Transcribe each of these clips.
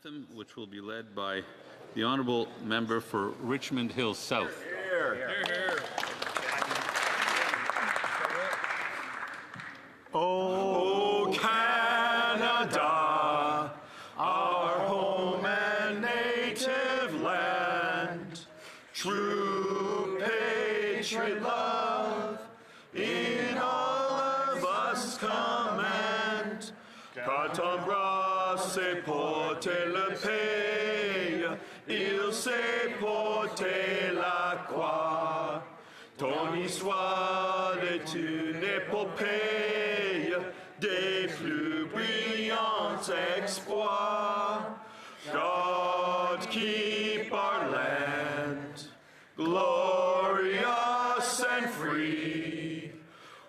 anthem, which will be led by the Honourable Member for Richmond Hill South. Here. Here, here. O Canada, our home and native land, true patriot love in all of us command. Quand embrasser porter le pays, il sait porter la croix. Ton histoire est une épopée des plus brillants exploits. God keep our land glorious and free.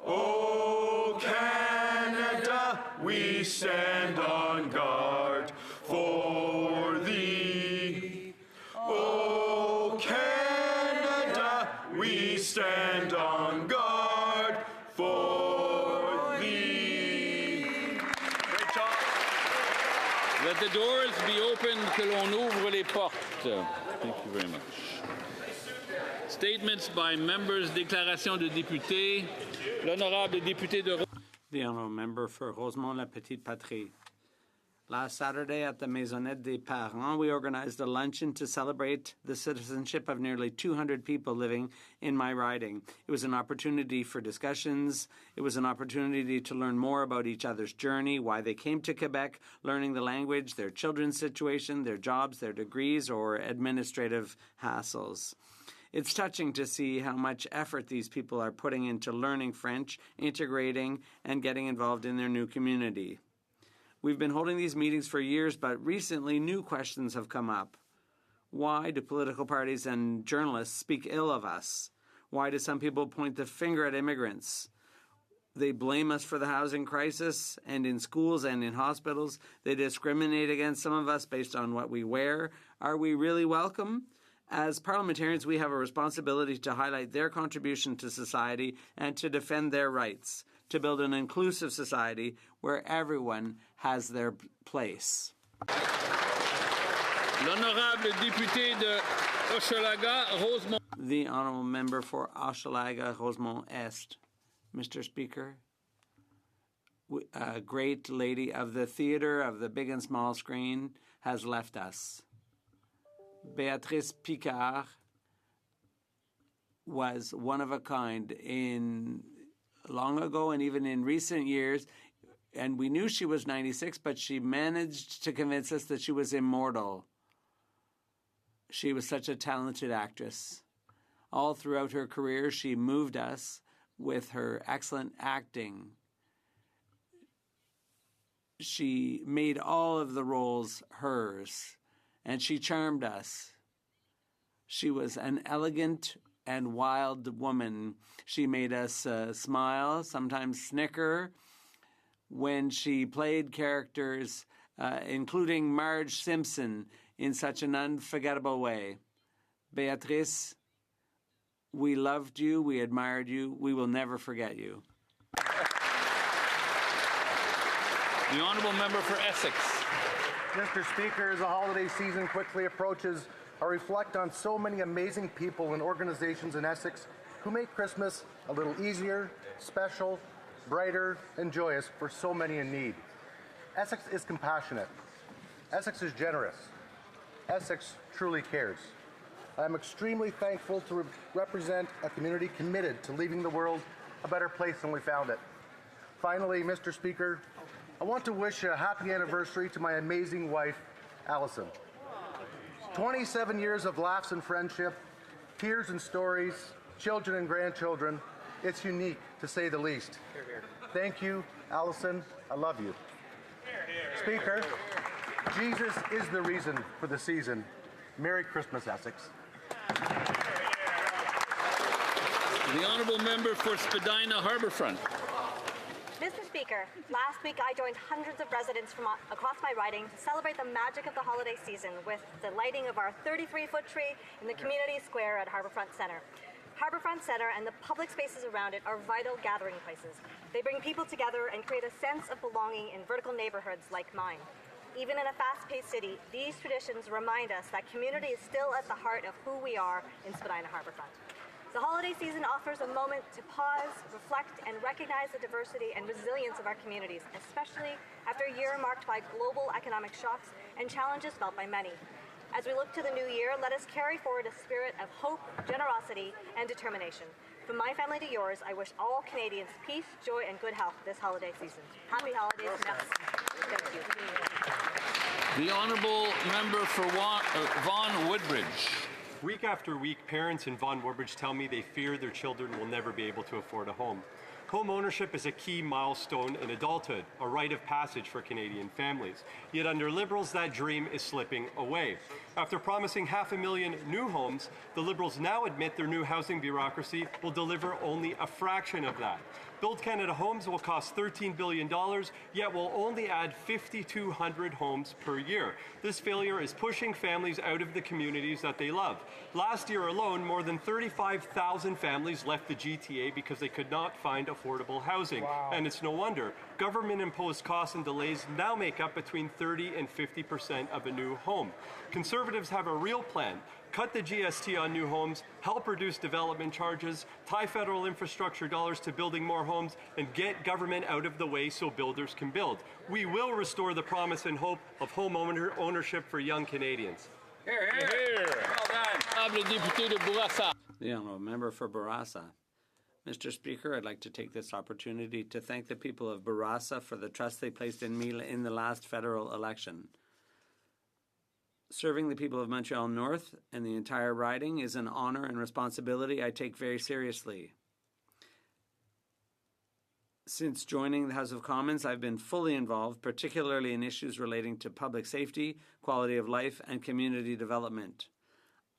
O Canada, we stand on guard for thee. O Canada, we stand on guard for thee. Great job. Let the doors be opened, que l'on ouvre les portes. Thank you very much. Statements by members, déclaration de députés. L'honorable député de... The honourable member for Rosemont-la-Petite-Patrie. Last Saturday at the Maisonnette des Parents, we organized a luncheon to celebrate the citizenship of nearly 200 people living in my riding. It was an opportunity for discussions. It was an opportunity to learn more about each other's journey, why they came to Quebec, learning the language, their children's situation, their jobs, their degrees, or administrative hassles. It's touching to see how much effort these people are putting into learning French, integrating, and getting involved in their new community. We've been holding these meetings for years, but recently new questions have come up. Why do political parties and journalists speak ill of us? Why do some people point the finger at immigrants? They blame us for the housing crisis, and in schools and in hospitals, they discriminate against some of us based on what we wear. Are we really welcome? As parliamentarians, we have a responsibility to highlight their contribution to society and to defend their rights, to build an inclusive society where everyone has their place. L'honorable député de Hochelaga, Rosemont. The honourable member for Hochelaga, Rosemont Est. Mr. Speaker, a great lady of the theatre, of the big and small screen, has left us. Béatrice Picard was one of a kind in long ago and even in recent years, and we knew she was 96, but she managed to convince us that she was immortal. She was such a talented actress. All throughout her career, she moved us with her excellent acting. She made all of the roles hers, and she charmed us. She was an elegant and wild woman. She made us smile, sometimes snicker, when she played characters, including Marge Simpson, in such an unforgettable way. Beatrice, we loved you, we admired you, we will never forget you. The Honourable Member for Essex. Mr. Speaker, as the holiday season quickly approaches, I reflect on so many amazing people and organizations in Essex who make Christmas a little easier, special, brighter, and joyous for so many in need. Essex is compassionate. Essex is generous. Essex truly cares. I am extremely thankful to represent a community committed to leaving the world a better place than we found it. Finally, Mr. Speaker, I want to wish a happy anniversary to my amazing wife, Allison. 27 years of laughs and friendship, tears and stories, children and grandchildren. It's unique, to say the least. Thank you, Allison. I love you. Speaker, Jesus is the reason for the season. Merry Christmas, Essex. The Honourable Member for Spadina Harbourfront. Mr. Speaker, last week I joined hundreds of residents from across my riding to celebrate the magic of the holiday season with the lighting of our 33-foot tree in the community square at Harbourfront Centre. Harbourfront Centre and the public spaces around it are vital gathering places. They bring people together and create a sense of belonging in vertical neighbourhoods like mine. Even in a fast-paced city, these traditions remind us that community is still at the heart of who we are in Spadina Harbourfront. The holiday season offers a moment to pause, reflect, and recognize the diversity and resilience of our communities, especially after a year marked by global economic shocks and challenges felt by many. As we look to the new year, let us carry forward a spirit of hope, generosity, and determination. From my family to yours, I wish all Canadians peace, joy, and good health this holiday season. Happy holidays. Thank you. The honourable member for Vaughan Woodbridge. Week after week, parents in Vaughan Woodbridge tell me they fear their children will never be able to afford a home. Home ownership is a key milestone in adulthood, a rite of passage for Canadian families. Yet under Liberals, that dream is slipping away. After promising 500,000 new homes, the Liberals now admit their new housing bureaucracy will deliver only a fraction of that. Build Canada Homes will cost $13 billion, yet will only add 5,200 homes per year. This failure is pushing families out of the communities that they love. Last year alone, more than 35,000 families left the GTA because they could not find affordable housing. Wow. And it's no wonder. Government-imposed costs and delays now make up between 30 and 50% of a new home. Conservatives have a real plan. Cut the GST on new homes, help reduce development charges, tie federal infrastructure dollars to building more homes, and get government out of the way so builders can build. We will restore the promise and hope of home ownership for young Canadians. Here, here. Well done. The honourable member for Barossa. Mr. Speaker, I'd like to take this opportunity to thank the people of Barossa for the trust they placed in me in the last federal election. Serving the people of Montreal North and the entire riding is an honour and responsibility I take very seriously. Since joining the House of Commons, I've been fully involved, particularly in issues relating to public safety, quality of life, and community development.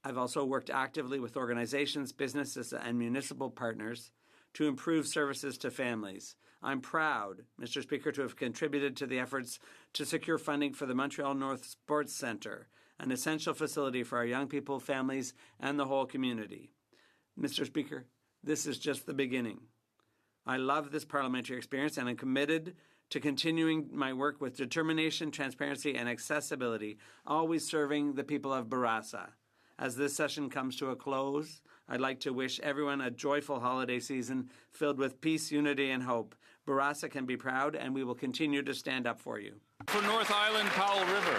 I've also worked actively with organizations, businesses, and municipal partners to improve services to families. I'm proud, Mr. Speaker, to have contributed to the efforts to secure funding for the Montreal North Sports Centre, an essential facility for our young people, families, and the whole community. Mr. Speaker, this is just the beginning. I love this parliamentary experience, and I'm committed to continuing my work with determination, transparency, and accessibility, always serving the people of Barossa. As this session comes to a close, I'd like to wish everyone a joyful holiday season filled with peace, unity, and hope. Barossa can be proud, and we will continue to stand up for you. For North Island, Powell River.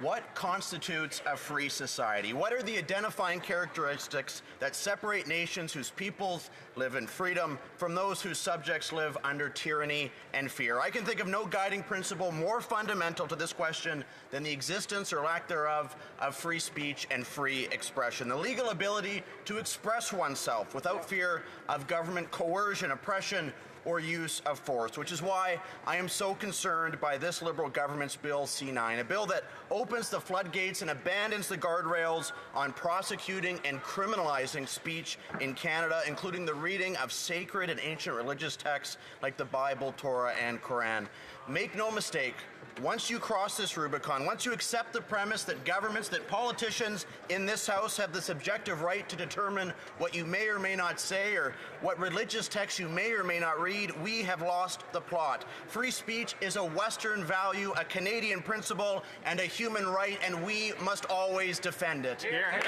What constitutes a free society? What are the identifying characteristics that separate nations whose peoples live in freedom from those whose subjects live under tyranny and fear? I can think of no guiding principle more fundamental to this question than the existence or lack thereof of free speech and free expression. The legal ability to express oneself without fear of government coercion, oppression, or use of force, which is why I am so concerned by this Liberal government's Bill C-9, a bill that opens the floodgates and abandons the guardrails on prosecuting and criminalizing speech in Canada, including the reading of sacred and ancient religious texts like the Bible, Torah, and Quran. Make no mistake, once you cross this Rubicon, once you accept the premise that governments, that politicians in this House have the subjective right to determine what you may or may not say or what religious texts you may or may not read, we have lost the plot. Free speech is a Western value, a Canadian principle, and a human right, and we must always defend it. Here.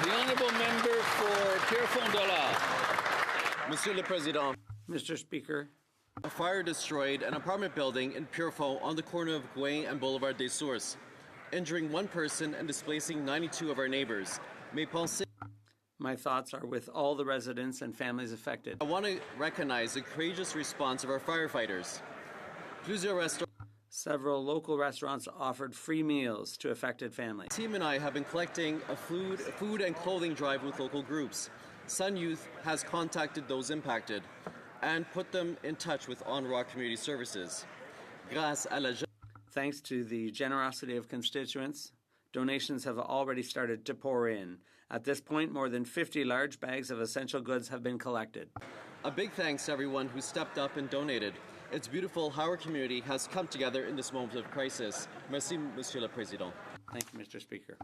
The honourable member for Pierrefonds-Dollard. Monsieur le Président. Mr. Speaker, A fire destroyed an apartment building in Pierrefonds on the corner of Gouin and Boulevard des Sources, injuring one person and displacing 92 of our neighbors. my thoughts are with all the residents and families affected. I want to recognize the courageous response of our firefighters. Several local restaurants offered free meals to affected families. The team and I have been collecting a food and clothing drive with local groups. Sun Youth has contacted those impacted and put them in touch with On Rock Community Services. Thanks to the generosity of constituents, donations have already started to pour in. At this point, more than 50 large bags of essential goods have been collected. A big thanks to everyone who stepped up and donated. It's beautiful how our community has come together in this moment of crisis. Merci, Monsieur le Président. Thank you, Mr. Speaker.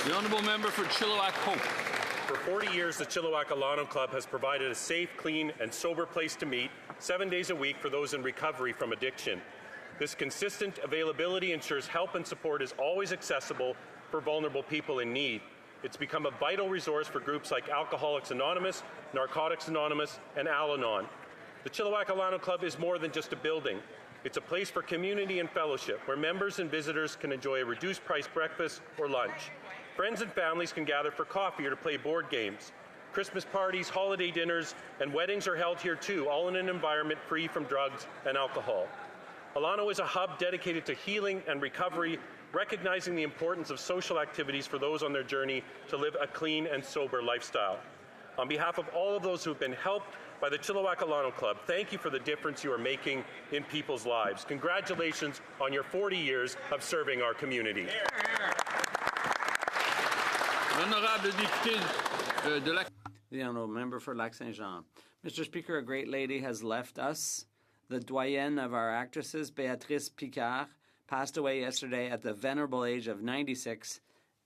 The honourable member for Chilliwack Hope. For 40 years, the Chilliwack Alano Club has provided a safe, clean, and sober place to meet 7 days a week for those in recovery from addiction. This consistent availability ensures help and support is always accessible for vulnerable people in need. It's become a vital resource for groups like Alcoholics Anonymous, Narcotics Anonymous, and Al-Anon. The Chilliwack Alano Club is more than just a building. It's a place for community and fellowship where members and visitors can enjoy a reduced price breakfast or lunch. Friends and families can gather for coffee or to play board games. Christmas parties, holiday dinners, and weddings are held here too, all in an environment free from drugs and alcohol. Alano is a hub dedicated to healing and recovery, recognizing the importance of social activities for those on their journey to live a clean and sober lifestyle. On behalf of all of those who have been helped by the Chilliwack Alano Club, thank you for the difference you are making in people's lives. Congratulations on your 40 years of serving our community. The Honourable Member for Lac-Saint-Jean. Mr. Speaker, a great lady has left us. The doyenne of our actresses, Béatrice Picard, passed away yesterday at the venerable age of 96,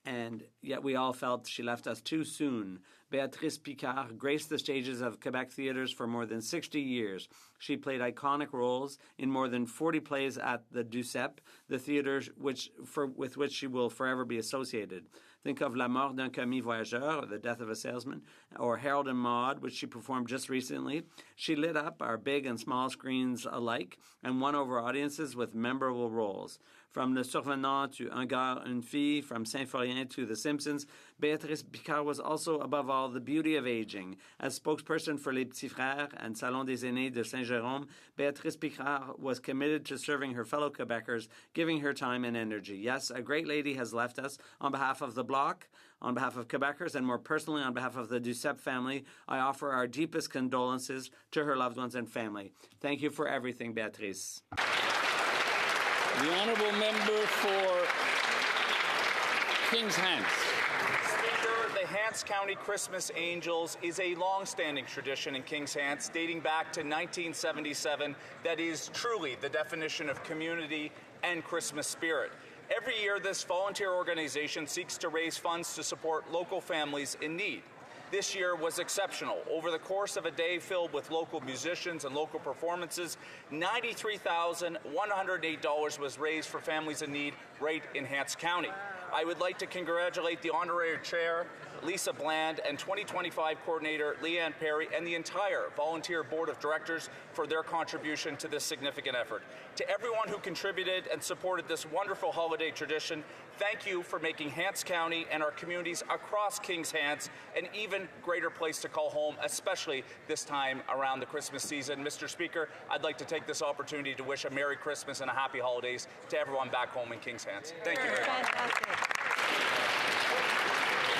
and yet we all felt she left us too soon. Béatrice Picard graced the stages of Quebec theatres for more than 60 years. She played iconic roles in more than 40 plays at the Duceppe, the theatre with which she will forever be associated. Think of La Mort d'un commis voyageur, or The Death of a Salesman, or Harold and Maude, which she performed just recently. She lit up our big and small screens alike and won over audiences with memorable roles. From Le Survenant to Un gars, une fille, from Saint-Florien to The Simpsons, Béatrice Picard was also, above all, the beauty of aging. As spokesperson for Les Petits Frères and Salon des Aînés de Saint-Jérôme, Béatrice Picard was committed to serving her fellow Quebecers, giving her time and energy. Yes, a great lady has left us. On behalf of the Bloc, on behalf of Quebecers, and more personally on behalf of the Duceppe family, I offer our deepest condolences to her loved ones and family. Thank you for everything, Béatrice. The Honourable Member for Kings Hants. Speaker, the Hants County Christmas Angels is a long-standing tradition in Kings Hants dating back to 1977 that is truly the definition of community and Christmas spirit. Every year, this volunteer organization seeks to raise funds to support local families in need. This year was exceptional. Over the course of a day filled with local musicians and local performances, $93,108 was raised for families in need right in Hants County. I would like to congratulate the Honorary Chair, Lisa Bland, and 2025 Coordinator Leanne Perry, and the entire volunteer board of directors for their contribution to this significant effort. To everyone who contributed and supported this wonderful holiday tradition, thank you for making Hants County and our communities across Kings Hants an even greater place to call home, especially this time around the Christmas season. Mr. Speaker, I'd like to take this opportunity to wish a Merry Christmas and a Happy Holidays to everyone back home in Kings Hants. Thank you very much.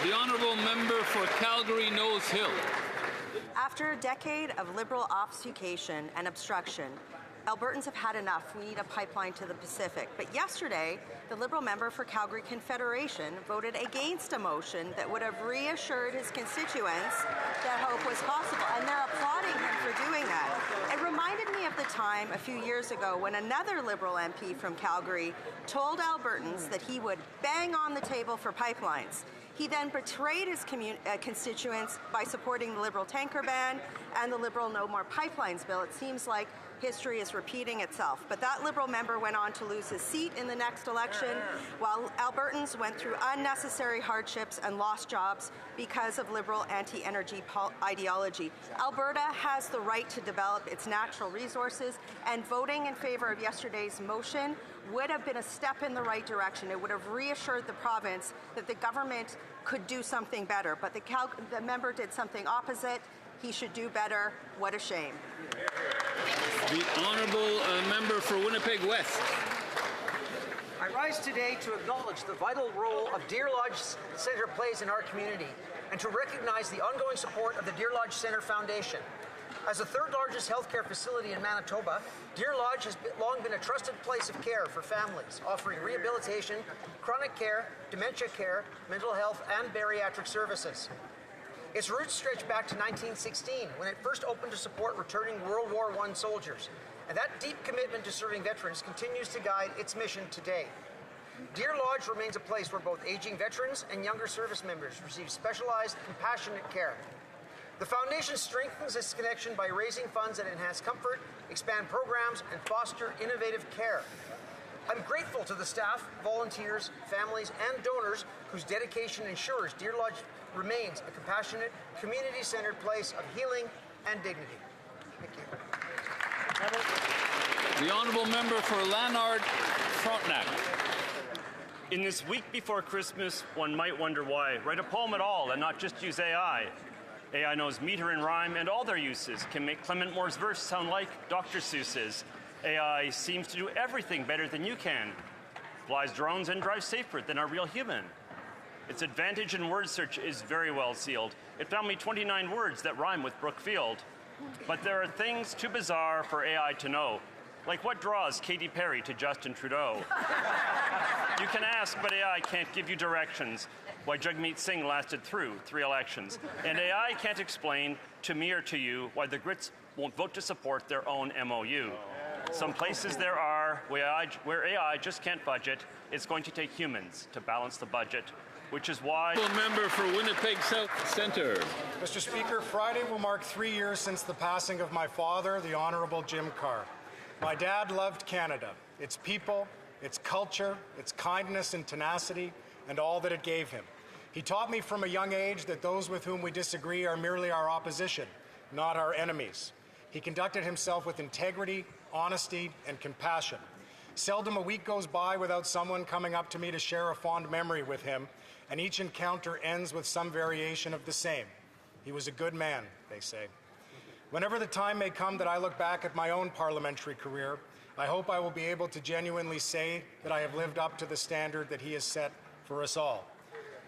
The Honourable Member for Calgary Nose Hill. After a decade of Liberal obfuscation and obstruction, Albertans have had enough. We need a pipeline to the Pacific. But yesterday, the Liberal member for Calgary Confederation voted against a motion that would have reassured his constituents that hope was possible, and they're applauding him for doing that. It reminded me of the time a few years ago when another Liberal MP from Calgary told Albertans that he would bang on the table for pipelines. He then betrayed his constituents by supporting the Liberal tanker ban and the Liberal No More Pipelines bill. It seems like history is repeating itself. But that Liberal member went on to lose his seat in the next election, while Albertans went through unnecessary hardships and lost jobs because of Liberal anti-energy ideology. Alberta has the right to develop its natural resources, and voting in favor of yesterday's motion would have been a step in the right direction. It would have reassured the province that the government could do something better. But the member did something opposite. He should do better. What a shame. The Honourable Member for Winnipeg West. I rise today to acknowledge the vital role of Deer Lodge Centre plays in our community and to recognize the ongoing support of the Deer Lodge Centre Foundation. As the third largest healthcare facility in Manitoba, Deer Lodge has long been a trusted place of care for families, offering rehabilitation, chronic care, dementia care, mental health, and bariatric services. Its roots stretch back to 1916, when it first opened to support returning World War I soldiers, and that deep commitment to serving veterans continues to guide its mission today. Deer Lodge remains a place where both aging veterans and younger service members receive specialized, compassionate care. The Foundation strengthens this connection by raising funds that enhance comfort, expand programs, and foster innovative care. I'm grateful to the staff, volunteers, families, and donors whose dedication ensures Deer Lodge remains a compassionate, community-centered place of healing and dignity. Thank you. The honourable member for Lanark Frontenac. In this week before Christmas, one might wonder why write a poem at all and not just use AI. AI knows meter and rhyme and all their uses, can make Clement Moore's verse sound like Dr. Seuss's. AI seems to do everything better than you can. Flies drones and drives safer than a real human. Its advantage in word search is very well sealed. It found me 29 words that rhyme with Brookfield. But there are things too bizarre for AI to know, like what draws Katy Perry to Justin Trudeau. You can ask, but AI can't give you directions why Jagmeet Singh lasted through 3 elections. And AI can't explain to me or to you why the Grits won't vote to support their own MOU. Some places there are where AI just can't budget. It's going to take humans to balance the budget, which is why... Member for Winnipeg South Centre. Mr. Speaker, Friday will mark 3 years since the passing of my father, the Honourable Jim Carr. My dad loved Canada, its people, its culture, its kindness and tenacity, and all that it gave him. He taught me from a young age that those with whom we disagree are merely our opposition, not our enemies. He conducted himself with integrity, honesty, and compassion. Seldom a week goes by without someone coming up to me to share a fond memory with him, and each encounter ends with some variation of the same. He was a good man, they say. Whenever the time may come that I look back at my own parliamentary career, I hope I will be able to genuinely say that I have lived up to the standard that he has set for us all.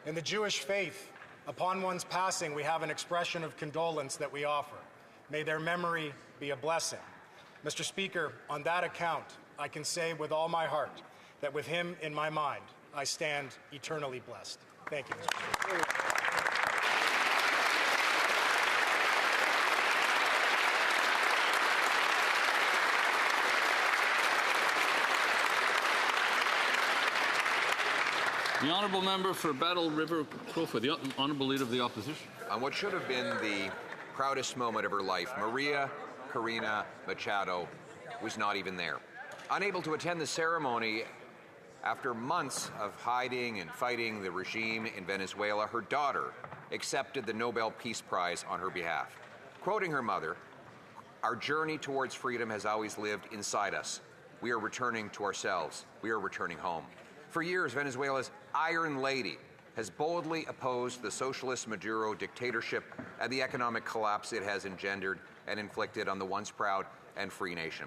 In the Jewish faith, upon one's passing, we have an expression of condolence that we offer. May their memory be a blessing. Mr. Speaker, on that account, I can say with all my heart that with him in my mind, I stand eternally blessed. Thank you, Mr. Speaker. The honourable member for Battle River Crowfoot, the honourable leader of the opposition. On what should have been the proudest moment of her life, Maria Corina Machado was not even there. Unable to attend the ceremony after months of hiding and fighting the regime in Venezuela, her daughter accepted the Nobel Peace Prize on her behalf. Quoting her mother, "Our journey towards freedom has always lived inside us. We are returning to ourselves. We are returning home." For years, Venezuela's Iron Lady has boldly opposed the socialist Maduro dictatorship and the economic collapse it has engendered and inflicted on the once proud and free nation.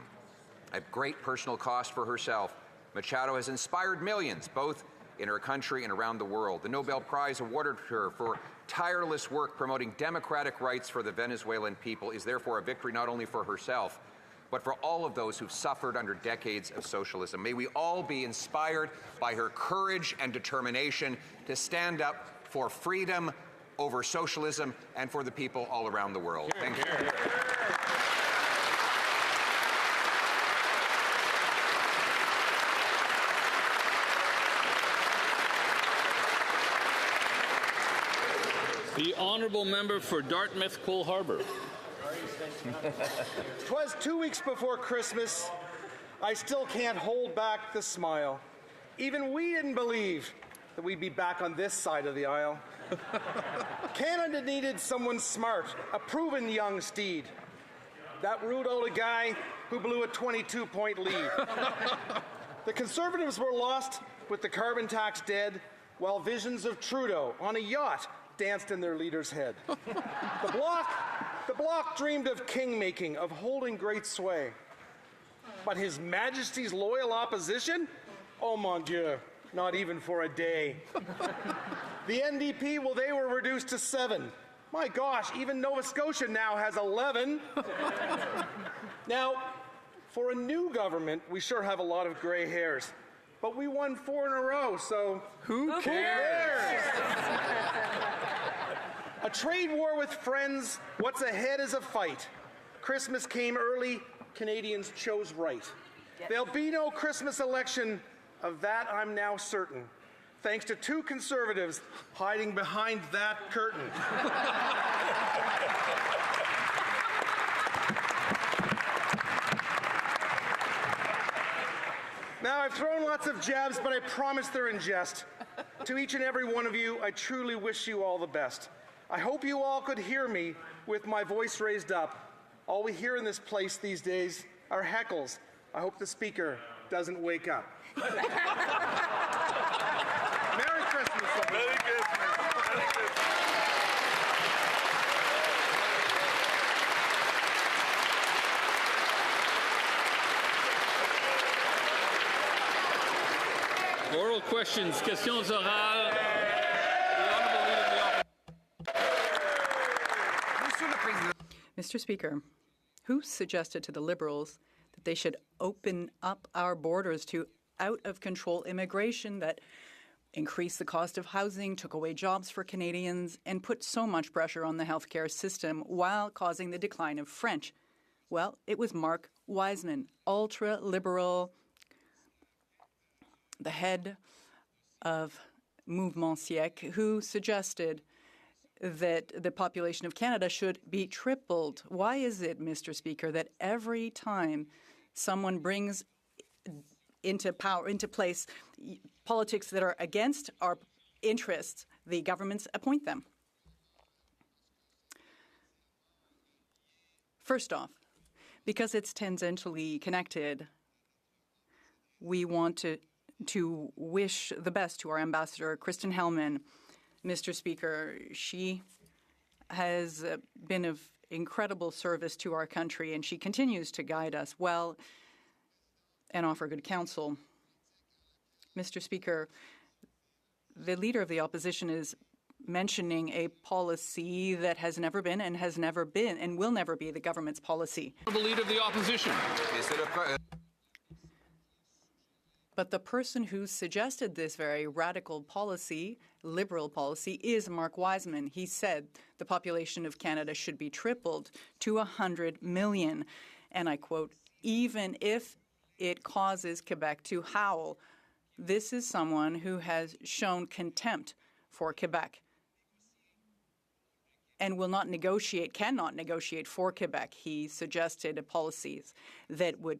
At great personal cost for herself, Machado has inspired millions, both in her country and around the world. The Nobel Prize awarded to her for tireless work promoting democratic rights for the Venezuelan people is therefore a victory not only for herself, but for all of those who've suffered under decades of socialism. May we all be inspired by her courage and determination to stand up for freedom over socialism and for the people all around the world. Thank you. The honourable member for Dartmouth Cole Harbour. 'Twas 2 weeks before Christmas. I still can't hold back the smile. Even we didn't believe that we'd be back on this side of the aisle. Canada needed someone smart, a proven young steed. That rude old guy who blew a 22-point lead. The Conservatives were lost with the carbon tax dead, while visions of Trudeau on a yacht danced in their leader's head. The Bloc dreamed of king-making, of holding great sway. But His Majesty's loyal opposition? Oh mon Dieu, not even for a day. The NDP, well, they were reduced to 7. My gosh, even Nova Scotia now has 11. Now, for a new government, we sure have a lot of gray hairs. But we won 4 in a row, so who cares? A trade war with friends, what's ahead is a fight. Christmas came early, Canadians chose right. There'll be no Christmas election Of that, I'm now certain, thanks to two Conservatives hiding behind that curtain. Now, I've thrown lots of jabs, but I promise they're in jest. To each and every one of you, I truly wish you all the best. I hope you all could hear me with my voice raised up. All we hear in this place these days are heckles. I hope the Speaker doesn't wake up. Merry Christmas, everyone. Merry Christmas. Merry Christmas. Oral questions, questions orales. Mr. Speaker, who suggested to the Liberals that they should open up our borders to out-of-control immigration that increased the cost of housing, took away jobs for Canadians, and put so much pressure on the healthcare system while causing the decline of French? Well, it was Mark Wiseman, ultra-liberal, the head of Mouvement Siècle, who suggested that the population of Canada should be tripled. Why is it, Mr. Speaker, that every time someone brings into place politics that are against our interests, the governments appoint them? First off, because it's tangentially connected, we want to wish the best to our ambassador, Kristen Hellman. Mr. Speaker, she has been of incredible service to our country, and she continues to guide us well and offer good counsel. Mr. Speaker, the Leader of the Opposition is mentioning a policy that has never been and will never be the government's policy. The Leader of the Opposition. But the person who suggested this very radical policy, liberal policy, is Mark Wiseman. He said the population of Canada should be tripled to 100 million. And I quote, even if it causes Quebec to howl. This is someone who has shown contempt for Quebec and cannot negotiate for Quebec. He suggested policies that would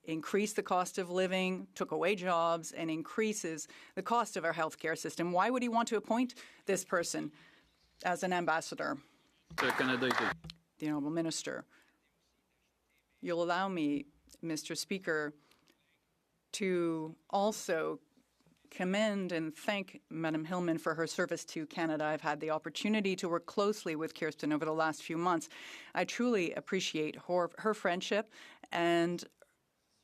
increase the cost of living, took away jobs, and increases the cost of our healthcare system. Why would he want to appoint this person as an ambassador? The Honourable Minister, you'll allow me, Mr. Speaker, to also commend and thank Madam Hillman for her service to Canada. I've had the opportunity to work closely with Kirsten over the last few months. I truly appreciate her friendship and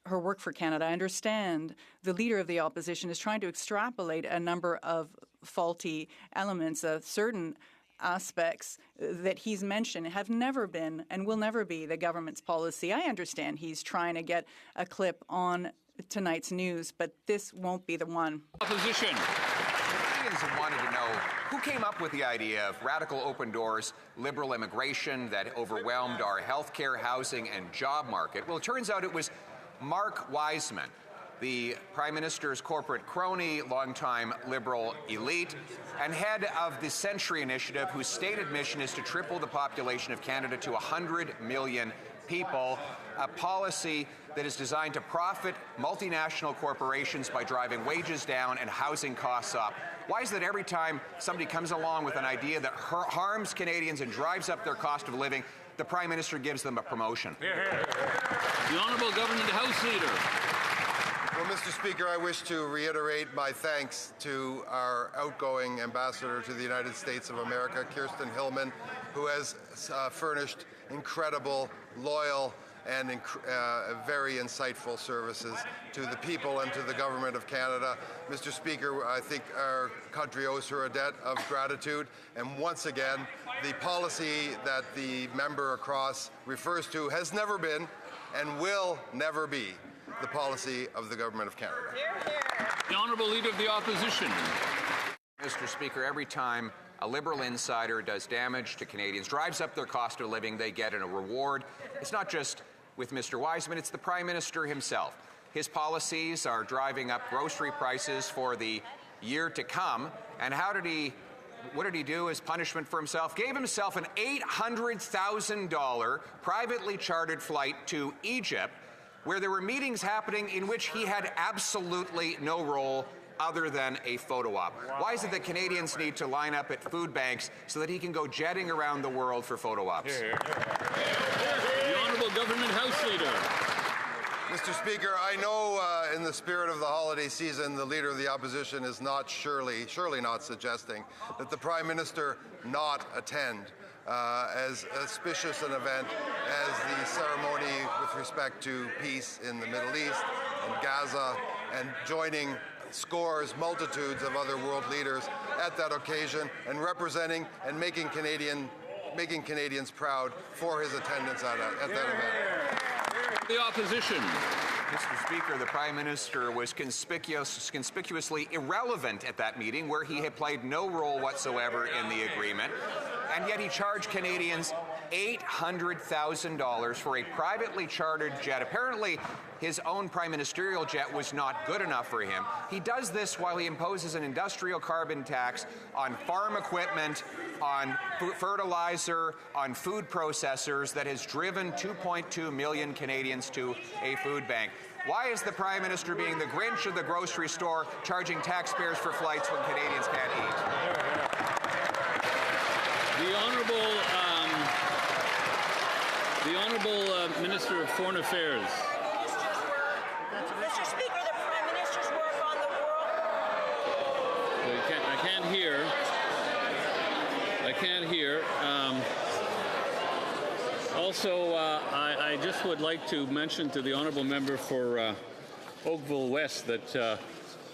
her work for Canada. I understand the Leader of the Opposition is trying to extrapolate a number of faulty elements of certain aspects that he's mentioned have never been and will never be the government's policy. I understand he's trying to get a clip on tonight's news, but this won't be the one. Opposition. Canadians have wanted to know who came up with the idea of radical open doors, liberal immigration that overwhelmed our healthcare, housing, and job market. Well, it turns out it was Mark Wiseman, the Prime Minister's corporate crony, longtime Liberal elite, and head of the Century Initiative, whose stated mission is to triple the population of Canada to 100 million people, a policy that is designed to profit multinational corporations by driving wages down and housing costs up. Why is it every time somebody comes along with an idea that harms Canadians and drives up their cost of living, the Prime Minister gives them a promotion? The Honourable Government House Leader. Well, Mr. Speaker, I wish to reiterate my thanks to our outgoing ambassador to the United States of America, Kirsten Hillman, who has furnished incredible, loyal, and very insightful services to the people and to the government of Canada. Mr. Speaker, I think our country owes her a debt of gratitude. And once again, the policy that the member across refers to has never been and will never be the policy of the government of Canada. The Honourable Leader of the Opposition. Mr. Speaker, every time a Liberal insider does damage to Canadians, drives up their cost of living, they get a reward. It's not just with Mr. Wiseman, it's the Prime Minister himself. His policies are driving up grocery prices for the year to come. And what did he do as punishment for himself? Gave himself an $800,000 privately chartered flight to Egypt, where there were meetings happening in which he had absolutely no role other than a photo op. Why is it that Canadians need to line up at food banks so that he can go jetting around the world for photo ops? The Honourable Government House Leader. Mr. Speaker, I know in the spirit of the holiday season, the Leader of the Opposition is not surely not suggesting that the Prime Minister not attend as auspicious an event as the ceremony with respect to peace in the Middle East and Gaza, and joining multitudes of other world leaders at that occasion and representing and making Canadians proud for his attendance at that event. The Opposition. Mr. Speaker, the Prime Minister was conspicuously irrelevant at that meeting, where he had played no role whatsoever in the agreement, and yet he charged Canadians $800,000 for a privately chartered jet. Apparently, his own prime ministerial jet was not good enough for him. He does this while he imposes an industrial carbon tax on farm equipment, on fertilizer, on food processors that has driven 2.2 million Canadians to a food bank. Why is the Prime Minister being the Grinch of the grocery store, charging taxpayers for flights when Canadians can't eat? The Honourable Minister of Foreign Affairs. Mr. Speaker, the Prime Minister's work on the world. I can't hear. Also, I just would like to mention to the Honourable Member for Oakville West that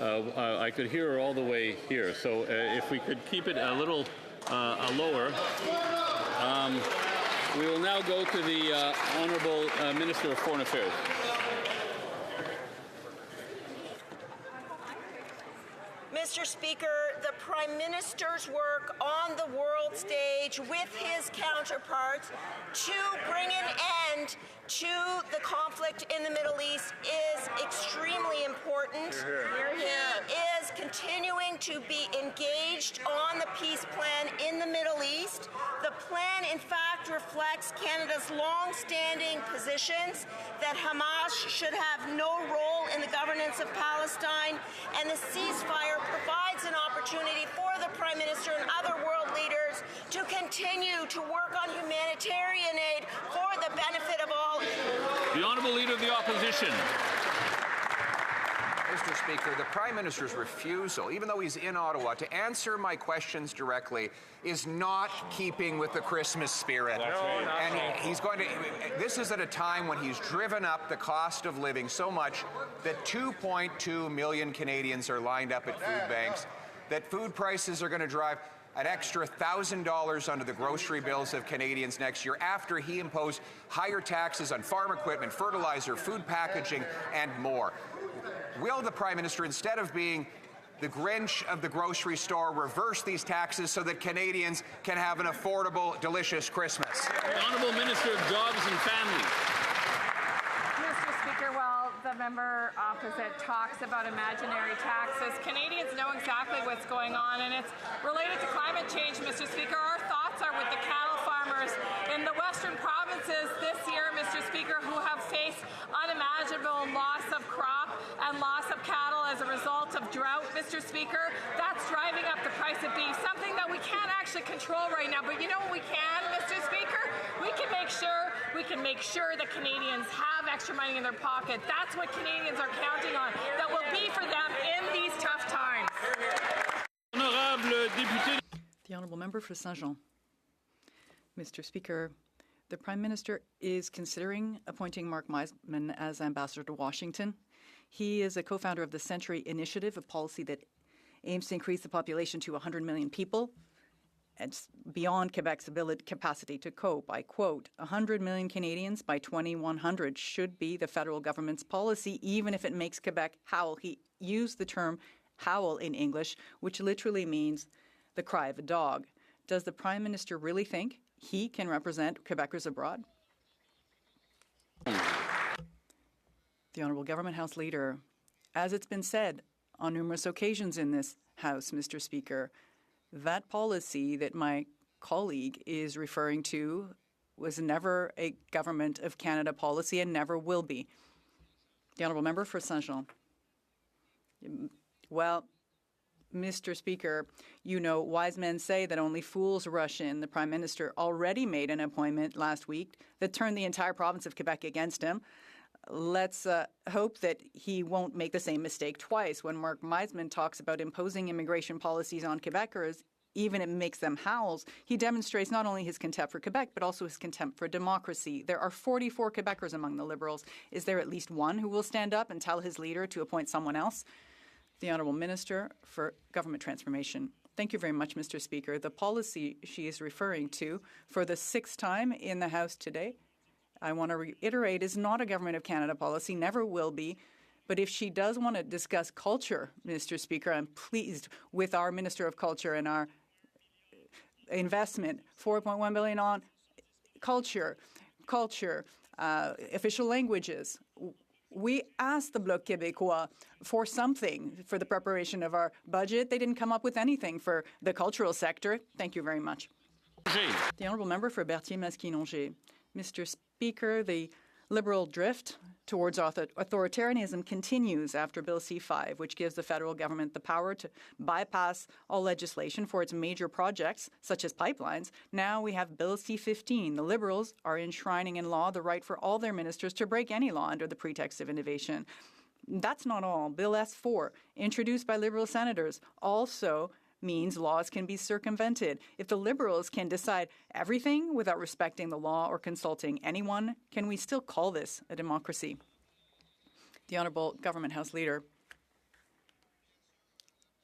I could hear her all the way here. So if we could keep it a little lower. We will now go to the Honourable Minister of Foreign Affairs. Mr. Speaker, the Prime Minister's work on the world stage with his counterparts to bring an end to the conflict in the Middle East is extremely important. He is continuing to be engaged on the peace plan in the Middle East. The plan, in fact, reflects Canada's long-standing positions that Hamas should have no role in the governance of Palestine, and the ceasefire provides an opportunity for the Prime Minister and other world leaders to continue to work on humanitarian aid for the benefit of all. The Honourable Leader of the Opposition. Mr. Speaker, the Prime Minister's refusal, even though he's in Ottawa, to answer my questions directly is not keeping with the Christmas spirit. And he's going to. This is at a time when he's driven up the cost of living so much that 2.2 million Canadians are lined up at food banks, that food prices are going to drive an extra $1,000 onto the grocery bills of Canadians next year, after he imposed higher taxes on farm equipment, fertilizer, food packaging, and more. Will the Prime Minister, instead of being the Grinch of the grocery store, reverse these taxes so that Canadians can have an affordable, delicious Christmas? The Honourable Minister of Jobs and Families. Mr. Speaker, while the member opposite talks about imaginary taxes, Canadians know exactly what's going on, and it's related to climate change, Mr. Speaker. Our thoughts are with the cattle farmers in the western provinces this year, Mr. Speaker, who have faced unimaginable loss of crop and loss of cattle as a result of drought, Mr. Speaker. That's driving up the price of beef, something that we can't actually control right now. But you know what we can, Mr. Speaker? We can make sure that Canadians have extra money in their pocket. That's what Canadians are counting on, that will be for them in these tough times. The Honourable Member for Saint-Jean. Mr. Speaker, the Prime Minister is considering appointing Mark Meisman as Ambassador to Washington. He is a co-founder of the Century Initiative, a policy that aims to increase the population to 100 million people and beyond Quebec's capacity to cope. I quote, 100 million Canadians by 2100 should be the federal government's policy, even if it makes Quebec howl. He used the term howl in English, which literally means the cry of a dog. Does the Prime Minister really think he can represent Quebecers abroad? The Honourable Government House Leader, as it's been said on numerous occasions in this House, Mr. Speaker, that policy that my colleague is referring to was never a Government of Canada policy and never will be. The Honourable Member for Saint-Jean. Well, Mr. Speaker, you know, wise men say that only fools rush in. The Prime Minister already made an appointment last week that turned the entire province of Quebec against him. Let's hope that he won't make the same mistake twice. When Mark Meisman talks about imposing immigration policies on Quebecers, even it makes them howls, he demonstrates not only his contempt for Quebec, but also his contempt for democracy. There are 44 Quebecers among the Liberals. Is there at least one who will stand up and tell his leader to appoint someone else? The Honourable Minister for Government Transformation. Thank you very much, Mr. Speaker. The policy she is referring to for the 6th time in the House today, I want to reiterate, is not a Government of Canada policy, never will be. But if she does want to discuss culture, Mr. Speaker, I'm pleased with our Minister of Culture and our investment, $4.1 billion on culture, official languages. We asked the Bloc Québécois for something for the preparation of our budget. They didn't come up with anything for the cultural sector. Thank you very much. The Honourable Member for Berthier-Masquinongé. Mr. Speaker, the Liberal drift towards authoritarianism continues after Bill C-5, which gives the federal government the power to bypass all legislation for its major projects, such as pipelines. Now we have Bill C-15. The Liberals are enshrining in law the right for all their ministers to break any law under the pretext of innovation. That's not all. Bill S-4, introduced by Liberal senators, also means laws can be circumvented. If the Liberals can decide everything without respecting the law or consulting anyone, can we still call this a democracy? The Honourable Government House Leader.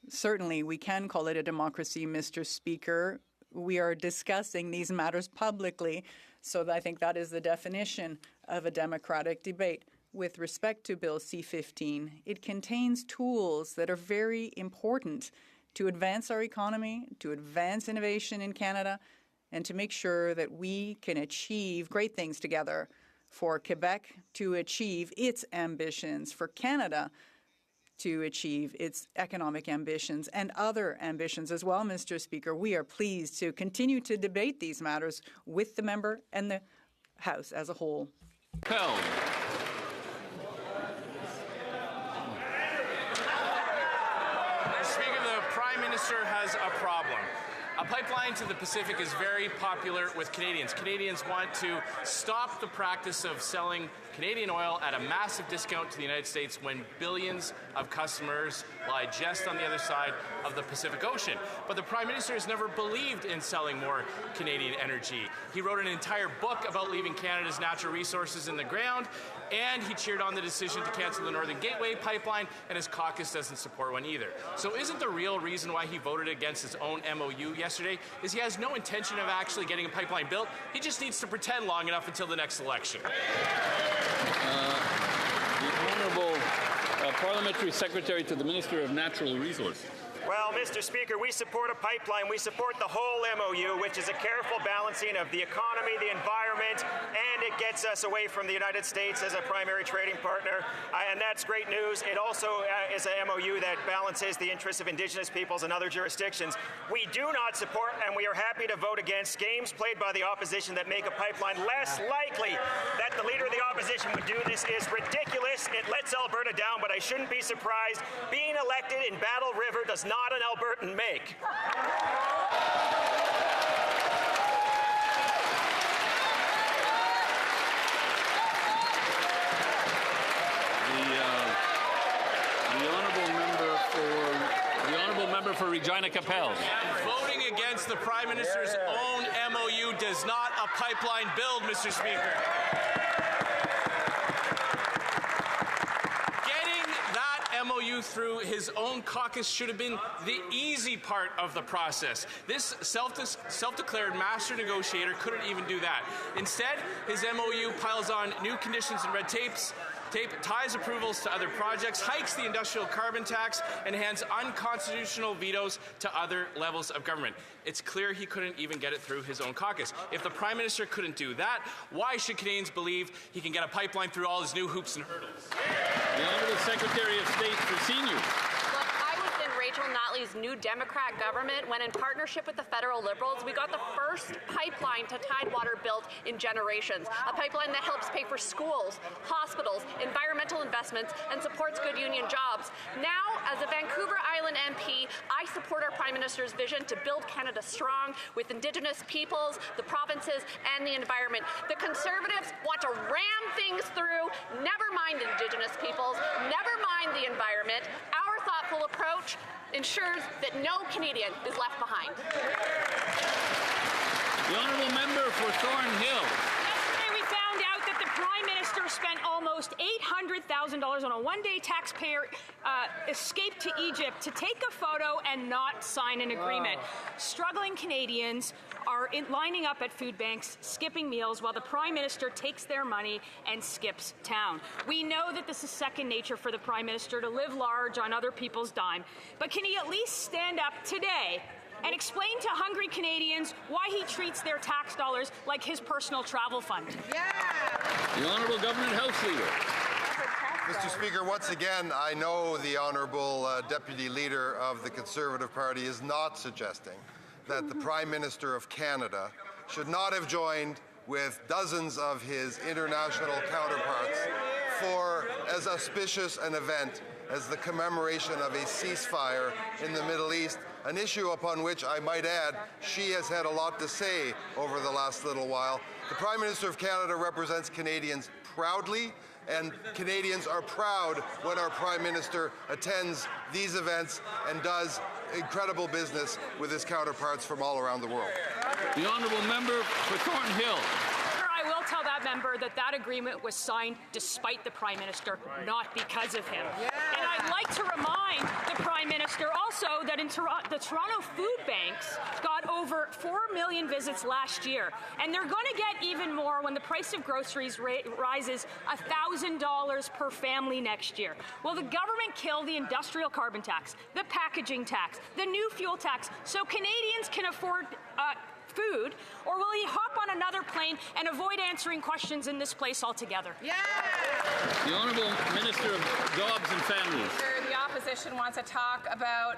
Certainly, we can call it a democracy, Mr. Speaker. We are discussing these matters publicly, so I think that is the definition of a democratic debate. With respect to Bill C-15, it contains tools that are very important to advance our economy, to advance innovation in Canada, and to make sure that we can achieve great things together for Quebec to achieve its ambitions, for Canada to achieve its economic ambitions and other ambitions as well, Mr. Speaker. We are pleased to continue to debate these matters with the member and the House as a whole. Has a problem. A pipeline to the Pacific is very popular with Canadians. Canadians want to stop the practice of selling Canadian oil at a massive discount to the United States when billions of customers lie just on the other side of the Pacific Ocean. But the Prime Minister has never believed in selling more Canadian energy. He wrote an entire book about leaving Canada's natural resources in the ground, and he cheered on the decision to cancel the Northern Gateway pipeline, and his caucus doesn't support one either. So isn't the real reason why he voted against his own MOU yesterday is he has no intention of actually getting a pipeline built? He just needs to pretend long enough until the next election. The Honourable Parliamentary Secretary to the Minister of Natural Resources. Well, Mr. Speaker, we support a pipeline. We support the whole MOU, which is a careful balancing of the economy, the environment, and it gets us away from the United States as a primary trading partner. And that's great news. It also is an MOU that balances the interests of Indigenous peoples and other jurisdictions. We do not support, and we are happy to vote against, games played by the opposition that make a pipeline less likely. That the Leader of the Opposition would do this is ridiculous. It lets Alberta down, but I shouldn't be surprised. Being elected in Battle River does not an Albertan make. The honourable member for Regina Capel. Voting against the Prime Minister's own MOU does not a pipeline build, Mr. Speaker. MOU through his own caucus should have been the easy part of the process. This self-declared master negotiator couldn't even do that. Instead, his MOU piles on new conditions and red tapes, ties approvals to other projects, hikes the industrial carbon tax, and hands unconstitutional vetoes to other levels of government. It's clear he couldn't even get it through his own caucus. If the Prime Minister couldn't do that, why should Canadians believe he can get a pipeline through all his new hoops and hurdles? The Honourable Secretary of State for Seniors. Rachel Notley's new Democrat government, when in partnership with the federal Liberals, we got the first pipeline to Tidewater built in generations. A pipeline that helps pay for schools, hospitals, environmental investments, and supports good union jobs. Now, as a Vancouver Island MP, I support our Prime Minister's vision to build Canada strong with Indigenous peoples, the provinces, and the environment. The Conservatives want to ram things through, never mind Indigenous peoples, never mind the environment. Our thoughtful approach ensures that no Canadian is left behind. The honourable member for Thornhill. Yesterday we found out that the Prime Minister spent almost $800,000 on a one-day taxpayer escape to Egypt to take a photo and not sign an agreement. Struggling Canadians are lining up at food banks, skipping meals, while the Prime Minister takes their money and skips town. We know that this is second nature for the Prime Minister to live large on other people's dime, but can he at least stand up today and explain to hungry Canadians why he treats their tax dollars like his personal travel fund? The Honourable Government House Leader. Mr. Speaker, once again, I know the Honourable Deputy Leader of the Conservative Party is not suggesting that the Prime Minister of Canada should not have joined with dozens of his international counterparts for as auspicious an event as the commemoration of a ceasefire in the Middle East, an issue upon which, I might add, she has had a lot to say over the last little while. The Prime Minister of Canada represents Canadians proudly, and Canadians are proud when our Prime Minister attends these events and does incredible business with his counterparts from all around the world. The honourable member for Thornhill. I will tell that member that that agreement was signed despite the Prime Minister, not because of him. And I'd like to remind the Prime Minister also that in the Toronto food banks got over 4 million visits last year. And they're going to get even more when the price of groceries rises $1,000 per family next year. Will the government kill the industrial carbon tax, the packaging tax, the new fuel tax, so Canadians can afford food, or will he hop on another plane and avoid answering questions in this place altogether? The Honourable Minister of Jobs and Families. The opposition wants to talk about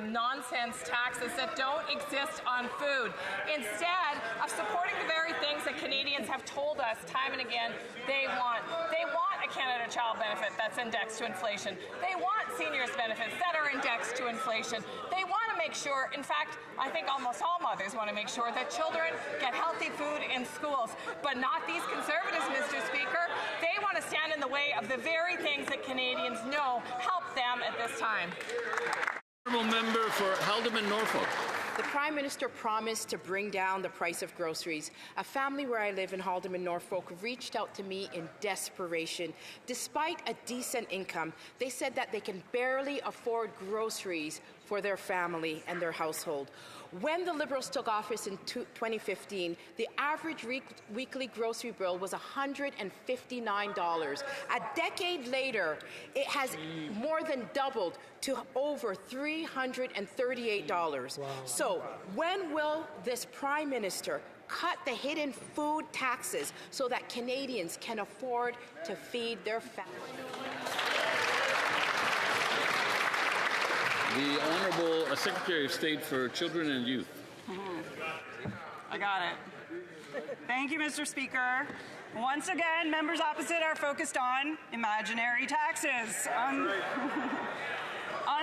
nonsense taxes that don't exist on food. Instead of supporting the very things that Canadians have told us time and again they want. They want a Canada Child benefit that's indexed to inflation. They want seniors benefits that are indexed to inflation. They want to make sure, in fact, I think almost all mothers want to make sure that children get healthy food in schools, but not these Conservatives, Mr. Speaker. They want to stand in the way of the very things that Canadians know help them at this time. Honourable member for Haldimand, Norfolk. The Prime Minister promised to bring down the price of groceries. A family where I live in Haldimand, Norfolk, reached out to me in desperation. Despite a decent income, they said that they can barely afford groceries for their family and their household. When the Liberals took office in 2015, the average weekly grocery bill was $159. A decade later, it has more than doubled to over $338. Wow. So when will this Prime Minister cut the hidden food taxes so that Canadians can afford to feed their families? The Honourable Secretary of State for Children and Youth. I got it. Thank you, Mr. Speaker. Once again, members opposite are focused on imaginary taxes. On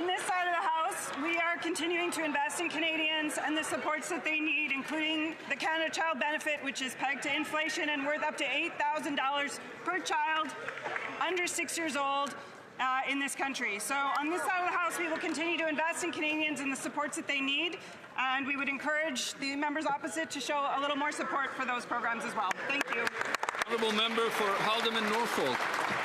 this side of the House, we are continuing to invest in Canadians and the supports that they need, including the Canada Child benefit, which is pegged to inflation and worth up to $8,000 per child under 6 years old. In this country. So on this side of the House, we will continue to invest in Canadians and the supports that they need, and we would encourage the members opposite to show a little more support for those programs as well. Thank you. Honourable member for Haldimand, Norfolk.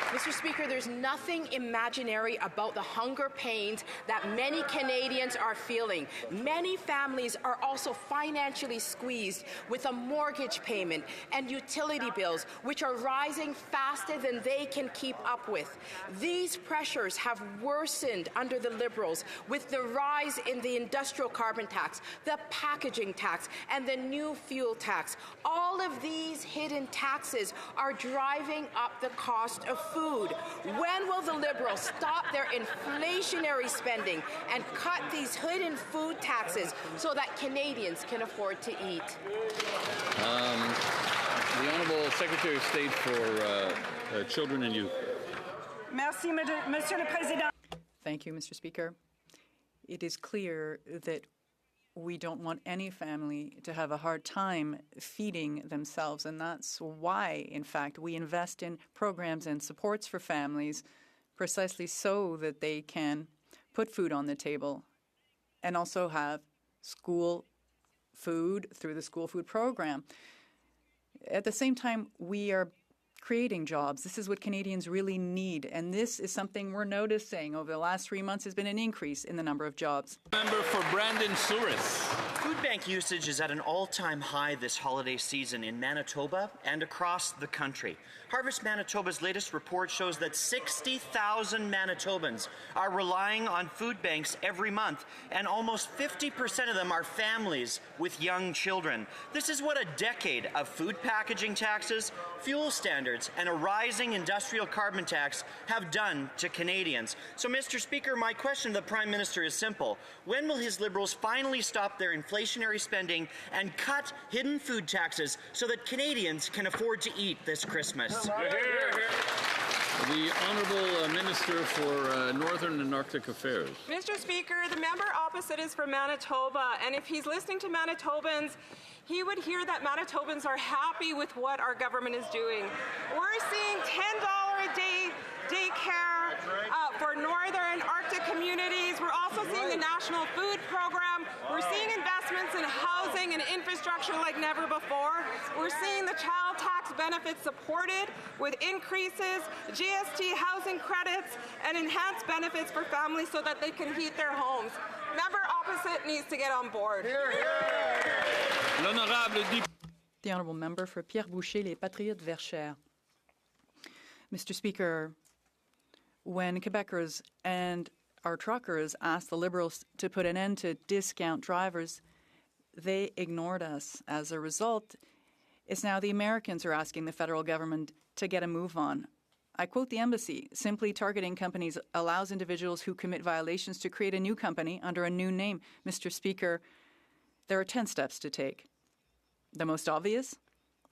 Mr. Speaker, there's nothing imaginary about the hunger pains that many Canadians are feeling. Many families are also financially squeezed with a mortgage payment and utility bills, which are rising faster than they can keep up with. These pressures have worsened under the Liberals with the rise in the industrial carbon tax, the packaging tax, and the new fuel tax. All of these hidden taxes are driving up the cost of food. When will the Liberals stop their inflationary spending and cut these hidden food taxes so that Canadians can afford to eat? The Honourable Secretary of State for Children and Youth. Merci, Monsieur le Président. Thank you, Mr. Speaker. It is clear that we don't want any family to have a hard time feeding themselves, and that's why, in fact, we invest in programs and supports for families precisely so that they can put food on the table and also have school food through the school food program. At the same time, we are creating jobs. This is what Canadians really need, and this is something we're noticing over the last 3 months has been an increase in the number of jobs. Member for Brandon Souris. Food bank usage is at an all-time high this holiday season in Manitoba and across the country. Harvest Manitoba's latest report shows that 60,000 Manitobans are relying on food banks every month, and almost 50% of them are families with young children. This is what a decade of food packaging taxes, fuel standards, and a rising industrial carbon tax have done to Canadians. So, Mr. Speaker, my question to the Prime Minister is simple. When will his Liberals finally stop their inflationary spending and cut hidden food taxes so that Canadians can afford to eat this Christmas? The Honourable Minister for Northern and Arctic Affairs. Mr. Speaker, the member opposite is from Manitoba, and if he's listening to Manitobans, he would hear that Manitobans are happy with what our government is doing. We're seeing $10 a day daycare for northern Arctic communities. We're also seeing the National Food Program. We're seeing investments in housing and infrastructure like never before. We're seeing the child tax benefits supported with increases, GST housing credits, and enhanced benefits for families so that they can heat their homes. Member opposite needs to get on board. The Honourable Member for Pierre Boucher, les Patriotes Verchères. Mr. Speaker, when Quebecers and our truckers asked the Liberals to put an end to discount drivers, they ignored us. As a result, it's now the Americans who are asking the federal government to get a move on. I quote the embassy, simply targeting companies allows individuals who commit violations to create a new company under a new name. Mr. Speaker, there are 10 steps to take. The most obvious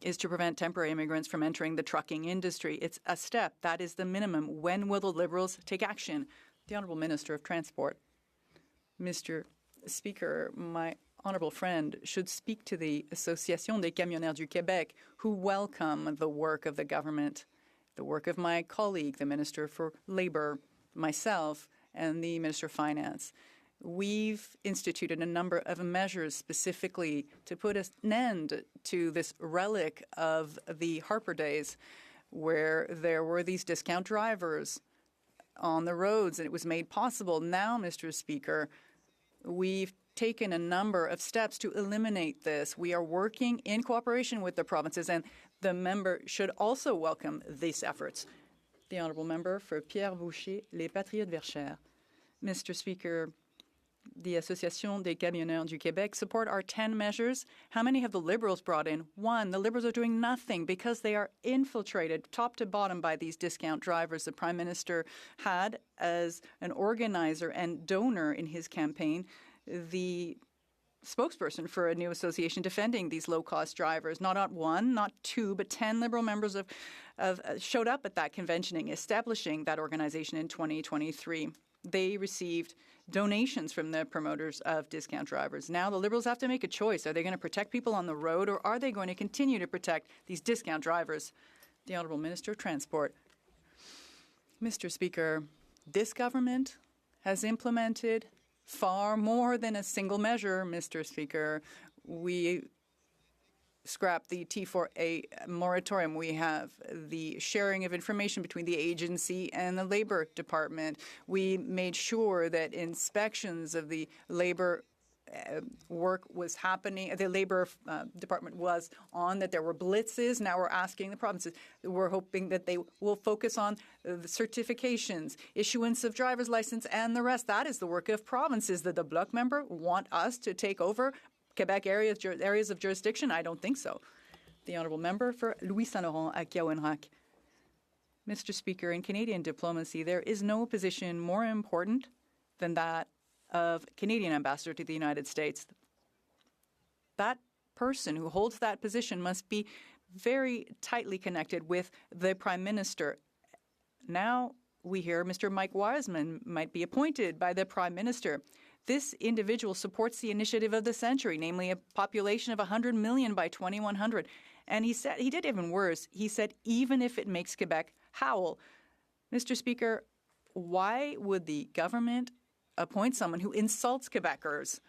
is to prevent temporary immigrants from entering the trucking industry. It's a step. That is the minimum. When will the Liberals take action? The Honourable Minister of Transport. Mr. Speaker, my honourable friend should speak to the Association des Camionneurs du Québec, who welcome the work of the government, the work of my colleague, the Minister for Labour, myself, and the Minister of Finance. We've instituted a number of measures specifically to put an end to this relic of the Harper days, where there were these discount drivers on the roads, and it was made possible. Now, Mr. Speaker, we've taken a number of steps to eliminate this. We are working in cooperation with the provinces, and the member should also welcome these efforts. The Honourable Member for Pierre Boucher, les Patriotes Verchères. Mr. Speaker, the Association des Camionneurs du Québec support our 10 measures. How many have the Liberals brought in? 1, the Liberals are doing nothing because they are infiltrated top to bottom by these discount drivers. The Prime Minister had, as an organizer and donor in his campaign, the spokesperson for a new association defending these low-cost drivers. Not 1, not 2, but 10 Liberal members showed up at that convention, establishing that organization in 2023. They received donations from the promoters of discount drivers. Now the Liberals have to make a choice. Are they going to protect people on the road, or are they going to continue to protect these discount drivers? The Honourable Minister of Transport. Mr. Speaker, this government has implemented far more than a single measure, Mr. Speaker. We scrapped the T4A moratorium. We have the sharing of information between the agency and the Labor Department. We made sure that inspections of the labor work was happening. The Labor Department was on, that there were blitzes. Now we're asking the provinces. We're hoping that they will focus on the certifications, issuance of driver's license, and the rest. That is the work of provinces. That the Bloc member want us to take over Quebec areas of jurisdiction? I don't think so. The honourable member for Louis Saint Laurent at Kyawenhak. Mr. Speaker, in Canadian diplomacy, there is no position more important than that of Canadian ambassador to the United States. That person who holds that position must be very tightly connected with the Prime Minister. Now we hear Mr. Mike Wiseman might be appointed by the Prime Minister. This individual supports the initiative of the century, namely a population of 100 million by 2100. And he did even worse. He said, even if it makes Quebec howl. Mr. Speaker, why would the government appoint someone who insults Quebecers?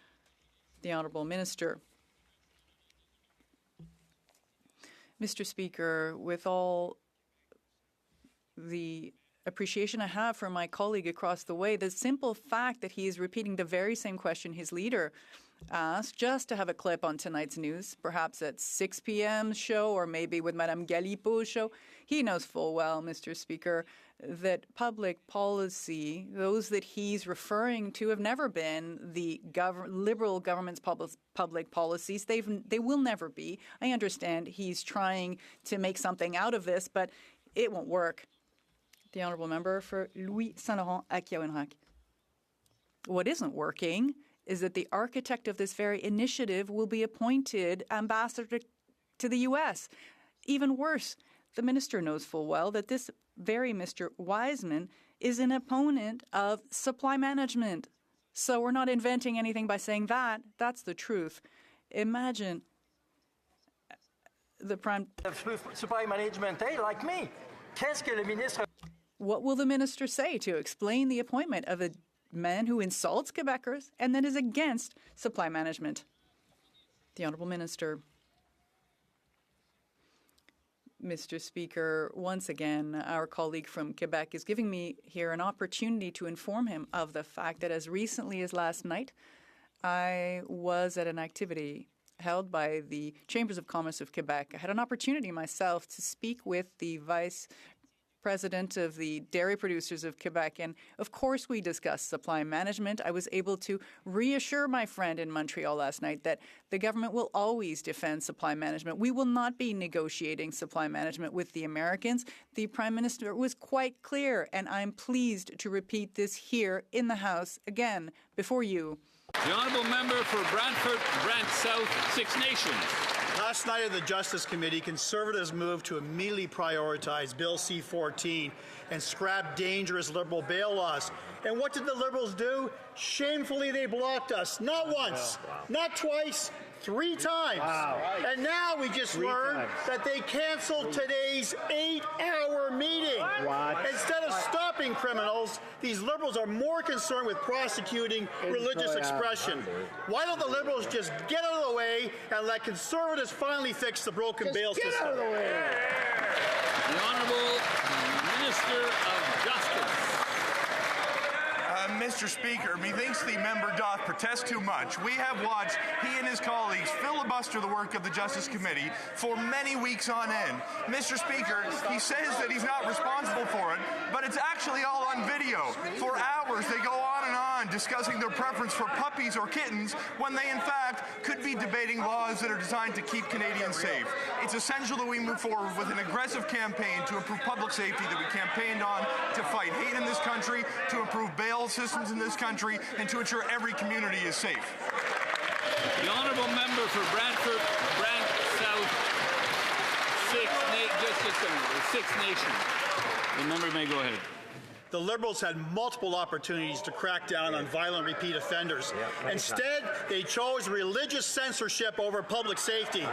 The Honourable Minister. Mr. Speaker, with all the appreciation I have for my colleague across the way, the simple fact that he is repeating the very same question his leader asked, just to have a clip on tonight's news, perhaps at 6 p.m. show or maybe with Madame Galipo's show, he knows full well, Mr. Speaker, that public policy, those that he's referring to, have never been the Liberal government's public policies. They will never be. I understand he's trying to make something out of this, but it won't work. The honourable member for Louis Saint Laurent at Kyawenhak. What isn't working is that the architect of this very initiative will be appointed ambassador to the U.S. Even worse, the minister knows full well that this very Mr. Wiseman is an opponent of supply management. So we're not inventing anything by saying that. That's the truth. Imagine the prime... Supply management, like me. Qu'est-ce que le ministre... What will the minister say to explain the appointment of a man who insults Quebecers and then is against supply management? The Honourable Minister. Mr. Speaker, once again, our colleague from Quebec is giving me here an opportunity to inform him of the fact that as recently as last night, I was at an activity held by the Chambers of Commerce of Quebec. I had an opportunity myself to speak with the Vice President of the Dairy Producers of Quebec, and of course we discussed supply management. I was able to reassure my friend in Montreal last night that the government will always defend supply management. We will not be negotiating supply management with the Americans. The Prime Minister was quite clear, and I'm pleased to repeat this here in the House again before you. The honourable member for Brantford, Brant South, Six Nations. Last night at the Justice Committee, Conservatives moved to immediately prioritize Bill C-14 and scrap dangerous Liberal bail laws. And what did the Liberals do? Shamefully, they blocked us. Not once, not twice, 3 times. Wow. And now we just learned that they canceled today's 8-hour meeting. What? Instead of stopping criminals, these Liberals are more concerned with prosecuting religious expression. Why don't the Liberals just get out of the way and let Conservatives finally fix the broken bail system? Get out of the way. The Honourable Minister of Justice. Mr. Speaker, methinks the member doth protest too much. We have watched he and his colleagues filibuster the work of the Justice Committee for many weeks on end. Mr. Speaker, he says that he's not responsible for it, but it's actually all on video. For hours they go on and on discussing their preference for puppies or kittens when they in fact could be debating laws that are designed to keep Canadians safe. It's essential that we move forward with an aggressive campaign to improve public safety that we campaigned on to fight hate in this country, to improve bail systems in this country, and to ensure every community is safe. The honourable member for Brantford, Brant South, Six Nations. The member may go ahead. The Liberals had multiple opportunities to crack down on violent repeat offenders. Instead, they chose religious censorship over public safety.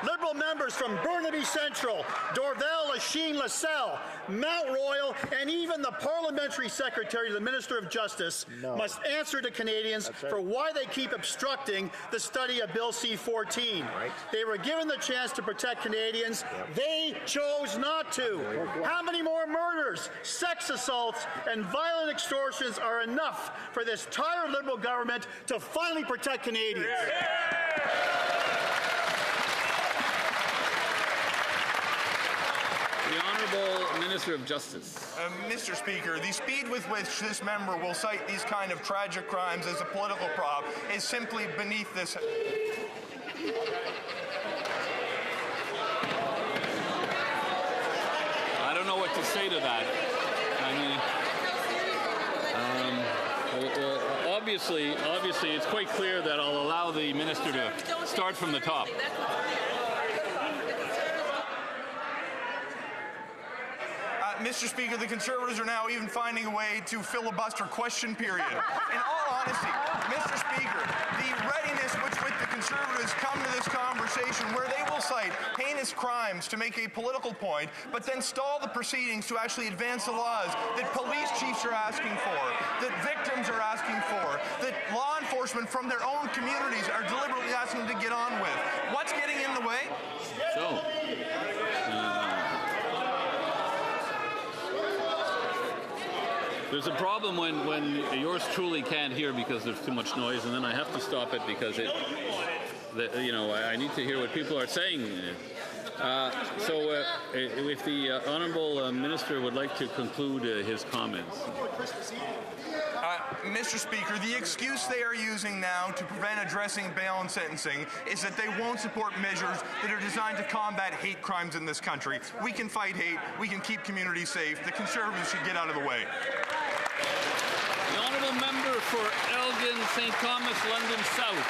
Liberal members from Burnaby Central, Dorval, Lachine, LaSalle, Mount Royal, and even the Parliamentary Secretary to the Minister of Justice must answer to Canadians for why they keep obstructing the study of Bill C-14. They were given the chance to protect Canadians. They chose not to. How many more murders, sex assaults, and violent extortions are enough for this tired Liberal government to finally protect Canadians? The Honourable Minister of Justice. Mr. Speaker, the speed with which this member will cite these kind of tragic crimes as a political prop is simply beneath this. I don't know what to say to that. I mean, well, obviously, it's quite clear that I'll allow the minister to start from the top. Mr. Speaker, the Conservatives are now even finding a way to filibuster question period. In all honesty, Mr. Speaker, the readiness with which the Conservatives come to this conversation where they will cite heinous crimes to make a political point, but then stall the proceedings to actually advance the laws that police chiefs are asking for, that victims are asking for, that law enforcement from their own communities are deliberately asking them to get on with. What's getting in the way? So, there's a problem when yours truly can't hear because there's too much noise, and then I have to stop it because I need to hear what people are saying. So if the Honourable Minister would like to conclude his comments. Mr. Speaker, the excuse they are using now to prevent addressing bail and sentencing is that they won't support measures that are designed to combat hate crimes in this country. We can fight hate. We can keep communities safe. The Conservatives should get out of the way. The Honourable Member for Elgin, St. Thomas, London South.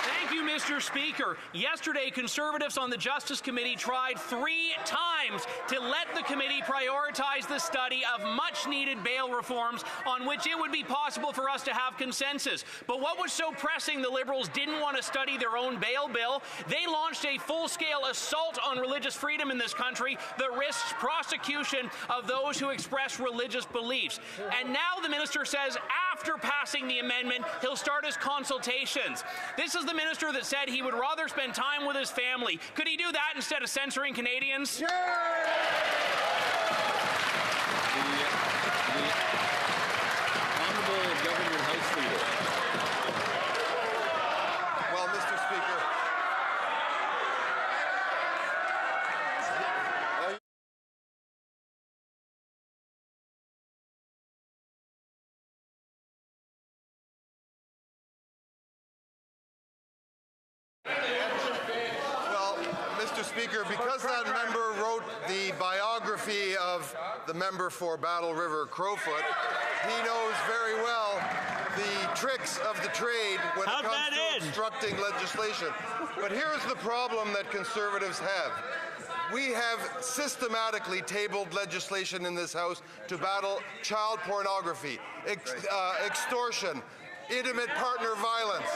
Thank you, Mr. Speaker. Yesterday, Conservatives on the Justice Committee tried 3 times to let the committee prioritize the study of much-needed bail reforms on which it would be possible for us to have consensus. But what was so pressing the Liberals didn't want to study their own bail bill. They launched a full-scale assault on religious freedom in this country that risks prosecution of those who express religious beliefs. And now the minister says after passing the amendment, he'll start his consultations. This is the minister that said he would rather spend time with his family. Could he do that instead of censoring Canadians? The Honourable Government House Leader. Well, Mr. Speaker. Well, Mr. Speaker, because that member wrote the biography of the member for Battle River Crowfoot, he knows very well the tricks of the trade when it comes to obstructing legislation. But here's the problem that Conservatives have. We have systematically tabled legislation in this House to battle child pornography, extortion, intimate partner violence,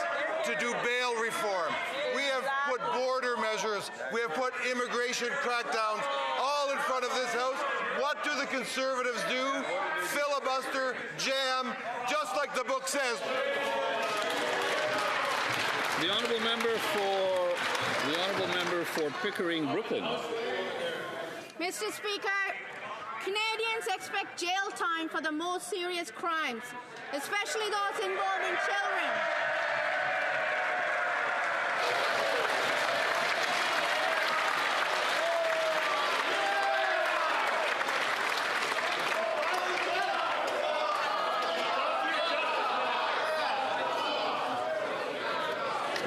to do bail reform. We have put border measures, we have put immigration crackdowns all in front of this House. What do the Conservatives do? Filibuster, jam, just like the book says. The Honourable Member for Pickering, Brooklyn. Mr. Speaker, Canadians expect jail time for the most serious crimes, especially those involving children.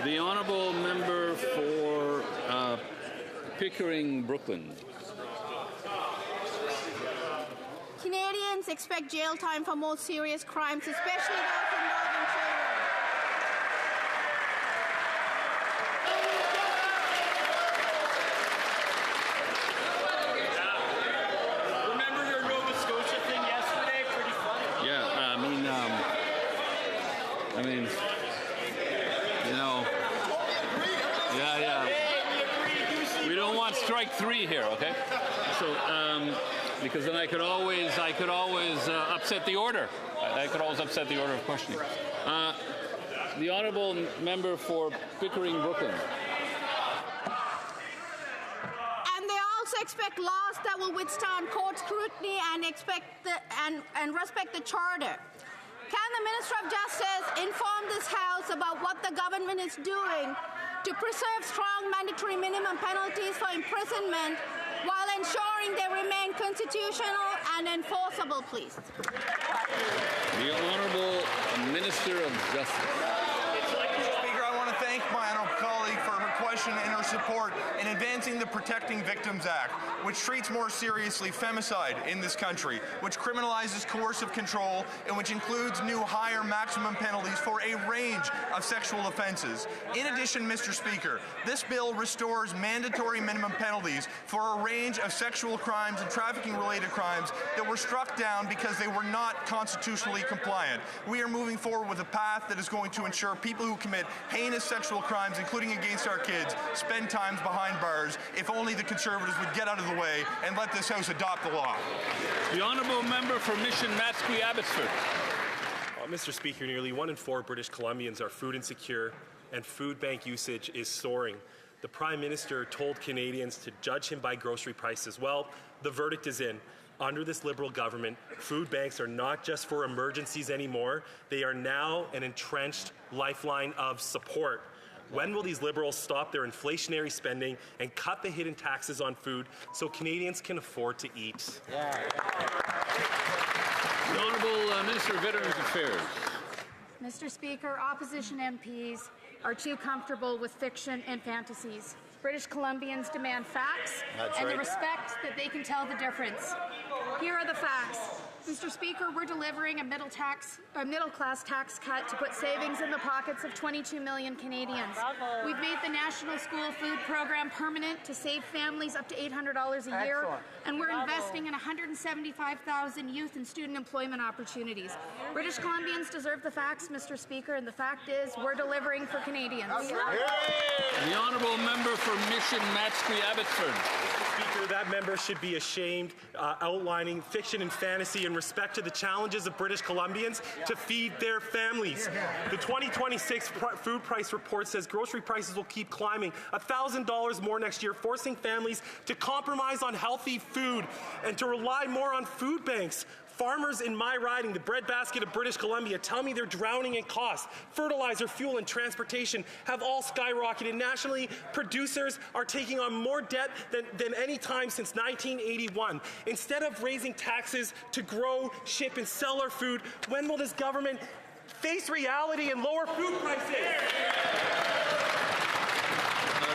The Honourable Member for Pickering, Brooklyn. Canadians expect jail time for most serious crimes, especially those involving children. Remember your Nova Scotia thing yesterday? Pretty funny. Yeah, I mean, want strike 3 here, okay? So, because then I could always upset the order. I could always upset the order of questioning. The honourable member for Pickering, Brooklyn. And they also expect laws that will withstand court scrutiny and respect the charter. Can the Minister of Justice inform this House about what the government is doing to preserve strong mandatory minimum penalties for imprisonment while ensuring they remain constitutional and enforceable, please? The Honourable Minister of Justice. Mr. Speaker, I want to thank my honourable colleague for her question and her support in advancing the Protecting Victims Act, which treats more seriously femicide in this country, which criminalizes coercive control, and which includes new higher maximum penalties for a range of sexual offenses. In addition, Mr. Speaker, this bill restores mandatory minimum penalties for a range of sexual crimes and trafficking-related crimes that were struck down because they were not constitutionally compliant. We are moving forward with a path that is going to ensure people who commit heinous sexual crimes, including against our kids, spend time behind bars. If only the Conservatives would get out of the way and let this House adopt the law. The honourable member for Mission Matsqui Abbotsford. Mr. Speaker, nearly 1 in 4 British Columbians are food insecure, and food bank usage is soaring. The Prime Minister told Canadians to judge him by grocery prices. Well, the verdict is in. Under this Liberal government, food banks are not just for emergencies anymore. They are now an entrenched lifeline of support. When will these Liberals stop their inflationary spending and cut the hidden taxes on food so Canadians can afford to eat? The Honourable Minister of Veterans Affairs. Mr. Speaker, opposition MPs are too comfortable with fiction and fantasies. British Columbians demand facts and the respect that they can tell the difference. Here are the facts. Mr. Speaker, we're delivering a middle-class tax cut to put savings in the pockets of 22 million Canadians. We've made the National School Food Program permanent to save families up to $800 a year, and we're investing in 175,000 youth and student employment opportunities. British Columbians deserve the facts, Mr. Speaker, and the fact is we're delivering for Canadians. The honourable member for Mission Matsqui Abbotsford. Speaker, that member should be ashamed, outlining fiction and fantasy in respect to the challenges of British Columbians to feed their families. The 2026 food price report says grocery prices will keep climbing $1,000 more next year, forcing families to compromise on healthy food and to rely more on food banks. Farmers in my riding, the breadbasket of British Columbia, tell me they're drowning in costs. Fertilizer, fuel, and transportation have all skyrocketed. Nationally, producers are taking on more debt than any time since 1981. Instead of raising taxes to grow, ship, and sell our food, when will this government face reality and lower food prices?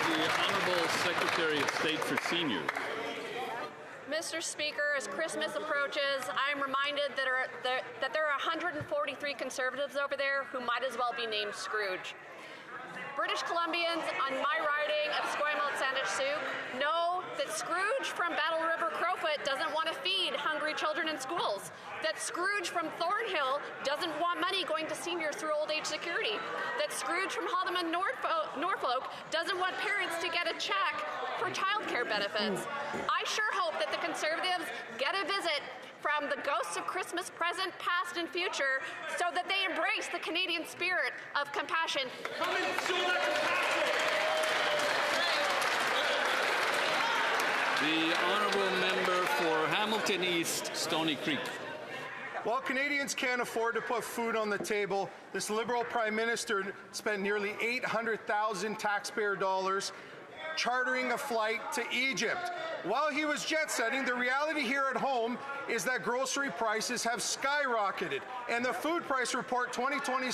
The Honourable Secretary of State for Seniors. Mr. Speaker, as Christmas approaches, I'm reminded that there are 143 Conservatives over there who might as well be named Scrooge. British Columbians on my riding of Esquimalt Sandwich Soup know that Scrooge from Battle River Crowfoot doesn't want to feed hungry children in schools. That Scrooge from Thornhill doesn't want money going to seniors through old age security. That Scrooge from Haldimand Norfolk doesn't want parents to get a check for childcare benefits. I sure hope that the Conservatives get a visit from the ghosts of Christmas present, past, and future so that they embrace the Canadian spirit of compassion. Come and show that compassion! The honourable member for Hamilton East, Stony Creek. While Canadians can't afford to put food on the table, this Liberal Prime Minister spent nearly $800,000 taxpayer dollars chartering a flight to Egypt. While he was jet-setting, the reality here at home is that grocery prices have skyrocketed, and the food price report 2020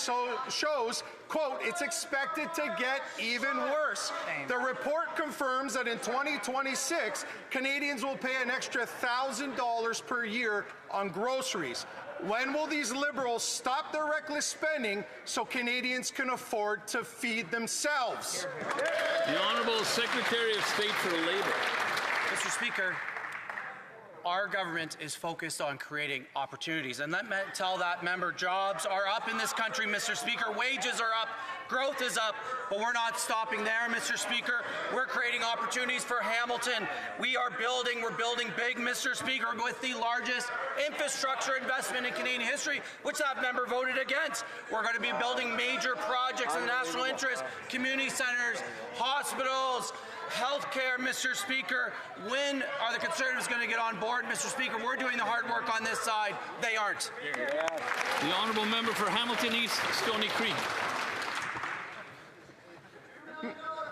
shows, quote, it's expected to get even worse. The report confirms that in 2026, Canadians will pay an extra $1,000 per year on groceries. When will these Liberals stop their reckless spending so Canadians can afford to feed themselves? The Honourable Secretary of State for Labour. Mr. Speaker, our government is focused on creating opportunities. And let me tell that member, jobs are up in this country, Mr. Speaker. Wages are up. Growth is up, but we're not stopping there, Mr. Speaker. We're creating opportunities for Hamilton. We're building big, Mr. Speaker, with the largest infrastructure investment in Canadian history, which that member voted against. We're going to be building major projects in the national interest, community centres, hospitals, healthcare, Mr. Speaker. When are the Conservatives going to get on board, Mr. Speaker? We're doing the hard work on this side. They aren't. The honourable member for Hamilton East, Stony Creek.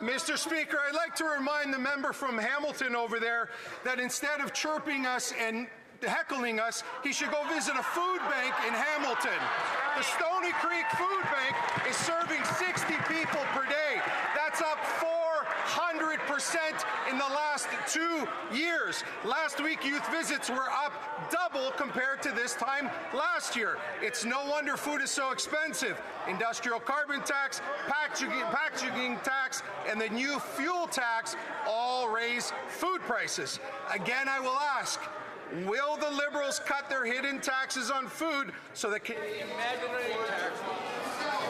Mr. Speaker, I'd like to remind the member from Hamilton over there that instead of chirping us and heckling us, he should go visit a food bank in Hamilton. The Stony Creek Food Bank is serving 60 people per day. That's up 400% in the last 2 years. Last week, youth visits were up double compared to this time last year. It's no wonder food is so expensive. Industrial carbon tax, packaging tax, and the new fuel tax all raise food prices. Again, I will ask, will the Liberals cut their hidden taxes on food so that Canadian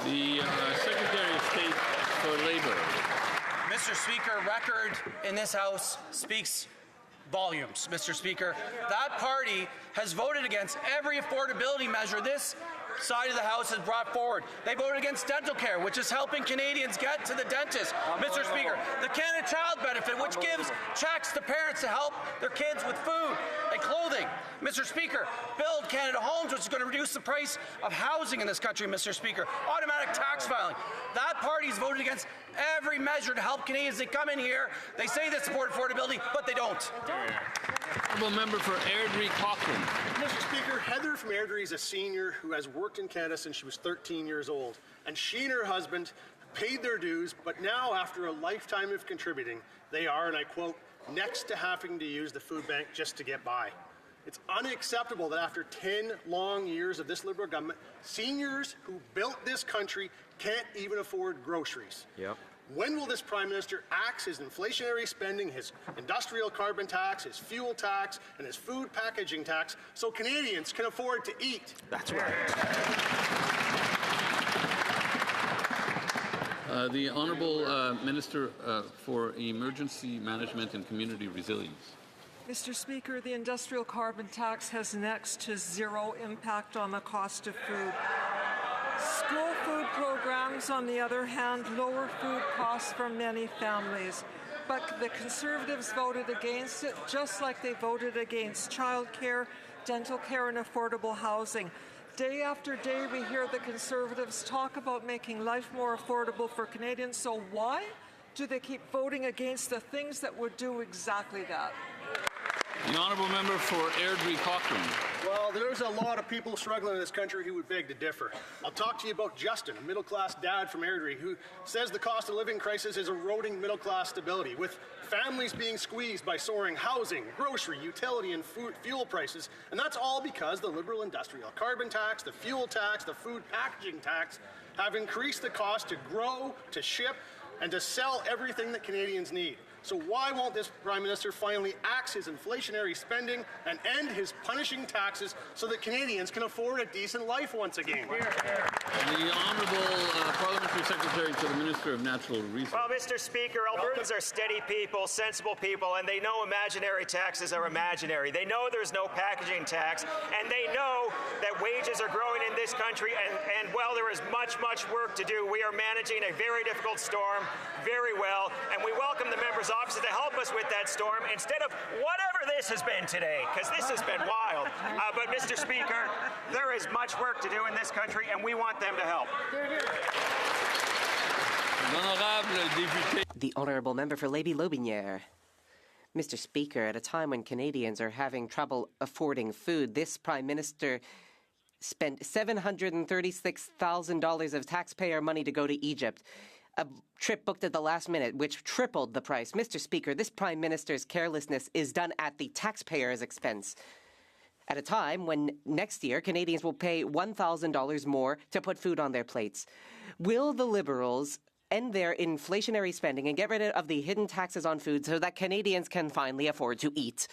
The Secretary of State for Labour. Mr. Speaker, record in this House speaks volumes, Mr. Speaker. That party has voted against every affordability measure this side of the House has brought forward. They voted against dental care, which is helping Canadians get to the dentist. Mr. Speaker, the Canada Child Benefit, which gives checks to parents to help their kids with food and clothing. Mr. Speaker, Build Canada Homes, which is going to reduce the price of housing in this country, Mr. Speaker. Automatic tax filing. That party's voted against every measure to help Canadians. They come in here, they say they support affordability, but they don't. Honourable member for Airdrie Cochrane. Mr. Speaker, Heather from Airdrie is a senior who has worked in Canada since she was 13 years old. And she and her husband paid their dues, but now, after a lifetime of contributing, they are, and I quote, next to having to use the food bank just to get by. It's unacceptable that after 10 long years of this Liberal government, seniors who built this country can't even afford groceries. Yep. When will this Prime Minister axe his inflationary spending, his industrial carbon tax, his fuel tax, and his food packaging tax so Canadians can afford to eat? That's right. The Honourable Minister for Emergency Management and Community Resilience. Mr. Speaker, the industrial carbon tax has next to zero impact on the cost of food. School food programs, on the other hand, lower food costs for many families. But the Conservatives voted against it, just like they voted against childcare, dental care, and affordable housing. Day after day, we hear the Conservatives talk about making life more affordable for Canadians. So why do they keep voting against the things that would do exactly that? The Honourable Member for Airdrie Cochrane. Well, there's a lot of people struggling in this country who would beg to differ. I'll talk to you about Justin, a middle-class dad from Airdrie, who says the cost of living crisis is eroding middle-class stability, with families being squeezed by soaring housing, grocery, utility, and fuel prices. And that's all because the Liberal industrial carbon tax, the fuel tax, the food packaging tax have increased the cost to grow, to ship, and to sell everything that Canadians need. So why won't this Prime Minister finally axe his inflationary spending and end his punishing taxes so that Canadians can afford a decent life once again? The Honourable Parliamentary Secretary to the Minister of Natural Resources. Well, Mr. Speaker, Albertans are steady people, sensible people, and they know imaginary taxes are imaginary. They know there's no packaging tax, and they know that wages are growing in this country, and while there is much, much work to do, we are managing a very difficult storm very well, and we welcome the members opposite to help us with that storm instead of whatever this has been today, because this has been wild. But, Mr. Speaker, there is much work to do in this country, and we want them to help. The Honourable Member for Lévis-Lotbinière. Mr. Speaker, at a time when Canadians are having trouble affording food, this Prime Minister spent $736,000 of taxpayer money to go to Egypt. A trip booked at the last minute, which tripled the price. Mr. Speaker, this Prime Minister's carelessness is done at the taxpayer's expense. At a time when next year Canadians will pay $1,000 more to put food on their plates. Will the Liberals end their inflationary spending and get rid of the hidden taxes on food so that Canadians can finally afford to eat?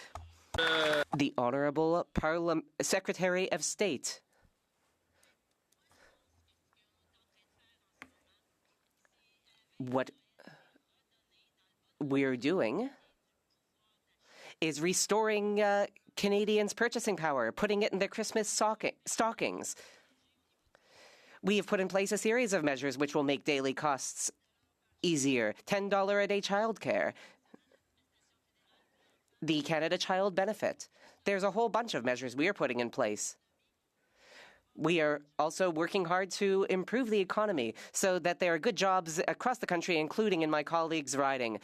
The Honourable Secretary of State. What we're doing is restoring Canadians' purchasing power, putting it in their Christmas stockings. We have put in place a series of measures which will make daily costs easier. $10 a day childcare, the Canada Child Benefit. There's a whole bunch of measures we are putting in place. We are also working hard to improve the economy so that there are good jobs across the country, including in my colleagues' riding.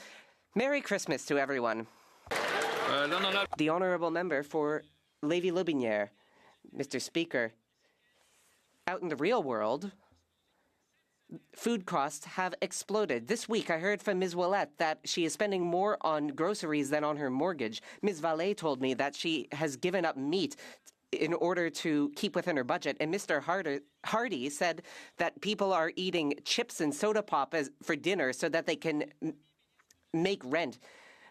Merry Christmas to everyone. The honourable member for Lévis-Lotbinière. Mr. Speaker, out in the real world, food costs have exploded. This week, I heard from Ms. Ouellette that she is spending more on groceries than on her mortgage. Ms. Vallée told me that she has given up meat in order to keep within her budget. And Mr. Hardy said that people are eating chips and soda pop for dinner so that they can make rent.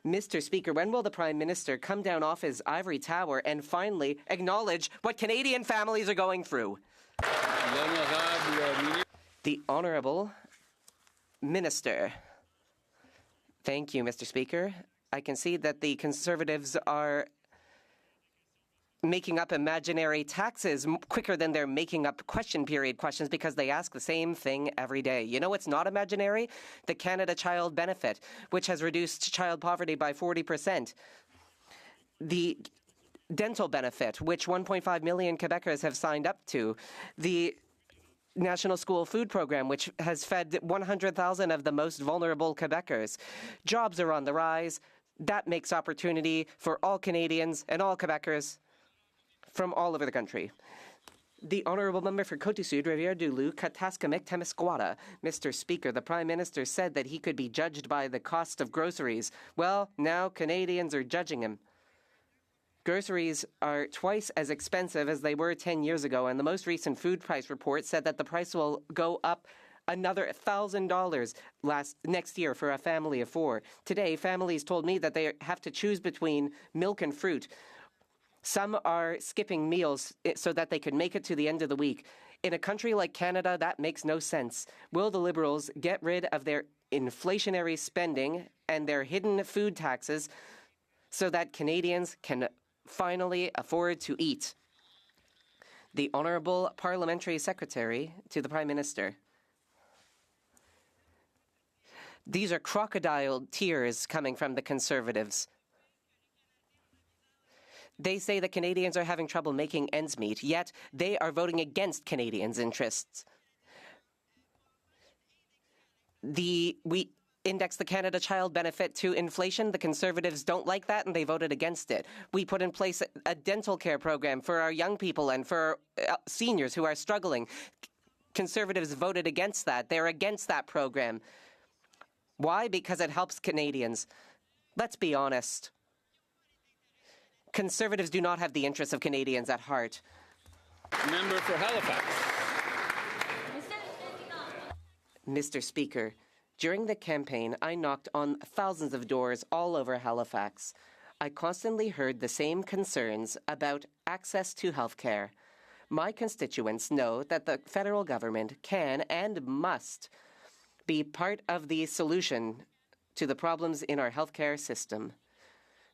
Mr. Speaker, when will the Prime Minister come down off his ivory tower and finally acknowledge what Canadian families are going through? The Honourable Minister. Thank you, Mr. Speaker. I can see that the Conservatives are making up imaginary taxes quicker than they're making up question period questions because they ask the same thing every day. You know what's not imaginary? The Canada Child Benefit, which has reduced child poverty by 40%. The dental benefit, which 1.5 million Quebecers have signed up to. The National School Food Program, which has fed 100,000 of the most vulnerable Quebecers. Jobs are on the rise. That makes opportunity for all Canadians and all Quebecers from all over the country. The Honourable Member for Côte-du-Sud, Rivière-du-Loup, Kataskamik-Témiscouata. Mr. Speaker, the Prime Minister said that he could be judged by the cost of groceries. Well, now Canadians are judging him. Groceries are twice as expensive as they were 10 years ago, and the most recent food price report said that the price will go up another $1,000 next year for a family of four. Today, families told me that they have to choose between milk and fruit. Some are skipping meals so that they can make it to the end of the week. In a country like Canada, that makes no sense. Will the Liberals get rid of their inflationary spending and their hidden food taxes so that Canadians can finally afford to eat? The Honourable Parliamentary Secretary to the Prime Minister. These are crocodile tears coming from the Conservatives. They say that Canadians are having trouble making ends meet, yet they are voting against Canadians' interests. We index the Canada Child Benefit to inflation. The Conservatives don't like that, and they voted against it. We put in place a dental care program for our young people and for seniors who are struggling. Conservatives voted against that. They're against that program. Why? Because it helps Canadians. Let's be honest. Conservatives do not have the interests of Canadians at heart. Member for Halifax. Mr. Speaker, during the campaign, I knocked on thousands of doors all over Halifax. I constantly heard the same concerns about access to health care. My constituents know that the federal government can and must be part of the solution to the problems in our healthcare system.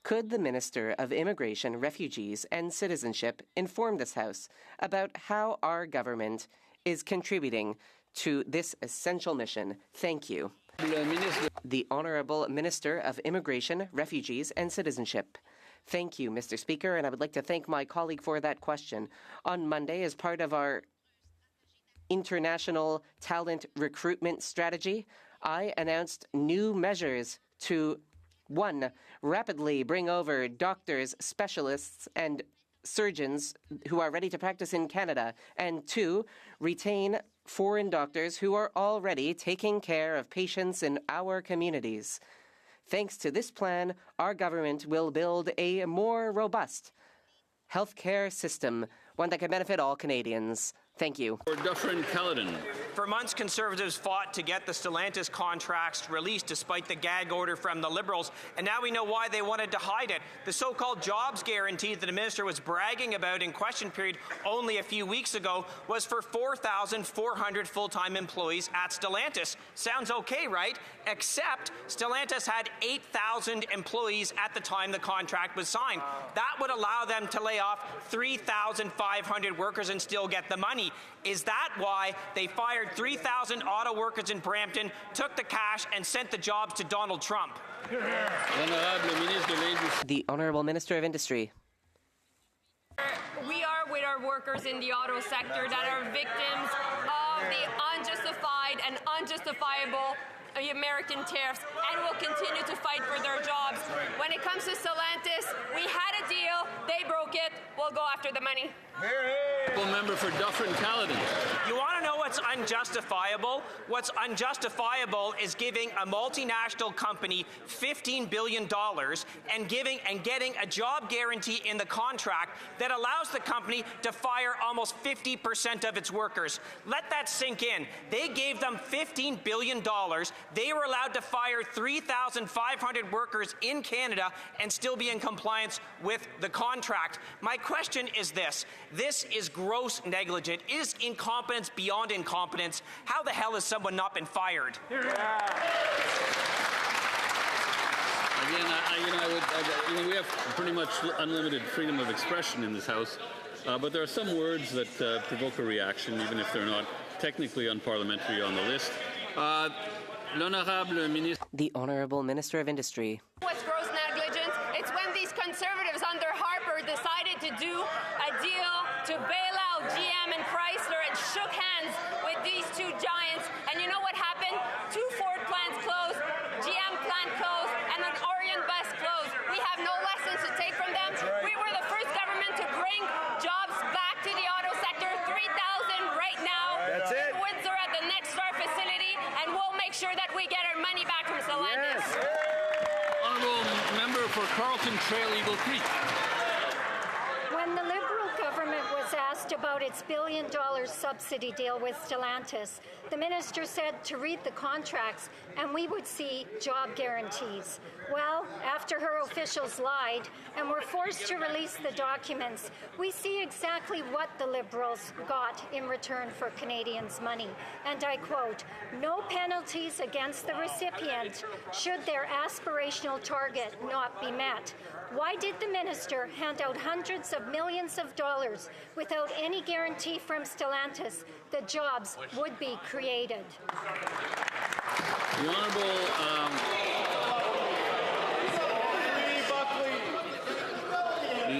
Could the Minister of Immigration, Refugees and Citizenship inform this House about how our government is contributing to this essential mission? Thank you. The Honourable Minister of Immigration, Refugees and Citizenship. Thank you, Mr. Speaker, and I would like to thank my colleague for that question. On Monday, as part of our international talent recruitment strategy, I announced new measures to 1. Rapidly bring over doctors, specialists, and surgeons who are ready to practice in Canada, and 2. Retain foreign doctors who are already taking care of patients in our communities. Thanks to this plan, our government will build a more robust healthcare system, one that can benefit all Canadians. Thank you. For Dufferin Caledon. For months, Conservatives fought to get the Stellantis contracts released despite the gag order from the Liberals, and now we know why they wanted to hide it. The so-called jobs guarantee that the minister was bragging about in question period only a few weeks ago was for 4,400 full-time employees at Stellantis. Sounds okay, right? Except Stellantis had 8,000 employees at the time the contract was signed. That would allow them to lay off 3,500 workers and still get the money. Is that why they fired 3,000 auto workers in Brampton, took the cash, and sent the jobs to Donald Trump? The Honourable Minister of Industry. We are with our workers in the auto sector that are victims of the unjustified and unjustifiable American tariffs, and will continue to fight for their jobs. When it comes to Stellantis, we had a deal, they broke it, we'll go after the money. Member for Dufferin Caledon. You want to know what's unjustifiable? What's unjustifiable is giving a multinational company $15 billion and getting a job guarantee in the contract that allows the company to fire almost 50% of its workers. Let that sink in. They gave them $15 billion. They were allowed to fire 3,500 workers in Canada and still be in compliance with the contract. My question is this. This is gross negligence. It is incompetence beyond incompetence. How the hell has someone not been fired? Again, we have pretty much unlimited freedom of expression in this House, but there are some words that provoke a reaction, even if they're not technically unparliamentary on the list. The Honourable Minister of Industry. What's gross negligence? It's when these Conservatives under Harper decided to do a deal to bail out GM and Chrysler and shook hands with these two giants. And you know what happened? 2 Ford plants closed, GM plant closed, and an Orion bus closed. We have no lessons to take from them. We were the first government to bring jobs back to the auto sector, 3,000 right now. That's it. In Windsor at the Next Star facility, and we'll make sure that we get our money back from Stellantis. Honourable Member for Carlton Trail Eagle Creek. When the Liberal government was asked about its billion-dollar subsidy deal with Stellantis, the minister said to read the contracts and we would see job guarantees. Well, after her officials lied and were forced to release the documents, we see exactly what the Liberals got in return for Canadians' money. And I quote, "No penalties against the recipient should their aspirational target not be met." Why did the minister hand out hundreds of millions of dollars without any guarantee from Stellantis that jobs would be created?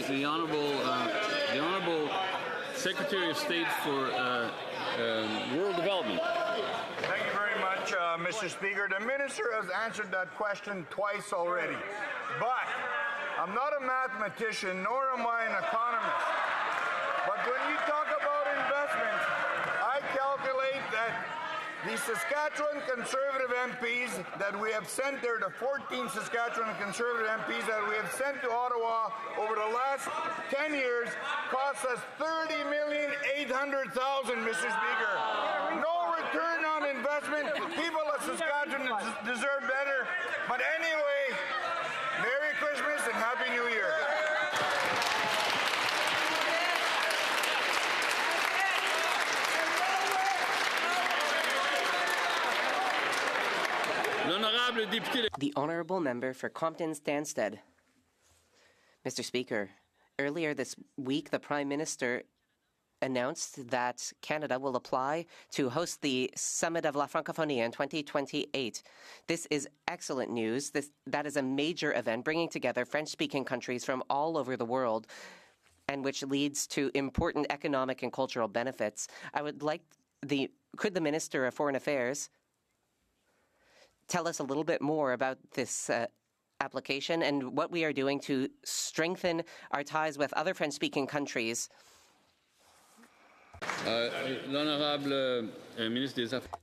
The Honourable Secretary of State for Rural Development. Thank you very much, Mr. Speaker. The minister has answered that question twice already, but I'm not a mathematician, nor am I an economist. But when you talk about investment, I calculate that the Saskatchewan Conservative MPs that we have sent there, the 14 Saskatchewan Conservative MPs that we have sent to Ottawa over the last 10 years, cost us $30,800,000, Mr. Speaker. No return on investment. People of Saskatchewan deserve better. But anyway, Merry Christmas and Happy New Year. The Honourable Member for Compton Stansted. Mr. Speaker, earlier this week, the Prime Minister announced that Canada will apply to host the Summit of La Francophonie in 2028. This is excellent news. That is a major event bringing together French-speaking countries from all over the world and which leads to important economic and cultural benefits. I would like could the Minister of Foreign Affairs tell us a little bit more about this application and what we are doing to strengthen our ties with other French-speaking countries?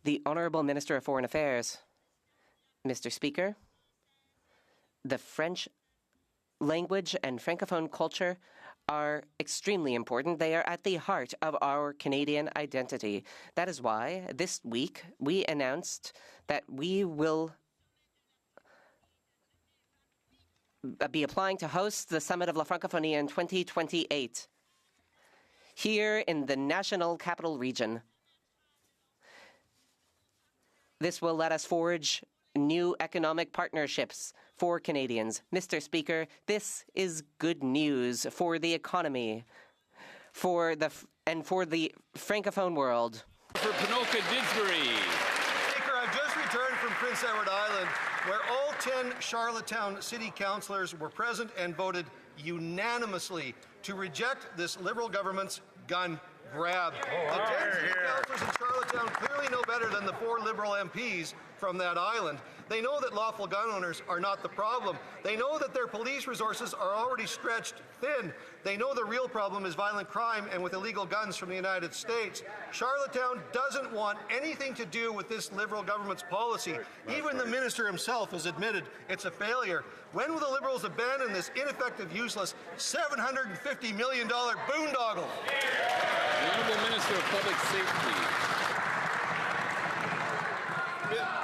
The Honourable Minister of Foreign Affairs. Mr. Speaker, the French language and Francophone culture are extremely important. They are at the heart of our Canadian identity. That is why this week we announced that we will be applying to host the Summit of La Francophonie in 2028 here in the National Capital Region. This will let us forge new economic partnerships for Canadians. Mr. Speaker, this is good news for the economy, for the Francophone world. For Pinoca Didsbury. Speaker, I've just returned from Prince Edward Island, where all 10 Charlottetown City Councillors were present and voted unanimously to reject this Liberal government's gun grab. The 10 city councillors in Charlottetown clearly know better than the 4 Liberal MPs from that island. They know that lawful gun owners are not the problem. They know that their police resources are already stretched thin. They know the real problem is violent crime and with illegal guns from the United States. Charlottetown doesn't want anything to do with this Liberal government's policy. Even the minister himself has admitted it's a failure. When will the Liberals abandon this ineffective, useless $750 million boondoggle? The Honourable Minister of Public Safety.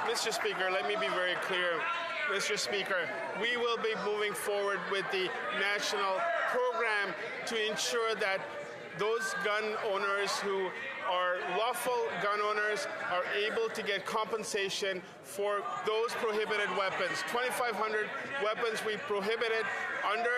Mr. Speaker, let me be very clear. Mr. Speaker, we will be moving forward with the national program to ensure that those gun owners who are lawful gun owners are able to get compensation for those prohibited weapons. 2,500 weapons we prohibited under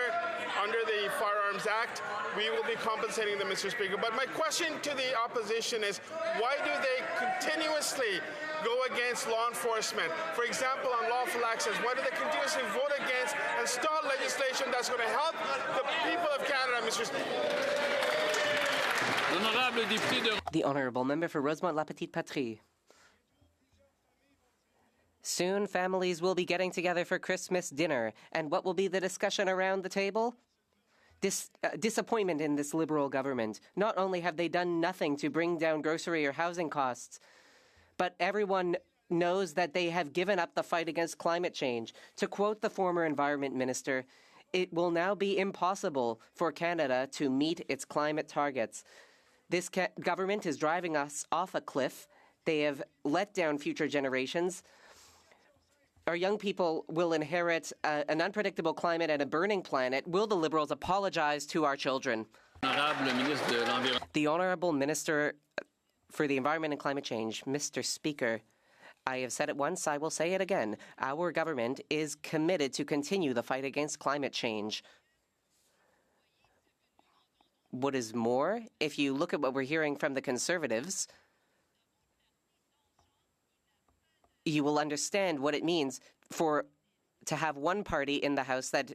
the Firearms Act. We will be compensating them, Mr. Speaker. But my question to the opposition is, why do they continuously go against law enforcement? For example, on lawful access, why do they continuously vote against and stall legislation that's going to help the people of Canada, Mr. Speaker? The Honourable Member for Rosemont-La-Petite-Patrie. Soon, families will be getting together for Christmas dinner. And what will be the discussion around the table? Disappointment in this Liberal government. Not only have they done nothing to bring down grocery or housing costs, but everyone knows that they have given up the fight against climate change. To quote the former Environment Minister, it will now be impossible for Canada to meet its climate targets. This government is driving us off a cliff. They have let down future generations. Our young people will inherit an unpredictable climate and a burning planet. Will the Liberals apologize to our children? The Honourable Minister for the Environment and Climate Change, Mr. Speaker, I have said it once, I will say it again. Our government is committed to continue the fight against climate change. What is more, if you look at what we're hearing from the Conservatives, you will understand what it means to have one party in the House that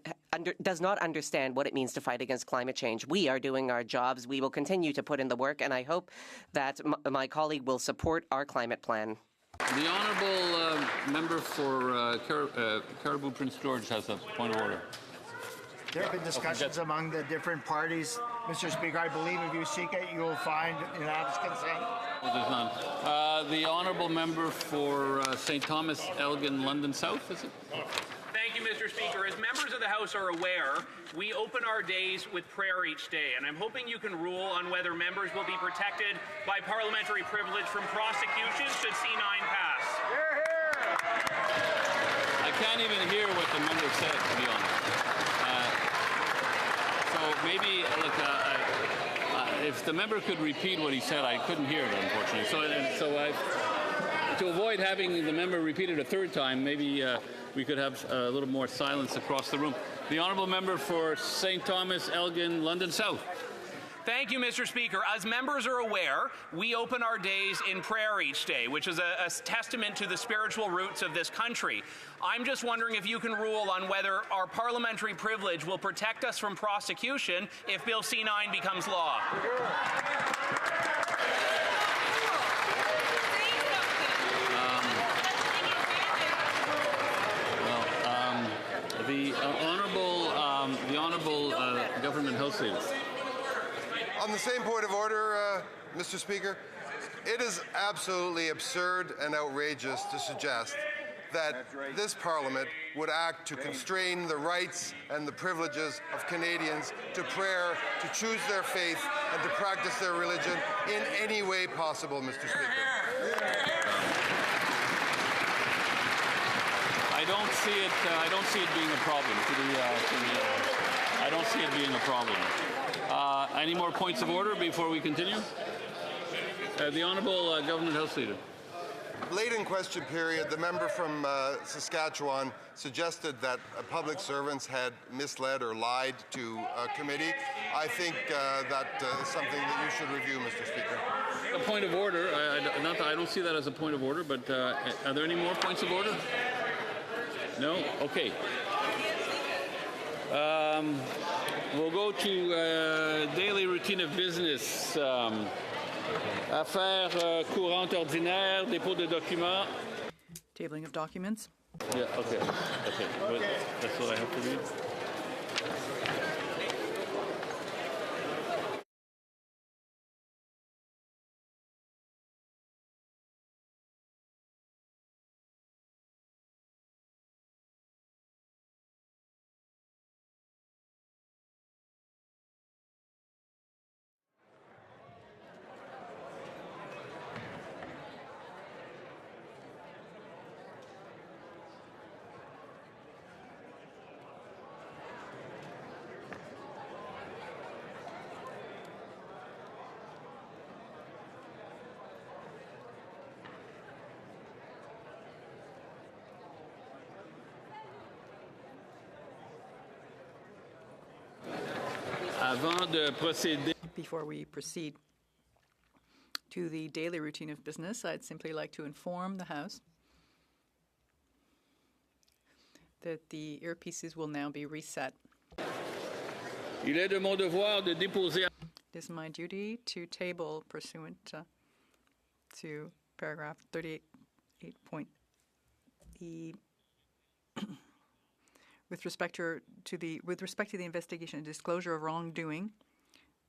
does not understand what it means to fight against climate change. We are doing our jobs. We will continue to put in the work, and I hope that my colleague will support our climate plan. The Honourable Member for Caribou Prince George has a point of order. There have been discussions among the different parties. Mr. Speaker, I believe if you seek it, you will find unanimous consent. Well, there's none. The Honourable Member for St. Thomas, Elgin, London South, is it? Thank you, Mr. Speaker. As members of the House are aware, we open our days with prayer each day, and I'm hoping you can rule on whether members will be protected by parliamentary privilege from prosecution should C9 pass. Hear, hear. I can't even hear what the member said, to be honest. So maybe, if the member could repeat what he said, I couldn't hear it, unfortunately. So to avoid having the member repeat it a third time, maybe we could have a little more silence across the room. The Honourable Member for St. Thomas, Elgin, London South. Thank you, Mr. Speaker. As members are aware, we open our days in prayer each day, which is a testament to the spiritual roots of this country. I'm just wondering if you can rule on whether our parliamentary privilege will protect us from prosecution if Bill C9 becomes law. The Honourable Government House Leader. On the same point of order, Mr. Speaker, it is absolutely absurd and outrageous to suggest that this Parliament would act to constrain the rights and the privileges of Canadians to prayer, to choose their faith, and to practice their religion in any way possible, Mr. Speaker. I don't see it being a problem. I don't see it being a problem. Any more points of order before we continue? The Honourable Government House Leader. Late in question period, the member from Saskatchewan suggested that public servants had misled or lied to a committee. I think that is something that you should review, Mr. Speaker. A point of order. I don't see that as a point of order, but are there any more points of order? No? Okay. We'll go to daily routine of business. Affaires courantes ordinaires, dépôt de documents. Tabling of documents. Yeah, okay. Well, that's what I have to read. Before we proceed to the daily routine of business, I'd simply like to inform the House that the earpieces will now be reset. Il est de mon devoir de déposer. It is my duty to table pursuant to paragraph 38.e with respect to the investigation and disclosure of wrongdoing,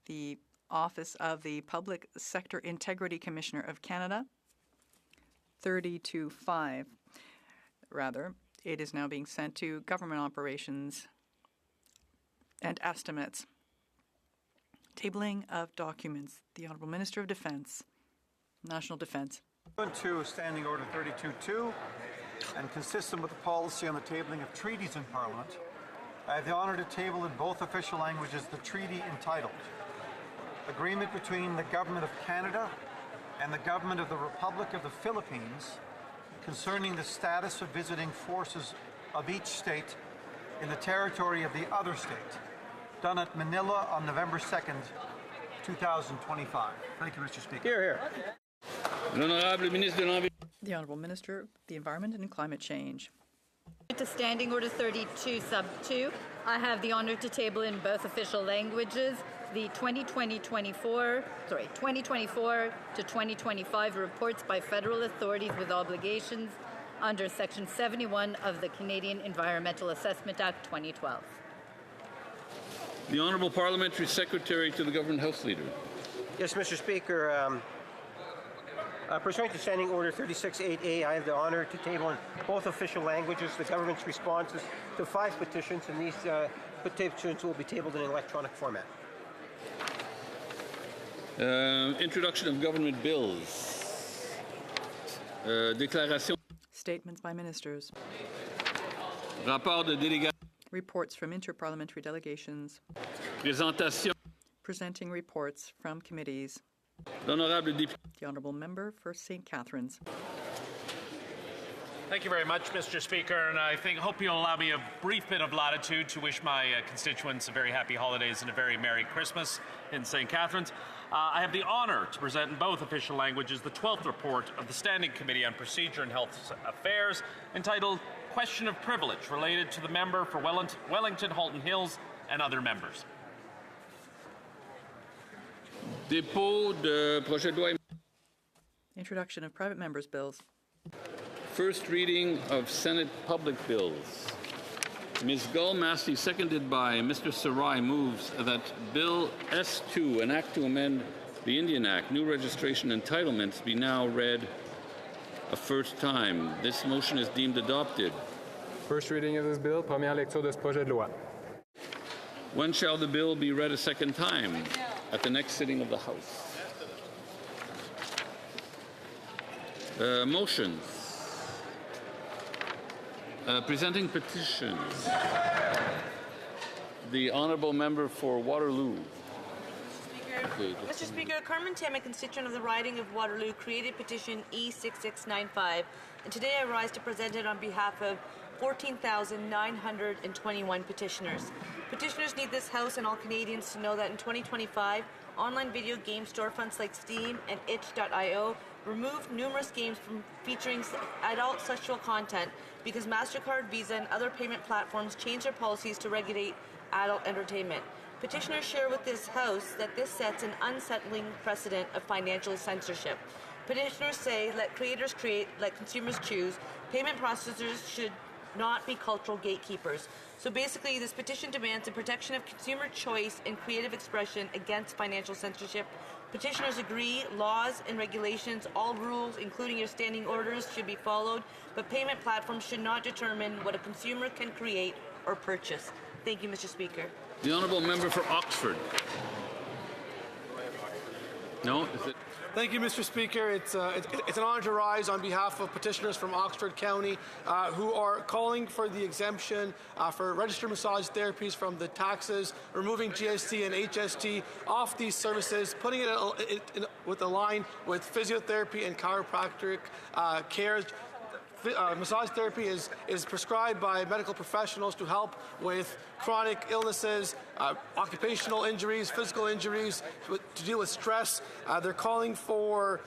the Office of the Public Sector Integrity Commissioner of Canada, 30.5. Rather, it is now being sent to Government Operations and Estimates. Tabling of documents. The Honourable Minister of Defence, National Defence. To Standing Order 32.2, and consistent with the policy on the tabling of treaties in Parliament, I have the honour to table in both official languages the treaty entitled Agreement between the Government of Canada and the Government of the Republic of the Philippines concerning the status of visiting forces of each state in the territory of the other state, done at Manila on November 2nd, 2025. Thank you, Mr. Speaker. Here. The Honourable Minister of the Environment and Climate Change. To Standing Order 32 Sub 2, I have the honour to table in both official languages the 2024 to 2025 reports by federal authorities with obligations under Section 71 of the Canadian Environmental Assessment Act 2012. The Honourable Parliamentary Secretary to the Government House Leader. Yes, Mr. Speaker. Pursuant to Standing Order 36.8a, I have the honour to table in both official languages the government's responses to 5 petitions, and these petitions will be tabled in electronic format. Introduction of government bills. Déclaration. Statements by ministers. Rapport de délégation. Reports from interparliamentary delegations. Présentation. Presenting reports from committees. L'honorable député. The Honourable Member for St. Catharines. Thank you very much, Mr. Speaker, and I hope you'll allow me a brief bit of latitude to wish my constituents a very happy holidays and a very Merry Christmas in St. Catharines. I have the honour to present in both official languages the 12th report of the Standing Committee on Procedure and Health Affairs, entitled Question of Privilege, related to the member for Wellington, Halton Hills, and other members. Dépôt de projet de loi. Introduction of private members' bills. First reading of Senate public bills. Ms. Gull-Massey, seconded by Mr. Sarai, moves that Bill S2, an act to amend the Indian Act, new registration entitlements, be now read a first time. This motion is deemed adopted. First reading of this bill, première lecture de ce projet de loi. When shall the bill be read a second time? At the next sitting of the House. Motions. Presenting petitions. The honourable member for Waterloo. Mr. Speaker, Carmen Tam, a constituent of the riding of Waterloo, created petition E6695, and today I rise to present it on behalf of 14,921 petitioners. Petitioners need this House and all Canadians to know that in 2025, online video game storefronts like Steam and itch.io removed numerous games from featuring adult sexual content because MasterCard, Visa, and other payment platforms changed their policies to regulate adult entertainment. Petitioners share with this House that this sets an unsettling precedent of financial censorship. Petitioners say, let creators create, let consumers choose. Payment processors should not be cultural gatekeepers. So basically, this petition demands the protection of consumer choice and creative expression against financial censorship. Petitioners agree laws and regulations, all rules, including your standing orders, should be followed, but payment platforms should not determine what a consumer can create or purchase. Thank you, Mr. Speaker. The honourable member for Oxford. No? Is it? Thank you, Mr. Speaker. It's an honour to rise on behalf of petitioners from Oxford County who are calling for the exemption for registered massage therapies from the taxes, removing GST and HST off these services, putting it with a line with physiotherapy and chiropractic care. Massage therapy is prescribed by medical professionals to help with chronic illnesses, occupational injuries, physical injuries, to deal with stress. They're calling for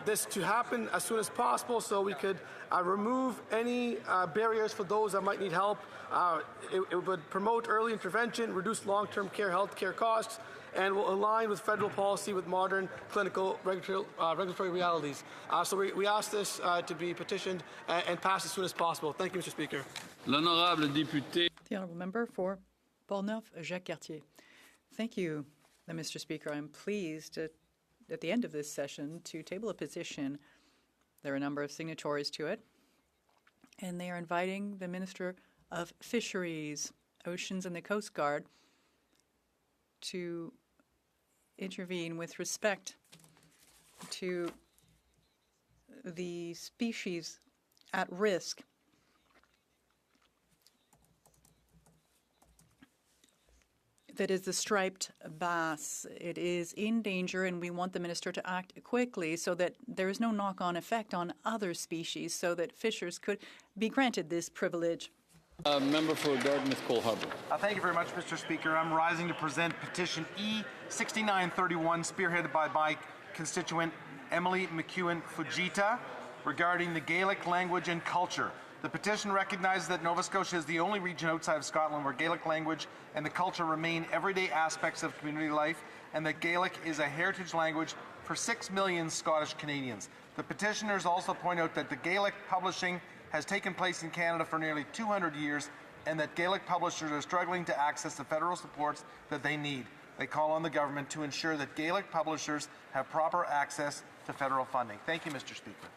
this to happen as soon as possible so we could remove any barriers for those that might need help. It would promote early intervention, reduce long-term care healthcare costs, and will align with federal policy with modern clinical regulatory realities. So we ask this to be petitioned and passed as soon as possible. Thank you, Mr. Speaker. L'honorable député. The honourable member for Portneuf-Jacques-Cartier. Thank you, Mr. Speaker. I'm pleased at the end of this session to table a petition. There are a number of signatories to it, and they are inviting the Minister of Fisheries, Oceans and the Coast Guard to intervene with respect to the species at risk. That is the striped bass. It is in danger, and we want the minister to act quickly so that there is no knock-on effect on other species, so that fishers could be granted this privilege. Member for Dartmouth Cole Harbour. Thank you very much, Mr. Speaker. I'm rising to present petition E6931, spearheaded by my constituent Emily McEwen Fujita, regarding the Gaelic language and culture. The petition recognizes that Nova Scotia is the only region outside of Scotland where Gaelic language and the culture remain everyday aspects of community life, and that Gaelic is a heritage language for 6 million Scottish Canadians. The petitioners also point out that the Gaelic publishing has taken place in Canada for nearly 200 years, and that Gaelic publishers are struggling to access the federal supports that they need. They call on the government to ensure that Gaelic publishers have proper access to federal funding. Thank you, Mr. Speaker.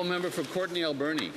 Member for Courtenay Alberni.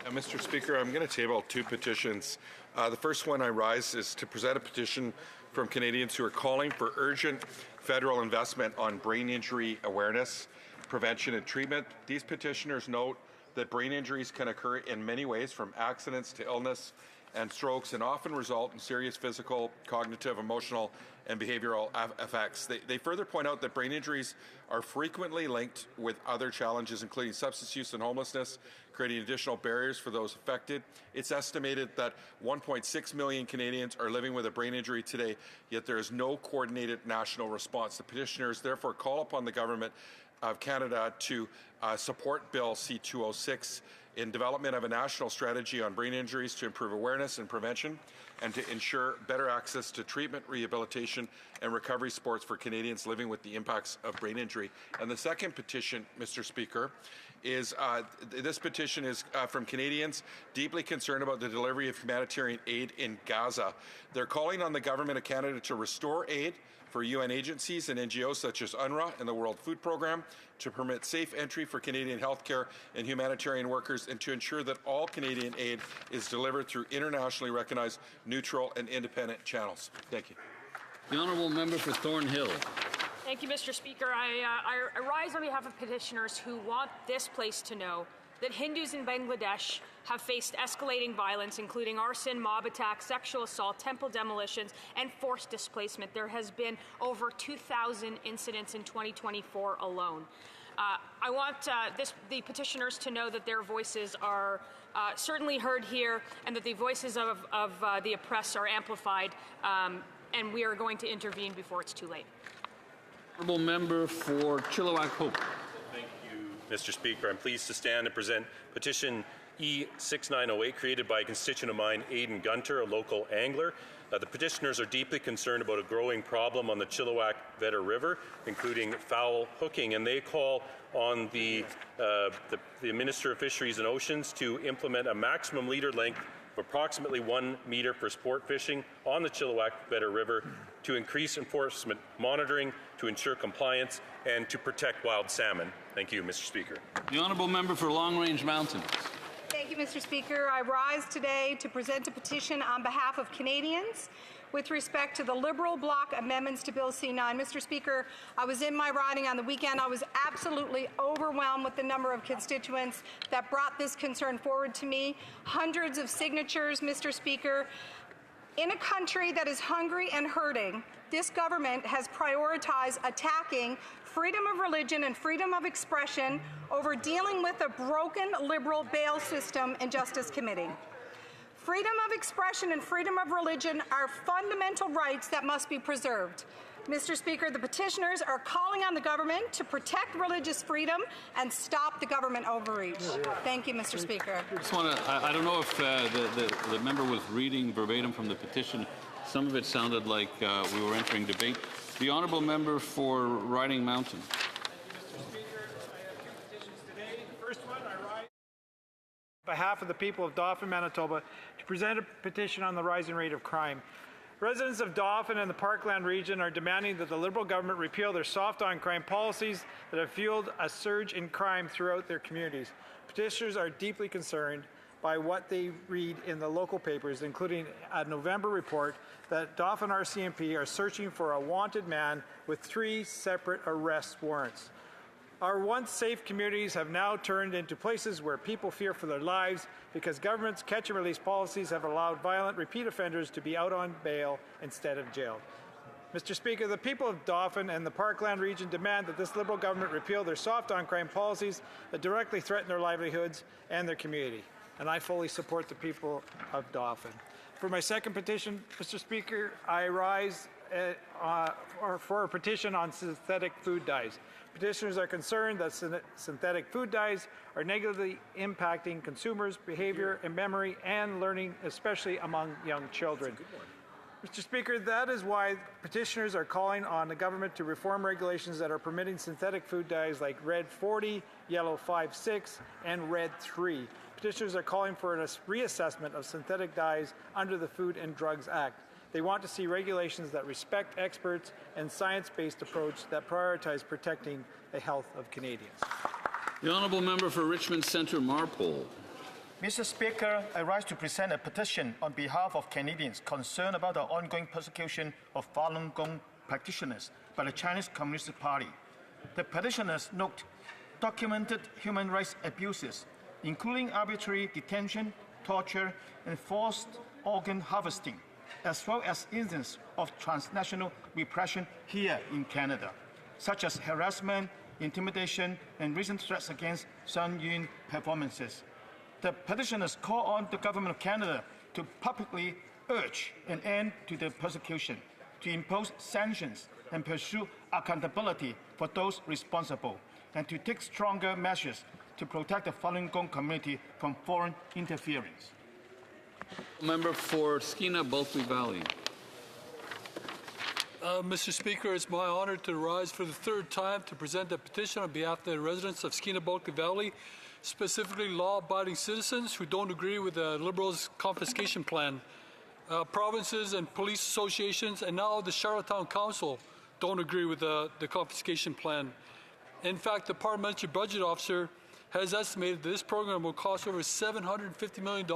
Mr. Speaker, I'm going to table two petitions. The first one I rise is to present a petition from Canadians who are calling for urgent federal investment on brain injury awareness, prevention, and treatment. These petitioners note that brain injuries can occur in many ways, from accidents to illness and strokes, and often result in serious physical, cognitive, emotional, and behavioral effects. They further point out that brain injuries are frequently linked with other challenges, including substance use and homelessness, creating additional barriers for those affected. It's estimated that 1.6 million Canadians are living with a brain injury today, yet there is no coordinated national response. The petitioners therefore call upon the Government of Canada to support Bill C-206 in development of a national strategy on brain injuries to improve awareness and prevention, and to ensure better access to treatment, rehabilitation, and recovery supports for Canadians living with the impacts of brain injury. And the second petition, Mr. Speaker, is this petition is from Canadians deeply concerned about the delivery of humanitarian aid in Gaza. They're calling on the Government of Canada to restore aid for UN agencies and NGOs such as UNRWA and the World Food Programme, to permit safe entry for Canadian healthcare and humanitarian workers, and to ensure that all Canadian aid is delivered through internationally recognized, neutral, and independent channels. Thank you. The honourable member for Thornhill. Thank you, Mr. Speaker. I rise on behalf of petitioners who want this place to know that Hindus in Bangladesh have faced escalating violence, including arson, mob attacks, sexual assault, temple demolitions, and forced displacement. There has been over 2,000 incidents in 2024 alone. I want the petitioners to know that their voices are certainly heard here, and that the voices of the oppressed are amplified, and we are going to intervene before it's too late. Honourable member for Chilliwack Hope. Thank you, Mr. Speaker. I'm pleased to stand and present petition E6908, created by a constituent of mine, Aidan Gunter, a local angler. The petitioners are deeply concerned about a growing problem on the Chilliwack-Vedder River, including foul hooking, and they call on the Minister of Fisheries and Oceans to implement a maximum leader length of approximately 1 meter for sport fishing on the Chilliwack-Vedder River, to increase enforcement monitoring, to ensure compliance, and to protect wild salmon. Thank you, Mr. Speaker. The honourable member for Long Range Mountains. Thank you, Mr. Speaker. I rise today to present a petition on behalf of Canadians with respect to the Liberal bloc amendments to Bill C-9. Mr. Speaker, I was in my riding on the weekend. I was absolutely overwhelmed with the number of constituents that brought this concern forward to me. Hundreds of signatures, Mr. Speaker. In a country that is hungry and hurting, this government has prioritized attacking freedom of religion and freedom of expression over dealing with a broken liberal bail system and Justice Committee. Freedom of expression and freedom of religion are fundamental rights that must be preserved. Mr. Speaker, the petitioners are calling on the government to protect religious freedom and stop the government overreach. Thank you, Mr. Speaker. I don't know if the member was reading verbatim from the petition. Some of it sounded like we were entering debate. The honourable member for Riding Mountain. On behalf of the people of Dauphin, Manitoba, to present a petition on the rising rate of crime. Residents of Dauphin and the Parkland region are demanding that the Liberal government repeal their soft-on-crime policies that have fueled a surge in crime throughout their communities. Petitioners are deeply concerned by what they read in the local papers, including a November report that Dauphin RCMP are searching for a wanted man with 3 separate arrest warrants. Our once safe communities have now turned into places where people fear for their lives because government's catch and release policies have allowed violent repeat offenders to be out on bail instead of jailed. Mr. Speaker, the people of Dauphin and the Parkland region demand that this Liberal government repeal their soft-on-crime policies that directly threaten their livelihoods and their community. And I fully support the people of Dauphin. For my second petition, Mr. Speaker, I rise for a petition on synthetic food dyes. Petitioners are concerned that synthetic food dyes are negatively impacting consumers' behavior and memory and learning, especially among young children. Mr. Speaker, that is why petitioners are calling on the government to reform regulations that are permitting synthetic food dyes like Red 40, Yellow 5-6, and Red 3. Petitioners are calling for a reassessment of synthetic dyes under the Food and Drugs Act. They want to see regulations that respect experts and science-based approach that prioritize protecting the health of Canadians. The honourable member for Richmond Centre Marpole. Mr. Speaker, I rise to present a petition on behalf of Canadians concerned about the ongoing persecution of Falun Gong practitioners by the Chinese Communist Party. The petitioners note documented human rights abuses, including arbitrary detention, torture, and forced organ harvesting, as well as instances of transnational repression here in Canada, such as harassment, intimidation, and recent threats against Sun Yun performances. The petitioners call on the Government of Canada to publicly urge an end to the persecution, to impose sanctions and pursue accountability for those responsible, and to take stronger measures to protect the Falun Gong community from foreign interference. Member for Skeena-Bulkley Valley. Mr. Speaker, it's my honor to rise for the third time to present a petition on behalf of the residents of Skeena-Bulkley Valley, specifically law-abiding citizens who don't agree with the Liberals' confiscation plan. Provinces and police associations and now the Charlottetown Council don't agree with the confiscation plan. In fact, the Parliamentary Budget Officer has estimated that this program will cost over $750 million.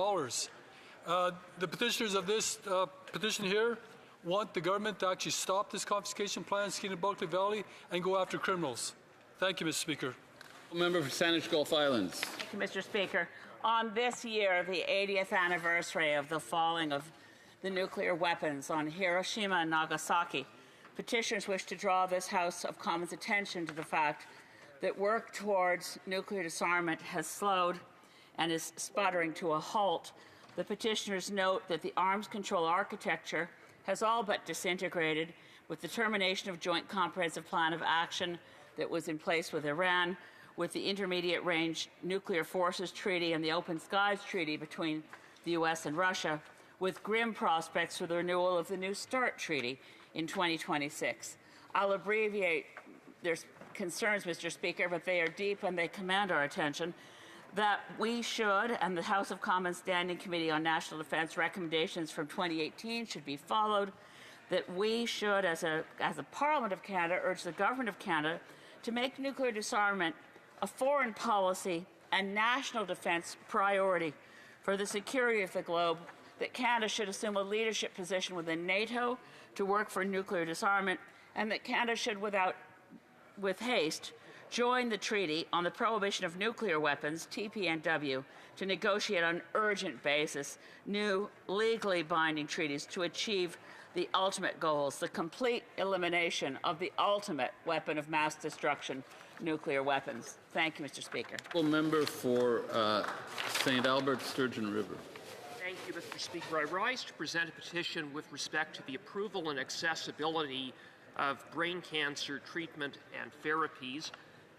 The petitioners of this petition here want the government to actually stop this confiscation plan in Skeena Bulkley Valley and go after criminals. Thank you, Mr. Speaker. Member for Saanich Gulf Islands. Thank you, Mr. Speaker. On this year, the 80th anniversary of the falling of the nuclear weapons on Hiroshima and Nagasaki, petitioners wish to draw this House of Commons' attention to the fact that work towards nuclear disarmament has slowed and is sputtering to a halt. The petitioners note that the arms control architecture has all but disintegrated with the termination of Joint Comprehensive Plan of Action that was in place with Iran, with the Intermediate Range Nuclear Forces Treaty and the Open Skies Treaty between the U.S. and Russia, with grim prospects for the renewal of the New START Treaty in 2026. I'll abbreviate their concerns, Mr. Speaker, but they are deep and they command our attention, that we should, and the House of Commons Standing Committee on National Defense recommendations from 2018 should be followed, that we should, as a Parliament of Canada, urge the Government of Canada to make nuclear disarmament a foreign policy and national defense priority for the security of the globe, that Canada should assume a leadership position within NATO to work for nuclear disarmament, and that Canada should, with haste, join the Treaty on the Prohibition of Nuclear Weapons, TPNW, to negotiate on an urgent basis new legally binding treaties to achieve the ultimate goals, the complete elimination of the ultimate weapon of mass destruction, nuclear weapons. Thank you, Mr. Speaker. Member for St. Albert, Sturgeon River. Thank you, Mr. Speaker. I rise to present a petition with respect to the approval and accessibility of brain cancer treatment and therapies.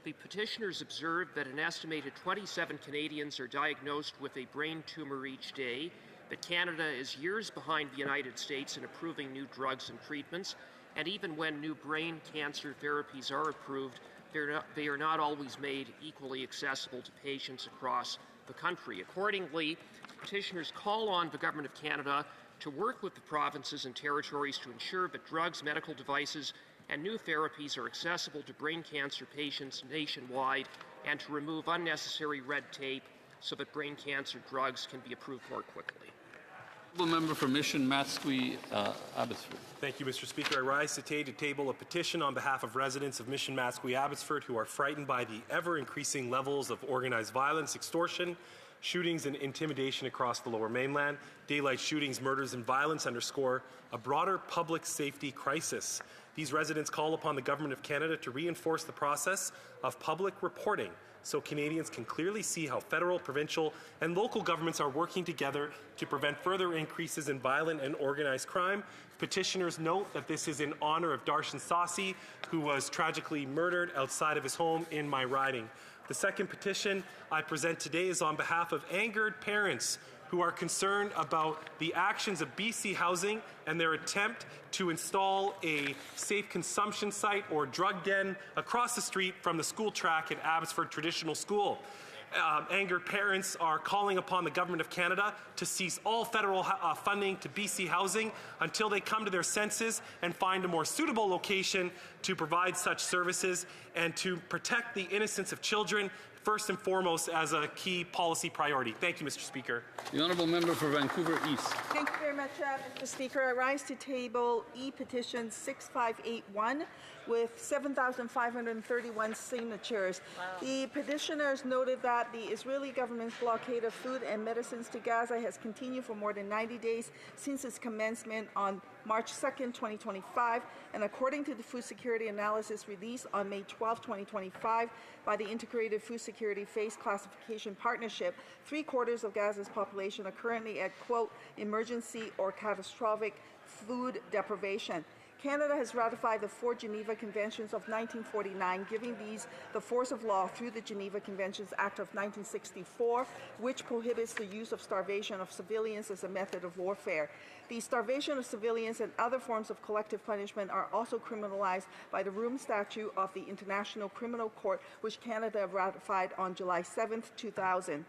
The petitioners observe that an estimated 27 Canadians are diagnosed with a brain tumor each day, that Canada is years behind the United States in approving new drugs and treatments, and even when new brain cancer therapies are approved, they are not always made equally accessible to patients across the country. Accordingly, petitioners call on the Government of Canada to work with the provinces and territories to ensure that drugs, medical devices, and new therapies are accessible to brain cancer patients nationwide, and to remove unnecessary red tape so that brain cancer drugs can be approved more quickly. Member for Mission Matsqui, Abbotsford. Thank you, Mr. Speaker. I rise today to table a petition on behalf of residents of Mission Matsqui, Abbotsford, who are frightened by the ever-increasing levels of organized violence, extortion, shootings, and intimidation across the Lower Mainland. Daylight shootings, murders, and violence underscore a broader public safety crisis. These residents call upon the Government of Canada to reinforce the process of public reporting so Canadians can clearly see how federal, provincial, and local governments are working together to prevent further increases in violent and organized crime. Petitioners note that this is in honor of Darshan Sassi, who was tragically murdered outside of his home in my riding. The second petition I present today is on behalf of angered parents who are concerned about the actions of BC Housing and their attempt to install a safe consumption site or drug den across the street from the school track at Abbotsford Traditional School. Angered parents are calling upon the Government of Canada to cease all federal funding to BC Housing until they come to their senses and find a more suitable location to provide such services, and to protect the innocence of children first and foremost as a key policy priority. Thank you, Mr. Speaker. The Honourable Member for Vancouver East. Thank you very much, Mr. Speaker. I rise to table e-petition 6581 with 7,531 signatures. Wow. The petitioners noted that the Israeli government's blockade of food and medicines to Gaza has continued for more than 90 days since its commencement on March 2nd, 2025, and according to the food security analysis released on May 12, 2025 by the Integrated Food Security Phase Classification Partnership, 3/4 of Gaza's population are currently at, quote, emergency or catastrophic food deprivation. Canada has ratified the 4 Geneva Conventions of 1949, giving these the force of law through the Geneva Conventions Act of 1964, which prohibits the use of starvation of civilians as a method of warfare. The starvation of civilians and other forms of collective punishment are also criminalized by the Rome Statute of the International Criminal Court, which Canada ratified on July 7, 2000.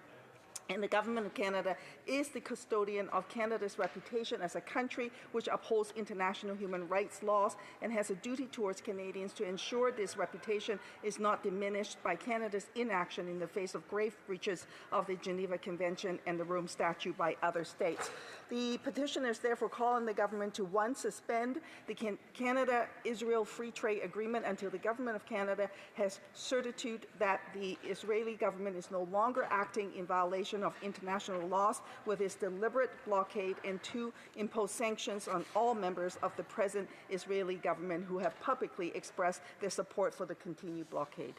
and the Government of Canada is the custodian of Canada's reputation as a country which upholds international human rights laws and has a duty towards Canadians to ensure this reputation is not diminished by Canada's inaction in the face of grave breaches of the Geneva Convention and the Rome Statute by other states. The petitioners therefore call on the government to, one, suspend the Canada-Israel Free Trade Agreement until the Government of Canada has certitude that the Israeli government is no longer acting in violation of international laws with its deliberate blockade, and two, impose sanctions on all members of the present Israeli government who have publicly expressed their support for the continued blockade.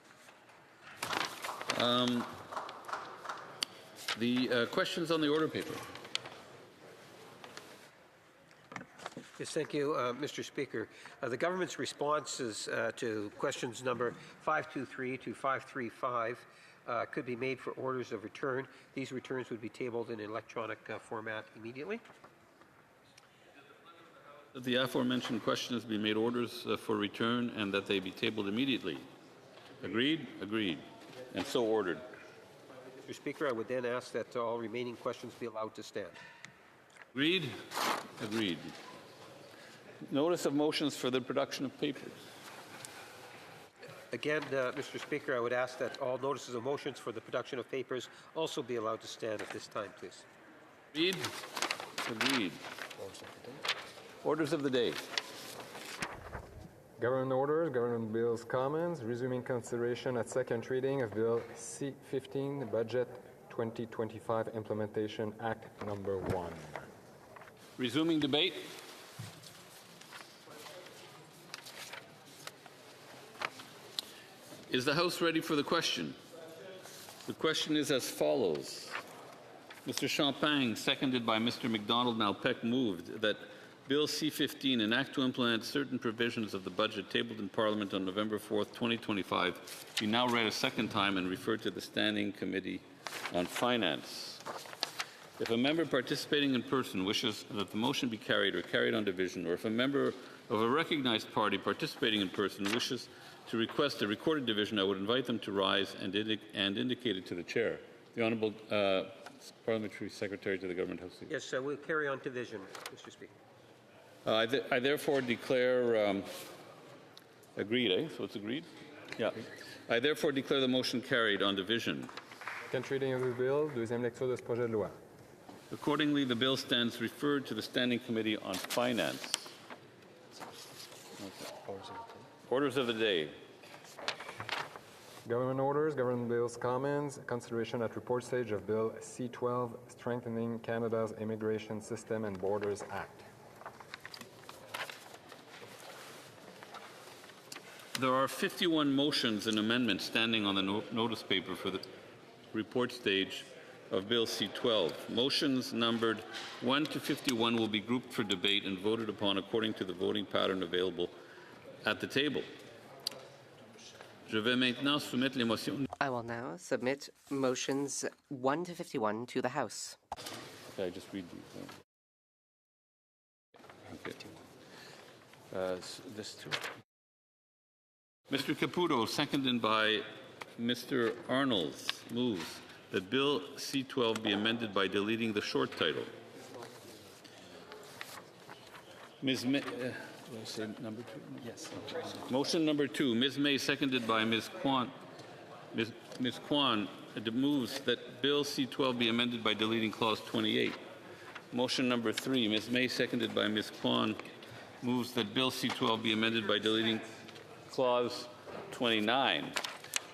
The questions on the order paper. Yes, thank you, Mr. Speaker. The government's responses to questions number 523 to 535 could be made for orders of return. These returns would be tabled in electronic format immediately. The aforementioned questions be made orders for return and that they be tabled immediately. Agreed? Agreed. And so ordered. Mr. Speaker, I would then ask that all remaining questions be allowed to stand. Agreed? Agreed. Notice of motions for the production of papers. Again, Mr. Speaker, I would ask that all notices of motions for the production of papers also be allowed to stand at this time, please. Agreed? Agreed. Orders of the day. Government orders, government bills, comments, resuming consideration at second reading of Bill C-15, Budget 2025 Implementation Act Number 1. Resuming debate. Is the House ready for the question? The question is as follows. Mr. Champagne, seconded by Mr. MacDonald-Malpeque, moved that Bill C-15, an act to implement certain provisions of the budget tabled in Parliament on November 4th, 2025, be now read a second time and referred to the Standing Committee on Finance. If a member participating in person wishes that the motion be carried or carried on division, or if a member of a recognized party participating in person wishes to request a recorded division, I would invite them to rise and indicate it to the Chair. The Honourable Parliamentary Secretary to the Government House. Yes, we'll carry on division, Mr. Speaker. I therefore declare agreed, eh? So it's agreed? Yeah. I therefore declare the motion carried on division. Second reading of the bill, deuxième lecture de ce projet de loi. Accordingly, the bill stands referred to the Standing Committee on Finance. Okay. Orders of the day. Government orders, government bills, comments, consideration at report stage of Bill C-12, Strengthening Canada's Immigration System and Borders Act. There are 51 motions and amendments standing on the notice paper for the report stage of Bill C-12. Motions numbered 1 to 51 will be grouped for debate and voted upon according to the voting pattern available at the table. I will now submit motions 1 to 51 to the House. Okay, I just read these. Okay. This too. Mr. Caputo, seconded by Mr. Arnolds, moves that Bill C-12 be amended by deleting the short title. Ms. May, did I say number 2? Yes. Motion number 2, Ms. May, seconded by Ms. Kwan. Ms. Kwan moves that Bill C-12 be amended by deleting clause 28. Motion number 3, Ms. May, seconded by Ms. Kwan, moves that Bill C-12 be amended by deleting clause 29.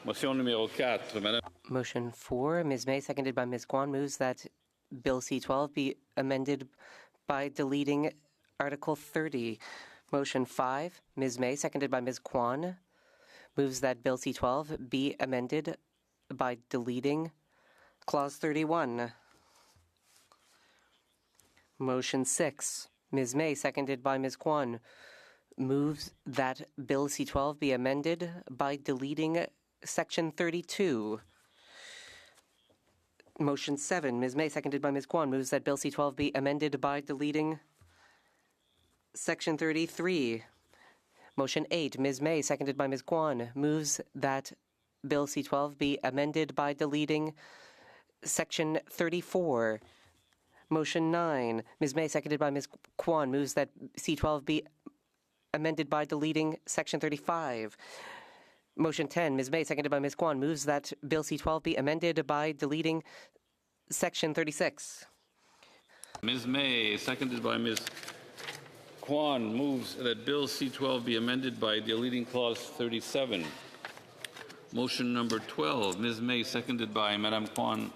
Motion numéro 4, Madame. Motion 4, Ms. May, seconded by Ms. Kwan, moves that Bill C-12 be amended by deleting Article 30. Motion 5, Ms. May, seconded by Ms. Kwan, moves that Bill C-12 be amended by deleting Clause 31. Motion 6, Ms. May, seconded by Ms. Kwan, moves that Bill C-12 be amended by deleting Section 32. Motion 7, Ms. May, seconded by Ms. Kwan, moves that Bill C-12 be amended by deleting Section 33. Motion 8, Ms. May, seconded by Ms. Kwan, moves that Bill C-12 be amended by deleting Section 34. Motion 9, Ms. May, seconded by Ms. Kwan, moves that C12 be amended by deleting Section 35. Motion 10, Ms. May, seconded by Ms. Kwan, moves that Bill C12 be amended by deleting Section 36. Ms. May, seconded by Ms. Kwan, moves that Bill C12 be amended by deleting Clause 37. Motion number 12, Ms. May, seconded by Madame Kwan.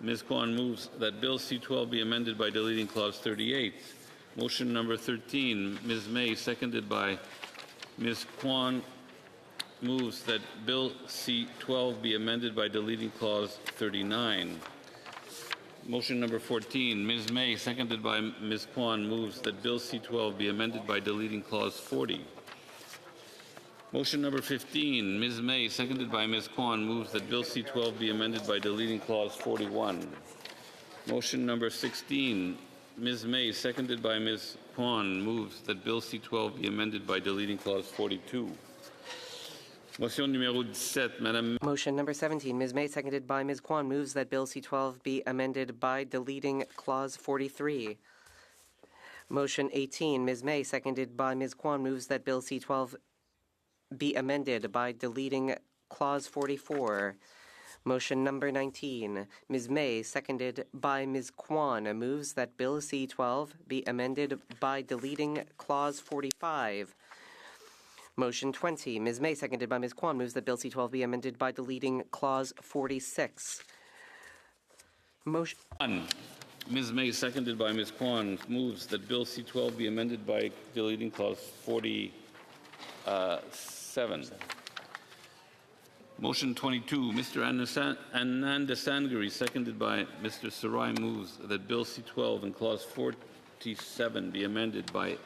Ms. Kwan moves that Bill C12 be amended by deleting Clause 38. Motion number 13, Ms. May, seconded by Ms. Kwan, moves that Bill C12 be amended by deleting Clause 39. Motion number 14, Ms. May, seconded by Ms. Kwan, moves that Bill C12 be amended by deleting Clause 40. Motion number 15, Ms. May, seconded by Ms. Kwan, moves that Bill C12 be amended by deleting Clause 41. Motion number 16, Ms. May, seconded by Ms. Kwan, moves that Bill C12 be amended by deleting Clause 42. Motion numéro 17, Madame. Motion number 17, Ms. May, seconded by Ms. Kwan, moves that Bill C12 be amended by deleting Clause 43. Motion 18, Ms. May, seconded by Ms. Kwan, moves that Bill C12 be amended by deleting Clause 44. Motion number 19, Ms. May, seconded by Ms. Kwan, moves that Bill C12 be amended by deleting Clause 45. Motion 20, Ms. May, seconded by Ms. Kwan, moves that Bill C12 be amended by deleting Clause 46. Motion 1. Ms. May, seconded by Ms. Kwan, moves that Bill C12 be amended by deleting Clause 47. Motion 22, Mr. Anandasangari, seconded by Mr. Sarai, moves that Bill C12 and Clause 47 be amended by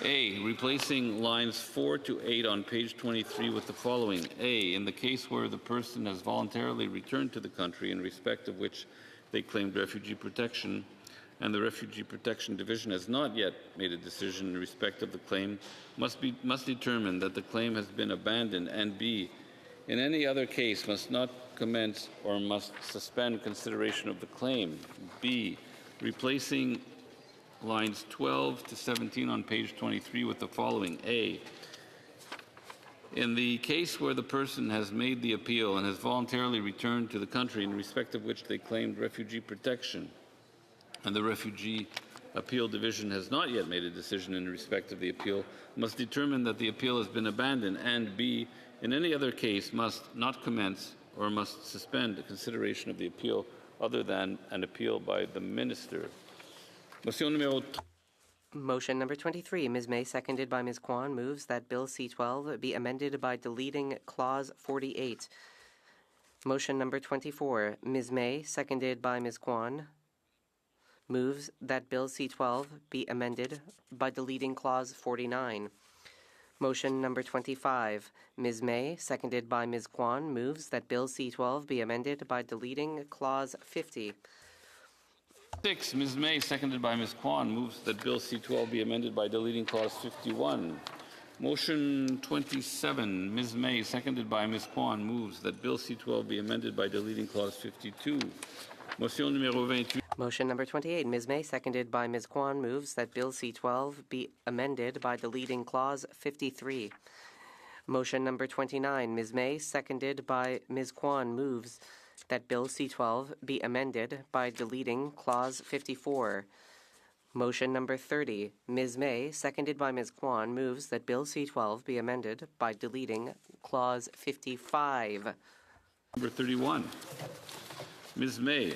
A, replacing lines 4 to 8 on page 23 with the following. A, in the case where the person has voluntarily returned to the country in respect of which they claimed refugee protection, and the Refugee Protection Division has not yet made a decision in respect of the claim, must determine that the claim has been abandoned, and B, in any other case must not commence or must suspend consideration of the claim. B, replacing lines 12 to 17 on page 23 with the following. A, in the case where the person has made the appeal and has voluntarily returned to the country in respect of which they claimed refugee protection, and the Refugee Appeal Division has not yet made a decision in respect of the appeal, must determine that the appeal has been abandoned, and B, in any other case must not commence or must suspend the consideration of the appeal other than an appeal by the minister. Motion number 23, Ms. May, seconded by Ms. Kwan, moves that Bill C12 be amended by deleting Clause 48. Motion number 24, Ms. May, seconded by Ms. Kwan, moves that Bill C12 be amended by deleting Clause 49. Motion number 25, Ms. May, seconded by Ms. Kwan, moves that Bill C12 be amended by deleting Clause 50. 6, Ms. May, seconded by Ms. Kwan, moves that Bill C12 be amended by deleting Clause 51. Motion 27, Ms. May, seconded by Ms. Kwan, moves that Bill C12 be amended by deleting Clause 52. Motion numéro 28. Motion number 28, Ms. May, seconded by Ms. Kwan, moves that Bill C12 be amended by deleting Clause 53. Motion number 29, Ms. May, seconded by Ms. Kwan, moves that Bill C12 be amended by deleting Clause 54. Motion number 30, Ms. May, seconded by Ms. Kwan, moves that Bill C12 be amended by deleting Clause 55. Number 31, Ms. May,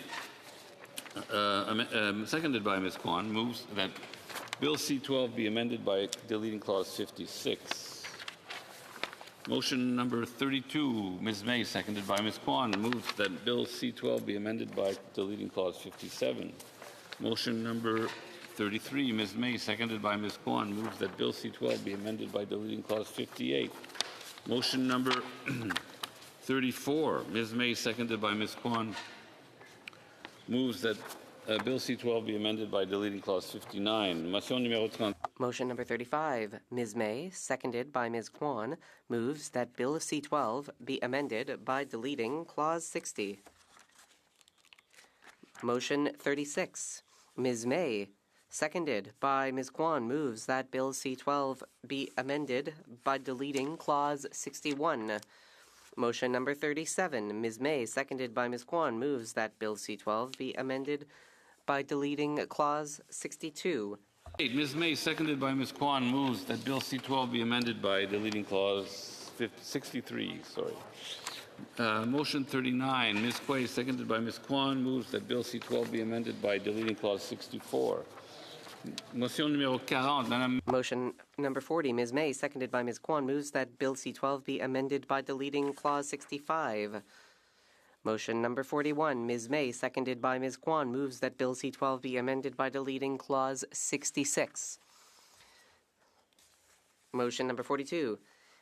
seconded by Ms. Kwan, moves that Bill C12 be amended by deleting Clause 56. Motion number 32, Ms. May, seconded by Ms. Kwan, moves that Bill C12 be amended by deleting Clause 57. Motion number 33, Ms. May, seconded by Ms. Kwan, moves that Bill C12 be amended by deleting Clause 58. Motion number 34, Ms. May, seconded by Ms. Kwan, moves that Bill C12 be amended by deleting Clause 59. Motion numéro 30. Motion number 35, Ms. May, seconded by Ms. Kwan, moves that Bill C12 be amended by deleting Clause 60. Motion 36. Ms. May, seconded by Ms. Kwan, moves that Bill C-12 be amended by deleting Clause 61. Motion number 37. Ms. May, seconded by Ms. Kwan, moves that Bill C-12 be amended by deleting Clause 62. Ms. May, seconded by Ms. Kwan, moves that Bill C-12 be amended by deleting Clause 63. Motion 39. Ms. Quay, seconded by Ms. Kwan, moves that Bill C-12 be amended by deleting Clause 64. Motion numéro 40. Madame. Motion number 40. Ms. May, seconded by Ms. Kwan, moves that Bill C-12 be amended by deleting Clause 65. Motion number 41. Ms. May, seconded by Ms. Kwan, moves that Bill C-12 be amended by deleting Clause 66. Motion number 42.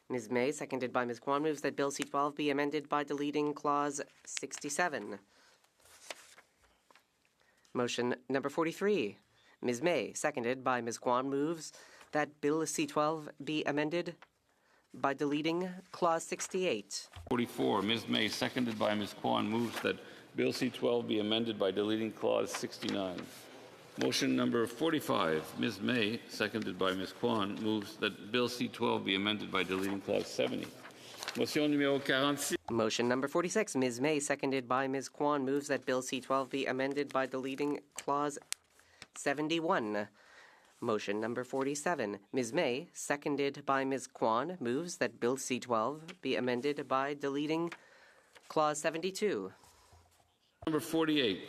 Ms. May, seconded by Ms. Kwan, moves that Bill C-12 be amended by deleting Clause 67. Motion number 43. Ms. May, seconded by Ms. Kwan, moves that Bill C-12 be amended by deleting Clause 68. 44. Ms. May, seconded by Ms. Kwan, moves that Bill C-12 be amended by deleting Clause 69. Motion number 45. Ms. May, seconded by Ms. Kwan, moves that Bill C-12 be amended by deleting Clause 70. Motion numéro 46. Motion number 46. Ms. May, seconded by Ms. Kwan, moves that Bill C-12 be amended by deleting Clause 71. Motion number 47. Ms. May, seconded by Ms. Kwan, moves that Bill C-12 be amended by deleting Clause 72. Number 48.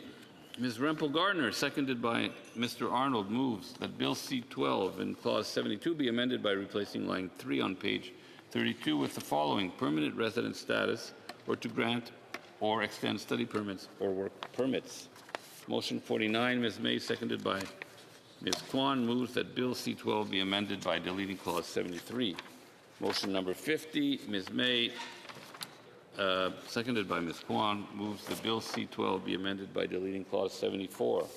Ms. Rempel-Gardner, seconded by Mr. Arnold, moves that Bill C-12 in Clause 72 be amended by replacing line 3 on page 32 with the following: permanent resident status, or to grant or extend study permits or work permits. Motion 49. Ms. May, seconded by Ms. Kwan, moves that Bill C-12 be amended by deleting Clause 73. Motion number 50. Ms. May, seconded by Ms. Kwan, moves that Bill C-12 be amended by deleting Clause 74.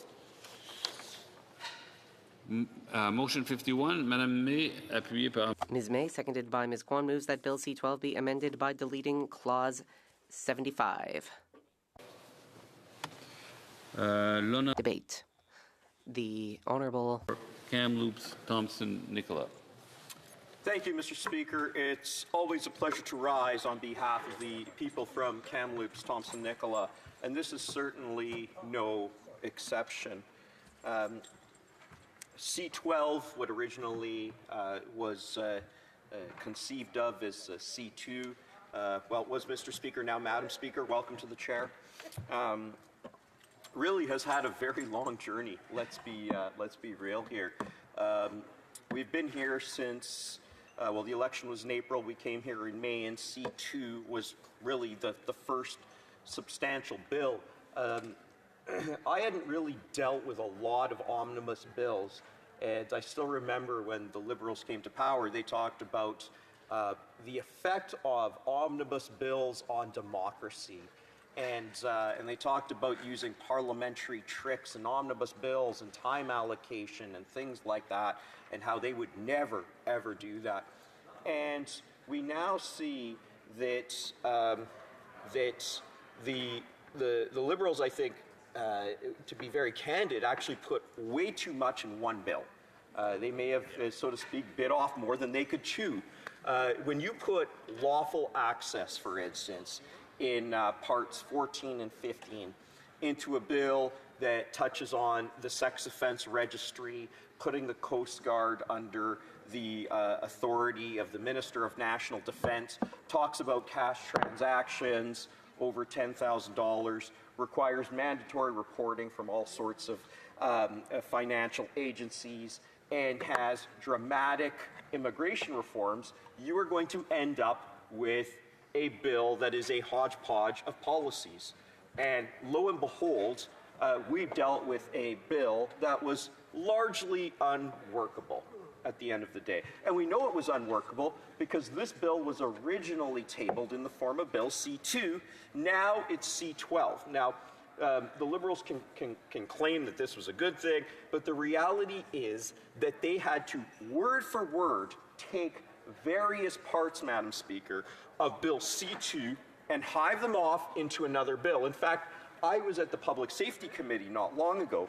Motion 51. Madame May, appuyée par... Ms. May, seconded by Ms. Kwan, moves that Bill C-12 be amended by deleting Clause 75. Debate. The Honourable Kamloops Thompson Nicola. Thank you, Mr. Speaker. It's always a pleasure to rise on behalf of the people from Kamloops Thompson Nicola, and this is certainly no exception. C-12, what originally was conceived of as C-2, well, it was Mr. Speaker, now Madam Speaker, welcome to the chair, really has had a very long journey. Let's be real here. We've been here since, well, the election was in April. We came here in May, and C2 was really the first substantial bill. I hadn't really dealt with a lot of omnibus bills, and I still remember when the Liberals came to power, they talked about the effect of omnibus bills on democracy. And they talked about using parliamentary tricks and omnibus bills and time allocation and things like that, and how they would never, ever do that. And we now see that the Liberals, I think, to be very candid, actually put way too much in one bill. They may have, so to speak, bit off more than they could chew. When you put lawful access, for instance, in parts 14 and 15 into a bill that touches on the sex offense registry, putting the Coast Guard under the authority of the Minister of National Defense, talks about cash transactions over $10,000, requires mandatory reporting from all sorts of financial agencies, and has dramatic immigration reforms, you are going to end up with a bill that is a hodgepodge of policies. And lo and behold, we dealt with a bill that was largely unworkable at the end of the day. And we know it was unworkable because this bill was originally tabled in the form of Bill C-2. Now it's C-12. Now, the Liberals can claim that this was a good thing, but the reality is that they had to, word for word, take various parts, Madam Speaker, of Bill C-2 and hive them off into another bill. In fact, I was at the Public Safety Committee not long ago,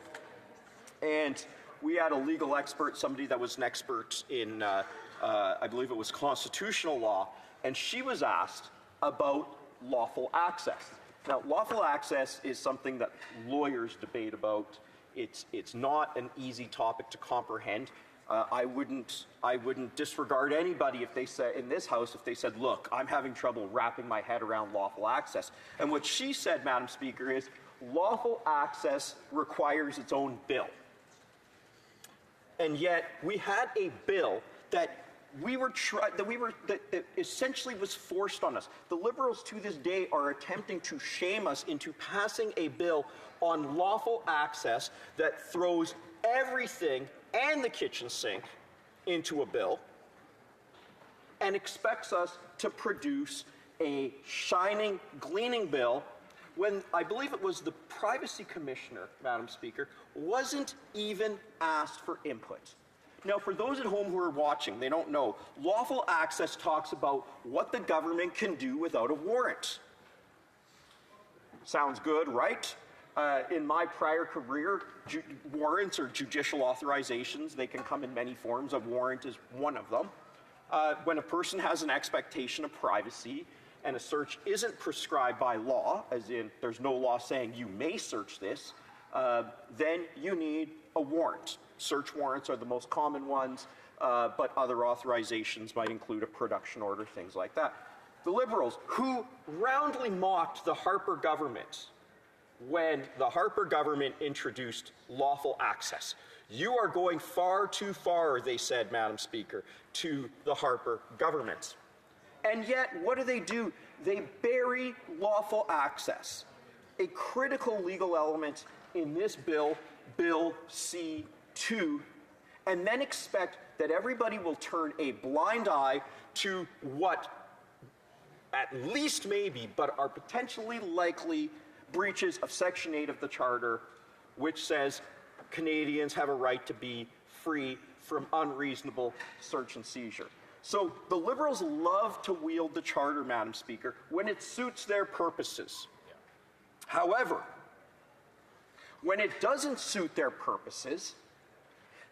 and we had a legal expert, somebody that was an expert in, I believe it was constitutional law, and she was asked about lawful access. Now, lawful access is something that lawyers debate about. It's not an easy topic to comprehend. I wouldn't disregard anybody if they said, in this House, if they said, look, I'm having trouble wrapping my head around lawful access. And what she said, Madam Speaker, is lawful access requires its own bill. And yet, we had a bill that that essentially was forced on us. The Liberals to this day are attempting to shame us into passing a bill on lawful access that throws everything and the kitchen sink into a bill and expects us to produce a shining, gleaming bill when I believe it was the Privacy Commissioner, Madam Speaker, wasn't even asked for input. Now, for those at home who are watching, they don't know, lawful access talks about what the government can do without a warrant. Sounds good, right? In my prior career, warrants or judicial authorizations, they can come in many forms. A warrant is one of them. When a person has an expectation of privacy and a search isn't prescribed by law, as in there's no law saying you may search this, then you need a warrant. Search warrants are the most common ones, but other authorizations might include a production order, things like that. The Liberals, who roundly mocked the Harper government when the Harper government introduced lawful access. You are going far too far, they said, Madam Speaker, to the Harper government. And yet, what do? They bury lawful access, a critical legal element in this bill, Bill C-2, and then expect that everybody will turn a blind eye to what at least maybe, but are potentially likely breaches of Section 8 of the Charter, which says Canadians have a right to be free from unreasonable search and seizure. So the Liberals love to wield the Charter, Madam Speaker, when it suits their purposes. However, when it doesn't suit their purposes,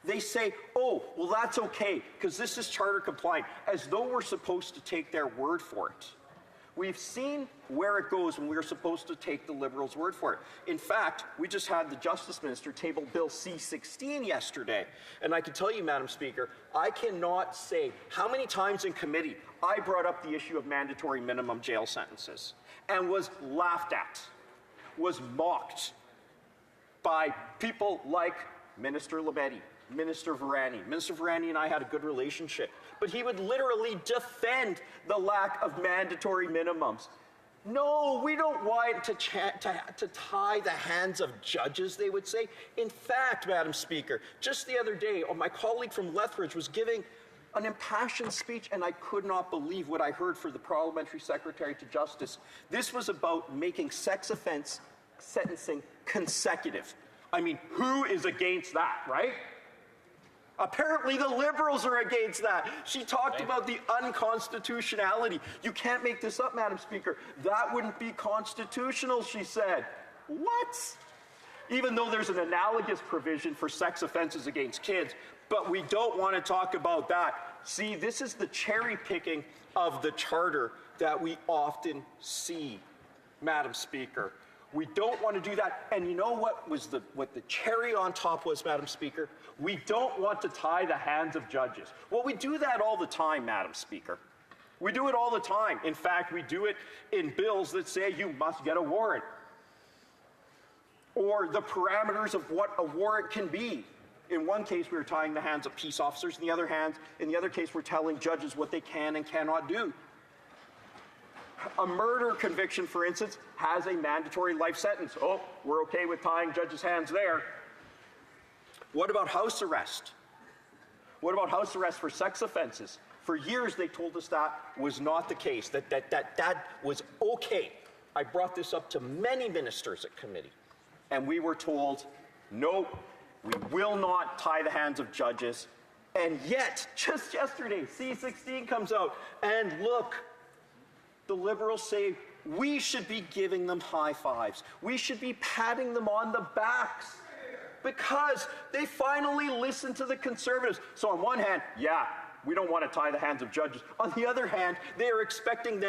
they say, oh, well, that's okay, because this is Charter compliant, as though we're supposed to take their word for it. We've seen where it goes when we're supposed to take the Liberals' word for it. In fact, we just had the Justice Minister table Bill C-16 yesterday. And I can tell you, Madam Speaker, I cannot say how many times in committee I brought up the issue of mandatory minimum jail sentences and was laughed at, was mocked by people like Minister Labetti, Minister Varani. Minister Varani and I had a good relationship, but he would literally defend the lack of mandatory minimums. No, we don't want to tie the hands of judges, they would say. In fact, Madam Speaker, just the other day, my colleague from Lethbridge was giving an impassioned speech, and I could not believe what I heard for the Parliamentary Secretary to Justice. This was about making sex offense sentencing consecutive. I mean, who is against that, right? Apparently the Liberals are against that. She talked about the unconstitutionality. You can't make this up, Madam Speaker. That wouldn't be constitutional, she said. What? Even though there's an analogous provision for sex offenses against kids, but we don't want to talk about that. See, this is the cherry picking of the Charter that we often see, Madam Speaker. We don't want to do that. And you know what the cherry on top was, Madam Speaker? We don't want to tie the hands of judges. Well, we do that all the time, Madam Speaker. We do it all the time. In fact, we do it in bills that say you must get a warrant, or the parameters of what a warrant can be. In one case, we were tying the hands of peace officers. In the other case, we're telling judges what they can and cannot do. A murder conviction, for instance, has a mandatory life sentence. Oh, we're okay with tying judges' hands there. What about house arrest? What about house arrest for sex offenses? For years, they told us that was not the case, that was okay. I brought this up to many ministers at committee, and we were told, no, we will not tie the hands of judges. And yet, just yesterday, C-16 comes out, and look, the Liberals say we should be giving them high fives. We should be patting them on the backs because they finally listened to the Conservatives. So on one hand, yeah, we don't want to tie the hands of judges. On the other hand, they're expecting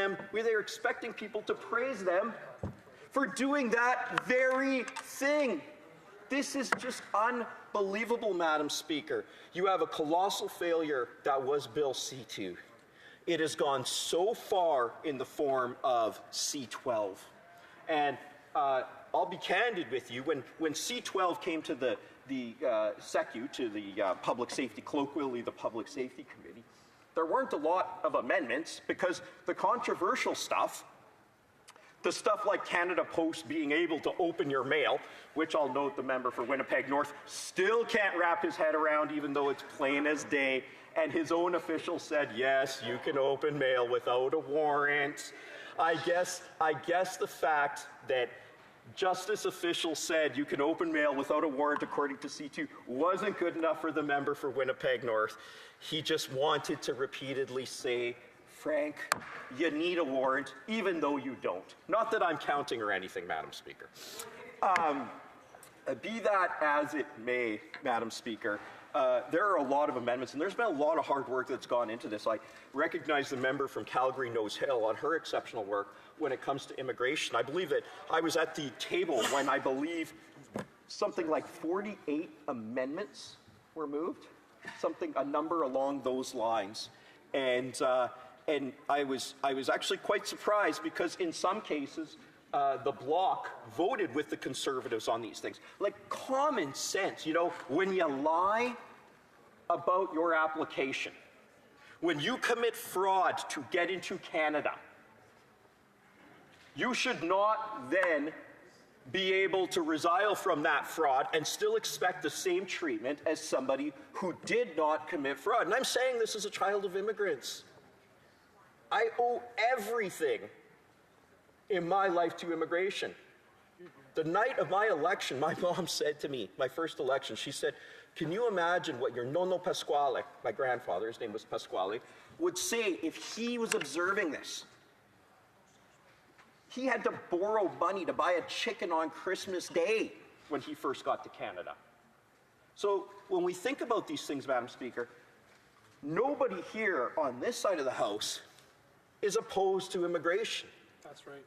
people to praise them for doing that very thing. This is just unbelievable, Madam Speaker. You have a colossal failure that was Bill C2. It has gone so far in the form of C12. And I'll be candid with you, when C12 came to the SECU, to the Public Safety, colloquially the Public Safety Committee, there weren't a lot of amendments because the controversial stuff, the stuff like Canada Post being able to open your mail, which I'll note the member for Winnipeg North still can't wrap his head around even though it's plain as day, and his own official said, yes, you can open mail without a warrant. I guess the fact that Justice officials said you can open mail without a warrant according to C2 wasn't good enough for the member for Winnipeg North. He just wanted to repeatedly say, Frank, you need a warrant, even though you don't. Not that I'm counting or anything, Madam Speaker. Be that as it may, Madam Speaker, there are a lot of amendments, and there's been a lot of hard work that's gone into this. I recognize the member from Calgary Nose Hill on her exceptional work when it comes to immigration. I believe that I was at the table when I believe something like 48 amendments were moved, a number along those lines. And I was actually quite surprised because in some cases, the Bloc voted with the Conservatives on these things. Like common sense, you know, when you lie about your application, when you commit fraud to get into Canada, you should not then be able to resile from that fraud and still expect the same treatment as somebody who did not commit fraud. And I'm saying this as a child of immigrants. I owe everything in my life to immigration. The night of my election, my mom said to me, my first election, she said, can you imagine what your nonno Pasquale, my grandfather, his name was Pasquale, would say if he was observing this? He had to borrow money to buy a chicken on Christmas Day when he first got to Canada. So when we think about these things, Madam Speaker, nobody here on this side of the House is opposed to immigration. That's right.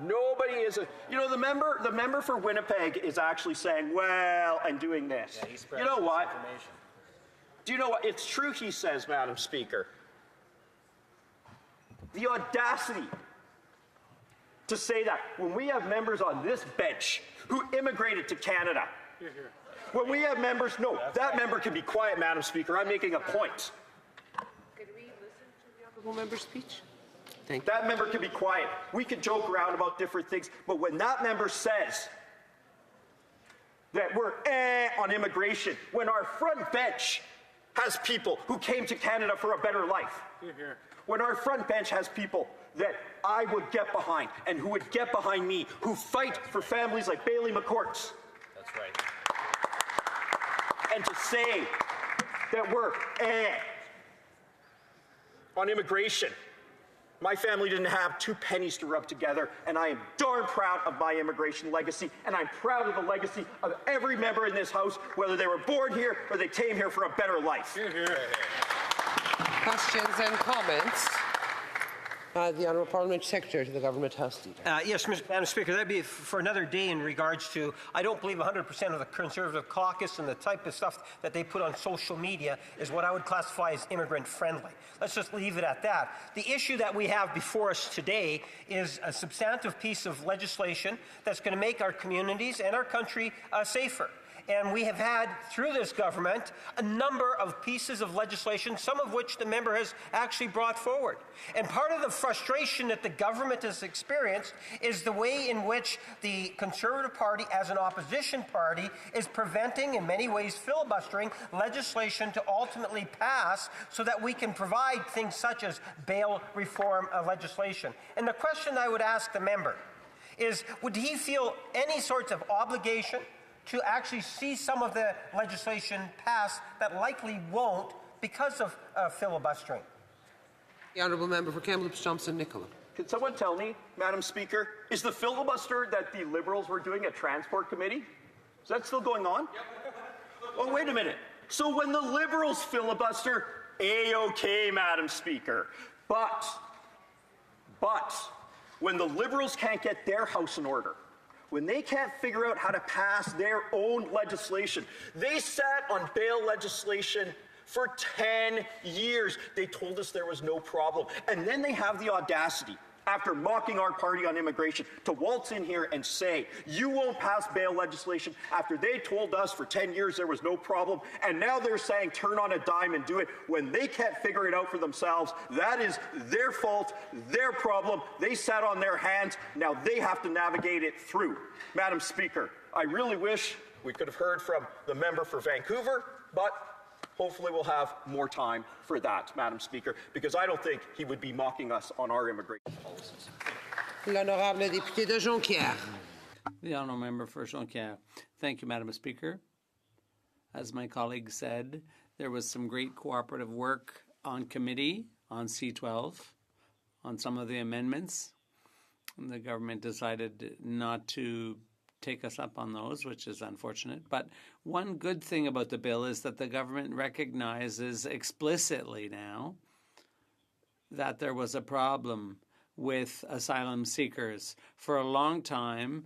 Nobody is the member for Winnipeg is actually saying, well, and doing this. Yeah, you know what? Do you know what? It's true, he says, Madam Speaker. The audacity to say that when we have members on this bench who immigrated to Canada. When we have members, that member can be quiet, Madam Speaker. I'm making a point. Could we listen to the honourable member's speech? That member can be quiet. We can joke around about different things, but when that member says that we're on immigration, when our front bench has people who came to Canada for a better life, when our front bench has people that I would get behind and who would get behind me, who fight for families like Bailey McCourt's. That's right. And to say that we're on immigration. My family didn't have 2 pennies to rub together, and I am darn proud of my immigration legacy, and I'm proud of the legacy of every member in this House, whether they were born here or they came here for a better life. Questions and comments? The Honourable Parliamentary Secretary to the Government House Leader. Yes, Madam Speaker, that'd be for another day in regards to, I don't believe 100% of the Conservative caucus and the type of stuff that they put on social media is what I would classify as immigrant friendly. Let's just leave it at that. The issue that we have before us today is a substantive piece of legislation that's going to make our communities and our country safer. And we have had, through this government, a number of pieces of legislation, some of which the member has actually brought forward. And part of the frustration that the government has experienced is the way in which the Conservative Party, as an opposition party, is preventing, in many ways filibustering, legislation to ultimately pass so that we can provide things such as bail reform legislation. And the question I would ask the member is, would he feel any sorts of obligation to actually see some of the legislation pass that likely won't because of filibustering? The Honourable Member for Kamloops Thompson Nicola. Can someone tell me, Madam Speaker, is the filibuster that the Liberals were doing at Transport Committee, is that still going on? Oh, wait a minute. So when the Liberals filibuster, A-OK, Madam Speaker. But when the Liberals can't get their house in order, when they can't figure out how to pass their own legislation, they sat on bail legislation for 10 years. They told us there was no problem. And then they have the audacity, after mocking our party on immigration, to waltz in here and say, you won't pass bail legislation after they told us for 10 years there was no problem. And now they're saying turn on a dime and do it when they can't figure it out for themselves. That is their fault, their problem. They sat on their hands. Now they have to navigate it through. Madam Speaker, I really wish we could have heard from the member for Vancouver, but hopefully we'll have more time for that, Madam Speaker, because I don't think he would be mocking us on our immigration policies. L'honorable député de Jonquière. The honourable member for Jonquière. Thank you, Madam Speaker. As my colleague said, there was some great cooperative work on committee on C12 on some of the amendments. And the government decided not to take us up on those, which is unfortunate. But one good thing about the bill is that the government recognizes explicitly now that there was a problem with asylum seekers. For a long time,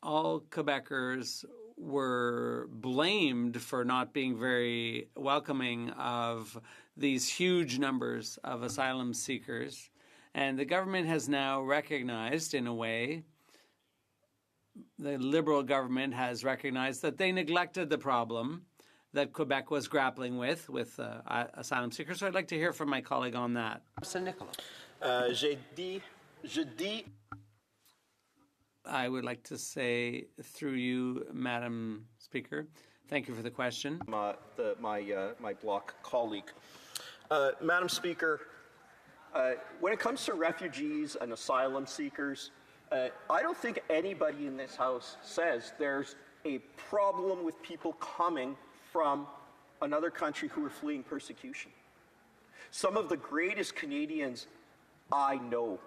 all Quebecers were blamed for not being very welcoming of these huge numbers of asylum seekers. And the government has now recognized, in a way, the Liberal government has recognized that they neglected the problem that Quebec was grappling with asylum seekers. So I'd like to hear from my colleague on that. I would like to say through you, Madam Speaker, thank you for the question. My bloc colleague. Madam Speaker, when it comes to refugees and asylum seekers, I don't think anybody in this House says there's a problem with people coming from another country who are fleeing persecution. Some of the greatest Canadians I know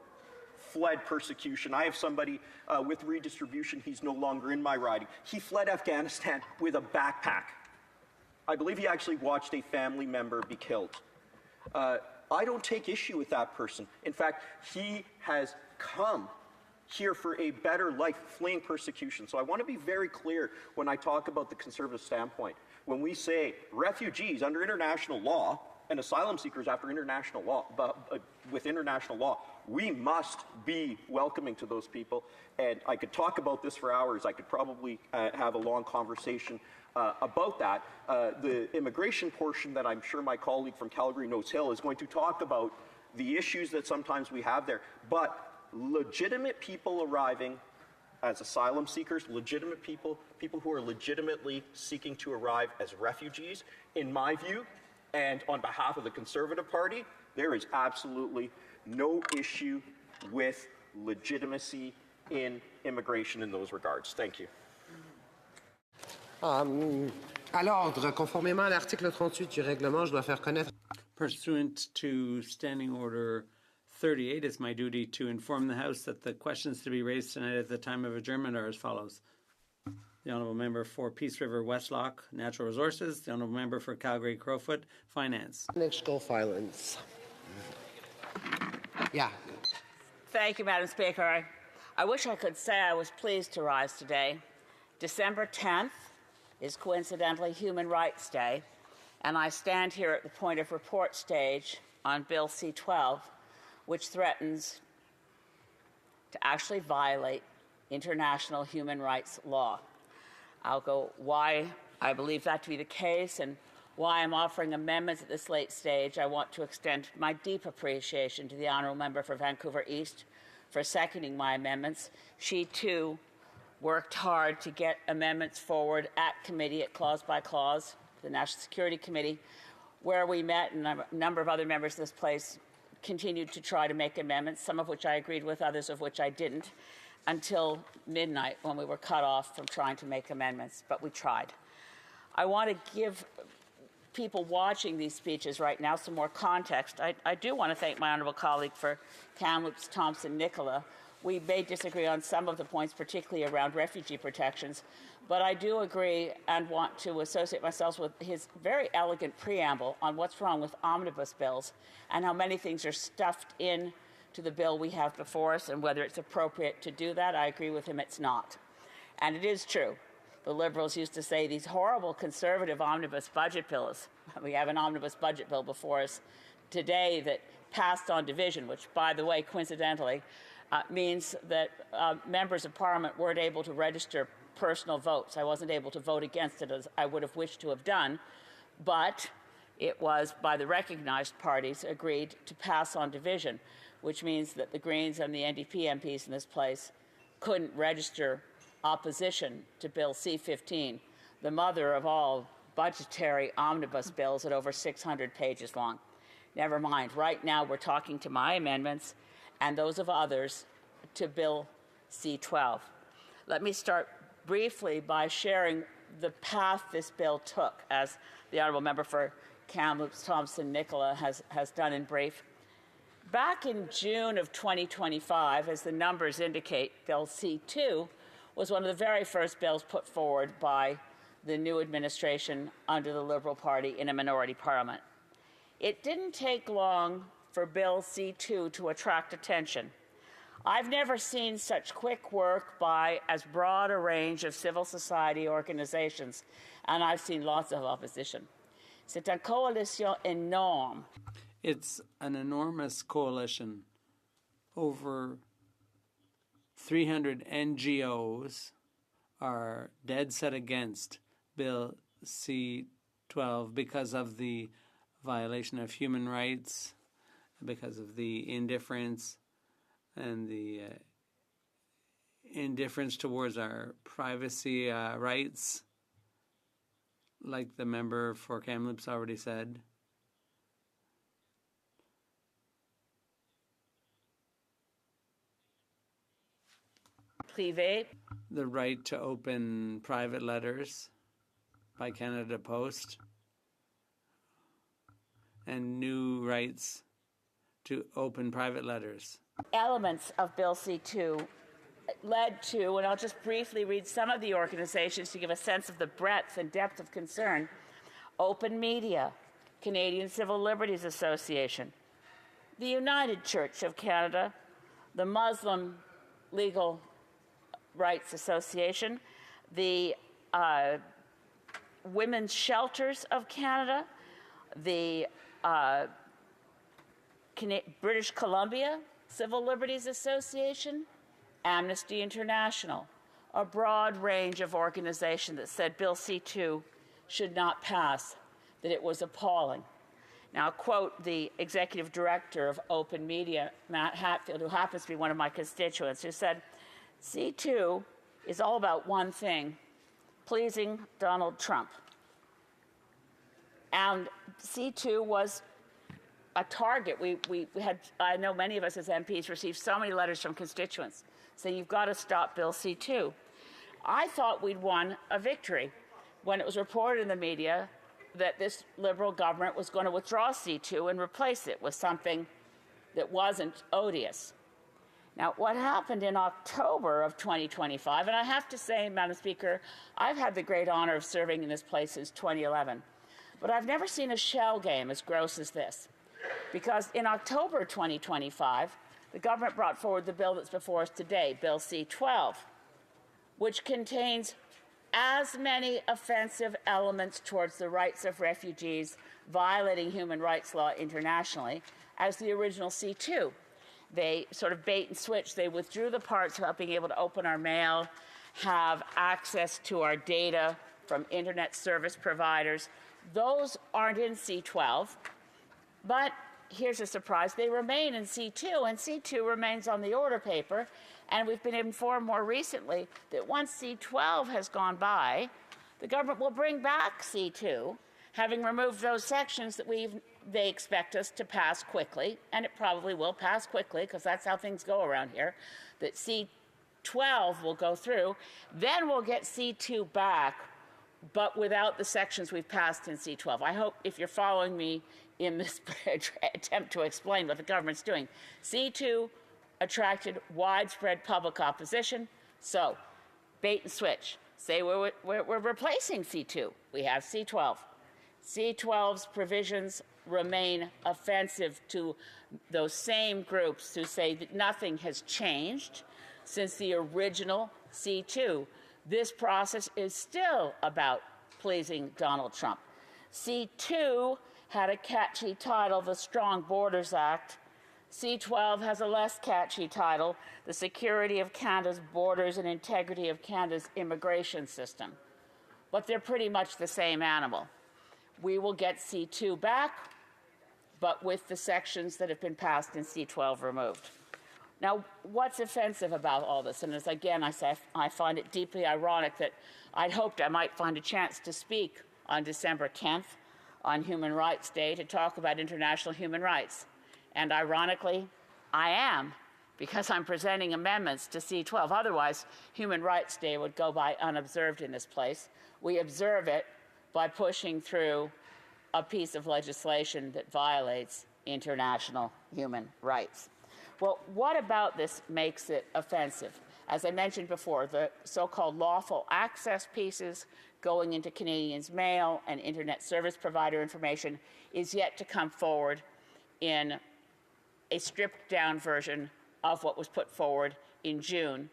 fled persecution. I have somebody with redistribution. He's no longer in my riding. He fled Afghanistan with a backpack. I believe he actually watched a family member be killed. I don't take issue with that person. In fact, he has come here for a better life, fleeing persecution. So I want to be very clear when I talk about the Conservative standpoint. When we say refugees under international law and asylum seekers after international law, with international law, we must be welcoming to those people. And I could talk about this for hours. I could probably have a long conversation about that. The immigration portion that I'm sure my colleague from Calgary Nose Hill is going to talk about the issues that sometimes we have there. But legitimate people arriving as asylum seekers, legitimate people who are legitimately seeking to arrive as refugees, in my view, and on behalf of the Conservative Party, there is absolutely no issue with legitimacy in immigration in those regards. Thank you. À l'ordre, conformément à l'article 38 du règlement, je dois faire connaître. Pursuant to Standing Order 38, it's my duty to inform the House that the questions to be raised tonight at the time of adjournment are as follows. The Honourable Member for Peace River Westlock, Natural Resources. The Honourable Member for Calgary Crowfoot, Finance. Next, go violence. Yeah. Thank you, Madam Speaker. I wish I could say I was pleased to rise today. December 10th is coincidentally Human Rights Day, and I stand here at the point of report stage on Bill C-12, which threatens to actually violate international human rights law. I'll go why I believe that to be the case and why I'm offering amendments at this late stage. I want to extend my deep appreciation to the Honourable Member for Vancouver East for seconding my amendments. She, too, worked hard to get amendments forward at committee, at clause by clause, the National Security Committee, where we met, and a number of other members of this place continued to try to make amendments, some of which I agreed with, others of which I didn't, until midnight when we were cut off from trying to make amendments, but we tried. I want to give people watching these speeches right now some more context, I do want to thank my honourable colleague for Kamloops, Thompson, Nicola. We may disagree on some of the points, particularly around refugee protections, but I do agree and want to associate myself with his very elegant preamble on what's wrong with omnibus bills and how many things are stuffed in to the bill we have before us and whether it's appropriate to do that. I agree with him, it's not. And it is true. The Liberals used to say these horrible conservative omnibus budget bills. We have an omnibus budget bill before us today that passed on division, which, by the way, coincidentally, means that members of Parliament weren't able to register personal votes. I wasn't able to vote against it as I would have wished to have done, but it was, by the recognized parties, agreed to pass on division, which means that the Greens and the NDP MPs in this place couldn't register opposition to Bill C-15, the mother of all budgetary omnibus bills at over 600 pages long. Never mind, right now we're talking to my amendments and those of others to Bill C-12. Let me start briefly by sharing the path this bill took, as the honourable member for Kamloops, Thompson, Nicola has done in brief. Back in June of 2025, as the numbers indicate, Bill C-2 was one of the very first bills put forward by the new administration under the Liberal Party in a minority parliament. It didn't take long for Bill C-2 to attract attention. I've never seen such quick work by as broad a range of civil society organizations, and I've seen lots of opposition. C'est une coalition énorme. It's an enormous coalition. Over 300 NGOs are dead set against Bill C-12 because of the violation of human rights, because of the indifference and the indifference towards our privacy rights, like the member for Kamloops already said. Privé. The right to open private letters by Canada Post, and new rights to open private letters. Elements of Bill C-2 led to, and I'll just briefly read some of the organizations to give a sense of the breadth and depth of concern: Open Media, Canadian Civil Liberties Association, the United Church of Canada, the Muslim Legal Rights Association, the Women's Shelters of Canada, the British Columbia Civil Liberties Association, Amnesty International, a broad range of organizations that said Bill C-2 should not pass, that it was appalling. Now, I'll quote the executive director of Open Media, Matt Hatfield, who happens to be one of my constituents, who said, C-2 is all about one thing: pleasing Donald Trump. And C-2 was a target. We had, I know many of us as MPs received so many letters from constituents saying, you've got to stop Bill C-2. I thought we'd won a victory when it was reported in the media that this Liberal government was going to withdraw C-2 and replace it with something that wasn't odious. Now, what happened in October of 2025, and I have to say, Madam Speaker, I've had the great honor of serving in this place since 2011, but I've never seen a shell game as gross as this. Because in October 2025, the government brought forward the bill that's before us today, Bill C-12, which contains as many offensive elements towards the rights of refugees, violating human rights law internationally, as the original C-2. They sort of bait and switch. They withdrew the parts about being able to open our mail, have access to our data from internet service providers. Those aren't in C-12, but here's a surprise, they remain in C-2, and C-2 remains on the order paper, and we've been informed more recently that once C-12 has gone by, the government will bring back C-2, having removed those sections that they expect us to pass quickly, and it probably will pass quickly because that's how things go around here, that C-12 will go through. Then we'll get C-2 back but without the sections we've passed in C12. I hope if you're following me in this attempt to explain what the government's doing. C2 attracted widespread public opposition, so bait and switch. Say we're replacing C2. We have C12. C12's provisions remain offensive to those same groups who say that nothing has changed since the original C2. This process is still about pleasing Donald Trump. C2 had a catchy title, the Strong Borders Act. C12 has a less catchy title, the Security of Canada's Borders and Integrity of Canada's Immigration System. But they're pretty much the same animal. We will get C2 back, but with the sections that have been passed in C12 removed. Now, what's offensive about all this? And as again I say, I find it deeply ironic that I'd hoped I might find a chance to speak on December 10th on Human Rights Day to talk about international human rights. And ironically, I am, because I'm presenting amendments to C12. Otherwise, Human Rights Day would go by unobserved in this place. We observe it by pushing through a piece of legislation that violates international human rights. Well, what about this makes it offensive? As I mentioned before, the so-called lawful access pieces going into Canadians' mail and internet service provider information is yet to come forward in a stripped-down version of what was put forward in June,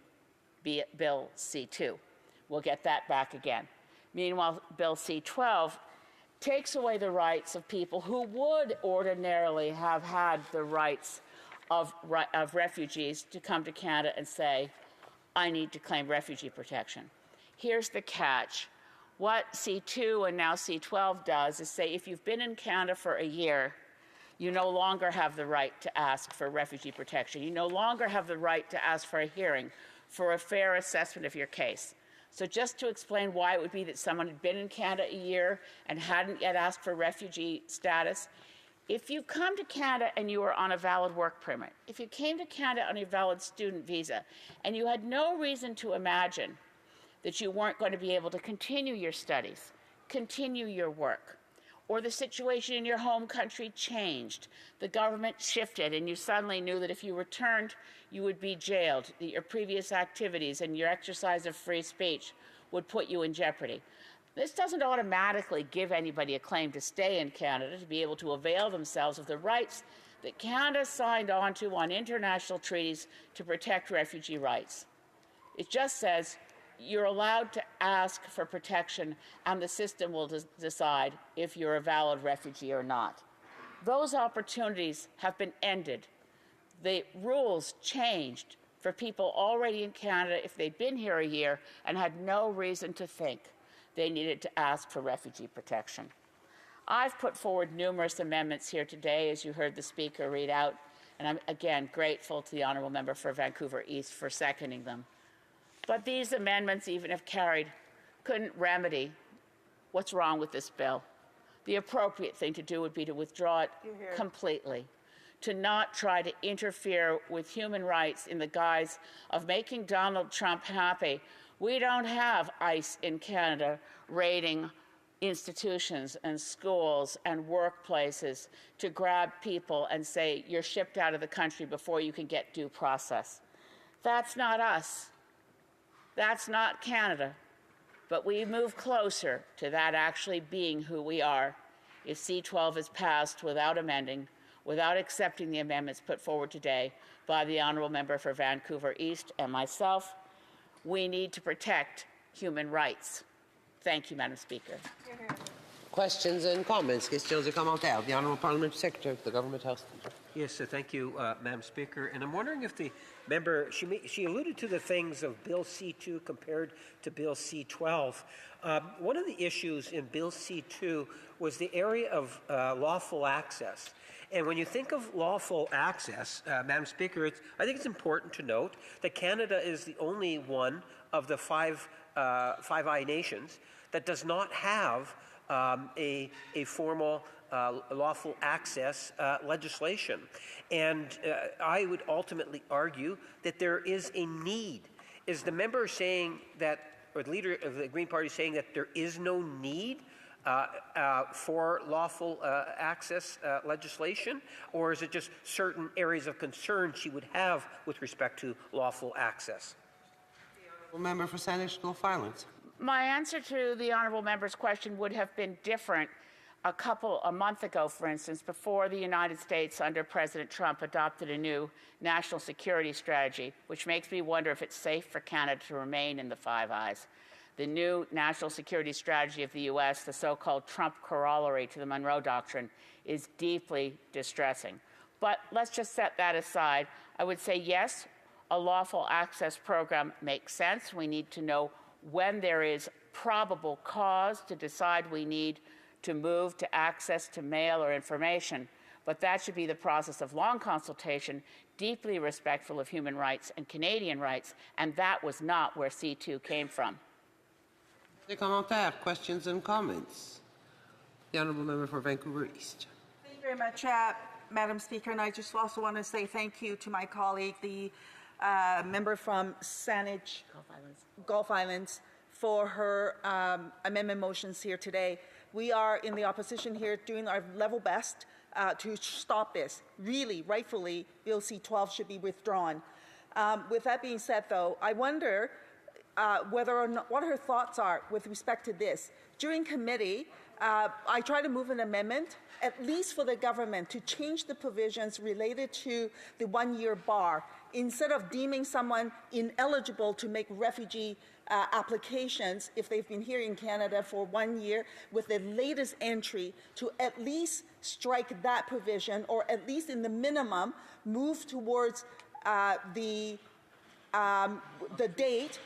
be it Bill C2. We'll get that back again. Meanwhile, Bill C12 takes away the rights of people who would ordinarily have had the rights of refugees to come to Canada and say, I need to claim refugee protection. Here's the catch. What C2 and now C12 does is say if you've been in Canada for a year, you no longer have the right to ask for refugee protection. You no longer have the right to ask for a hearing, for a fair assessment of your case. So just to explain why it would be that someone had been in Canada a year and hadn't yet asked for refugee status, if you come to Canada and you were on a valid work permit, if you came to Canada on a valid student visa, and you had no reason to imagine that you weren't going to be able to continue your studies, continue your work, or the situation in your home country changed, the government shifted, and you suddenly knew that if you returned, you would be jailed, that your previous activities and your exercise of free speech would put you in jeopardy. This doesn't automatically give anybody a claim to stay in Canada, to be able to avail themselves of the rights that Canada signed onto on international treaties to protect refugee rights. It just says you're allowed to ask for protection and the system will decide if you're a valid refugee or not. Those opportunities have been ended. The rules changed for people already in Canada if they'd been here a year and had no reason to think they needed to ask for refugee protection. I've put forward numerous amendments here today, as you heard the Speaker read out, and I'm again grateful to the Honourable Member for Vancouver East for seconding them. But these amendments, even if carried, couldn't remedy what's wrong with this bill. The appropriate thing to do would be to withdraw it completely, to not try to interfere with human rights in the guise of making Donald Trump happy. We don't have ICE in Canada raiding institutions and schools and workplaces to grab people and say, you're shipped out of the country before you can get due process. That's not us. That's not Canada. But we move closer to that actually being who we are if C12 is passed without amending, without accepting the amendments put forward today by the Honourable Member for Vancouver East and myself. We need to protect human rights. Thank you, Madam Speaker. Questions and comments? Questions or commentaires? The Honourable Parliamentary Secretary of the Government House. Yes, thank you, Madam Speaker. And I'm wondering if the member, she alluded to the things of Bill C2 compared to Bill C12. One of the issues in Bill C2 was the area of lawful access. And when you think of lawful access, Madam Speaker, I think it's important to note that Canada is the only one of the Five I nations that does not have a formal lawful access legislation. And I would ultimately argue that there is a need. Is the member saying that or the leader of the Green Party saying that there is no need for lawful access legislation, or is it just certain areas of concern she would have with respect to lawful access? The member for Saanich Gulf Islands. My answer to the honourable member's question would have been different a month ago, for instance, before the United States under President Trump adopted a new national security strategy, which makes me wonder if it's safe for Canada to remain in the Five Eyes. The new national security strategy of the U.S., the so-called Trump corollary to the Monroe Doctrine, is deeply distressing. But let's just set that aside. I would say yes, a lawful access program makes sense. We need to know when there is probable cause to decide we need to move to access to mail or information, but that should be the process of long consultation, deeply respectful of human rights and Canadian rights, and that was not where C2 came from. Des commentaires, questions and comments. The Honourable Member for Vancouver East. Thank you very much, Madam Speaker, and I just also want to say thank you to my colleague, the member from Saanich Gulf Islands, for her amendment motions here today. We are in the opposition here doing our level best to stop this. Really, rightfully, Bill C-12 should be withdrawn. With that being said, though, I wonder whether or not, what her thoughts are with respect to this. During committee, I tried to move an amendment, at least for the government, to change the provisions related to the one-year bar. Instead of deeming someone ineligible to make refugee applications if they've been here in Canada for 1 year, with the latest entry, to at least strike that provision, or at least in the minimum move towards the date,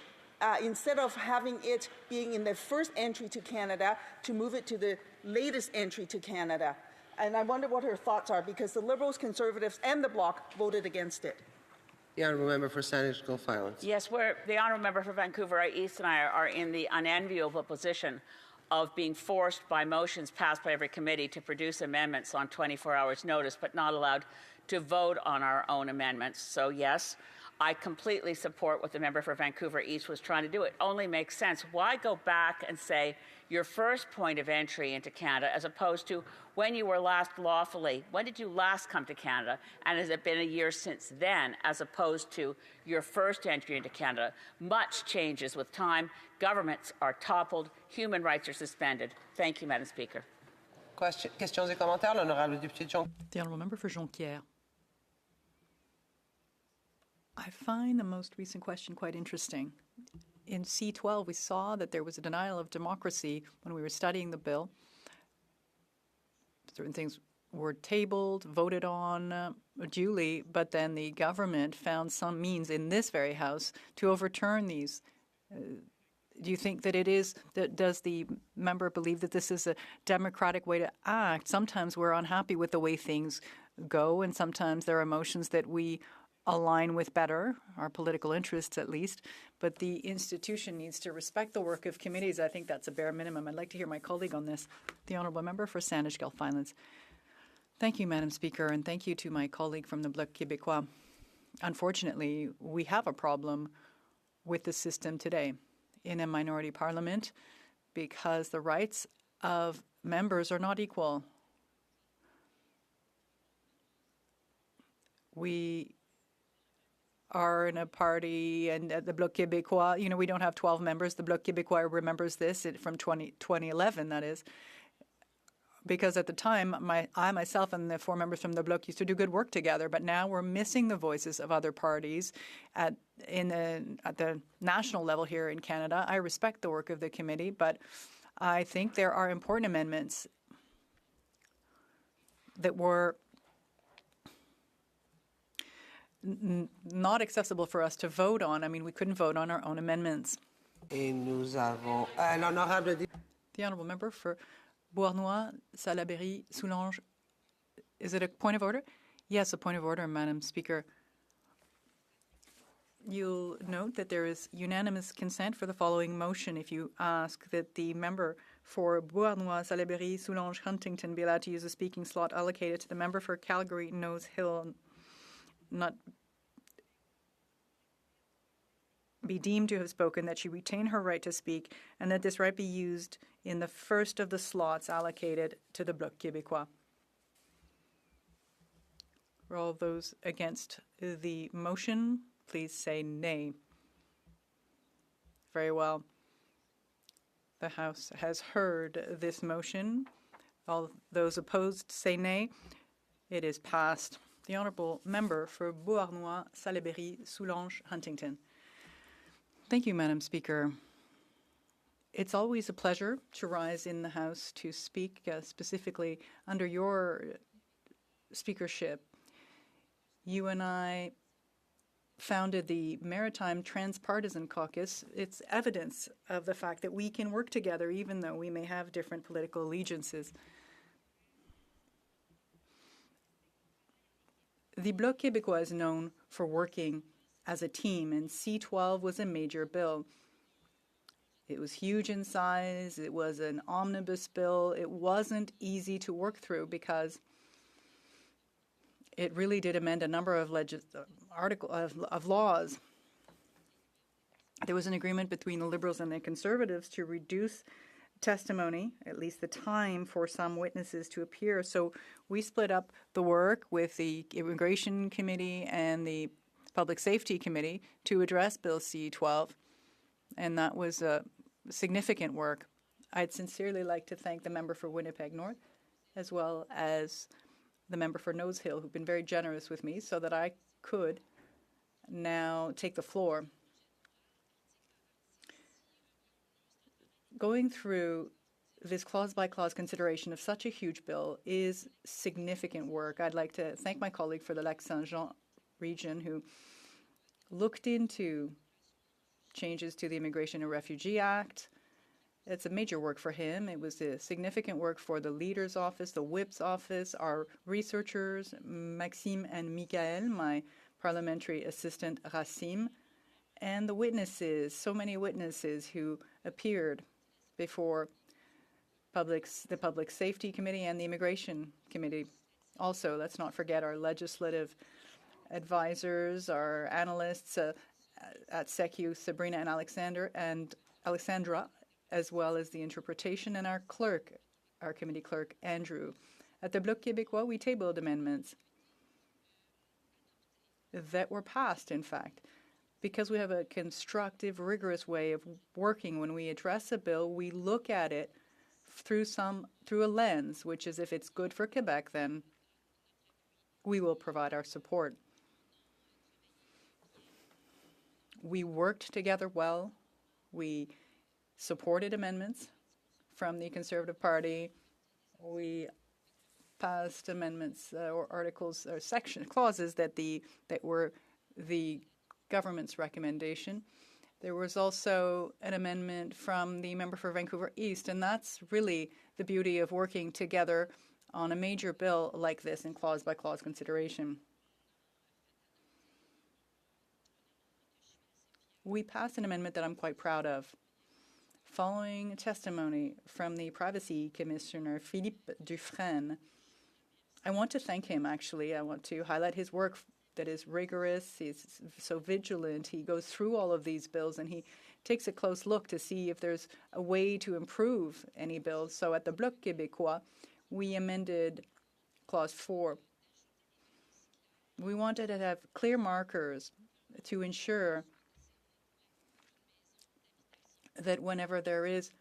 instead of having it being in the first entry to Canada, to move it to the latest entry to Canada. And I wonder what her thoughts are, because the Liberals, Conservatives, and the Bloc voted against it. The Honourable Member for Saanich Gulf Islands. Yes, the Honourable Member for Vancouver East and I are in the unenviable position of being forced by motions passed by every committee to produce amendments on 24 hours notice, but not allowed to vote on our own amendments. So yes, I completely support what the member for Vancouver East was trying to do. It only makes sense. Why go back and say your first point of entry into Canada, as opposed to when you were last lawfully, when did you last come to Canada, and has it been a year since then, as opposed to your first entry into Canada? Much changes with time. Governments are toppled. Human rights are suspended. Thank you, Madam Speaker. Questions et commentaires, l'honorable député Jonquière. The honourable member for Jonquière. I find the most recent question quite interesting. In C-12, we saw that there was a denial of democracy when we were studying the bill. Certain things were tabled, voted on duly, but then the government found some means in this very House to overturn these. Do you think that it is, does the member believe that this is a democratic way to act? Sometimes we're unhappy with the way things go, and sometimes there are motions that we align with better, our political interests at least, but the institution needs to respect the work of committees. I think that's a bare minimum. I'd like to hear my colleague on this, the Honourable Member for Saanich Gulf Islands. Thank you, Madam Speaker, and thank you to my colleague from the Bloc Québécois. Unfortunately, we have a problem with the system today in a minority parliament because the rights of members are not equal. We are in a party, and at the Bloc Québécois, we don't have 12 members. The Bloc Québécois remembers this from 2011, that is, because at the time, I myself and the 4 members from the Bloc used to do good work together, but now we're missing the voices of other parties at the national level here in Canada. I respect the work of the committee, but I think there are important amendments that were not accessible for us to vote on. I mean, we couldn't vote on our own amendments. Et nous avons l'honorable. The honourable member for Beauharnois, Salaberry, Soulanges. Is it a point of order? Yes, a point of order, Madam Speaker. You'll note that there is unanimous consent for the following motion if you ask that the member for Beauharnois, Salaberry, Soulanges, Huntington be allowed to use a speaking slot allocated to the member for Calgary, Nose Hill, not be deemed to have spoken, that she retain her right to speak, and that this right be used in the first of the slots allocated to the Bloc Québécois. For all those against the motion, please say nay. Very well. The House has heard this motion. All those opposed say nay. It is passed. The Honourable Member for Beauharnois, Salaberry, Soulanges, Huntington. Thank you, Madam Speaker. It's always a pleasure to rise in the House to speak, specifically under your speakership. You and I founded the Maritime Transpartisan Caucus. It's evidence of the fact that we can work together even though we may have different political allegiances. The Bloc Québécois is known for working as a team, and C-12 was a major bill. It was huge in size. It was an omnibus bill. It wasn't easy to work through because it really did amend a number of laws. There was an agreement between the Liberals and the Conservatives to reduce testimony, at least the time for some witnesses to appear. So we split up the work with the Immigration Committee and the Public Safety Committee to address Bill C-12, and that was significant work. I'd sincerely like to thank the member for Winnipeg North, as well as the member for Nose Hill, who've been very generous with me so that I could now take the floor. Going through this clause-by-clause consideration of such a huge bill is significant work. I'd like to thank my colleague for the Lac-Saint-Jean region who looked into changes to the Immigration and Refugee Act. It's a major work for him. It was a significant work for the Leader's Office, the Whip's Office, our researchers, Maxime and Michael, my parliamentary assistant, Racim, and the witnesses, so many witnesses who appeared before the Public Safety Committee and the Immigration Committee. Also, let's not forget our legislative advisors, our analysts at SECU, Sabrina and Alexandra, as well as the interpretation, and our clerk, our committee clerk, Andrew. At the Bloc Québécois, we tabled amendments that were passed, in fact. Because we have a constructive, rigorous way of working, when we address a bill, we look at it through a lens, which is if it's good for Quebec, then we will provide our support. We worked together well. We supported amendments from the Conservative Party. We passed amendments or articles or clauses that were the government's recommendation. There was also an amendment from the member for Vancouver East, and that's really the beauty of working together on a major bill like this in clause-by-clause consideration. We passed an amendment that I'm quite proud of. Following testimony from the Privacy Commissioner, Philippe Dufresne, I want to thank him, actually. I want to highlight his work that is rigorous. He's so vigilant. He goes through all of these bills and he takes a close look to see if there's a way to improve any bills. So at the Bloc Québécois, we amended Clause 4. We wanted to have clear markers to ensure that whenever there is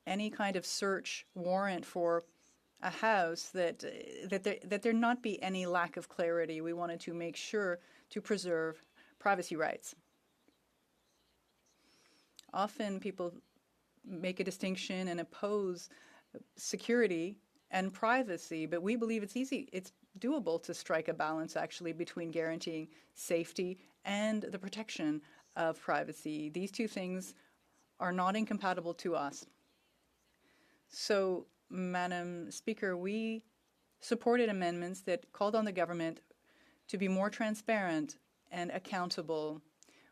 any kind of search warrant for a house, that there not be any lack of clarity. We wanted to make sure to preserve privacy rights. Often people make a distinction and oppose security and privacy, but we believe it's doable to strike a balance actually between guaranteeing safety and the protection of privacy. These two things are not incompatible to us. So, Madam Speaker, we supported amendments that called on the government to be more transparent and accountable.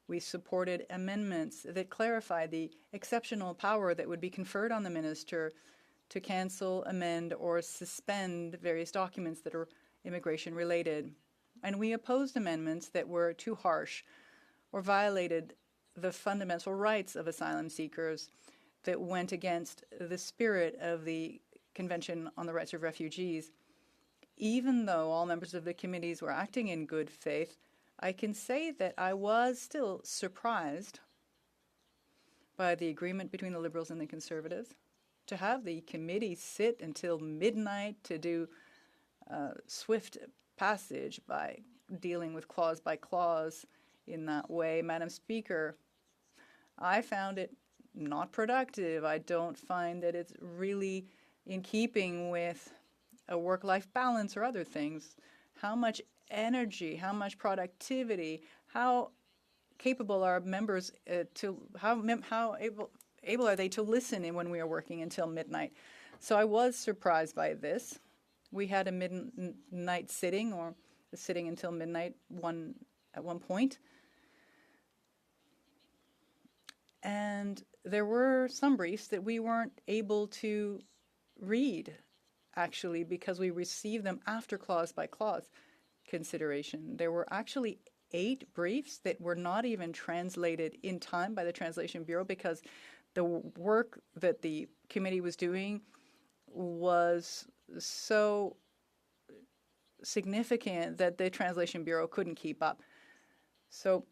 We supported amendments that clarified the exceptional power that would be conferred on the minister to cancel, amend, or suspend various documents that are immigration related. And we opposed amendments that were too harsh or violated the fundamental rights of asylum seekers, that went against the spirit of the Convention on the Rights of Refugees. Even though all members of the committees were acting in good faith, I can say that I was still surprised by the agreement between the Liberals and the Conservatives to have the committee sit until midnight to do swift passage by dealing with clause by clause in that way. Madam Speaker, I found it not productive. I don't find that it's really in keeping with a work-life balance or other things. How much energy, how much productivity, how capable are members how able are they to listen when we are working until midnight? So I was surprised by this. We had a midnight sitting, or a sitting until midnight at one point. And there were some briefs that we weren't able to read, actually, because we received them after clause by clause consideration. There were actually 8 briefs that were not even translated in time by the Translation Bureau because the work that the committee was doing was so significant that the Translation Bureau couldn't keep up. So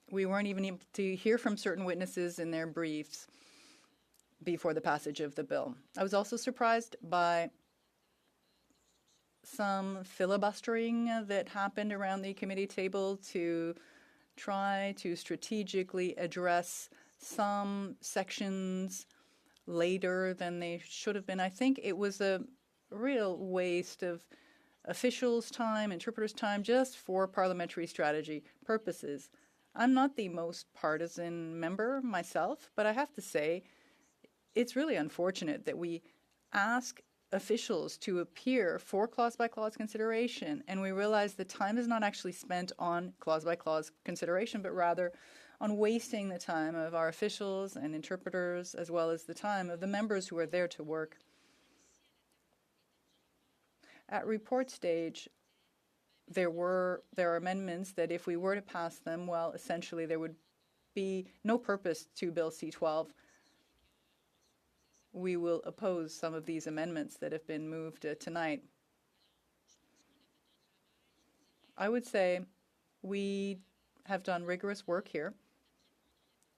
we weren't even able to hear from certain witnesses in their briefs before the passage of the bill. I was also surprised by some filibustering that happened around the committee table to try to strategically address some sections later than they should have been. I think it was a real waste of officials' time, interpreters' time, just for parliamentary strategy purposes. I'm not the most partisan member myself, but I have to say it's really unfortunate that we ask officials to appear for clause-by-clause consideration, and we realize the time is not actually spent on clause-by-clause consideration, but rather on wasting the time of our officials and interpreters, as well as the time of the members who are there to work. At report stage, there are amendments that if we were to pass them, well, essentially there would be no purpose to Bill C-12. We will oppose some of these amendments that have been moved tonight. I would say we have done rigorous work here,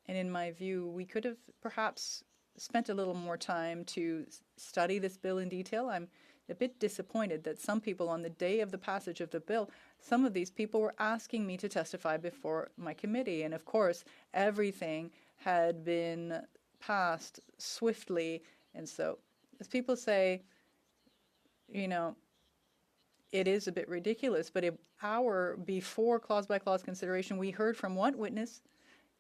and in my view, we could have perhaps spent a little more time to study this bill in detail. I'm a bit disappointed that some people on the day of the passage of the bill, some of these people were asking me to testify before my committee, and of course, everything had been passed swiftly. And so, as people say, it is a bit ridiculous, but an hour before clause-by-clause consideration, we heard from one witness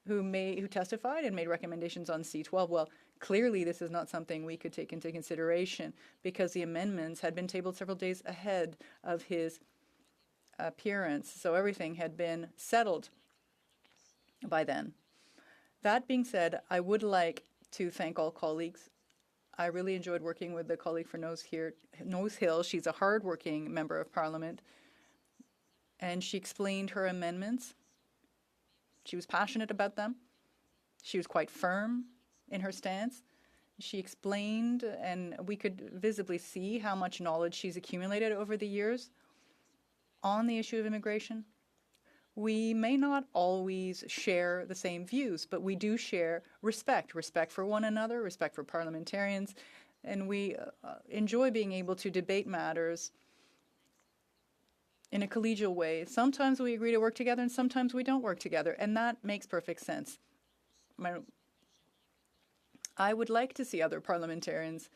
who testified and made recommendations on C-12. Well, clearly this is not something we could take into consideration because the amendments had been tabled several days ahead of his appearance, so everything had been settled by then. That being said, I would like to thank all colleagues. I really enjoyed working with the colleague for Nose Hill. She's a hard-working member of Parliament, and she explained her amendments. She was passionate about them. She was quite firm in her stance. She explained, and we could visibly see how much knowledge she's accumulated over the years on the issue of immigration. We may not always share the same views, but we do share respect for one another, respect for parliamentarians, and we enjoy being able to debate matters in a collegial way. Sometimes we agree to work together and sometimes we don't work together, and that makes perfect sense. I would like to see other parliamentarians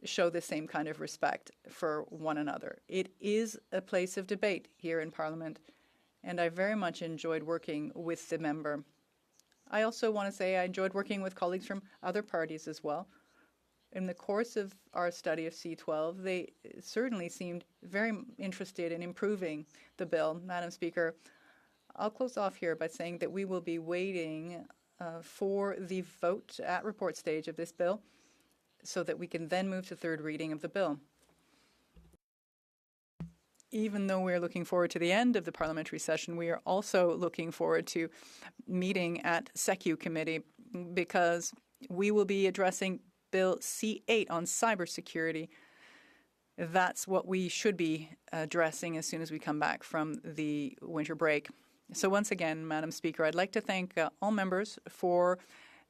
show the same kind of respect for one another. It is a place of debate here in Parliament, and I very much enjoyed working with the member. I also want to say I enjoyed working with colleagues from other parties as well. In the course of our study of C-12, they certainly seemed very interested in improving the bill. Madam Speaker, I'll close off here by saying that we will be waiting for the vote at report stage of this bill so that we can then move to third reading of the bill. even though we're looking forward to the end of the parliamentary session, we are also looking forward to meeting at SECU committee because we will be addressing Bill C8 on cybersecurity. That's what we should be addressing as soon as we come back from the winter break. So once again, Madam Speaker, I'd like to thank all members for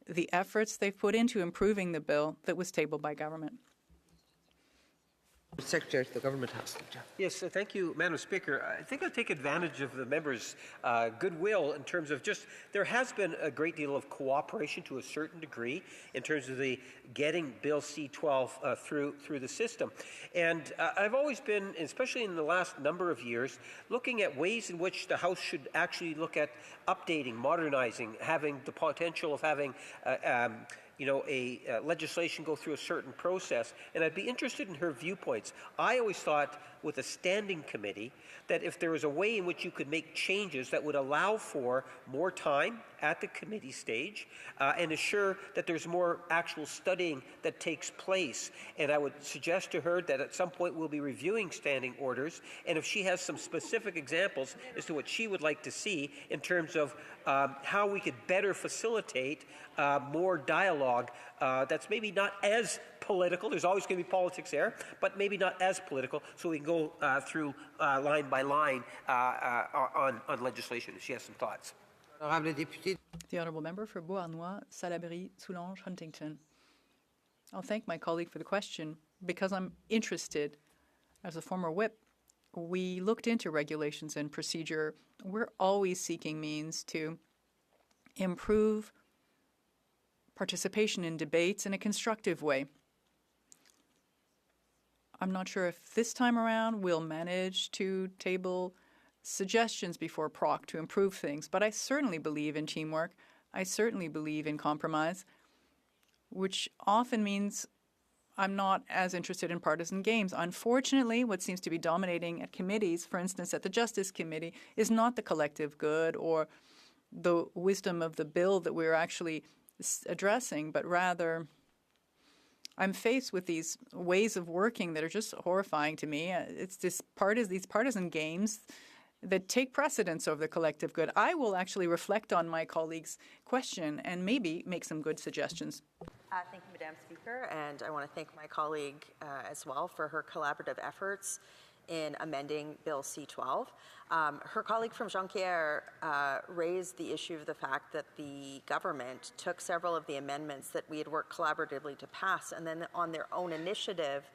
the efforts they've put into improving the bill that was tabled by government. Secretary to the Government House Leader. Yes, thank you, Madam Speaker. I think I'll take advantage of the members' goodwill in terms of just there has been a great deal of cooperation to a certain degree in terms of the getting Bill C-12 through the system. And I've always been, especially in the last number of years, looking at ways in which the House should actually look at updating, modernizing, having the potential of having legislation go through a certain process, and I'd be interested in her viewpoints. I always thought with a standing committee that if there was a way in which you could make changes that would allow for more time at the committee stage and assure that there's more actual studying that takes place. And I would suggest to her that at some point we'll be reviewing standing orders, and if she has some specific examples as to what she would like to see in terms of how we could better facilitate more dialogue that's maybe not as political. There's always going to be politics there, but maybe not as political, so we can go through line by line on legislation, if she has some thoughts. The Honourable Member for Beauharnois, Salaberry, Soulanges, Huntington. I'll thank my colleague for the question because I'm interested. As a former whip, we looked into regulations and procedure. We're always seeking means to improve participation in debates in a constructive way. I'm not sure if this time around we'll manage to table suggestions before PROC to improve things, but I certainly believe in teamwork. I certainly believe in compromise, which often means I'm not as interested in partisan games. Unfortunately, what seems to be dominating at committees, for instance, at the Justice Committee, is not the collective good or the wisdom of the bill that we're actually addressing, but rather I'm faced with these ways of working that are just horrifying to me. It's these partisan games that take precedence over the collective good. I will actually reflect on my colleague's question and maybe make some good suggestions. Thank you, Madam Speaker, and I want to thank my colleague as well for her collaborative efforts in amending Bill C-12. Her colleague from Jonquière raised the issue of the fact that the government took several of the amendments that we had worked collaboratively to pass and then on their own initiative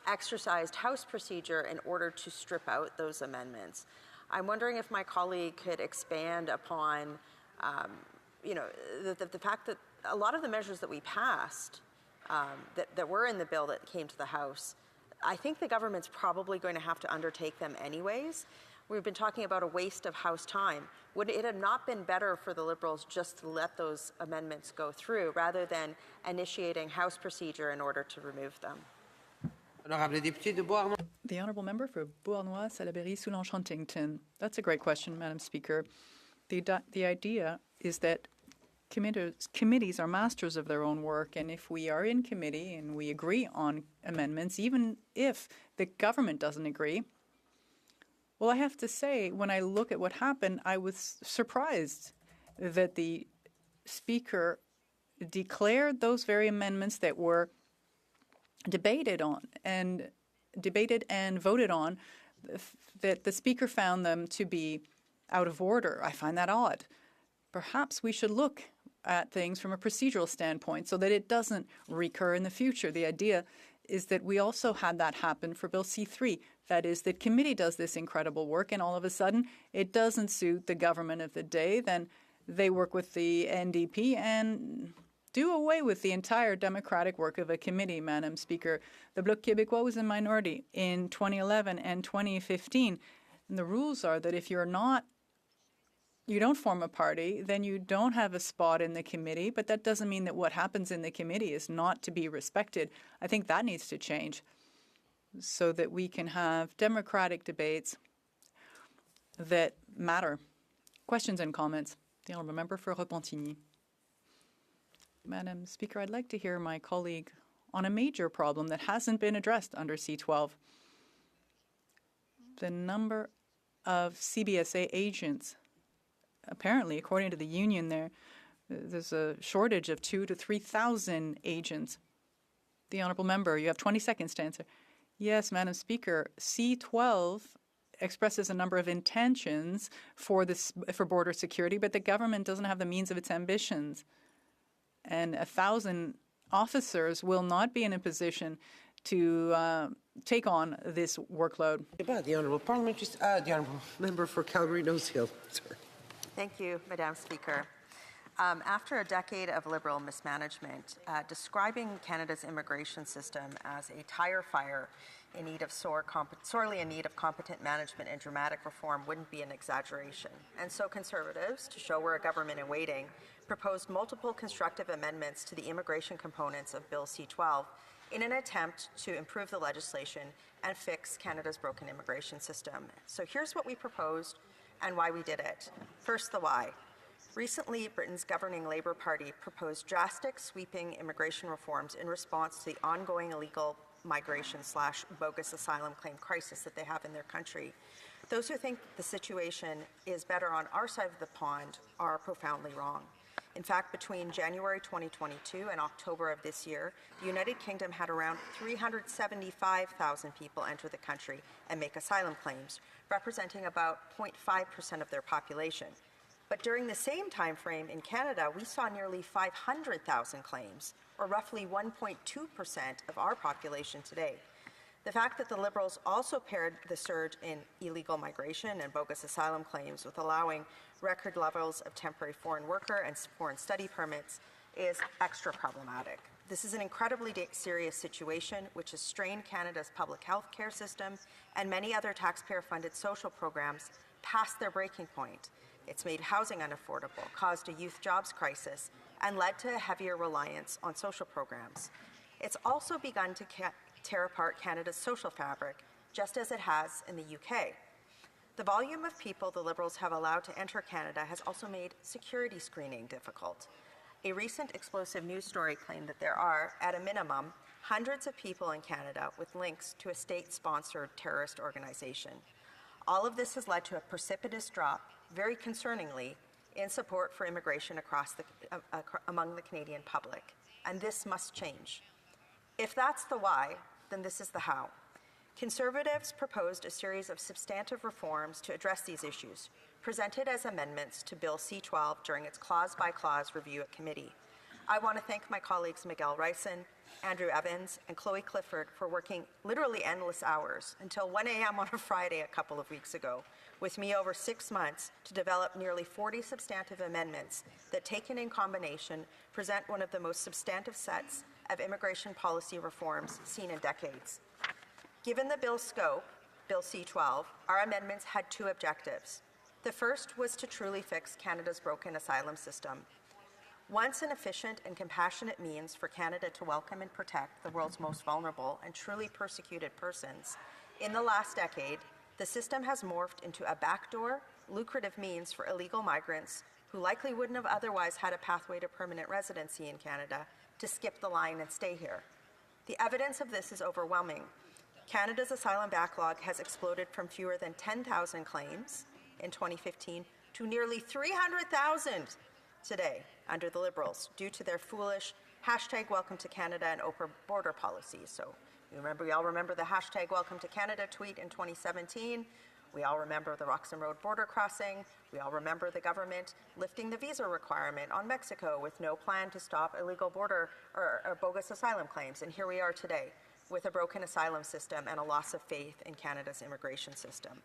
exercised House procedure in order to strip out those amendments. I'm wondering if my colleague could expand upon the fact that a lot of the measures that we passed that were in the bill that came to the House, I think the government's probably going to have to undertake them anyways. We've been talking about a waste of House time. Would it have not been better for the Liberals just to let those amendments go through rather than initiating House procedure in order to remove them? The Honourable Member for Beauharnois, Salaberry, Soulanges, Huntington. That's a great question, Madam Speaker. The idea is that committees are masters of their own work, and if we are in committee and we agree on amendments, even if the government doesn't agree, well, I have to say, when I look at what happened, I was surprised that the Speaker declared those very amendments that were debated and voted on, that the Speaker found them to be out of order. I find that odd. Perhaps we should look at things from a procedural standpoint so that it doesn't recur in the future. The idea is that we also had that happen for Bill C-3. That is, that committee does this incredible work and all of a sudden it doesn't suit the government of the day. Then they work with the NDP and do away with the entire democratic work of a committee, Madam Speaker. The Bloc Québécois was in minority in 2011 and 2015. And the rules are that if you don't form a party, then you don't have a spot in the committee, but that doesn't mean that what happens in the committee is not to be respected. I think that needs to change so that we can have democratic debates that matter. Questions and comments? The Honourable Member for Repentigny. Madam Speaker, I'd like to hear my colleague on a major problem that hasn't been addressed under C-12. the number of CBSA agents, apparently, according to the union there's a shortage of 2,000 to 3,000 agents. The honourable member, you have 20 seconds to answer. Yes, Madam Speaker, C12 expresses a number of intentions for border security, but the government doesn't have the means of its ambitions. And 1,000 officers will not be in a position to take on this workload. The honourable member for Calgary-Nose Hill. Thank you, Madam Speaker. After a decade of Liberal mismanagement, describing Canada's immigration system as a tire fire in need of sorely in need of competent management and dramatic reform wouldn't be an exaggeration. And so Conservatives, to show we're a government in waiting, proposed multiple constructive amendments to the immigration components of Bill C-12 in an attempt to improve the legislation and fix Canada's broken immigration system. So here's what we proposed and why we did it. First, the why. Recently, Britain's governing Labour Party proposed drastic, sweeping immigration reforms in response to the ongoing illegal migration / bogus asylum claim crisis that they have in their country. Those who think the situation is better on our side of the pond are profoundly wrong. In fact, between January 2022 and October of this year, the United Kingdom had around 375,000 people enter the country and make asylum claims, representing about 0.5% of their population. But during the same time frame in Canada, we saw nearly 500,000 claims, or roughly 1.2% of our population today. The fact that the Liberals also paired the surge in illegal migration and bogus asylum claims with allowing record levels of temporary foreign worker and foreign study permits is extra problematic. This is an incredibly serious situation which has strained Canada's public health care system and many other taxpayer-funded social programs past their breaking point. It's made housing unaffordable, caused a youth jobs crisis, and led to a heavier reliance on social programs. It's also begun to tear apart Canada's social fabric, just as it has in the UK. The volume of people the Liberals have allowed to enter Canada has also made security screening difficult. A recent explosive news story claimed that there are, at a minimum, hundreds of people in Canada with links to a state-sponsored terrorist organization. All of this has led to a precipitous drop, very concerningly, in support for immigration among the Canadian public. And this must change. If that's the why, then this is the how. Conservatives proposed a series of substantive reforms to address these issues, presented as amendments to Bill C-12 during its clause-by-clause review at committee. I want to thank my colleagues Miguel Ryson, Andrew Evans, and Chloe Clifford for working literally endless hours until 1 a.m. on a Friday a couple of weeks ago, with me over 6 months to develop nearly 40 substantive amendments that, taken in combination, present one of the most substantive sets of immigration policy reforms seen in decades. Given the bill's scope, Bill C-12, our amendments had two objectives. The first was to truly fix Canada's broken asylum system. Once an efficient and compassionate means for Canada to welcome and protect the world's most vulnerable and truly persecuted persons, in the last decade, the system has morphed into a backdoor, lucrative means for illegal migrants who likely wouldn't have otherwise had a pathway to permanent residency in Canada to skip the line and stay here. The evidence of this is overwhelming. Canada's asylum backlog has exploded from fewer than 10,000 claims in 2015 to nearly 300,000 today under the Liberals due to their foolish #WelcomeToCanada and open border policies. So we all remember the #WelcomeToCanada tweet in 2017. We all remember the Roxham Road border crossing. We all remember the government lifting the visa requirement on Mexico with no plan to stop illegal border or bogus asylum claims. And here we are today with a broken asylum system and a loss of faith in Canada's immigration system.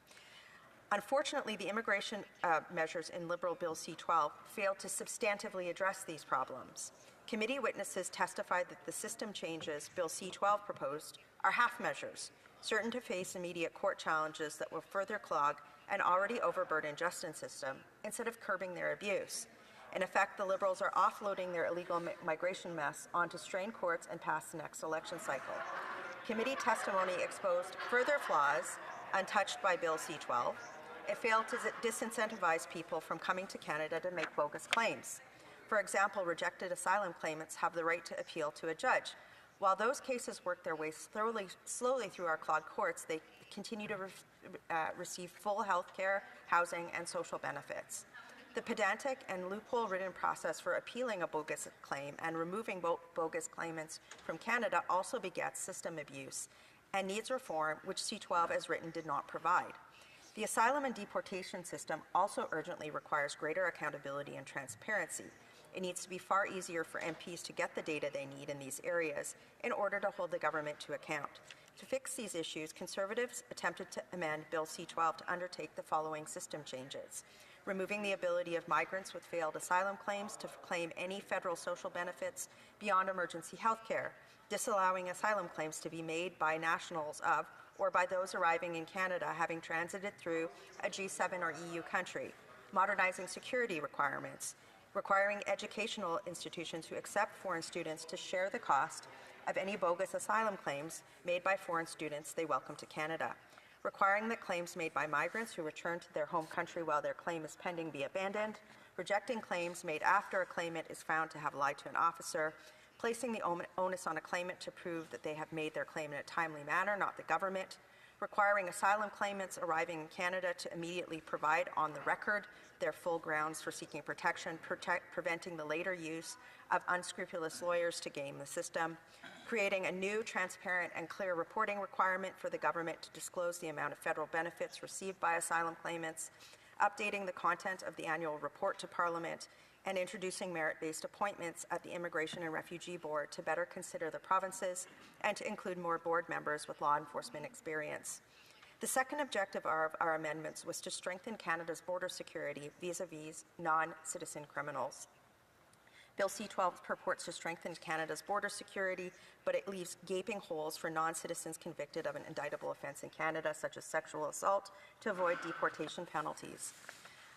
Unfortunately, the immigration measures in Liberal Bill C-12 failed to substantively address these problems. Committee witnesses testified that the system changes Bill C-12 proposed are half measures, certain to face immediate court challenges that will further clog an already overburdened justice system instead of curbing their abuse. In effect, the Liberals are offloading their illegal migration mess onto strained courts and past the next election cycle. Committee testimony exposed further flaws untouched by Bill C-12. It failed to disincentivize people from coming to Canada to make bogus claims. For example, rejected asylum claimants have the right to appeal to a judge. While those cases work their way slowly through our clogged courts, they continue to receive full health care, housing, and social benefits. The pedantic and loophole-ridden process for appealing a bogus claim and removing bogus claimants from Canada also begets system abuse and needs reform, which C-12 as written did not provide. The asylum and deportation system also urgently requires greater accountability and transparency. It needs to be far easier for MPs to get the data they need in these areas in order to hold the government to account. To fix these issues, Conservatives attempted to amend Bill C-12 to undertake the following system changes: removing the ability of migrants with failed asylum claims to claim any federal social benefits beyond emergency health care, disallowing asylum claims to be made by nationals of or by those arriving in Canada having transited through a G7 or EU country, modernizing security requirements, requiring educational institutions who accept foreign students to share the cost of any bogus asylum claims made by foreign students they welcome to Canada, requiring that claims made by migrants who return to their home country while their claim is pending be abandoned, rejecting claims made after a claimant is found to have lied to an officer, placing the onus on a claimant to prove that they have made their claim in a timely manner, not the government, requiring asylum claimants arriving in Canada to immediately provide on the record their full grounds for seeking protection, preventing the later use of unscrupulous lawyers to game the system, creating a new, transparent, and clear reporting requirement for the government to disclose the amount of federal benefits received by asylum claimants, updating the content of the annual report to Parliament, and introducing merit-based appointments at the Immigration and Refugee Board to better consider the provinces and to include more board members with law enforcement experience. The second objective of our amendments was to strengthen Canada's border security vis-a-vis non-citizen criminals. Bill C-12 purports to strengthen Canada's border security, but it leaves gaping holes for non-citizens convicted of an indictable offence in Canada, such as sexual assault, to avoid deportation penalties.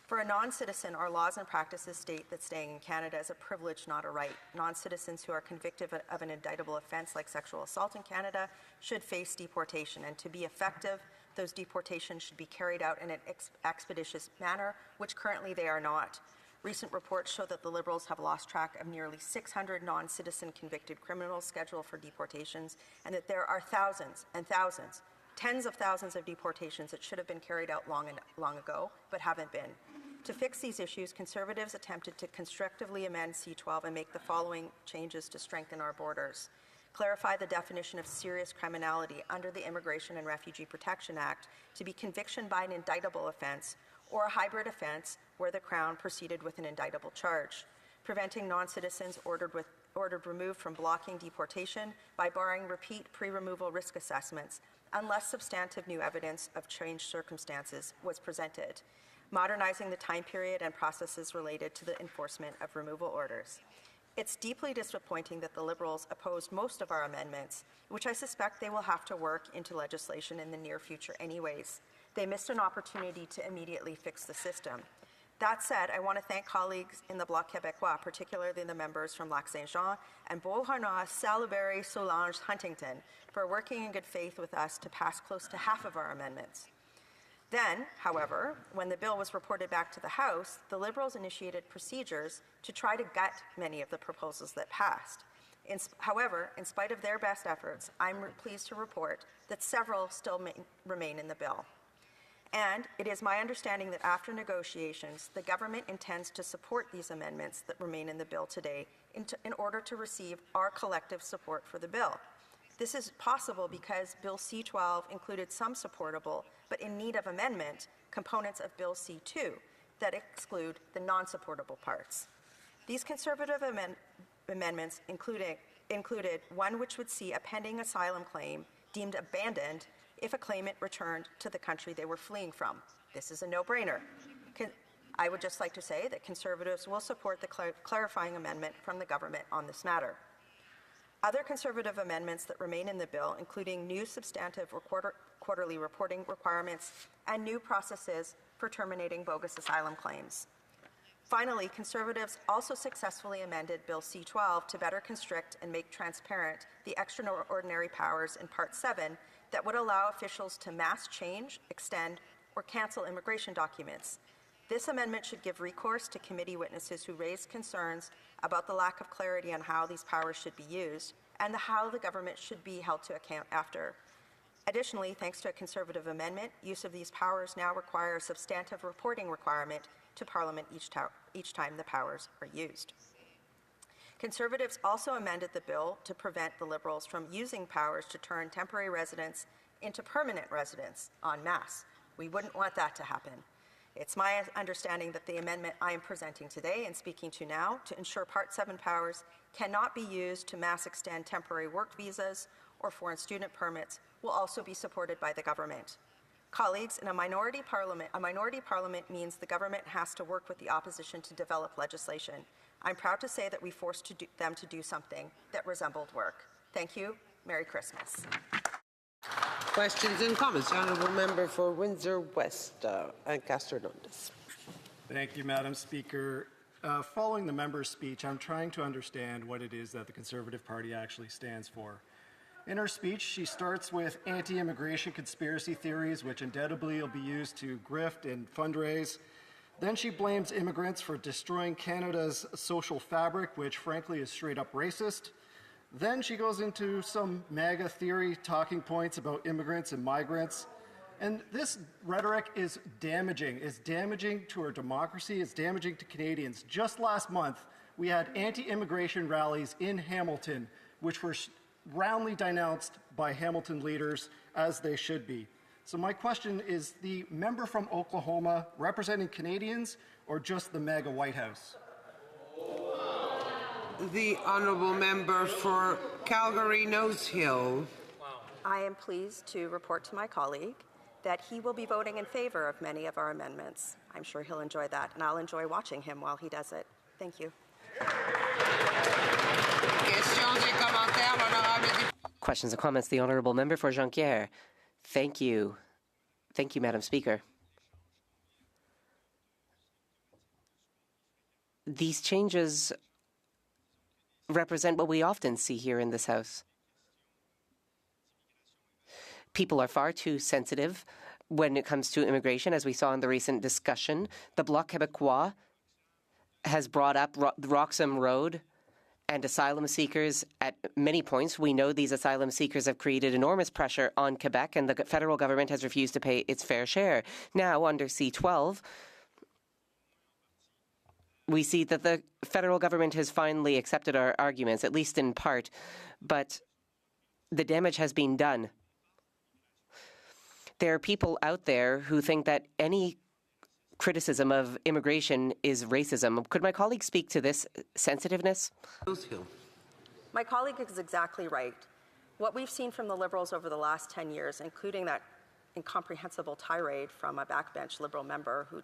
For a non-citizen, our laws and practices state that staying in Canada is a privilege, not a right. Non-citizens who are convicted of an indictable offence like sexual assault in Canada should face deportation, and to be effective, those deportations should be carried out in an expeditious manner, which currently they are not. Recent reports show that the Liberals have lost track of nearly 600 non-citizen convicted criminals scheduled for deportations, and that there are thousands and thousands, tens of thousands of deportations that should have been carried out long ago, but haven't been. To fix these issues, Conservatives attempted to constructively amend C-12 and make the following changes to strengthen our borders. Clarify the definition of serious criminality under the Immigration and Refugee Protection Act to be conviction by an indictable offence or a hybrid offence where the Crown proceeded with an indictable charge. Preventing non-citizens ordered removed from blocking deportation by barring repeat pre-removal risk assessments unless substantive new evidence of changed circumstances was presented. Modernizing the time period and processes related to the enforcement of removal orders. It's deeply disappointing that the Liberals opposed most of our amendments, which I suspect they will have to work into legislation in the near future anyways. They missed an opportunity to immediately fix the system. That said, I want to thank colleagues in the Bloc Québécois, particularly the members from Lac-Saint-Jean and Beauharnois, Salaberry, Solange, Huntington, for working in good faith with us to pass close to half of our amendments. Then, however, when the bill was reported back to the House, the Liberals initiated procedures to try to gut many of the proposals that passed. However, in spite of their best efforts, I'm pleased to report that several still remain in the bill. And it is my understanding that after negotiations, the government intends to support these amendments that remain in the bill today in order to receive our collective support for the bill. This is possible because Bill C-12 included some supportable, but in need of amendment, components of Bill C-2 that exclude the non-supportable parts. These Conservative amendments included one which would see a pending asylum claim deemed abandoned if a claimant returned to the country they were fleeing from. This is a no-brainer. I would just like to say that Conservatives will support the clarifying amendment from the government on this matter. Other Conservative amendments that remain in the bill, including new substantive or quarterly reporting requirements and new processes for terminating bogus asylum claims. Finally, Conservatives also successfully amended Bill C-12 to better constrict and make transparent the extraordinary powers in Part 7 that would allow officials to mass change, extend, or cancel immigration documents. This amendment should give recourse to committee witnesses who raised concerns about the lack of clarity on how these powers should be used and how the government should be held to account after. Additionally, thanks to a Conservative amendment, use of these powers now require a substantive reporting requirement to Parliament each time the powers are used. Conservatives also amended the bill to prevent the Liberals from using powers to turn temporary residents into permanent residents en masse. We wouldn't want that to happen. It's my understanding that the amendment I am presenting today and speaking to now to ensure Part 7 powers cannot be used to mass extend temporary work visas or foreign student permits will also be supported by the government. Colleagues, in a minority parliament means the government has to work with the opposition to develop legislation. I'm proud to say that we forced them to do something that resembled work. Thank you. Merry Christmas. Questions and comments. The Honourable Member for Windsor West and Castro-Dundas. Thank you, Madam Speaker. Following the member's speech, I'm trying to understand what it is that the Conservative Party actually stands for. In her speech, she starts with anti-immigration conspiracy theories, which undoubtedly will be used to grift and fundraise. Then she blames immigrants for destroying Canada's social fabric, which frankly is straight up racist. Then she goes into some MAGA theory talking points about immigrants and migrants. And this rhetoric is damaging. It's damaging to our democracy. It's damaging to Canadians. Just last month, we had anti-immigration rallies in Hamilton, which were roundly denounced by Hamilton leaders, as they should be. So my question is, the member from Oklahoma representing Canadians or just the MAGA White House? The Honourable Member for Calgary-Nose Hill. I am pleased to report to my colleague that he will be voting in favour of many of our amendments. I'm sure he'll enjoy that, and I'll enjoy watching him while he does it. Thank you. Questions and comments. The Honourable Member for Jonquière. Thank you. Thank you, Madam Speaker. These changes represent what we often see here in this House. People are far too sensitive when it comes to immigration, as we saw in the recent discussion. The Bloc Québécois has brought up Roxham Road and asylum seekers at many points. We know these asylum seekers have created enormous pressure on Quebec, and the federal government has refused to pay its fair share. Now, under C-12, we see that the federal government has finally accepted our arguments, at least in part, but the damage has been done. There are people out there who think that any criticism of immigration is racism. Could my colleague speak to this sensitiveness? My colleague is exactly right. What we've seen from the Liberals over the last 10 years, including that incomprehensible tirade from a backbench Liberal member who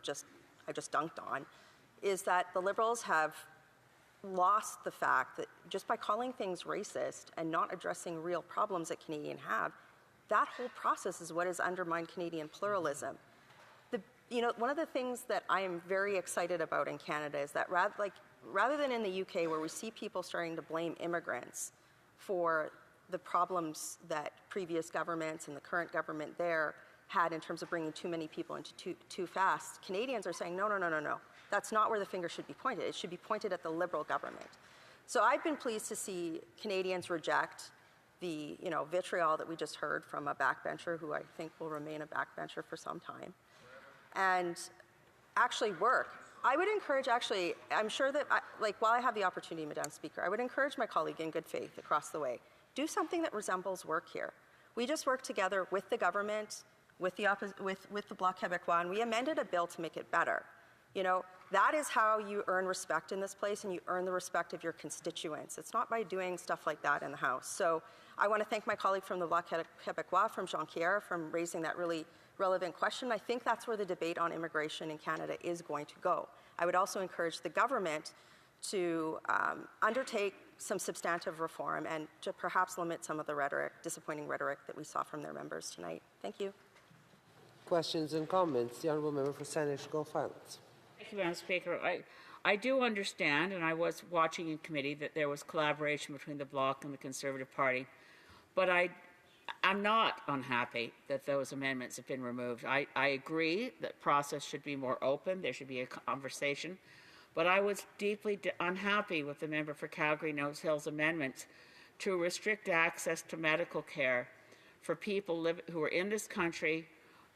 I just dunked on, is that the Liberals have lost the fact that just by calling things racist and not addressing real problems that Canadians have, that whole process is what has undermined Canadian pluralism. One of the things that I am very excited about in Canada is that rather than in the UK, where we see people starting to blame immigrants for the problems that previous governments and the current government there had in terms of bringing too many people into too fast, Canadians are saying, no. That's not where the finger should be pointed. It should be pointed at the Liberal government. So I've been pleased to see Canadians reject the vitriol that we just heard from a backbencher who I think will remain a backbencher for some time, and actually work. I would encourage, I'm sure that, while I have the opportunity, Madam Speaker, I would encourage my colleague in good faith across the way, do something that resembles work here. We just worked together with the government, with the Bloc Québécois, and we amended a bill to make it better. That is how you earn respect in this place, and you earn the respect of your constituents. It's not by doing stuff like that in the House. So I want to thank my colleague from the Bloc Québécois, from Jonquière, for raising that really relevant question. I think that's where the debate on immigration in Canada is going to go. I would also encourage the government to undertake some substantive reform and to perhaps limit some of the disappointing rhetoric that we saw from their members tonight. Thank you. Questions and comments. The Honourable Member for Saanich Gulf Islands. Thank you, Madam Speaker. I do understand, and I was watching in committee, that there was collaboration between the Bloc and the Conservative Party, but I'm not unhappy that those amendments have been removed. I agree that process should be more open, there should be a conversation, but I was deeply unhappy with the member for Calgary-Nose Hill's amendments to restrict access to medical care for people who are in this country,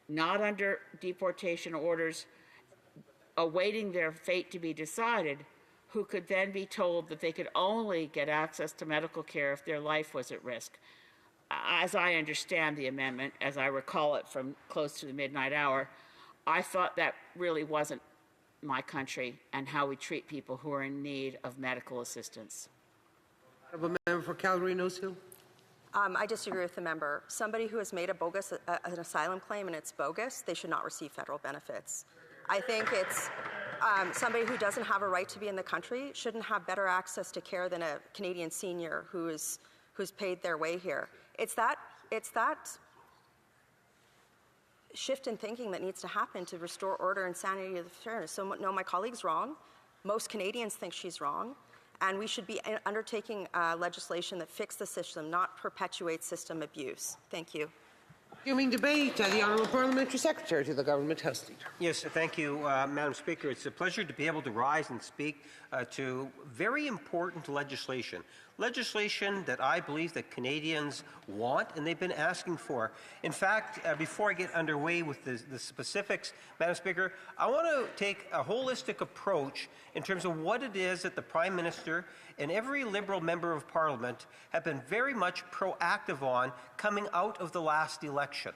not under deportation orders, awaiting their fate to be decided, who could then be told that they could only get access to medical care if their life was at risk. As I understand the amendment, as I recall it from close to the midnight hour, I thought that really wasn't my country and how we treat people who are in need of medical assistance. Honourable member for Calgary-Nose Hill. I disagree with the member. Somebody who has made an asylum claim and it's bogus, they should not receive federal benefits. I think it's somebody who doesn't have a right to be in the country shouldn't have better access to care than a Canadian senior who's paid their way here. It's that shift in thinking that needs to happen to restore order and sanity of the fairness. So no, my colleague's wrong. Most Canadians think she's wrong. And we should be undertaking legislation that fixes the system, not perpetuates system abuse. Thank you. Resuming debate, the Honourable Parliamentary Secretary to the Government House Leader. Yes, thank you, Madam Speaker. It's a pleasure to be able to rise and speak to very important legislation. Legislation that I believe that Canadians want and they've been asking for. In fact, before I get underway with the specifics, Madam Speaker, I want to take a holistic approach in terms of what it is that the Prime Minister and every Liberal member of Parliament have been very much proactive on coming out of the last election.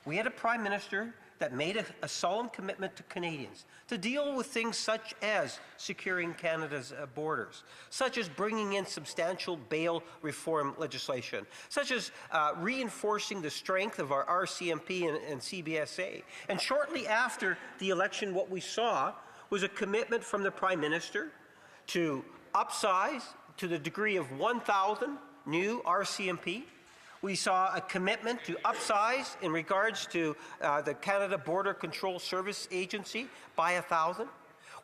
We had a Prime Minister that made a solemn commitment to Canadians to deal with things such as securing Canada's borders, such as bringing in substantial bail reform legislation, such as reinforcing the strength of our RCMP and CBSA. And shortly after the election, what we saw was a commitment from the Prime Minister to upsize to the degree of 1,000 new RCMP. We saw a commitment to upsize in regards to the Canada Border Control Service Agency by 1,000.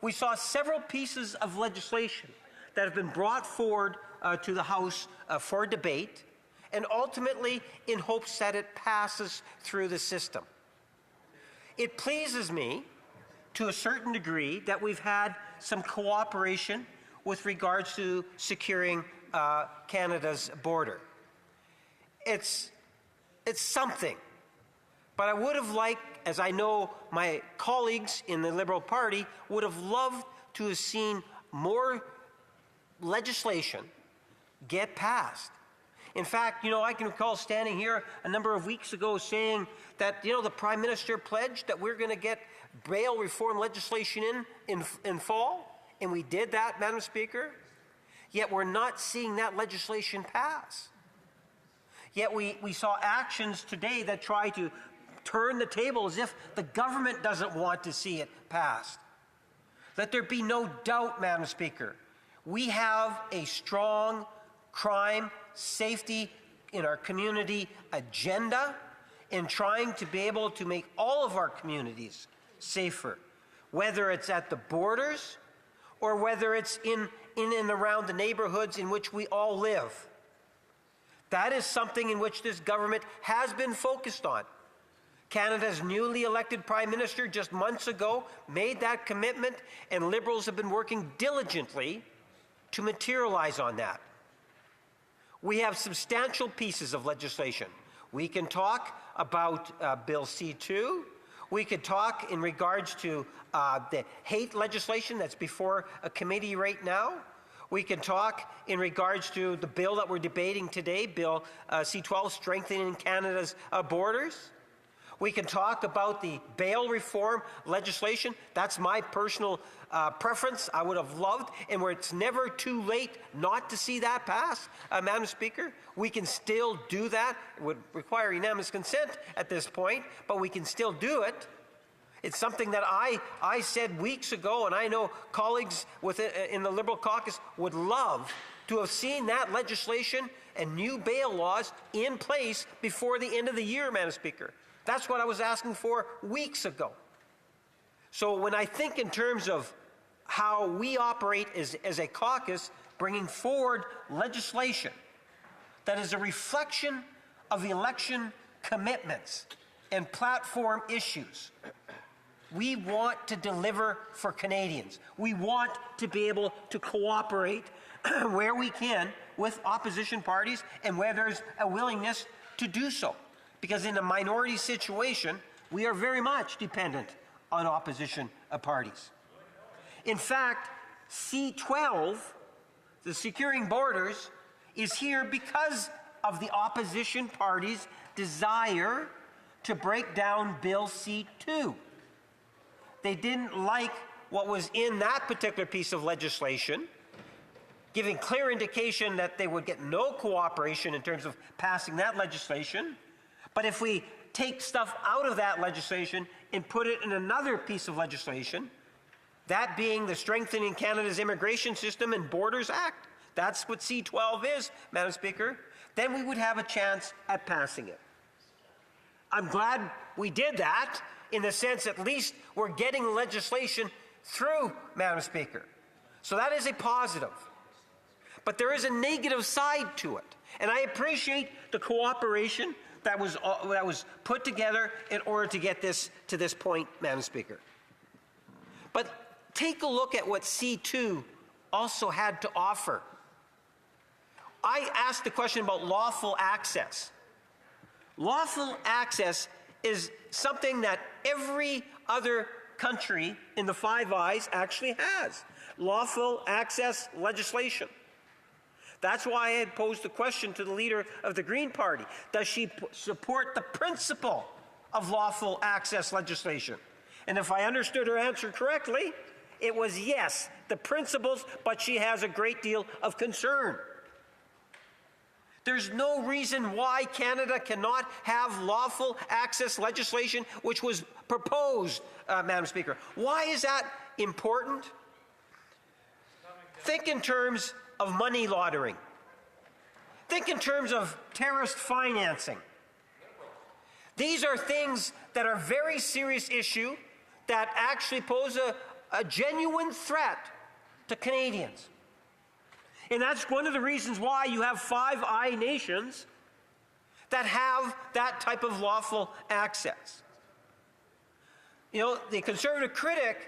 We saw several pieces of legislation that have been brought forward to the House for debate, and ultimately in hopes that it passes through the system. It pleases me to a certain degree that we've had some cooperation with regards to securing Canada's border. It's something. But I would have liked, as I know my colleagues in the Liberal Party would have loved to have seen more legislation get passed. In fact, I can recall standing here a number of weeks ago saying that, the Prime Minister pledged that we're going to get bail reform legislation in fall, and we did that, Madam Speaker. Yet we're not seeing that legislation pass. Yet we saw actions today that try to turn the table as if the government doesn't want to see it passed. Let there be no doubt, Madam Speaker, we have a strong crime safety in our community agenda in trying to be able to make all of our communities safer, whether it's at the borders or whether it's in and around the neighborhoods in which we all live. That is something in which this government has been focused on. Canada's newly elected Prime Minister just months ago made that commitment, and Liberals have been working diligently to materialize on that. We have substantial pieces of legislation. We can talk about Bill C-2. We could talk in regards to the hate legislation that's before a committee right now. We can talk in regards to the bill that we're debating today, Bill C-12, strengthening Canada's borders. We can talk about the bail reform legislation. That's my personal preference. I would have loved, and where it's never too late not to see that pass, Madam Speaker. We can still do that. It would require unanimous consent at this point, but we can still do it. It's something that I said weeks ago, and I know colleagues in the Liberal caucus would love to have seen that legislation and new bail laws in place before the end of the year, Madam Speaker. That's what I was asking for weeks ago. So when I think in terms of how we operate as a caucus, bringing forward legislation that is a reflection of the election commitments and platform issues, we want to deliver for Canadians. We want to be able to cooperate where we can with opposition parties and where there's a willingness to do so. because in a minority situation, we are very much dependent on opposition parties. In fact, C12, the securing borders, is here because of the opposition party's desire to break down Bill C2. They didn't like what was in that particular piece of legislation, giving clear indication that they would get no cooperation in terms of passing that legislation. But if we take stuff out of that legislation and put it in another piece of legislation, that being the Strengthening Canada's Immigration System and Borders Act, that's what C12 is, Madam Speaker, then we would have a chance at passing it. I'm glad we did that, in the sense at least we're getting legislation through, Madam Speaker. So that is a positive. But there is a negative side to it. And I appreciate the cooperation that was put together in order to get this to this point, Madam Speaker. But take a look at what C2 also had to offer. I asked the question about lawful access. Lawful access is something that every other country in the Five Eyes actually has. Lawful access legislation. That's why I had posed the question to the leader of the Green Party. Does she support the principle of lawful access legislation? And if I understood her answer correctly, it was yes, the principles, but she has a great deal of concern. There's no reason why Canada cannot have lawful access legislation, which was proposed, Madam Speaker. Why is that important? Think in terms of money laundering. Think in terms of terrorist financing. These are things that are very serious issue that actually pose a genuine threat to Canadians. And that's one of the reasons why you have Five Eye nations that have that type of lawful access. You know, the Conservative critic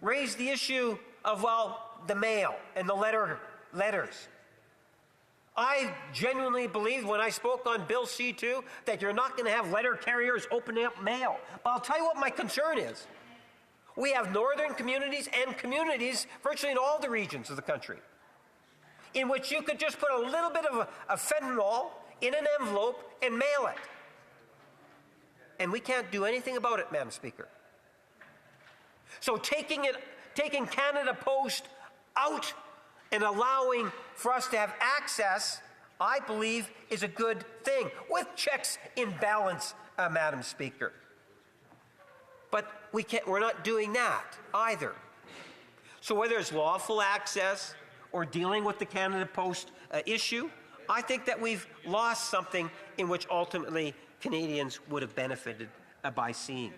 raised the issue of, well, the mail and the letters. I genuinely believed when I spoke on Bill C2 that you're not going to have letter carriers opening up mail. But I'll tell you what my concern is. We have northern communities and communities virtually in all the regions of the country in which you could just put a little bit of a fentanyl in an envelope and mail it. And we can't do anything about it, Madam Speaker. So taking Canada Post out and allowing for us to have access, I believe, is a good thing, with checks in balance, Madam Speaker. But we're not doing that either. So whether it's lawful access or dealing with the Canada Post issue, I think that we've lost something in which ultimately Canadians would have benefited by seeing.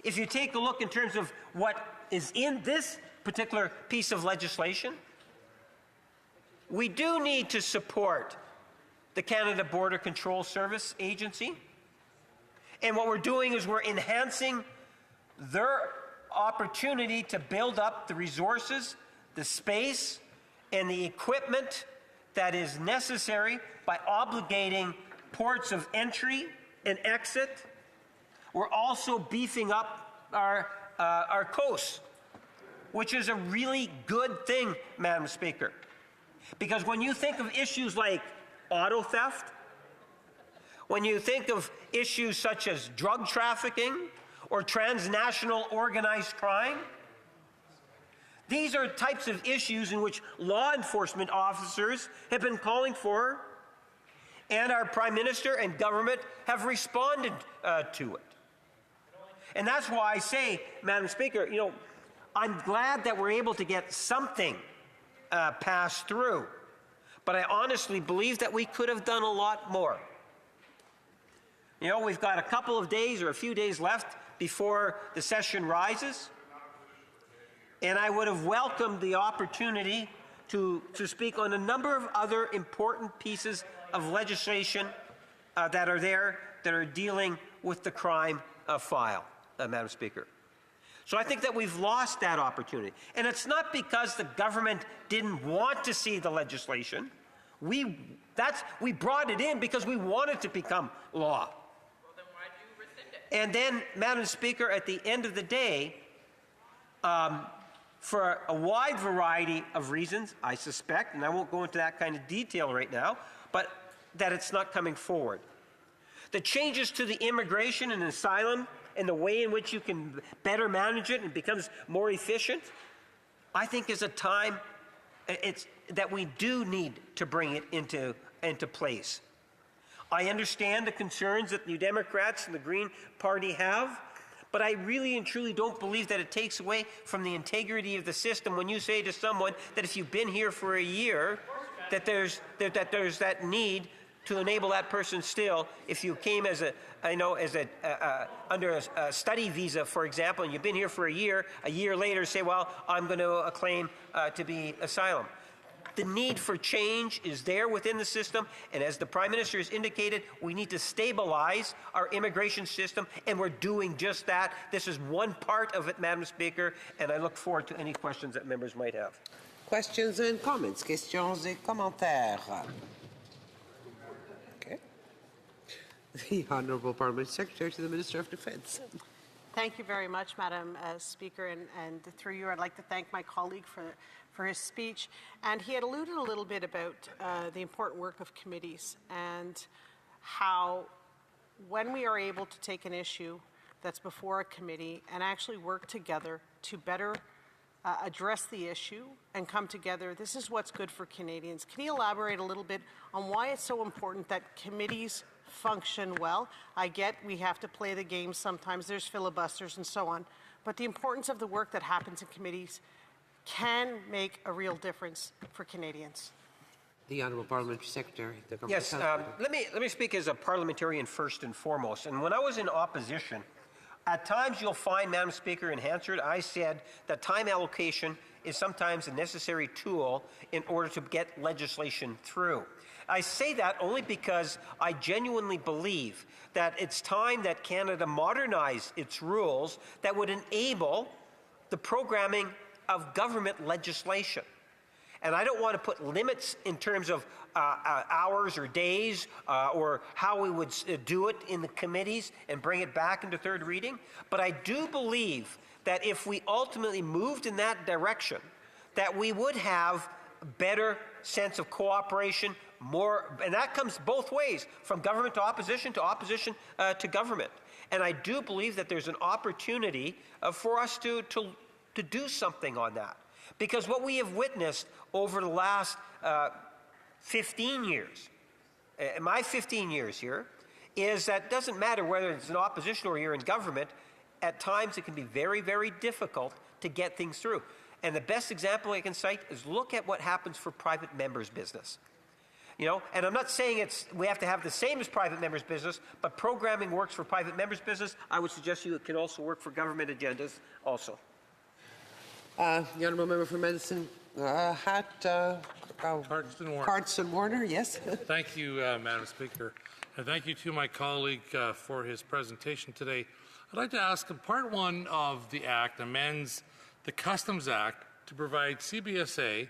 If you take a look in terms of what is in this particular piece of legislation, we do need to support the Canada Border Control Service Agency. And what we're doing is we're enhancing their opportunity to build up the resources, the space, and the equipment that is necessary by obligating ports of entry and exit. We're also beefing up our coasts, which is a really good thing, Madam Speaker. Because when you think of issues like auto theft, when you think of issues such as drug trafficking or transnational organized crime, these are types of issues in which law enforcement officers have been calling for, and our Prime Minister and government have responded to it. And that's why I say, Madam Speaker, you know, I'm glad that we're able to get something passed through, but I honestly believe that we could have done a lot more. You know, we've got a couple of days or a few days left before the session rises, and I would have welcomed the opportunity to speak on a number of other important pieces of legislation that are there that are dealing with the crime file, Madam Speaker. So I think that we've lost that opportunity. And it's not because the government didn't want to see the legislation We brought it in because we wanted to become law. Well, then why do you rescind it? And then, Madam Speaker, at the end of the day, for a wide variety of reasons, I suspect, and I won't go into that kind of detail right now, but that it's not coming forward. The changes to the immigration and asylum and the way in which you can better manage it and it becomes more efficient, I think is a time that we do need to bring it into place. I understand the concerns that the Democrats and the Green Party have, but I really and truly don't believe that it takes away from the integrity of the system when you say to someone that if you've been here for a year, that there's that need to enable that person still, if you came under a study visa, for example, and you've been here for a year later say, well, I'm going to claim to be asylum. The need for change is there within the system, and as the Prime Minister has indicated, we need to stabilize our immigration system, and we're doing just that. This is one part of it, Madam Speaker, and I look forward to any questions that members might have. Questions and comments? Questions et commentaires? Okay. The Honourable Parliamentary Secretary to the Minister of Defence. Thank you very much, Madam Speaker, and through you, I'd like to thank my colleague for his speech. And he had alluded a little bit about the important work of committees and how when we are able to take an issue that's before a committee and actually work together to better address the issue and come together, this is what's good for Canadians. Can you elaborate a little bit on why it's so important that committees function well? I get we have to play the game sometimes, there's filibusters and so on, but the importance of the work that happens in committees can make a real difference for Canadians. The Honourable Parliamentary Secretary. Yes, let me speak as a parliamentarian first and foremost. And when I was in opposition, at times you'll find, Madam Speaker, in Hansard, I said that time allocation is sometimes a necessary tool in order to get legislation through. I say that only because I genuinely believe that it's time that Canada modernize its rules that would enable the programming of government legislation. And I don't want to put limits in terms of hours or days or how we would do it in the committees and bring it back into third reading. But I do believe that if we ultimately moved in that direction, that we would have a better sense of cooperation, and that comes both ways, from government to opposition to government. And I do believe that there's an opportunity for us to do something on that. Because what we have witnessed over the last 15 years, my 15 years here, is that it doesn't matter whether it's in opposition or you're in government, at times it can be very, very difficult to get things through. And the best example I can cite is look at what happens for private members' business. You know, and I'm not saying we have to have the same as private members' business, but programming works for private members' business. I would suggest it can also work for government agendas also. The Honourable Member for Medicine Cardston Warner, yes. Thank you, Madam Speaker. And thank you to my colleague for his presentation today. I'd like to ask, Part 1 of the Act amends the Customs Act to provide CBSA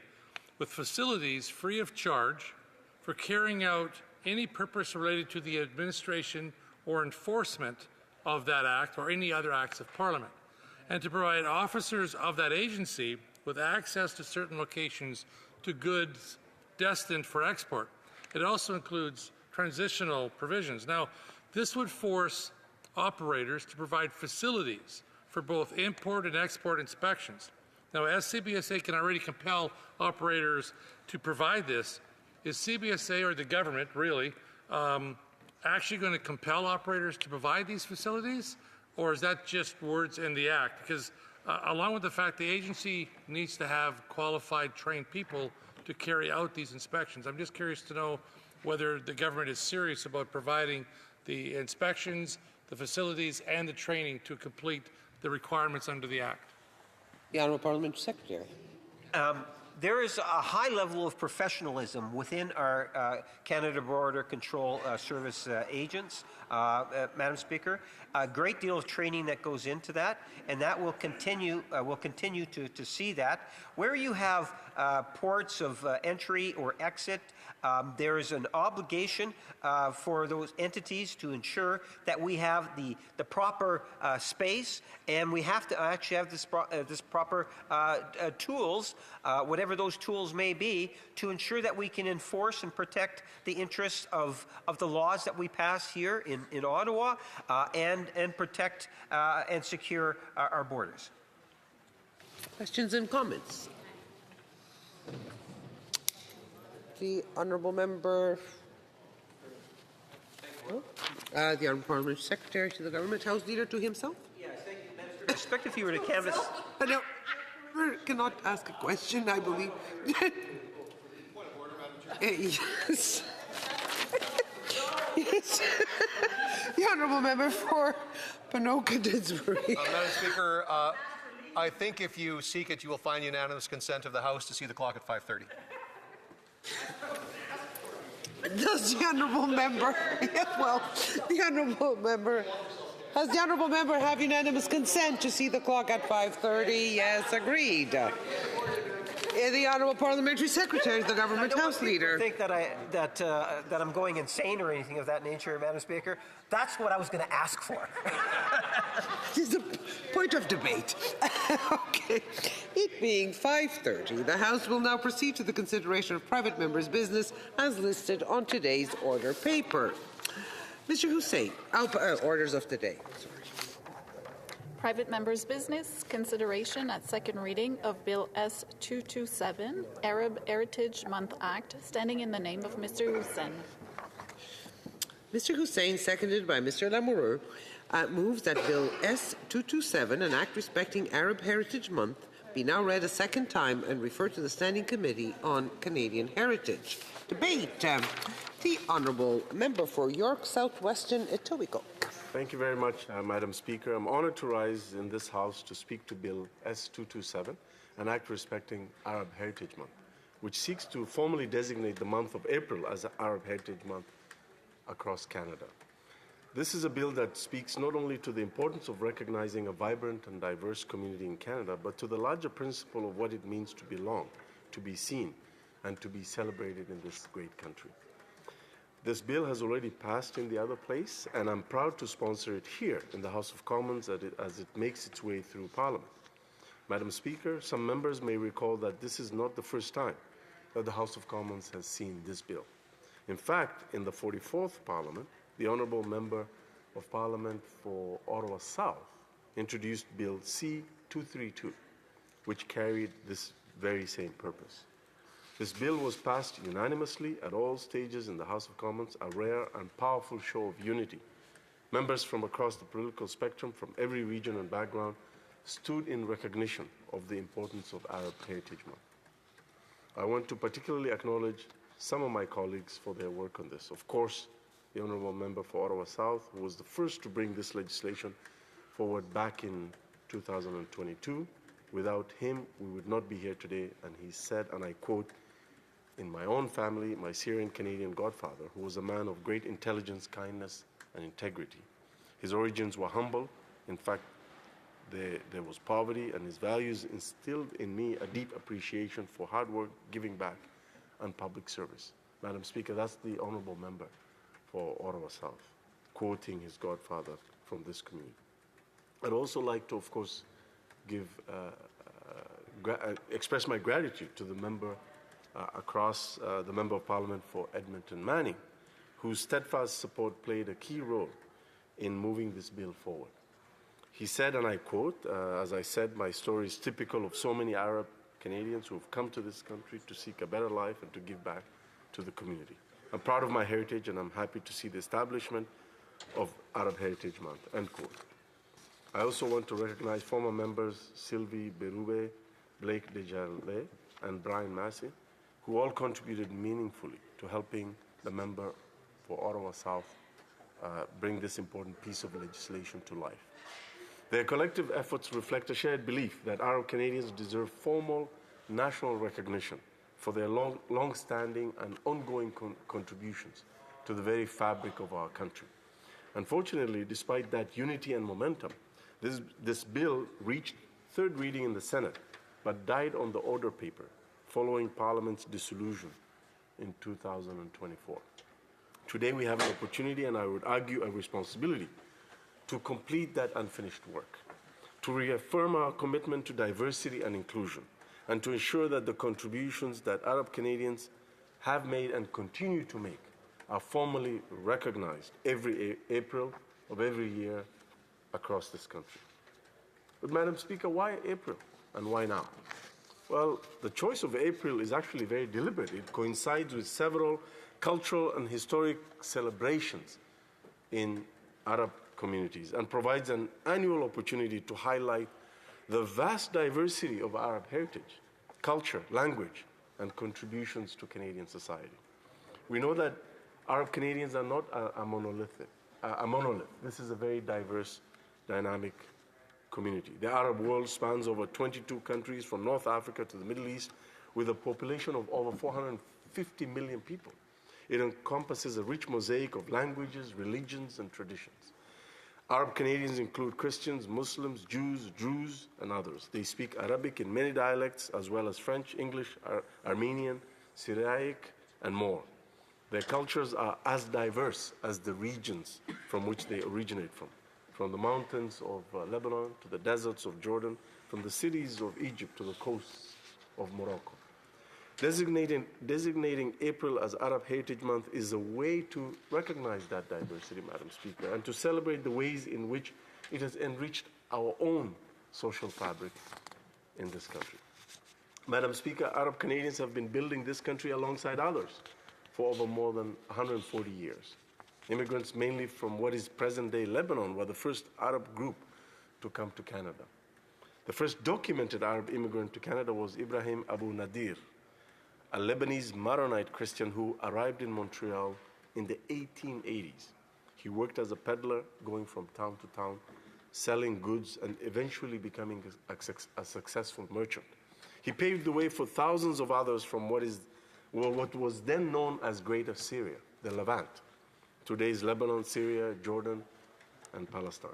with facilities free of charge for carrying out any purpose related to the administration or enforcement of that Act or any other acts of Parliament, and to provide officers of that agency with access to certain locations to goods destined for export. It also includes transitional provisions. Now, this would force operators to provide facilities for both import and export inspections. Now, as CBSA can already compel operators to provide this, is CBSA or the government really actually going to compel operators to provide these facilities? Or is that just words in the Act? Because along with the fact the agency needs to have qualified, trained people to carry out these inspections, I'm just curious to know whether the government is serious about providing the inspections, the facilities, and the training to complete the requirements under the Act. The Honourable Parliamentary Secretary. There is a high level of professionalism within our Canada Border Control Service agents, Madam Speaker. A great deal of training that goes into that, and that will continue. We'll continue to see that. Where you have ports of entry or exit, There is an obligation for those entities to ensure that we have the proper space, and we have to actually have this proper tools, whatever those tools may be, to ensure that we can enforce and protect the interests of the laws that we pass here in Ottawa, and protect and secure our borders. Questions and comments? The Honourable Member, the Honourable Parliamentary Secretary to the Government House Leader to himself. Yes, thank you, Minister. I expect if you were to canvass... No, we cannot ask a question, I believe. Yes. Yes. The Honourable Member for Ponoka Didsbury. Madam Speaker, I think if you seek it, you will find unanimous consent of the House to see the clock at 5:30. Does the Honourable Member, the Honourable Member, does the Honourable Member have unanimous consent to see the clock at 5:30? Yes, agreed. The Honourable Parliamentary Secretary, the Government House Leader. I think that I'm going insane or anything of that nature, Madam Speaker. That's what I was going to ask for. This is a point of debate. Okay. It being 5:30, the House will now proceed to the consideration of private members' business as listed on today's order paper. Mr. Hussein, orders of the day. Sorry. Private members' business, consideration at second reading of Bill S-227, Arab Heritage Month Act, standing in the name of Mr. Hussein. Mr. Hussein, seconded by Mr. Lamoureux, moves that Bill S-227, an act respecting Arab Heritage Month, be now read a second time and referred to the Standing Committee on Canadian Heritage. Debate. The Honourable Member for York South-Weston Etobicoke. Thank you very much, Madam Speaker. I'm honoured to rise in this House to speak to Bill S-227, an act respecting Arab Heritage Month, which seeks to formally designate the month of April as Arab Heritage Month across Canada. This is a bill that speaks not only to the importance of recognizing a vibrant and diverse community in Canada, but to the larger principle of what it means to belong, to be seen, and to be celebrated in this great country. This bill has already passed in the other place, and I'm proud to sponsor it here in the House of Commons as it makes its way through Parliament. Madam Speaker, some members may recall that this is not the first time that the House of Commons has seen this bill. In fact, in the 44th Parliament, the Honourable Member of Parliament for Ottawa South introduced Bill C-232, which carried this very same purpose. This bill was passed unanimously at all stages in the House of Commons, a rare and powerful show of unity. Members from across the political spectrum, from every region and background, stood in recognition of the importance of Arab Heritage Month. I want to particularly acknowledge some of my colleagues for their work on this. Of course, the Honourable Member for Ottawa South, who was the first to bring this legislation forward back in 2022. Without him, we would not be here today. And he said, and I quote, "In my own family, my Syrian-Canadian godfather, who was a man of great intelligence, kindness, and integrity. His origins were humble. In fact, there was poverty, and his values instilled in me a deep appreciation for hard work, giving back, and public service." Madam Speaker, that's the Honourable Member for Ottawa South, quoting his godfather from this community. I'd also like to, of course, express my gratitude to the member the Member of Parliament for Edmonton Manning, whose steadfast support played a key role in moving this bill forward. He said, and I quote, as I said, "My story is typical of so many Arab Canadians who have come to this country to seek a better life and to give back to the community. I'm proud of my heritage, and I'm happy to see the establishment of Arab Heritage Month," end quote. I also want to recognize former members Sylvie Berube, Blake Desjardins, and Brian Massey, who all contributed meaningfully to helping the member for Ottawa South bring this important piece of legislation to life. Their collective efforts reflect a shared belief that Arab Canadians deserve formal national recognition for their long-standing and ongoing contributions to the very fabric of our country. Unfortunately, despite that unity and momentum, this bill reached third reading in the Senate, but died on the order paper following Parliament's dissolution in 2024. Today we have an opportunity, and I would argue a responsibility, to complete that unfinished work, to reaffirm our commitment to diversity and inclusion, and to ensure that the contributions that Arab Canadians have made and continue to make are formally recognized every April of every year across this country. But Madam Speaker, why April and why now? Well, the choice of April is actually very deliberate. It coincides with several cultural and historic celebrations in Arab communities and provides an annual opportunity to highlight the vast diversity of Arab heritage, culture, language, and contributions to Canadian society. We know that Arab Canadians are not a monolith. This is a very diverse, dynamic community. The Arab world spans over 22 countries from North Africa to the Middle East, with a population of over 450 million people. It encompasses a rich mosaic of languages, religions, and traditions. Arab Canadians include Christians, Muslims, Jews, Druze, and others. They speak Arabic in many dialects, as well as French, English, Armenian, Syriac, and more. Their cultures are as diverse as the regions from which they originate from the mountains of Lebanon to the deserts of Jordan, from the cities of Egypt to the coasts of Morocco. Designating April as Arab Heritage Month is a way to recognize that diversity, Madam Speaker, and to celebrate the ways in which it has enriched our own social fabric in this country. Madam Speaker, Arab Canadians have been building this country alongside others for over more than 140 years. Immigrants mainly from what is present-day Lebanon were the first Arab group to come to Canada. The first documented Arab immigrant to Canada was Ibrahim Abu Nadir, a Lebanese Maronite Christian who arrived in Montreal in the 1880s. He worked as a peddler, going from town to town, selling goods, and eventually becoming a successful merchant. He paved the way for thousands of others from what was then known as Greater Syria, the Levant, today's Lebanon, Syria, Jordan, and Palestine.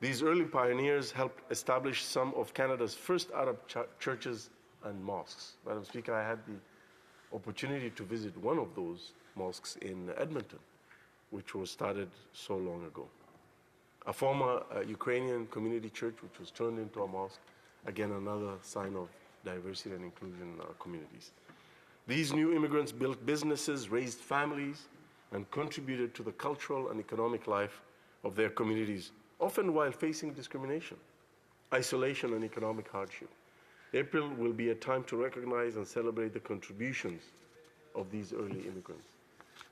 These early pioneers helped establish some of Canada's first Arab churches and mosques. Madam Speaker, I had the opportunity to visit one of those mosques in Edmonton, which was started so long ago. A former Ukrainian community church, which was turned into a mosque, again another sign of diversity and inclusion in our communities. These new immigrants built businesses, raised families, and contributed to the cultural and economic life of their communities, often while facing discrimination, isolation, and economic hardship. April will be a time to recognize and celebrate the contributions of these early immigrants.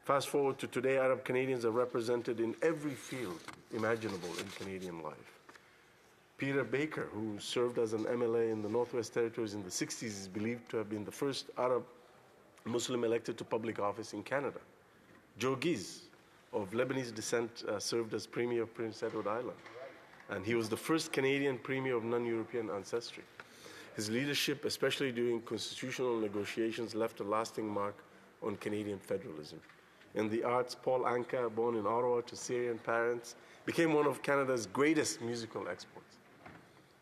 Fast forward to today, Arab Canadians are represented in every field imaginable in Canadian life. Peter Baker, who served as an MLA in the Northwest Territories in the 60s, is believed to have been the first Arab Muslim elected to public office in Canada. Joe Giz, of Lebanese descent, served as Premier of Prince Edward Island, and he was the first Canadian Premier of non-European ancestry. His leadership, especially during constitutional negotiations, left a lasting mark on Canadian federalism. In the arts, Paul Anka, born in Ottawa to Syrian parents, became one of Canada's greatest musical exports,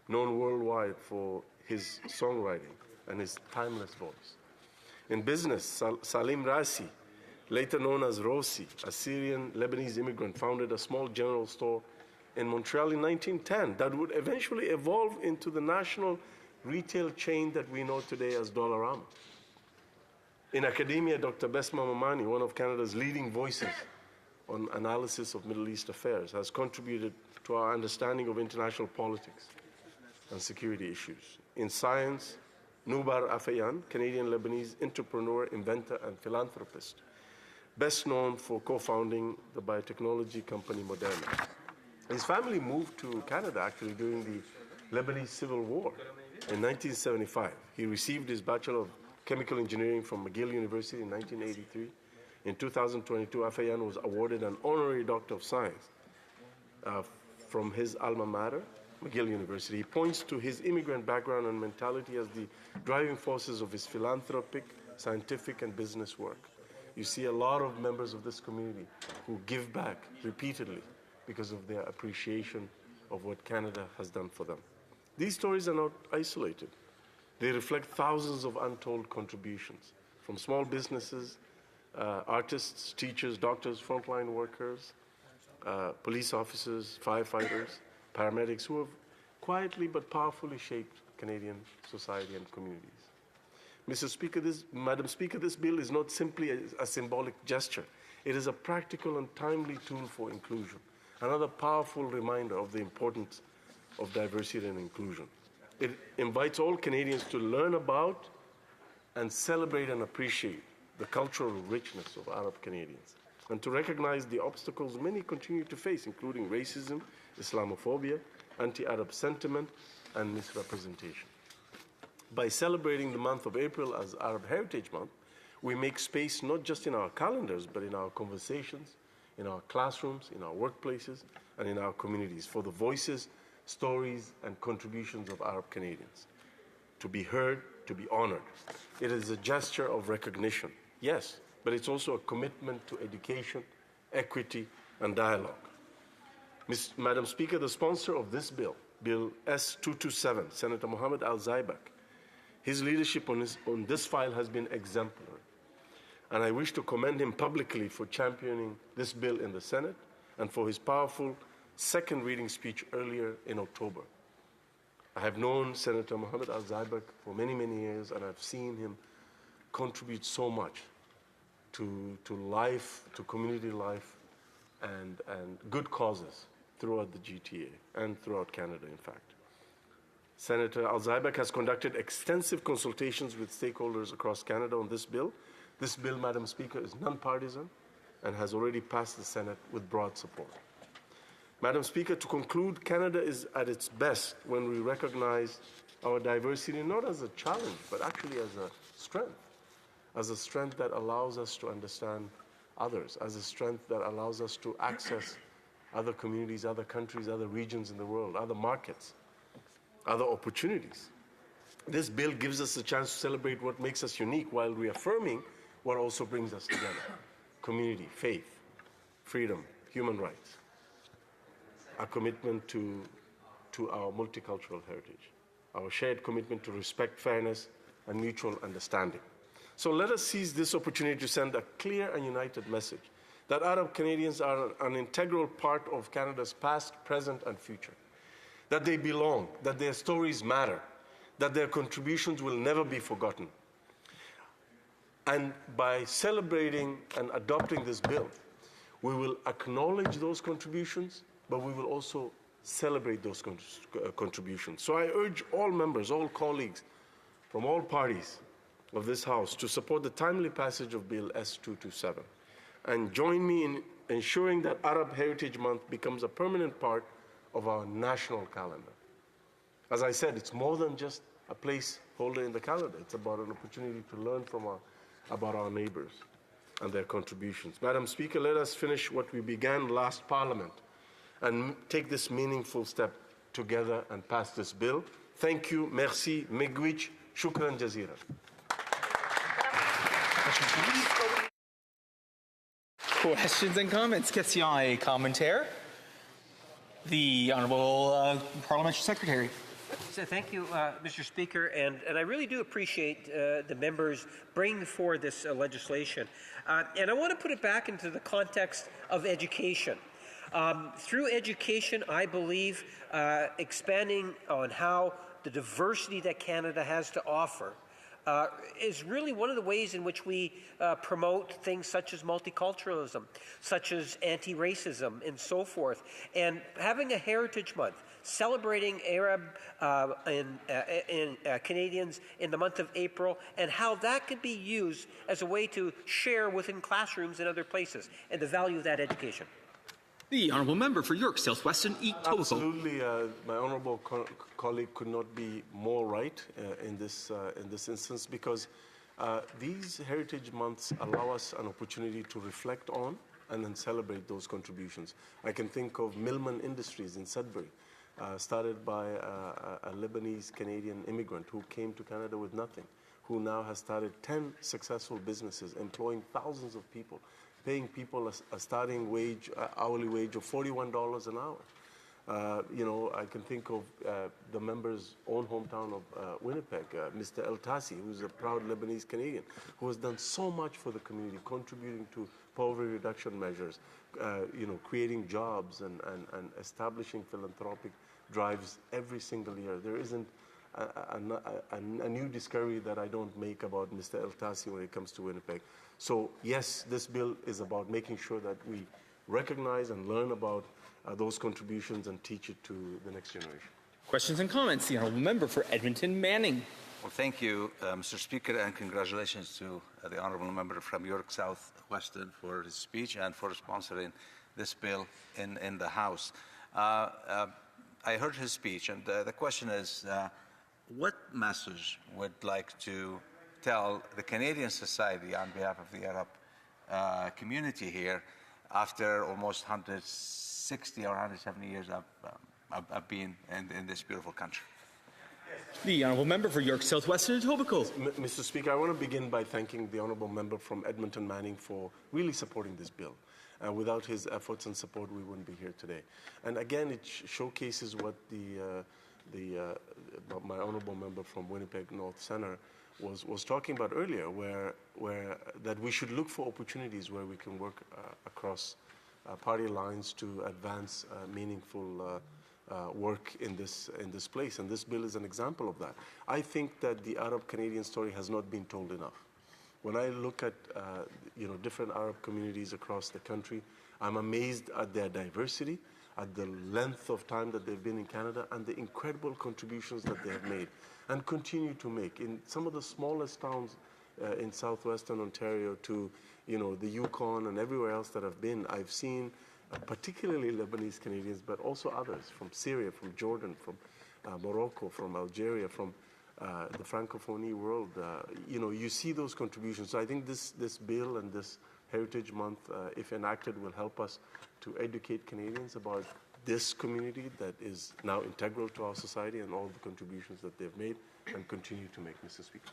known worldwide for his songwriting and his timeless voice. In business, Salim Rasi, later known as Rossi, a Syrian Lebanese immigrant, founded a small general store in Montreal in 1910 that would eventually evolve into the national retail chain that we know today as Dollarama. In academia, Dr. Besma Mamani, one of Canada's leading voices on analysis of Middle East affairs, has contributed to our understanding of international politics and security issues. In science, Noubar Afeyan, Canadian-Lebanese entrepreneur, inventor, and philanthropist, best known for co-founding the biotechnology company Moderna. His family moved to Canada actually during the Lebanese Civil War. In 1975, he received his Bachelor of Chemical Engineering from McGill University in 1983. In 2022, Afeyan was awarded an Honorary Doctor of Science from his alma mater, McGill University. He points to his immigrant background and mentality as the driving forces of his philanthropic, scientific, and business work. You see a lot of members of this community who give back repeatedly because of their appreciation of what Canada has done for them. These stories are not isolated. They reflect thousands of untold contributions, from small businesses, artists, teachers, doctors, frontline workers, police officers, firefighters, paramedics who have quietly but powerfully shaped Canadian society and communities. Madam Speaker, this bill is not simply a symbolic gesture. It is a practical and timely tool for inclusion, another powerful reminder of the importance of diversity and inclusion. It invites all Canadians to learn about and celebrate and appreciate the cultural richness of Arab Canadians, and to recognize the obstacles many continue to face, including racism, Islamophobia, anti-Arab sentiment, and misrepresentation. By celebrating the month of April as Arab Heritage Month, we make space not just in our calendars, but in our conversations, in our classrooms, in our workplaces, and in our communities for the voices, stories, and contributions of Arab Canadians to be heard, to be honored. It is a gesture of recognition, yes, but it's also a commitment to education, equity, and dialogue. Madam Speaker, the sponsor of this bill, Bill S-227, Senator Mohammed Al-Zaibak, his leadership on this file has been exemplary, and I wish to commend him publicly for championing this bill in the Senate and for his powerful second reading speech earlier in October. I have known Senator Mohammed Al-Zaibak for many, many years, and I've seen him contribute so much to life, to community life, and good causes throughout the GTA and throughout Canada, in fact. Senator Al-Zaibak has conducted extensive consultations with stakeholders across Canada on this bill. This bill, Madam Speaker, is nonpartisan and has already passed the Senate with broad support. Madam Speaker, to conclude, Canada is at its best when we recognize our diversity not as a challenge, but actually as a strength that allows us to understand others, as a strength that allows us to access other communities, other countries, other regions in the world, other markets, other opportunities. This bill gives us a chance to celebrate what makes us unique while reaffirming what also brings us together: community, faith, freedom, human rights, our commitment to our multicultural heritage, our shared commitment to respect, fairness, and mutual understanding. So let us seize this opportunity to send a clear and united message that Arab Canadians are an integral part of Canada's past, present, and future, that they belong, that their stories matter, that their contributions will never be forgotten. And by celebrating and adopting this bill, we will acknowledge those contributions, but we will also celebrate those contributions. So I urge all members, all colleagues from all parties of this House to support the timely passage of Bill S-227 and join me in ensuring that Arab Heritage Month becomes a permanent part of our national calendar. As I said, it's more than just a placeholder in the calendar. It's about an opportunity to learn about our neighbors and their contributions. Madam Speaker, let us finish what we began last Parliament and take this meaningful step together and pass this bill. Thank you, merci, miigwech, shukran jazeeran. Questions and comments. Question et commentaire. The Honourable Parliamentary Secretary. So thank you, Mr. Speaker, and I really do appreciate the members bringing forward this legislation. And I want to put it back into the context of education. Through education, I believe expanding on how the diversity that Canada has to offer is really one of the ways in which we promote things such as multiculturalism, such as anti-racism, and so forth. And having a Heritage Month, celebrating Arab and Canadians in the month of April, and how that could be used as a way to share within classrooms and other places, and the value of that education. The Honourable Member for York South-Weston, Etobicoke. Absolutely, my honourable colleague could not be more right in this instance, because these Heritage Months allow us an opportunity to reflect on and then celebrate those contributions. I can think of Millman Industries in Sudbury, started by a Lebanese-Canadian immigrant who came to Canada with nothing, who now has started 10 successful businesses, employing thousands of people, paying people a starting wage, hourly wage of $41 an hour. I can think of the member's own hometown of Winnipeg, Mr. El Tassi, who's a proud Lebanese Canadian, who has done so much for the community, contributing to poverty reduction measures, creating jobs and establishing philanthropic drives every single year. There isn't a new discovery that I don't make about Mr. El Tassi when it comes to Winnipeg. So yes, this bill is about making sure that we recognize and learn about those contributions and teach it to the next generation. Questions and comments? The Honourable Member for Edmonton Manning. Well, thank you, Mr. Speaker, and congratulations to the Honourable Member from York South Weston for his speech and for sponsoring this bill in the House. I heard his speech, and the question is, what message would like to tell the Canadian society on behalf of the Arab community here after almost 160 or 170 years I've been in this beautiful country? The Honourable Member for York South Weston and Etobicoke. Mr. Speaker, I want to begin by thanking the Honourable Member from Edmonton Manning for really supporting this bill. Without his efforts and support, we wouldn't be here today. And again, it showcases what my Honourable Member from Winnipeg North Centre was talking about earlier, where that we should look for opportunities where we can work across party lines to advance meaningful work in this place, and this bill is an example of that. I think that the Arab-Canadian story has not been told enough. When I look at different Arab communities across the country, I'm amazed at their diversity, at the length of time that they've been in Canada, and the incredible contributions that they have made and continue to make. In some of the smallest towns in southwestern Ontario to the Yukon and everywhere else that I've been, I've seen particularly Lebanese Canadians, but also others from Syria, from Jordan, from Morocco, from Algeria, from the Francophonie world. You see those contributions. So I think this bill and this Heritage Month, if enacted, will help us to educate Canadians about this community that is now integral to our society and all the contributions that they've made and continue to make, Mr. Speaker.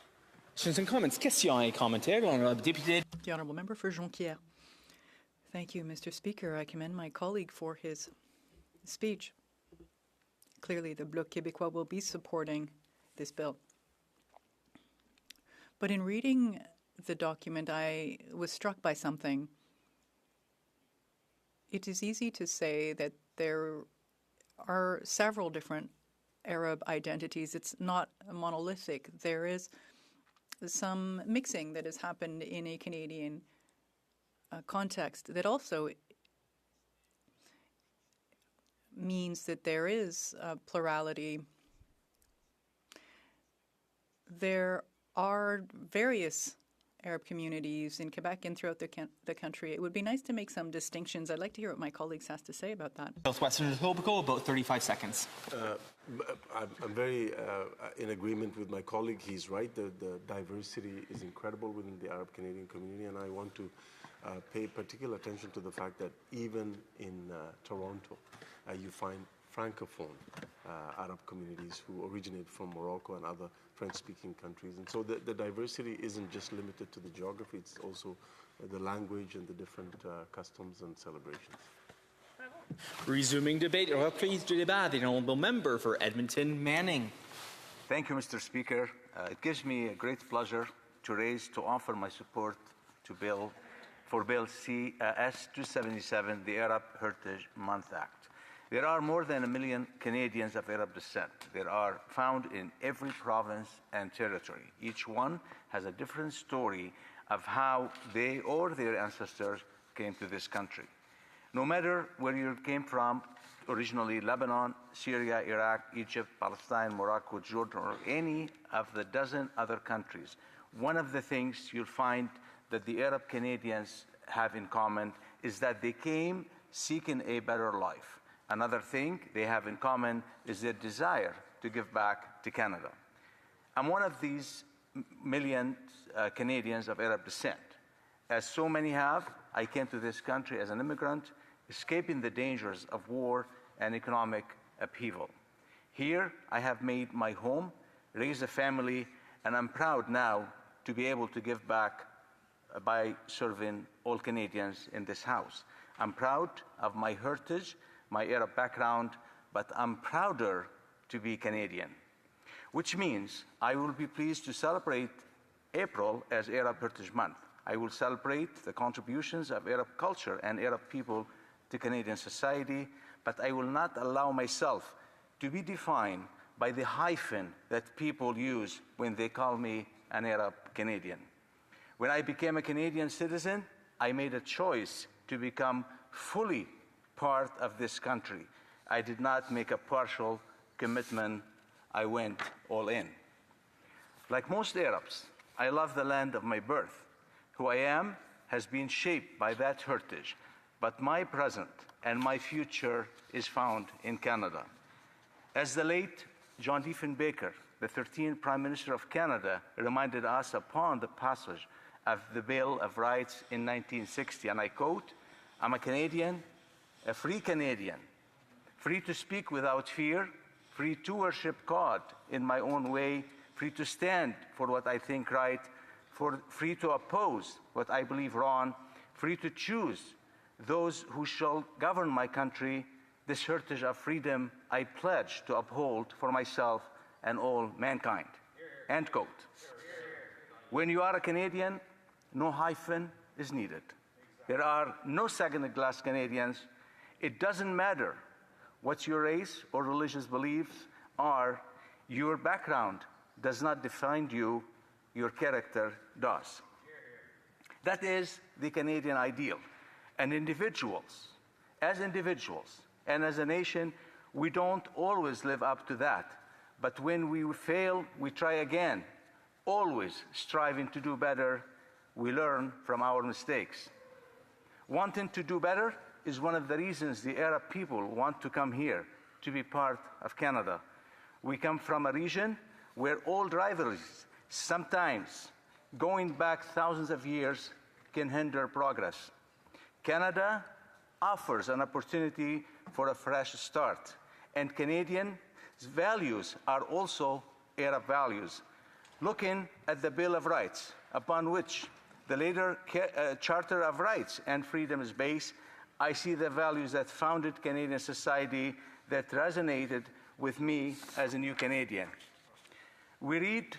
Questions and comments? Questions et commentaires. Député. The Honourable Member for Jonquière. Thank you, Mr. Speaker. I commend my colleague for his speech. Clearly, the Bloc Québécois will be supporting this bill. But in reading the document, I was struck by something. It is easy to say that there are several different Arab identities. It's not monolithic. There is some mixing that has happened in a Canadian context that also means that there is a plurality. There are various Arab communities in Quebec and throughout the country. It would be nice to make some distinctions. I'd like to hear what my colleagues has to say about that. Southwestern Etobicoke, about 35 seconds. I'm very in agreement with my colleague. He's right. The diversity is incredible within the Arab Canadian community, and I want to pay particular attention to the fact that even in Toronto, you find Francophone Arab communities who originate from Morocco and other French-speaking countries. And so the diversity isn't just limited to the geography, it's also the language and the different customs and celebrations. Resuming debate, reprise du débat, the Honourable Member for Edmonton Manning. Thank you, Mr. Speaker. It gives me a great pleasure to offer my support to Bill S277, the Arab Heritage Month Act. There are more than 1 million Canadians of Arab descent. They are found in every province and territory. Each one has a different story of how they or their ancestors came to this country. No matter where you came from, originally Lebanon, Syria, Iraq, Egypt, Palestine, Morocco, Jordan, or any of the dozen other countries, one of the things you'll find that the Arab Canadians have in common is that they came seeking a better life. Another thing they have in common is their desire to give back to Canada. I'm one of these million Canadians of Arab descent. As so many have, I came to this country as an immigrant, escaping the dangers of war and economic upheaval. Here, I have made my home, raised a family, and I'm proud now to be able to give back by serving all Canadians in this House. I'm proud of my heritage, my Arab background, but I'm prouder to be Canadian, which means I will be pleased to celebrate April as Arab Heritage Month. I will celebrate the contributions of Arab culture and Arab people to Canadian society, but I will not allow myself to be defined by the hyphen that people use when they call me an Arab Canadian. When I became a Canadian citizen, I made a choice to become fully part of this country. I did not make a partial commitment. I went all in. Like most Arabs, I love the land of my birth. Who I am has been shaped by that heritage, but my present and my future is found in Canada. As the late John Diefenbaker, the 13th Prime Minister of Canada, reminded us upon the passage of the Bill of Rights in 1960, and I quote, "I'm a Canadian, a free Canadian, free to speak without fear, free to worship God in my own way, free to stand for what I think right, free to oppose what I believe wrong, free to choose those who shall govern my country. This heritage of freedom I pledge to uphold for myself and all mankind." End quote. When you are a Canadian, no hyphen is needed. There are no second-class Canadians. It doesn't matter what your race or religious beliefs are. Your background does not define you. Your character does. That is the Canadian ideal. And as individuals, and as a nation, we don't always live up to that. But when we fail, we try again, always striving to do better. We learn from our mistakes. Wanting to do better is one of the reasons the Arab people want to come here, to be part of Canada. We come from a region where old rivalries, sometimes going back thousands of years, can hinder progress. Canada offers an opportunity for a fresh start, and Canadian values are also Arab values. Looking at the Bill of Rights, upon which the later Charter of Rights and Freedom is based, I see the values that founded Canadian society that resonated with me as a new Canadian. We read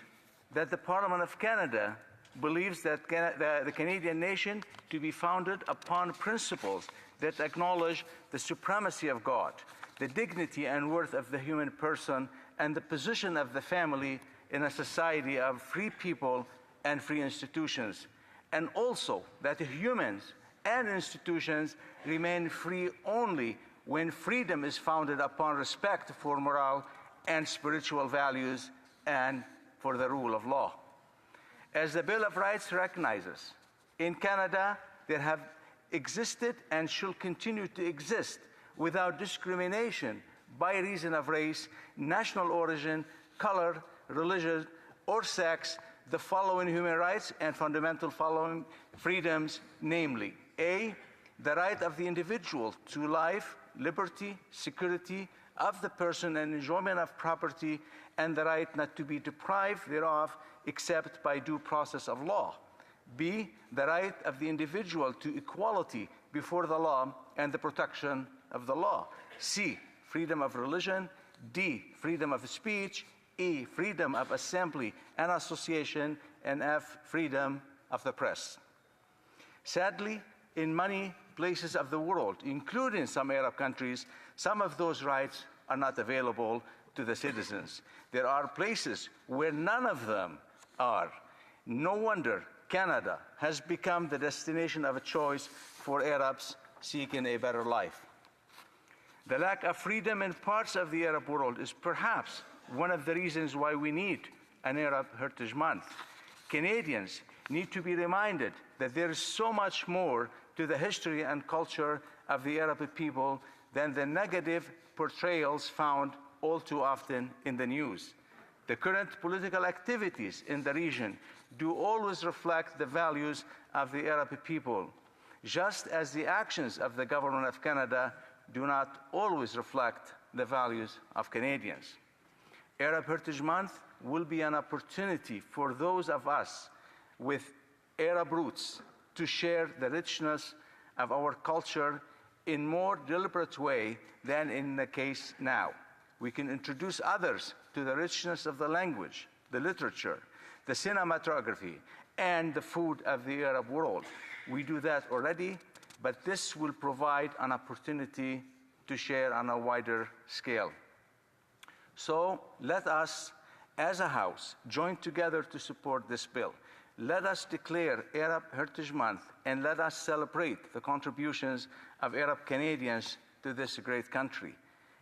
that the Parliament of Canada believes that the Canadian nation to be founded upon principles that acknowledge the supremacy of God, the dignity and worth of the human person, and the position of the family in a society of free people and free institutions, and also that humans and institutions remain free only when freedom is founded upon respect for moral and spiritual values and for the rule of law. As the Bill of Rights recognizes, in Canada there have existed and shall continue to exist without discrimination by reason of race, national origin, color, religion, or sex, the following human rights and fundamental following freedoms, namely, A, the right of the individual to life, liberty, security of the person and enjoyment of property, and the right not to be deprived thereof except by due process of law. B, the right of the individual to equality before the law and the protection of the law. C, freedom of religion. D, freedom of speech. E, freedom of assembly and association. And F, freedom of the press. Sadly, in many places of the world, including some Arab countries, some of those rights are not available to the citizens. There are places where none of them are. No wonder Canada has become the destination of a choice for Arabs seeking a better life. The lack of freedom in parts of the Arab world is perhaps one of the reasons why we need an Arab Heritage Month. Canadians need to be reminded that there is so much more to the history and culture of the Arab people than the negative portrayals found all too often in the news. The current political activities in the region do always reflect the values of the Arab people, just as the actions of the government of Canada do not always reflect the values of Canadians. Arab Heritage Month will be an opportunity for those of us with Arab roots to share the richness of our culture in more deliberate way than in the case now. We can introduce others to the richness of the language, the literature, the cinematography, and the food of the Arab world. We do that already, but this will provide an opportunity to share on a wider scale. So let us, as a House, join together to support this bill. Let us declare Arab Heritage Month and let us celebrate the contributions of Arab Canadians to this great country.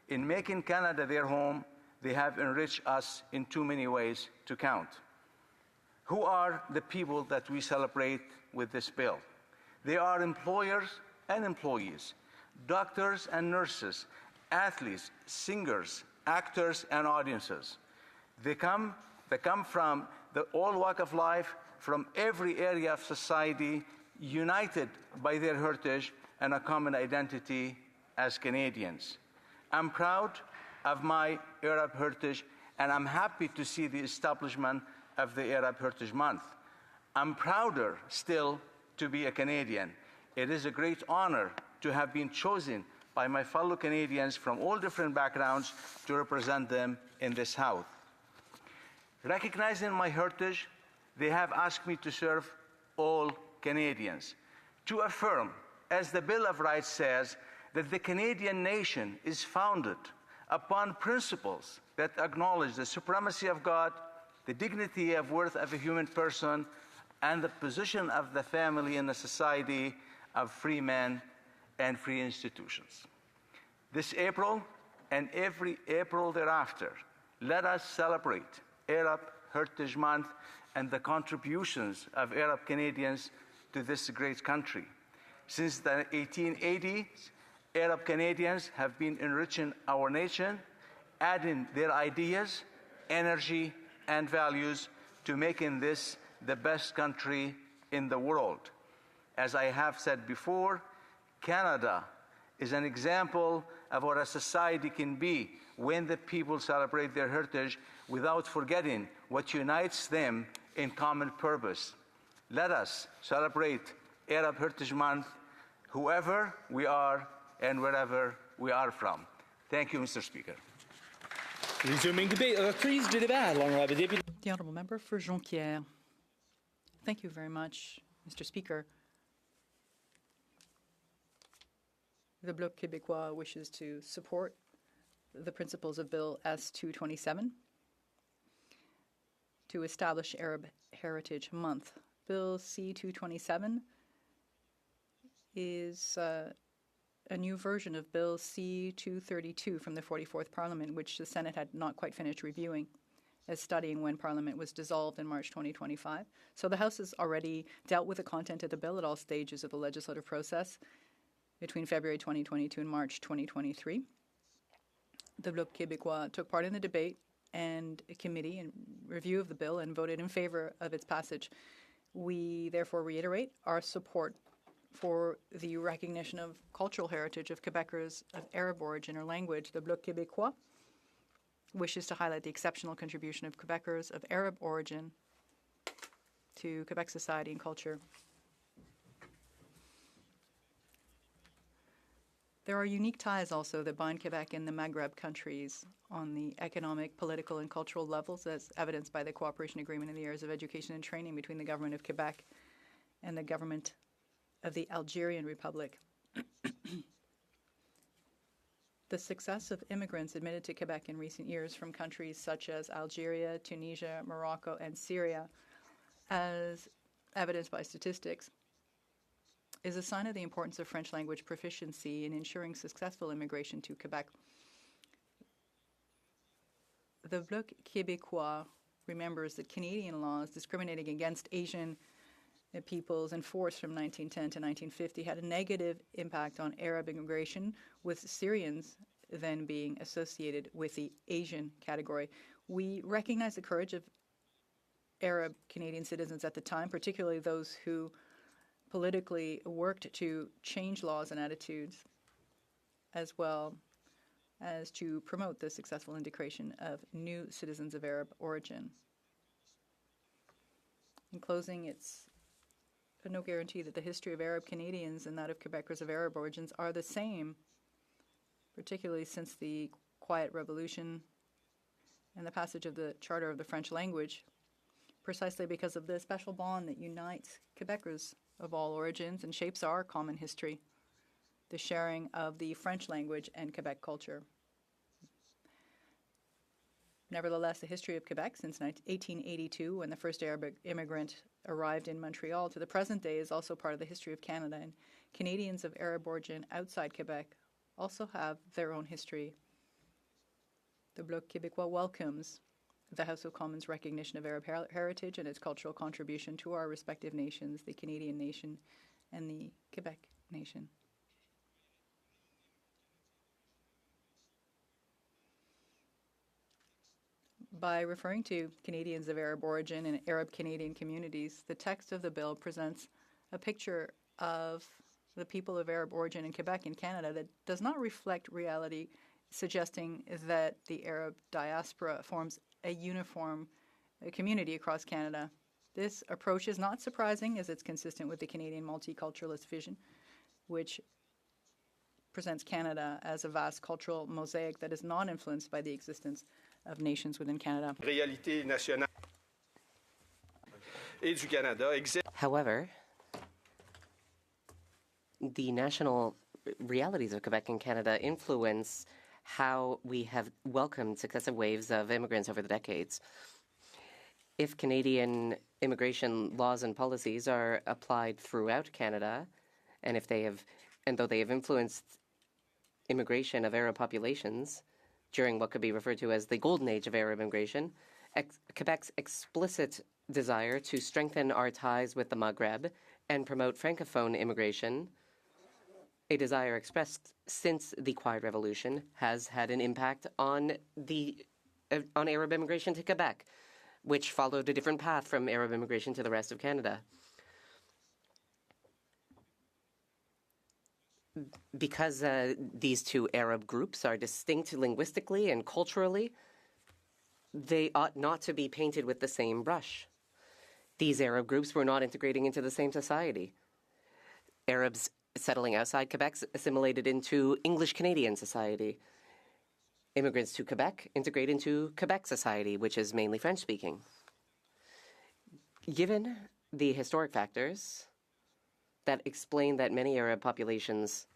In making Canada their home, they have enriched us in too many ways to count. Who are the people that we celebrate with this bill? They are employers and employees, doctors and nurses, athletes, singers, actors, and audiences. They come from all walk of life, from every area of society, united by their heritage and a common identity as Canadians. I'm proud of my Arab heritage, and I'm happy to see the establishment of the Arab Heritage Month. I'm prouder still to be a Canadian. It is a great honor to have been chosen by my fellow Canadians from all different backgrounds to represent them in this House. Recognizing my heritage, they have asked me to serve all Canadians, to affirm, as the Bill of Rights says, that the Canadian nation is founded upon principles that acknowledge the supremacy of God, the dignity and worth of a human person, and the position of the family in a society of free men and free institutions. This April and every April thereafter, let us celebrate Arab Heritage Month and the contributions of Arab Canadians to this great country. Since the 1880s, Arab Canadians have been enriching our nation, adding their ideas, energy, and values to making this the best country in the world. As I have said before, Canada is an example of what a society can be when the people celebrate their heritage without forgetting what unites them in common purpose. Let us celebrate Arab Heritage Month, whoever we are and wherever we are from. Thank you, Mr. Speaker. Resuming debate, reprise du débat, l'honorable député. The honourable member for Jonquière. Thank you very much, Mr. Speaker. The Bloc Québécois wishes to support the principles of Bill S-227 to establish Arab Heritage Month. Bill C-227 is a new version of Bill C-232 from the 44th Parliament, which the Senate had not quite finished reviewing as studying when Parliament was dissolved in March 2025. So the House has already dealt with the content of the bill at all stages of the legislative process between February 2022 and March 2023. The Bloc Québécois took part in the debate and a committee and review of the bill and voted in favor of its passage. We therefore reiterate our support for the recognition of cultural heritage of Quebecers of Arab origin or language. The Bloc Québécois wishes to highlight the exceptional contribution of Quebecers of Arab origin to Quebec society and culture. There are unique ties also that bind Quebec and the Maghreb countries on the economic, political, and cultural levels, as evidenced by the cooperation agreement in the areas of education and training between the government of Quebec and the government of the Algerian Republic. The success of immigrants admitted to Quebec in recent years from countries such as Algeria, Tunisia, Morocco, and Syria, as evidenced by statistics, is a sign of the importance of French language proficiency in ensuring successful immigration to Quebec. The Bloc Québécois remembers that Canadian laws discriminating against Asian peoples enforced from 1910 to 1950 had a negative impact on Arab immigration, with Syrians then being associated with the Asian category. We recognize the courage of Arab Canadian citizens at the time, particularly those who politically worked to change laws and attitudes, as well as to promote the successful integration of new citizens of Arab origin. In closing its but no guarantee that the history of Arab Canadians and that of Quebecers of Arab origins are the same, particularly since the Quiet Revolution and the passage of the Charter of the French language, precisely because of the special bond that unites Quebecers of all origins and shapes our common history, the sharing of the French language and Quebec culture. Nevertheless, the history of Quebec since 1882, when the first Arab immigrant arrived in Montreal, to the present day is also part of the history of Canada, and Canadians of Arab origin outside Quebec also have their own history. The Bloc Québécois welcomes the House of Commons' recognition of Arab heritage and its cultural contribution to our respective nations, the Canadian nation and the Quebec nation. By referring to Canadians of Arab origin and Arab Canadian communities, the text of the bill presents a picture of the people of Arab origin in Quebec and Canada that does not reflect reality, suggesting that the Arab diaspora forms a uniform community across Canada. This approach is not surprising, as it's consistent with the Canadian multiculturalist vision, which presents Canada as a vast cultural mosaic that is not influenced by the existence of nations within Canada. However, the national realities of Quebec and Canada influence how we have welcomed successive waves of immigrants over the decades. If Canadian immigration laws and policies are applied throughout Canada, and though they have influenced immigration of Arab populations during what could be referred to as the golden age of Arab immigration, Quebec's explicit desire to strengthen our ties with the Maghreb and promote Francophone immigration, a desire expressed since the Quiet Revolution, has had an impact on Arab immigration to Quebec, which followed a different path from Arab immigration to the rest of Canada. Because these two Arab groups are distinct linguistically and culturally, they ought not to be painted with the same brush. These Arab groups were not integrating into the same society. Arabs settling outside Quebec assimilated into English Canadian society. Immigrants to Quebec integrate into Quebec society, which is mainly French-speaking. Given the historic factors that explain that many Arab populations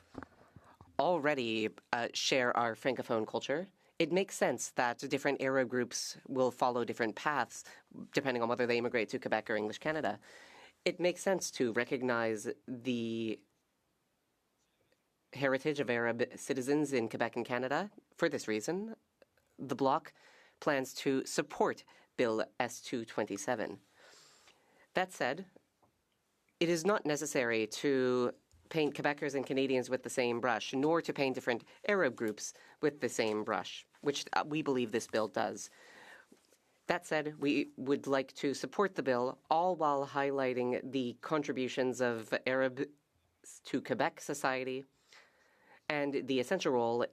already share our Francophone culture, it makes sense that different Arab groups will follow different paths depending on whether they immigrate to Quebec or English Canada. It makes sense to recognize the heritage of Arab citizens in Quebec and Canada. For this reason, the Bloc plans to support Bill S-227. That said, it is not necessary to paint Quebecers and Canadians with the same brush, nor to paint different Arab groups with the same brush, which we believe this bill does. That said, we would like to support the bill, all while highlighting the contributions of Arabs to Quebec society and the essential role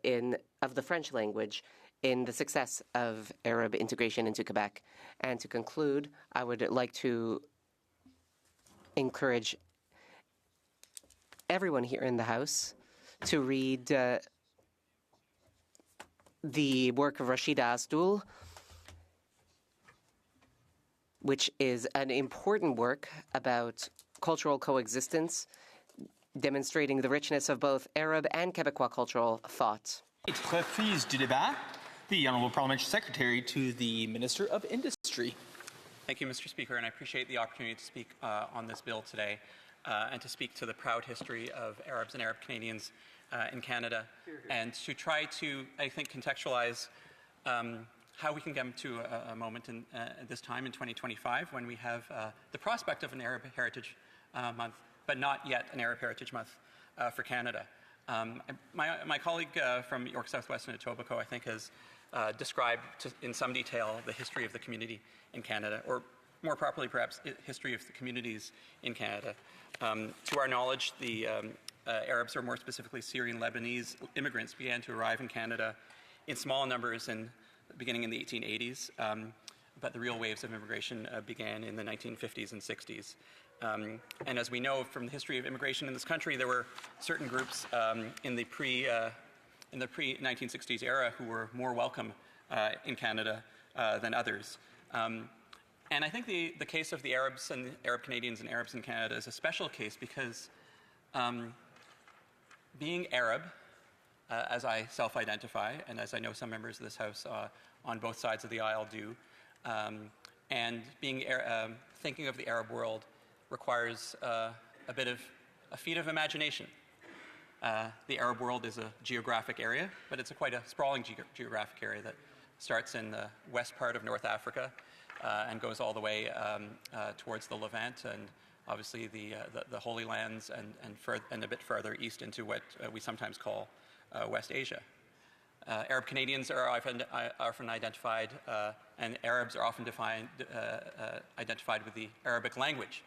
of the French language in the success of Arab integration into Quebec. And to conclude, I would like to encourage everyone here in the House to read the work of Rashida Asdul, which is an important work about cultural coexistence, demonstrating the richness of both Arab and Quebecois cultural thought. Reprise du débat. The Honourable Parliamentary Secretary to the Minister of Industry. Thank you, Mr. Speaker, and I appreciate the opportunity to speak on this bill today and to speak to the proud history of Arabs and Arab Canadians in Canada and to try to, I think, contextualize how we can get to a moment at this time in 2025 when we have the prospect of an Arab Heritage Month, but not yet an Arab Heritage Month for Canada. My colleague from York Southwest and Etobicoke, I think, has described in some detail the history of the community in Canada, or more properly, perhaps, history of the communities in Canada. To our knowledge, the Arabs, or more specifically Syrian Lebanese immigrants, began to arrive in Canada in small numbers beginning in the 1880s, but the real waves of immigration began in the 1950s and 60s. And as we know from the history of immigration in this country, there were certain groups in the pre-1960s era who were more welcome in Canada than others. And I think the case of the Arabs and Arab Canadians and Arabs in Canada is a special case because being Arab, as I self-identify, and as I know some members of this House on both sides of the aisle do, and being thinking of the Arab world requires a feat of imagination. The Arab world is a geographic area, but it's quite a sprawling geographic area that starts in the west part of North Africa and goes all the way towards the Levant and obviously the Holy Lands and a bit further east into what we sometimes call West Asia. Arab Canadians are often identified, and Arabs are often identified with the Arabic language,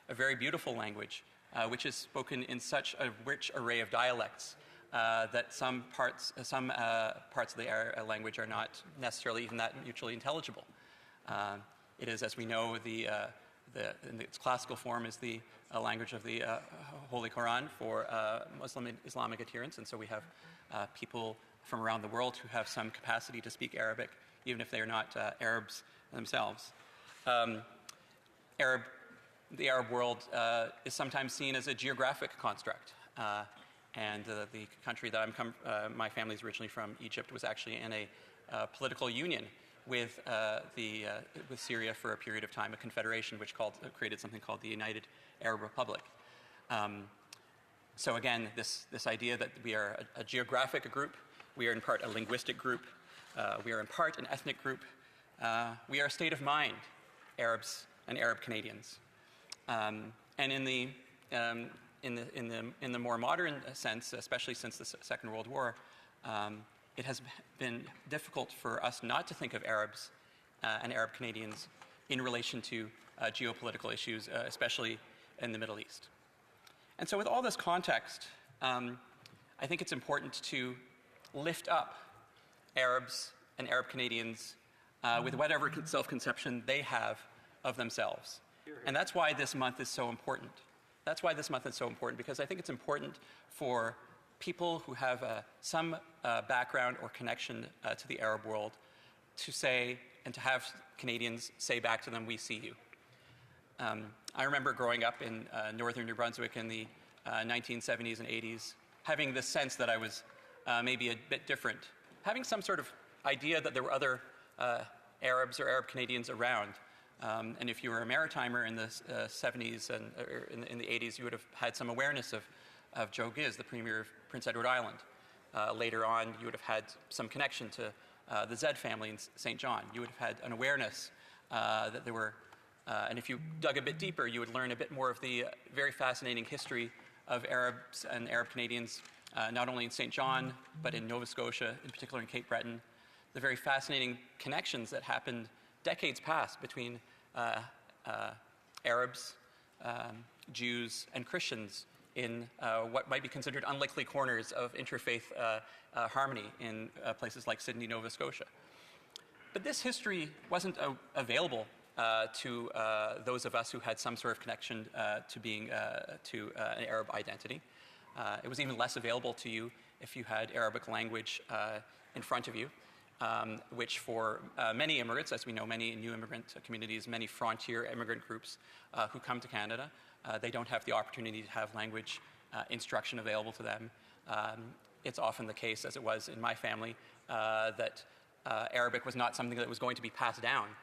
a very beautiful language, which is spoken in such a rich array of dialects that some parts of the language are not necessarily even that mutually intelligible. It is, as we know, in its classical form is the language of the Holy Quran for Muslim and Islamic adherents, and so we have people from around the world who have some capacity to speak Arabic, even if they are not Arabs themselves. The Arab world is sometimes seen as a geographic construct, and the country that my family is originally from, Egypt, was actually in a political union with Syria for a period of time, a confederation which created something called the United Arab Republic. So again, this idea that we are a geographic group, we are in part a linguistic group, we are in part an ethnic group, we are a state of mind, Arabs and Arab Canadians. And in the more modern sense, especially since the Second World War, it has been difficult for us not to think of Arabs and Arab Canadians in relation to geopolitical issues, especially in the Middle East. And so with all this context, I think it's important to lift up Arabs and Arab Canadians with whatever self-conception they have of themselves. And that's why this month is so important. That's why this month is so important, because I think it's important for people who have some background or connection to the Arab world to say, and to have Canadians say back to them, "We see you." I remember growing up in northern New Brunswick in the 1970s and 80s, having this sense that I was maybe a bit different, having some sort of idea that there were other Arabs or Arab Canadians around. And if you were a maritimer in the 70s and in the 80s, you would have had some awareness of Joe Giz, the Premier of Prince Edward Island. Later on, you would have had some connection to the Zed family in St. John. You would have had an awareness that there were, and if you dug a bit deeper, you would learn a bit more of the very fascinating history of Arabs and Arab Canadians, not only in St. John, but in Nova Scotia, in particular in Cape Breton. The very fascinating connections that happened decades past between Arabs, Jews, and Christians in what might be considered unlikely corners of interfaith harmony in places like Sydney, Nova Scotia. But this history wasn't available to those of us who had some sort of connection to an Arab identity. It was even less available to you if you had Arabic language in front of you. Which for many immigrants, as we know, many new immigrant communities, many frontier immigrant groups who come to Canada, they don't have the opportunity to have language instruction available to them. It's often the case, as it was in my family, that Arabic was not something that was going to be passed down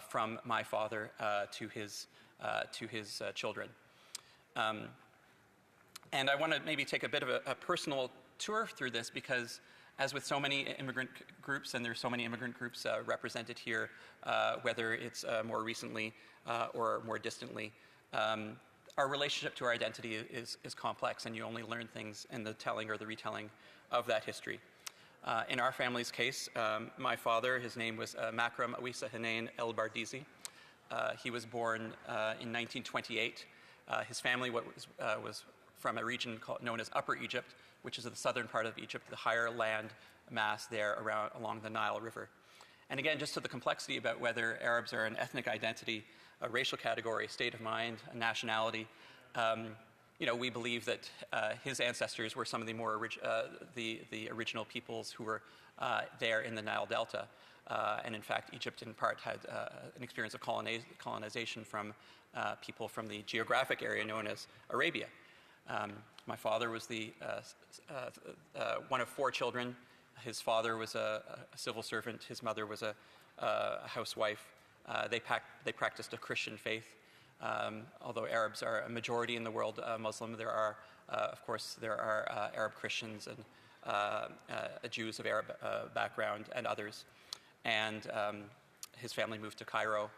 from my father to his children. And I want to maybe take a bit of a personal tour through this because as with so many immigrant groups, and there's so many immigrant groups represented here, whether it's more recently or more distantly, our relationship to our identity is complex, and you only learn things in the telling or the retelling of that history. In our family's case, my father, his name was Makram Awisa Hanain El Bardizi. He was born in 1928. His family was from a region known as Upper Egypt, which is the southern part of Egypt, the higher land mass there along the Nile River. And again, just to the complexity about whether Arabs are an ethnic identity, a racial category, a state of mind, a nationality. We believe that his ancestors were some of the more the original peoples who were there in the Nile Delta. And in fact, Egypt in part had an experience of colonization from people from the geographic area known as Arabia. My father was one of 4 children. His father was a civil servant. His mother was a housewife. They practiced a Christian faith. Although Arabs are a majority in the world Muslim, there are, of course, Arab Christians and Jews of Arab background and others. And his family moved to Cairo.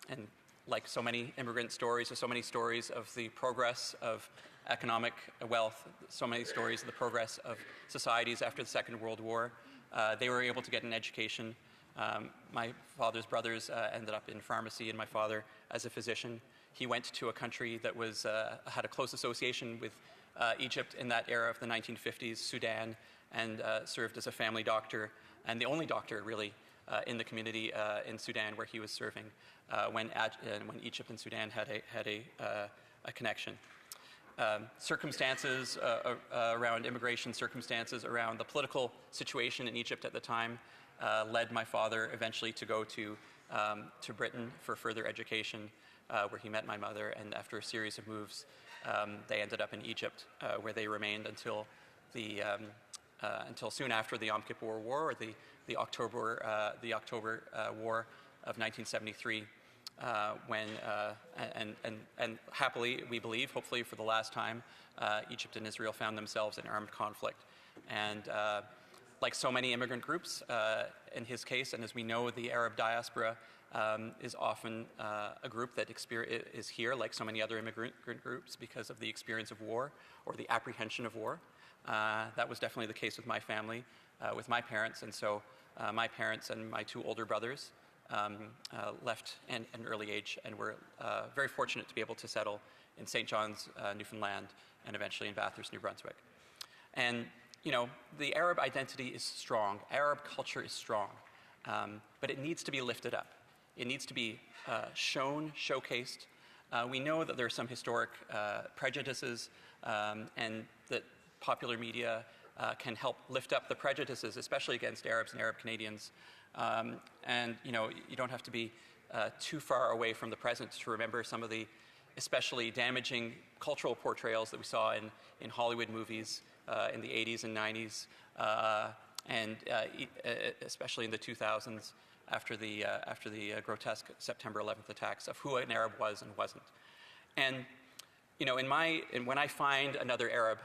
And like so many immigrant stories, or so many stories of the progress of economic wealth, so many stories of the progress of societies after the Second World War, they were able to get an education. My father's brothers ended up in pharmacy, and my father as a physician. He went to a country that had a close association with Egypt in that era of the 1950s, Sudan, and served as a family doctor, and the only doctor really in the community in Sudan where he was serving when Egypt and Sudan had a connection. Circumstances around immigration, circumstances around the political situation in Egypt at the time led my father eventually to go to Britain for further education, where he met my mother, and after a series of moves, they ended up in Egypt, where they remained until soon after the Yom Kippur War, or the October War of 1973. And happily, we believe, hopefully for the last time, Egypt and Israel found themselves in armed conflict. And like so many immigrant groups, in his case, and as we know, the Arab diaspora is often a group that is here, like so many other immigrant groups, because of the experience of war or the apprehension of war. That was definitely the case with my family, with my parents, and so my parents and my 2 older brothers left at an early age, and were very fortunate to be able to settle in St. John's, Newfoundland, and eventually in Bathurst, New Brunswick. And the Arab identity is strong. Arab culture is strong, but it needs to be lifted up. It needs to be shown, showcased. We know that there are some historic prejudices, and that popular media can help lift up the prejudices, especially against Arabs and Arab Canadians. And you don't have to be too far away from the present to remember some of the especially damaging cultural portrayals that we saw in Hollywood movies in the 80s and 90s, and especially in the 2000s after the grotesque September 11th attacks, of who an Arab was and wasn't. And when I find another Arab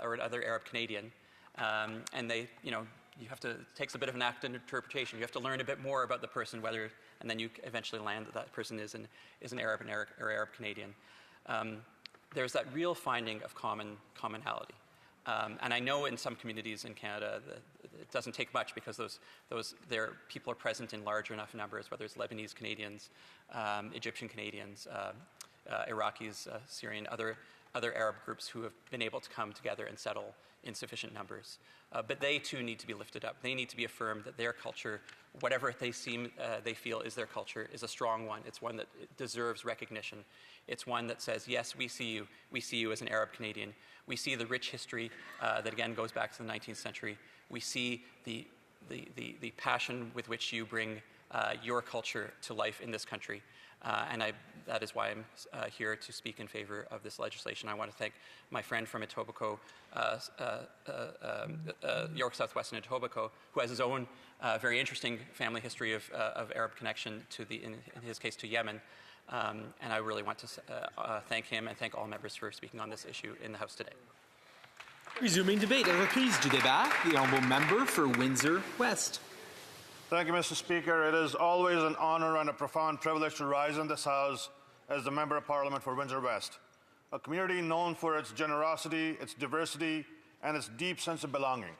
or another Arab Canadian, and they, you have to, it takes a bit of an active interpretation. You have to learn a bit more about the person, and then you eventually land that person is an Arab or Arab Canadian. There's that real finding of commonality. And I know in some communities in Canada that it doesn't take much, because their people are present in large enough numbers, whether it's Lebanese Canadians, Egyptian Canadians, Iraqis, Syrian, other Arab groups who have been able to come together and settle in sufficient numbers. But they too need to be lifted up. They need to be affirmed that their culture, whatever they feel is their culture, is a strong one. It's one that deserves recognition. It's one that says, yes, we see you. We see you as an Arab Canadian. We see the rich history that again goes back to the 19th century. We see the passion with which you bring your culture to life in this country. And that is why I'm here to speak in favor of this legislation. I want to thank my friend from Etobicoke, York Southwest and Etobicoke, who has his own very interesting family history of Arab connection in his case to Yemen. And I really want to thank him and thank all members for speaking on this issue in the House today. Resuming debate, reprise du débat, the honourable member for Windsor West. Thank you, Mr. Speaker. It is always an honour and a profound privilege to rise in this House as the Member of Parliament for Windsor West, a community known for its generosity, its diversity, and its deep sense of belonging.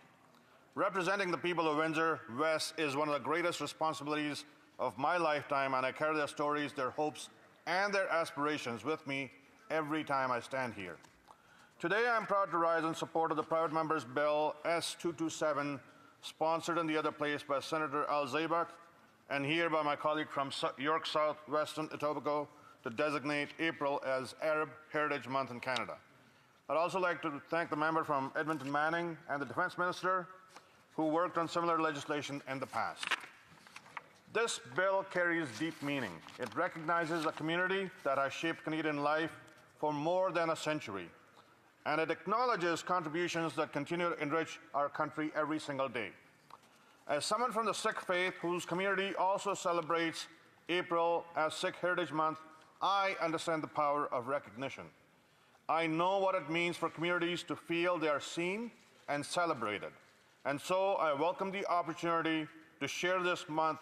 Representing the people of Windsor West is one of the greatest responsibilities of my lifetime, and I carry their stories, their hopes, and their aspirations with me every time I stand here. Today, I am proud to rise in support of the private member's bill S227, sponsored in the other place by Senator Al Zaybak, and here by my colleague from York South Western Etobicoke to designate April as Arab Heritage Month in Canada. I'd also like to thank the member from Edmonton Manning and the Defence Minister who worked on similar legislation in the past. This bill carries deep meaning. It recognizes a community that has shaped Canadian life for more than a century, and it acknowledges contributions that continue to enrich our country every single day. As someone from the Sikh faith whose community also celebrates April as Sikh Heritage Month, I understand the power of recognition. I know what it means for communities to feel they are seen and celebrated. And so I welcome the opportunity to share this month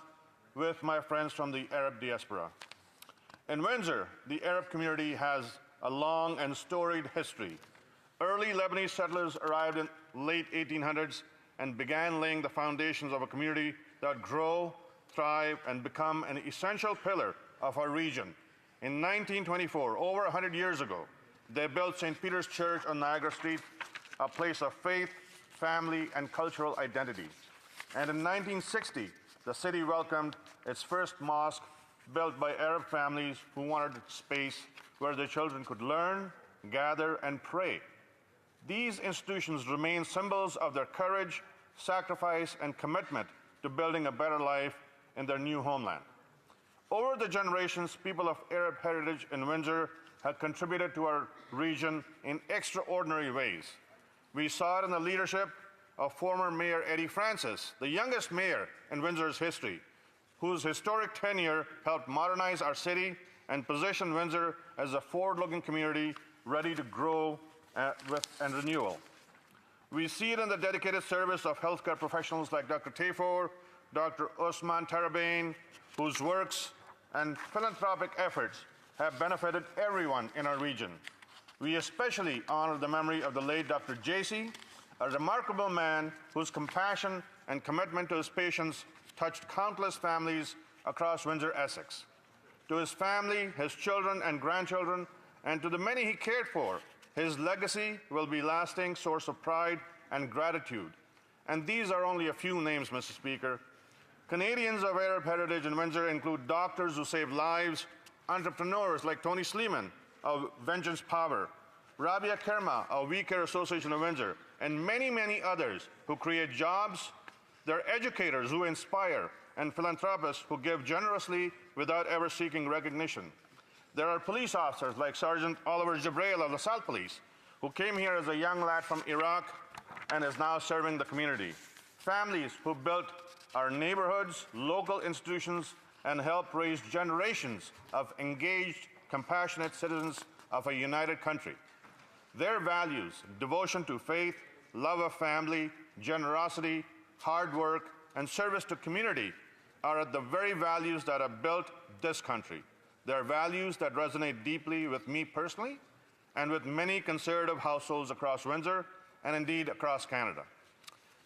with my friends from the Arab diaspora. In Windsor, the Arab community has a long and storied history. Early Lebanese settlers arrived in late 1800s and began laying the foundations of a community that would grow, thrive, and become an essential pillar of our region. In 1924, over 100 years ago, they built St. Peter's Church on Niagara Street, a place of faith, family, and cultural identity. And in 1960, the city welcomed its first mosque built by Arab families who wanted space where their children could learn, gather, and pray. These institutions remain symbols of their courage, sacrifice, and commitment to building a better life in their new homeland. Over the generations, people of Arab heritage in Windsor have contributed to our region in extraordinary ways. We saw it in the leadership of former Mayor Eddie Francis, the youngest mayor in Windsor's history, whose historic tenure helped modernize our city and position Windsor as a forward-looking community ready to grow and renewal. We see it in the dedicated service of healthcare professionals like Dr. Tafor, Dr. Osman Tarabain, whose works and philanthropic efforts have benefited everyone in our region. We especially honor the memory of the late Dr. JC, a remarkable man whose compassion and commitment to his patients touched countless families across Windsor, Essex. To his family, his children and grandchildren, and to the many he cared for, his legacy will be a lasting source of pride and gratitude. And these are only a few names, Mr. Speaker. Canadians of Arab heritage in Windsor include doctors who save lives, entrepreneurs like Tony Sleeman of Vengeance Power, Rabia Kerma of We Care Association of Windsor, and many, many others who create jobs. They're educators who inspire, and philanthropists who give generously without ever seeking recognition. There are police officers like Sergeant Oliver Jibrail of the Salt Police, who came here as a young lad from Iraq and is now serving the community. Families who built our neighborhoods, local institutions, and helped raise generations of engaged, compassionate citizens of a united country. Their values, devotion to faith, love of family, generosity, hard work, and service to community are at the very values that have built this country. They are values that resonate deeply with me personally and with many conservative households across Windsor and indeed across Canada.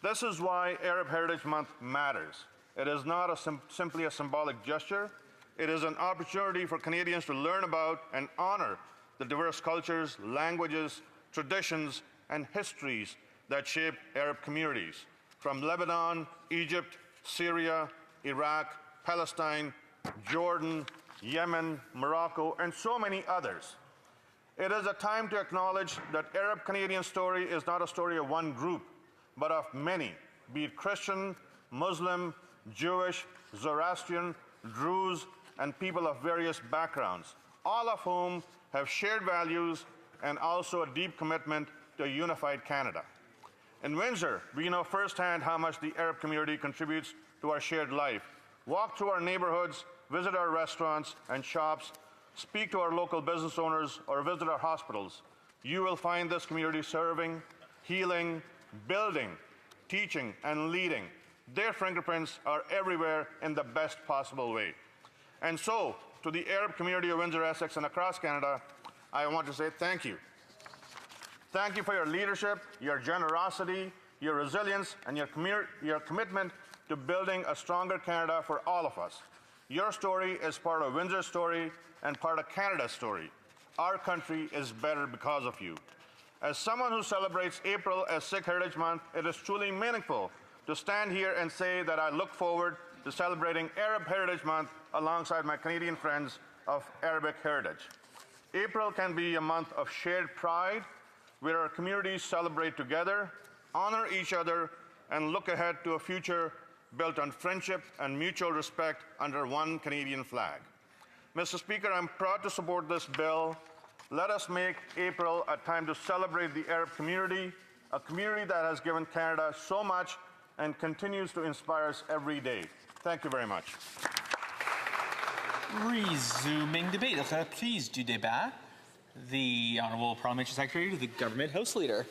This is why Arab Heritage Month matters. It is not simply a symbolic gesture. It is an opportunity for Canadians to learn about and honor the diverse cultures, languages, traditions, and histories that shape Arab communities, from Lebanon, Egypt, Syria, Iraq, Palestine, Jordan, Yemen, Morocco, and so many others. It is a time to acknowledge that Arab Canadian story is not a story of one group, but of many, be it Christian, Muslim, Jewish, Zoroastrian, Druze, and people of various backgrounds, all of whom have shared values and also a deep commitment to a unified Canada. In Windsor, we know firsthand how much the Arab community contributes to our shared life. Walk through our neighborhoods, visit our restaurants and shops, speak to our local business owners, or visit our hospitals. You will find this community serving, healing, building, teaching, and leading. Their fingerprints are everywhere in the best possible way. And so, to the Arab community of Windsor, Essex, and across Canada, I want to say thank you. Thank you for your leadership, your generosity, your resilience, and your commitment to building a stronger Canada for all of us. Your story is part of Windsor's story and part of Canada's story. Our country is better because of you. As someone who celebrates April as Sikh Heritage Month, it is truly meaningful to stand here and say that I look forward to celebrating Arab Heritage Month alongside my Canadian friends of Arabic heritage. April can be a month of shared pride where our communities celebrate together, honor each other, and look ahead to a future built on friendship and mutual respect under one Canadian flag. Mr. Speaker, I'm proud to support this bill. Let us make April a time to celebrate the Arab community, a community that has given Canada so much and continues to inspire us every day. Thank you very much. Resuming debate. Please du débat. The Honourable Parliamentary Secretary to the Government House Leader.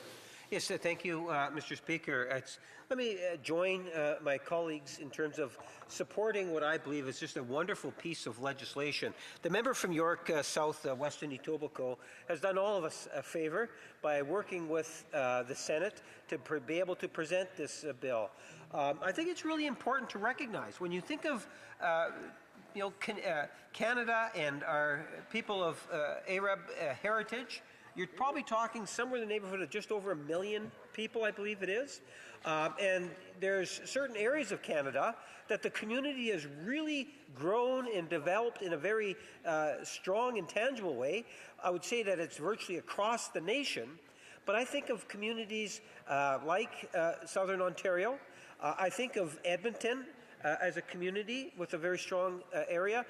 Yes, thank you, Mr. Speaker. Let me join my colleagues in terms of supporting what I believe is just a wonderful piece of legislation. The member from York South, Western Etobicoke, has done all of us a favour by working with the Senate to be able to present this bill. I think it's really important to recognize when you think of Canada and our people of Arab heritage, you're probably talking somewhere in the neighborhood of just over 1 million people, I believe it is. And there's certain areas of Canada that the community has really grown and developed in a very strong and tangible way. I would say that it's virtually across the nation. But I think of communities like Southern Ontario. I think of Edmonton as a community with a very strong area.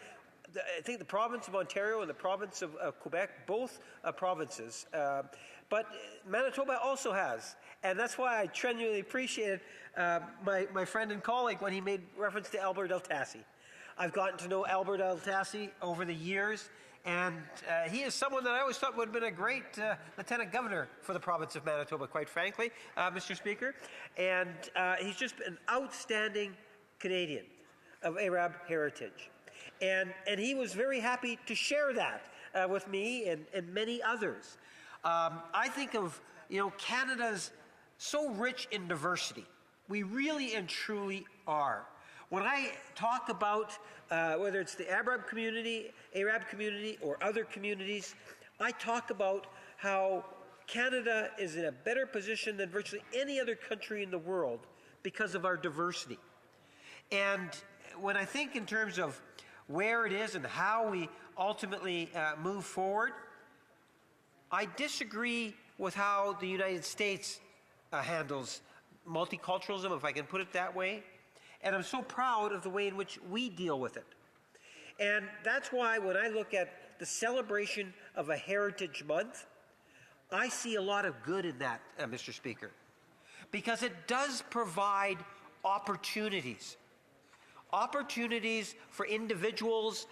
I think the province of Ontario and the province of Quebec, both provinces. But Manitoba also has. And that's why I genuinely appreciated my friend and colleague when he made reference to Albert Eltassi. I've gotten to know Albert Eltassi over the years, and he is someone that I always thought would have been a great lieutenant governor for the province of Manitoba, quite frankly, Mr. Speaker. And he's just an outstanding Canadian of Arab heritage. And he was very happy to share that with me and many others. I think of, Canada's so rich in diversity. We really and truly are. When I talk about whether it's the Arab community, or other communities, I talk about how Canada is in a better position than virtually any other country in the world because of our diversity. And when I think in terms of where it is and how we ultimately move forward, I disagree with how the United States handles multiculturalism, if I can put it that way. And I'm so proud of the way in which we deal with it. And that's why when I look at the celebration of a Heritage Month, I see a lot of good in that, Mr. Speaker, because it does provide opportunities. Opportunities for individuals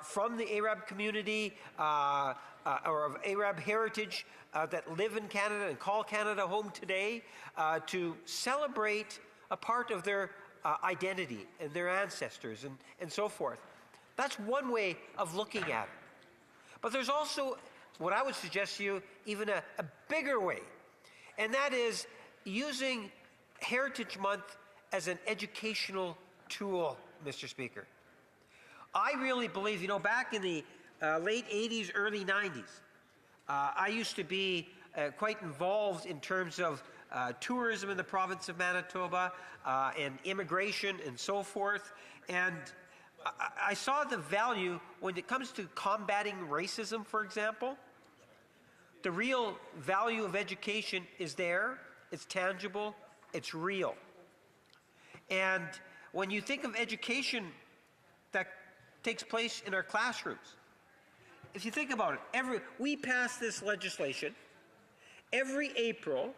from the Arab community or of Arab heritage that live in Canada and call Canada home today to celebrate a part of their identity and their ancestors and so forth. That's one way of looking at it. But there's also what I would suggest to you, even a bigger way, and that is using Heritage Month as an educational tool, Mr. Speaker. I really believe, back in the late 80s, early 90s, I used to be quite involved in terms of tourism in the province of Manitoba and immigration and so forth. And I saw the value when it comes to combating racism, for example. The real value of education is there. It's tangible. It's real. And when you think of education that takes place in our classrooms, if you think about it, we pass this legislation every April.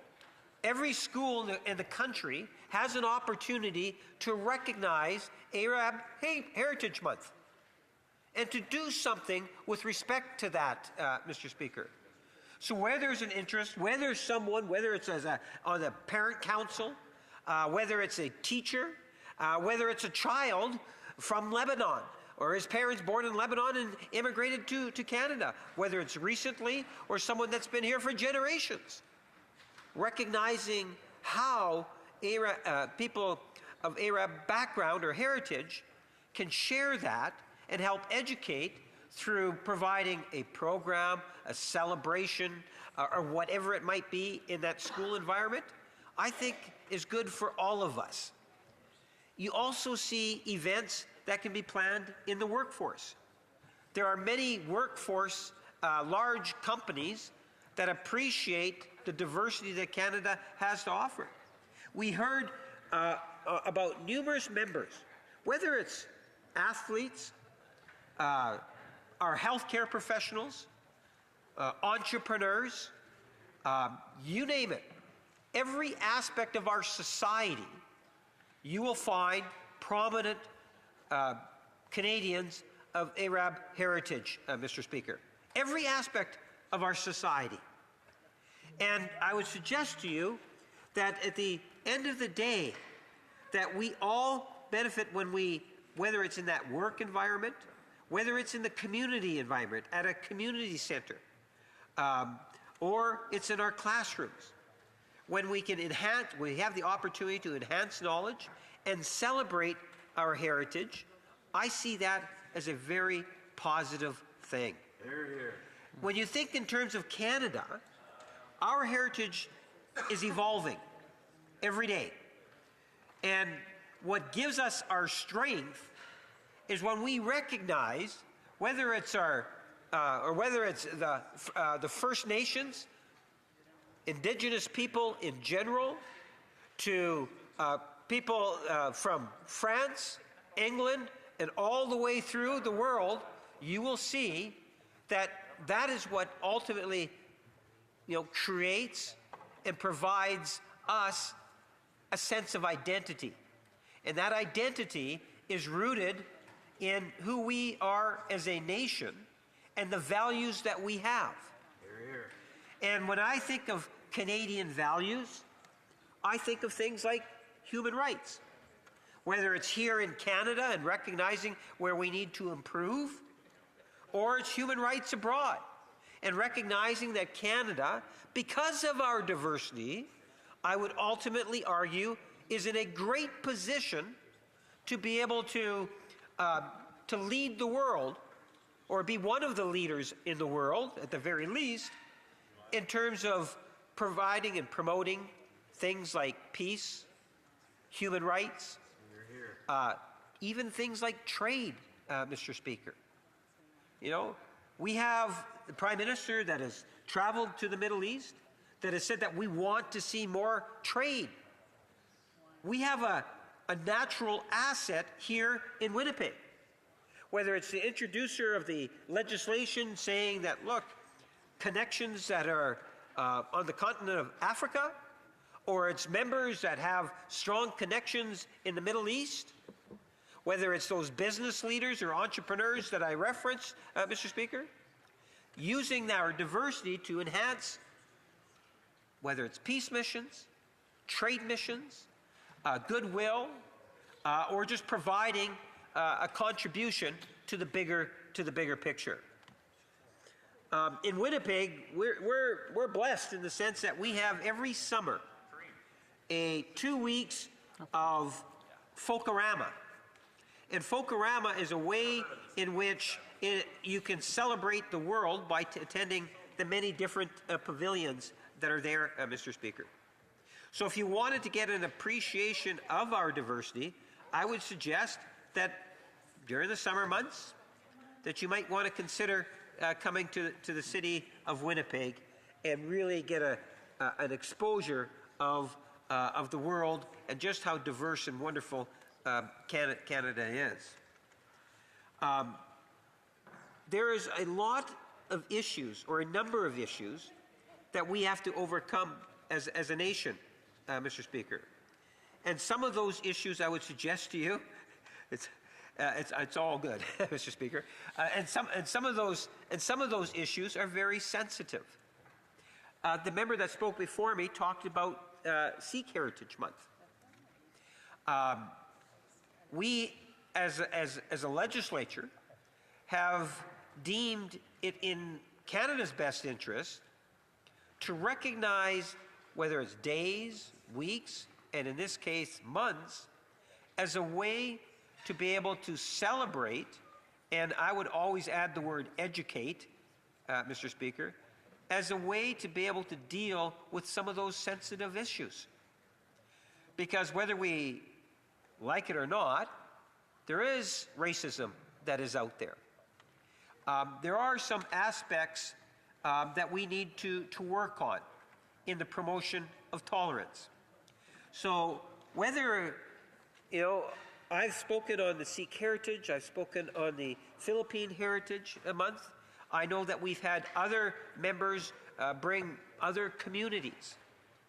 Every school in the country has an opportunity to recognize Arab Heritage Month and to do something with respect to that, Mr. Speaker. So where there's an interest, where there's someone, whether it's on the parent council, whether it's a teacher, whether it's a child from Lebanon, or his parents born in Lebanon and immigrated to Canada, whether it's recently or someone that's been here for generations. Recognizing how people of Arab background or heritage can share that and help educate through providing a program, a celebration, or whatever it might be in that school environment, I think is good for all of us. you also see events that can be planned in the workforce. There are many workforce, large companies that appreciate the diversity that Canada has to offer. We heard about numerous members, whether it's athletes, our healthcare professionals, entrepreneurs, you name it. Every aspect of our society, you will find prominent Canadians of Arab heritage, Mr. Speaker. Every aspect of our society. And I would suggest to you that at the end of the day, that we all benefit when whether it's in that work environment, whether it's in the community environment, at a community center, or it's in our classrooms, when we can we have the opportunity to enhance knowledge and celebrate our heritage. I see that as a very positive thing. Hear, hear. When you think in terms of Canada, our heritage is evolving every day. And what gives us our strength is when we recognize, whether it's the First Nations, Indigenous people in general, to people from France, England, and all the way through the world, you will see that that is what ultimately, creates and provides us a sense of identity. And that identity is rooted in who we are as a nation and the values that we have. Hear, hear. And when I think of Canadian values, I think of things like human rights. Whether it's here in Canada and recognizing where we need to improve, or it's human rights abroad and recognizing that Canada, because of our diversity, I would ultimately argue, is in a great position to be able to lead the world, or be one of the leaders in the world, at the very least, in terms of providing and promoting things like peace, human rights, even things like trade, Mr. Speaker. We have the Prime Minister that has traveled to the Middle East, that has said that we want to see more trade. We have a natural asset here in Winnipeg. Whether it's the introducer of the legislation saying that, look, connections that are on the continent of Africa, or it's members that have strong connections in the Middle East, whether it's those business leaders or entrepreneurs that I referenced, Mr. Speaker, using our diversity to enhance, whether it's peace missions, trade missions, goodwill, or just providing a contribution to the bigger picture. In Winnipeg, we're blessed in the sense that we have every summer 2 weeks of Folkorama. And Folkorama is a way in which you can celebrate the world by attending the many different pavilions that are there, Mr. Speaker. So if you wanted to get an appreciation of our diversity, I would suggest that during the summer months, that you might want to consider coming to the city of Winnipeg and really get an exposure of the world and just how diverse and wonderful Canada is. There is a lot of issues, or a number of issues, that we have to overcome as a nation, Mr. Speaker. And some of those issues I would suggest to you, it's all good, Mr. Speaker. And some of those issues are very sensitive. The member that spoke before me talked about Sikh Heritage Month. We, as a legislature, have deemed it in Canada's best interest to recognize, whether it's days, weeks, and in this case, months, as a way to be able to celebrate, and I would always add the word educate, Mr. Speaker, as a way to be able to deal with some of those sensitive issues. Because whether we like it or not, there is racism that is out there. There are some aspects that we need to work on in the promotion of tolerance. So whether, I've spoken on the Sikh Heritage, I've spoken on the Philippine Heritage Month. I know that we've had other members bring other communities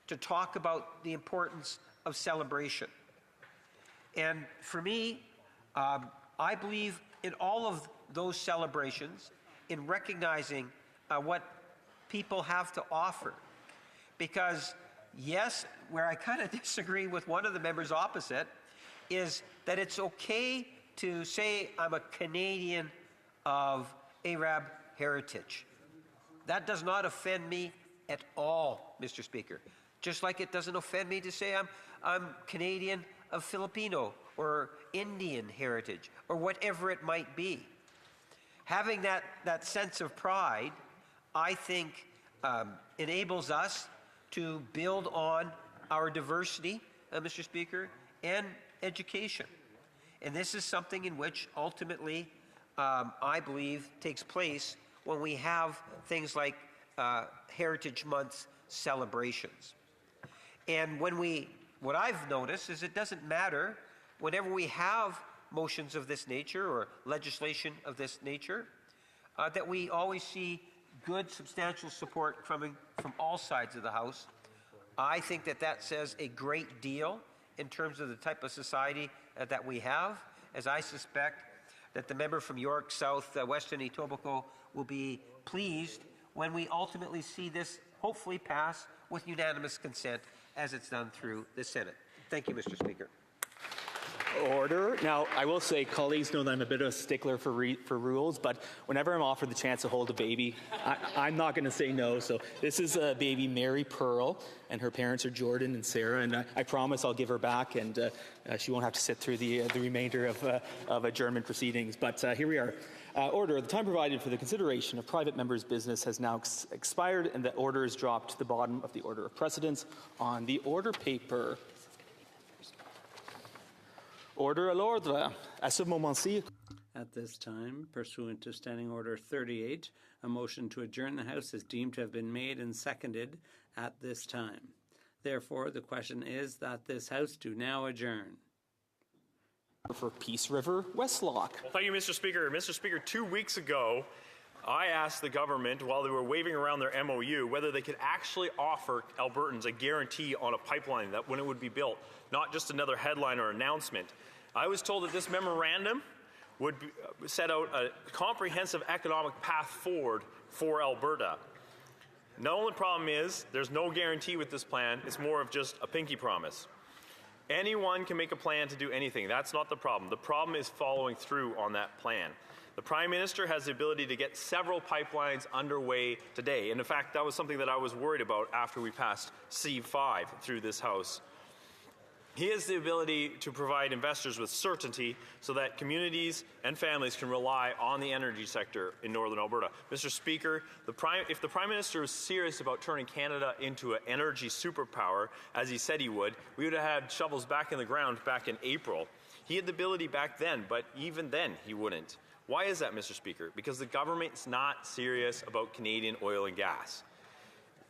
to talk about the importance of celebration. And for me, I believe in all of those celebrations, in recognizing what people have to offer. Because yes, where I kind of disagree with one of the members opposite is that it's okay to say I'm a Canadian of Arab heritage. That does not offend me at all, Mr. Speaker. Just like it doesn't offend me to say I'm Canadian of Filipino or Indian heritage or whatever it might be. Having that sense of pride, I think, enables us to build on our diversity, Mr. Speaker, and education. And this is something in which ultimately I believe takes place when we have things like Heritage Month celebrations. And what I've noticed is it doesn't matter whenever we have motions of this nature or legislation of this nature, that we always see good, substantial support coming from all sides of the House. I think that says a great deal in terms of the type of society that we have, as I suspect that the member from York South, Western Etobicoke will be pleased when we ultimately see this hopefully pass with unanimous consent as it's done through the Senate. Thank you, Mr. Speaker. Order. Now, I will say, colleagues know that I'm a bit of a stickler for rules, but whenever I'm offered the chance to hold a baby, I'm not going to say no. So this is baby Mary Pearl, and her parents are Jordan and Sarah, and I promise I'll give her back, and she won't have to sit through the remainder of adjournment proceedings. But here we are. Order. The time provided for the consideration of private members' business has now expired, and the order is dropped to the bottom of the order of precedence on the order paper. Order à l'ordre. À ce moment-ci. At this time, pursuant to Standing Order 38, a motion to adjourn the House is deemed to have been made and seconded at this time. Therefore, the question is that this House do now adjourn. For Peace River, Westlock. Well, thank you, Mr. Speaker. Mr. Speaker, 2 weeks ago, I asked the government, while they were waving around their MOU, whether they could actually offer Albertans a guarantee on a pipeline that when it would be built, not just another headline or announcement. I was told that this memorandum would set out a comprehensive economic path forward for Alberta. The only problem is there's no guarantee with this plan. It's more of just a pinky promise. Anyone can make a plan to do anything. That's not the problem. The problem is following through on that plan. The Prime Minister has the ability to get several pipelines underway today. And in fact, that was something that I was worried about after we passed C5 through this House. He has the ability to provide investors with certainty so that communities and families can rely on the energy sector in Northern Alberta. Mr. Speaker, if the Prime Minister was serious about turning Canada into an energy superpower, as he said he would, we would have had shovels back in the ground back in April. He had the ability back then, but even then he wouldn't. Why is that, Mr. Speaker? Because the government's not serious about Canadian oil and gas.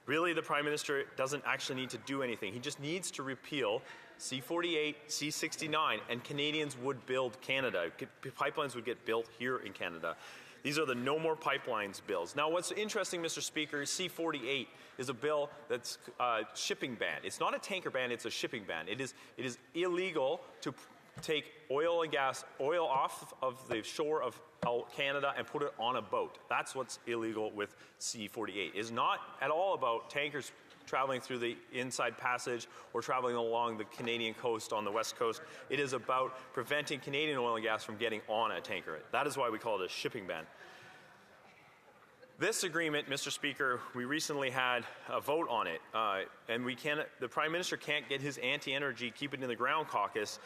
Really, the Prime Minister doesn't actually need to do anything. He just needs to repeal C-48, C-69, and Canadians would build Canada. Pipelines would get built here in Canada. These are the No More Pipelines bills. Now, what's interesting, Mr. Speaker, C-48 is a bill that's a shipping ban. It's not a tanker ban, it's a shipping ban. It is illegal to take oil and gas, oil off of the shore of Canada and put it on a boat. That's what's illegal with C-48. It's not at all about tankers traveling through the inside passage or traveling along the Canadian coast on the west coast. It is about preventing Canadian oil and gas from getting on a tanker. That is why we call it a shipping ban. This agreement, Mr. Speaker, we recently had a vote on it, and the Prime Minister can't get his anti-energy, keep it in the ground caucus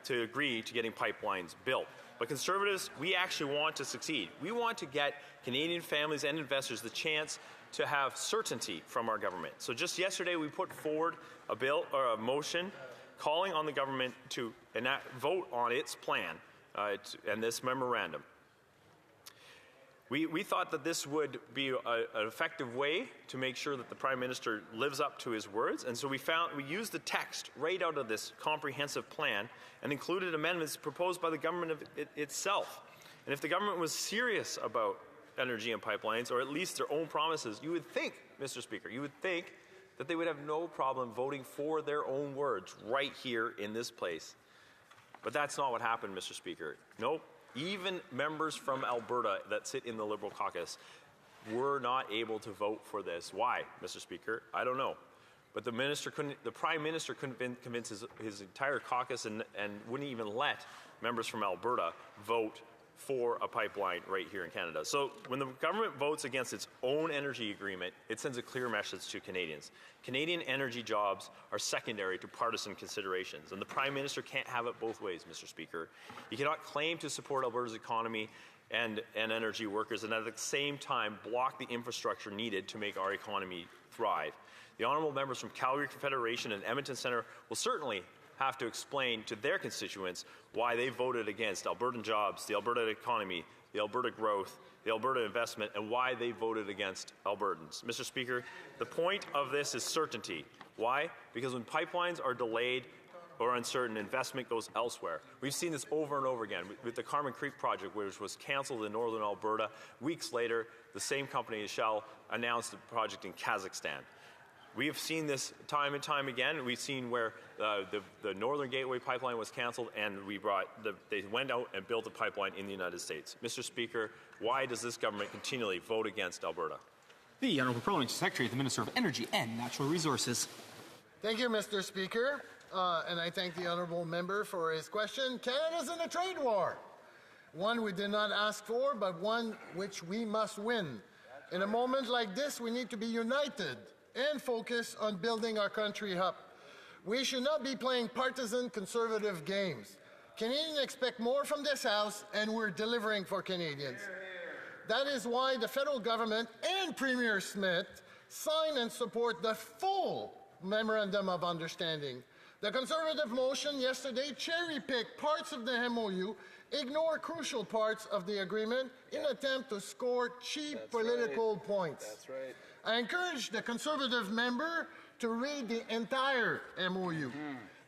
to agree to getting pipelines built. But Conservatives, we actually want to succeed. We want to get Canadian families and investors the chance to have certainty from our government. So just yesterday we put forward a bill or a motion calling on the government to vote on its plan and this memorandum. We thought that this would be an effective way to make sure that the Prime Minister lives up to his words, and so we used the text right out of this comprehensive plan and included amendments proposed by the government itself. And if the government was serious about energy and pipelines, or at least their own promises, you would think, Mr. Speaker, you would think that they would have no problem voting for their own words right here in this place. But that's not what happened, Mr. Speaker. Nope. Even members from Alberta that sit in the Liberal caucus were not able to vote for this. Why, Mr. Speaker? I don't know. But the Prime Minister couldn't convince his entire caucus and wouldn't even let members from Alberta vote for a pipeline right here in Canada. So when the government votes against its own energy agreement, it sends a clear message to Canadians. Canadian energy jobs are secondary to partisan considerations, and the Prime Minister can't have it both ways, Mr. Speaker. He cannot claim to support Alberta's economy and energy workers and at the same time block the infrastructure needed to make our economy thrive. The honourable members from Calgary Confederation and Edmonton Centre will certainly have to explain to their constituents why they voted against Albertan jobs, the Alberta economy, the Alberta growth, the Alberta investment, and why they voted against Albertans. Mr. Speaker, the point of this is certainty. Why? Because when pipelines are delayed or uncertain, investment goes elsewhere. We've seen this over and over again with the Carmen Creek project, which was cancelled in northern Alberta. Weeks later, the same company, Shell, announced a project in Kazakhstan. We have seen this time and time again. We've seen where the Northern Gateway pipeline was canceled, and they went out and built a pipeline in the United States. Mr. Speaker, why does this government continually vote against Alberta? The Honourable Parliamentary Secretary, the Minister of Energy and Natural Resources. Thank you, Mr. Speaker, and I thank the Honourable Member for his question. Canada's in a trade war, one we did not ask for, but one which we must win. In a moment like this, we need to be united and focus on building our country up. We should not be playing partisan conservative games. Canadians expect more from this House, and we're delivering for Canadians. That is why the federal government and Premier Smith sign and support the full Memorandum of Understanding. The Conservative motion yesterday cherry-picked parts of the MOU, ignore crucial parts of the agreement in an attempt to score cheap political points. That's right. I encourage the Conservative member to read the entire MOU.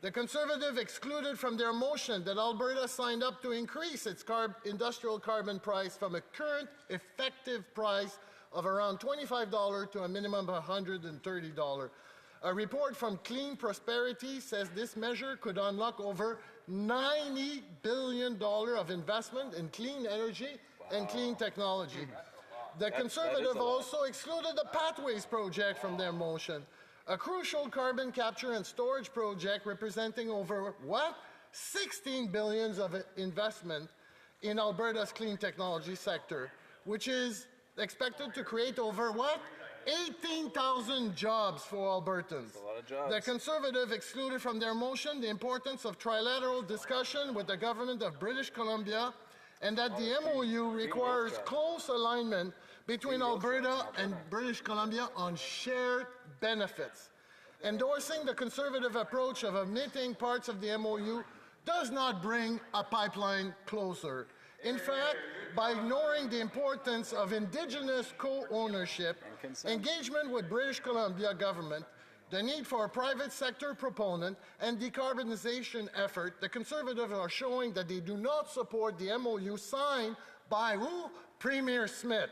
The Conservative excluded from their motion that Alberta signed up to increase its industrial carbon price from a current effective price of around $25 to a minimum of $130. A report from Clean Prosperity says this measure could unlock over $90 billion of investment in clean energy and clean technology. The Conservative also excluded the Pathways project from their motion, a crucial carbon capture and storage project representing over, what? $16 billion of investment in Alberta's clean technology sector, which is expected to create over, what? 18,000 jobs for Albertans. That's a lot of jobs. The Conservative excluded from their motion the importance of trilateral discussion with the government of British Columbia, and that the MOU requires close alignment between Alberta and British Columbia on shared benefits. Endorsing the Conservative approach of omitting parts of the MOU does not bring a pipeline closer. In fact, by ignoring the importance of Indigenous co-ownership, engagement with British Columbia government, the need for a private sector proponent, and decarbonization effort, the Conservatives are showing that they do not support the MOU signed by who? Premier Smith.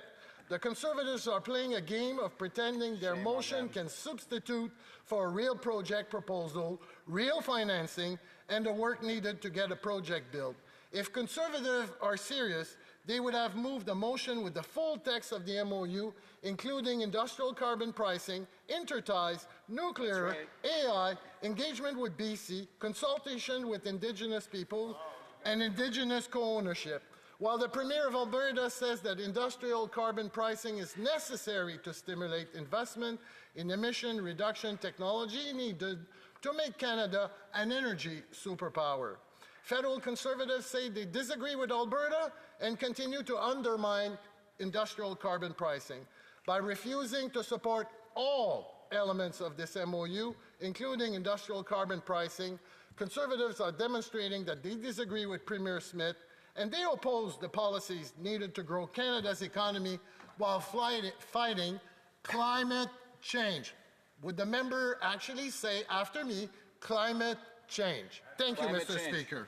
The Conservatives are playing a game of pretending their motion can substitute for a real project proposal, real financing, and the work needed to get a project built. If Conservatives are serious, they would have moved the motion with the full text of the MOU, including industrial carbon pricing, interties, nuclear, AI, engagement with BC, consultation with Indigenous people, and Indigenous co-ownership. While the Premier of Alberta says that industrial carbon pricing is necessary to stimulate investment in emission reduction technology needed to make Canada an energy superpower. Federal Conservatives say they disagree with Alberta and continue to undermine industrial carbon pricing by refusing to support all elements of this MOU, including industrial carbon pricing. Conservatives are demonstrating that they disagree with Premier Smith and they oppose the policies needed to grow Canada's economy while fighting climate change. Would the member actually say after me, climate change? Thank you, Mr. Speaker.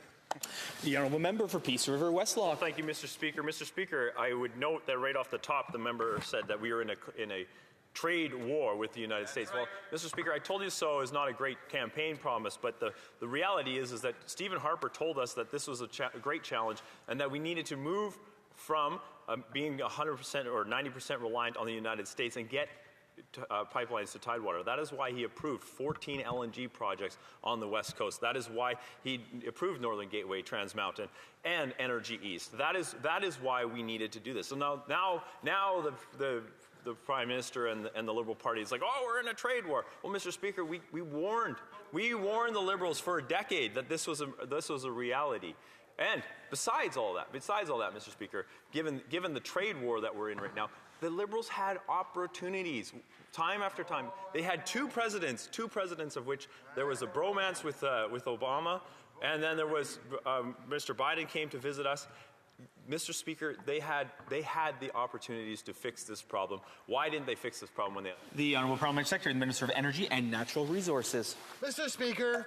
The Honourable Member for Peace River Westlock. Thank you, Mr. Speaker. Mr. Speaker, I would note that right off the top, the member said that we were in a trade war with the United States. Well, Mr. Speaker, I told you so is not a great campaign promise, but the reality is that Stephen Harper told us that this was a great challenge and that we needed to move from being 100% or 90% reliant on the United States and get pipelines to Tidewater. That is why he approved 14 LNG projects on the West Coast. That is why he approved Northern Gateway, Trans Mountain, and Energy East. That is why we needed to do this. So now the Prime Minister and the Liberal Party is like, oh, we're in a trade war. Well, Mr. Speaker, we warned the Liberals for a decade that this was a reality. And besides all that, Mr. Speaker, given the trade war that we're in right now, the Liberals had opportunities time after time. They had two presidents of which there was a bromance with Obama, and then there was Mr. Biden came to visit us. Mr. Speaker, they had the opportunities to fix this problem. Why didn't they fix this problem when they... The Honourable Parliamentary Secretary, the Minister of Energy and Natural Resources. Mr. Speaker,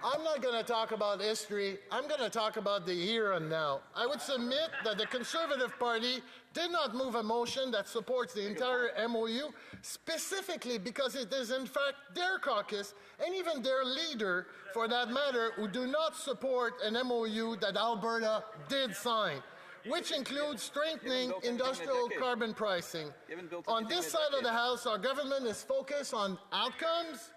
I'm not going to talk about history. I'm going to talk about the here and now. I would submit that the Conservative Party did not move a motion that supports the entire MOU, specifically because it is in fact their caucus and even their leader, for that matter, who do not support an MOU that Alberta did sign, which includes strengthening industrial carbon pricing. On this side of the House, our government is focused on outcomes.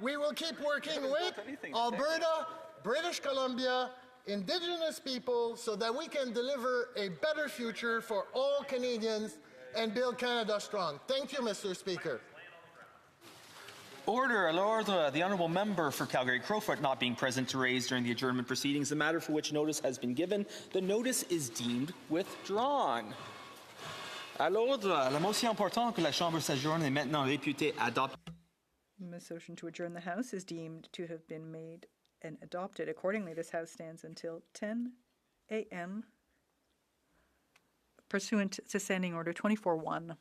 We will keep working with Alberta, British Columbia, Indigenous people so that we can deliver a better future for all Canadians and build Canada strong. Thank you, Mr. Speaker. Order. The Honourable Member for Calgary Crowfoot not being present to raise during the adjournment proceedings the matter for which notice has been given. The notice is deemed withdrawn. À l'ordre, la motion portant que la Chambre s'adjourne est maintenant réputée adoptée. The motion to adjourn the House is deemed to have been made and adopted. Accordingly, this House stands until 10 a.m. pursuant to Standing Order 24-1.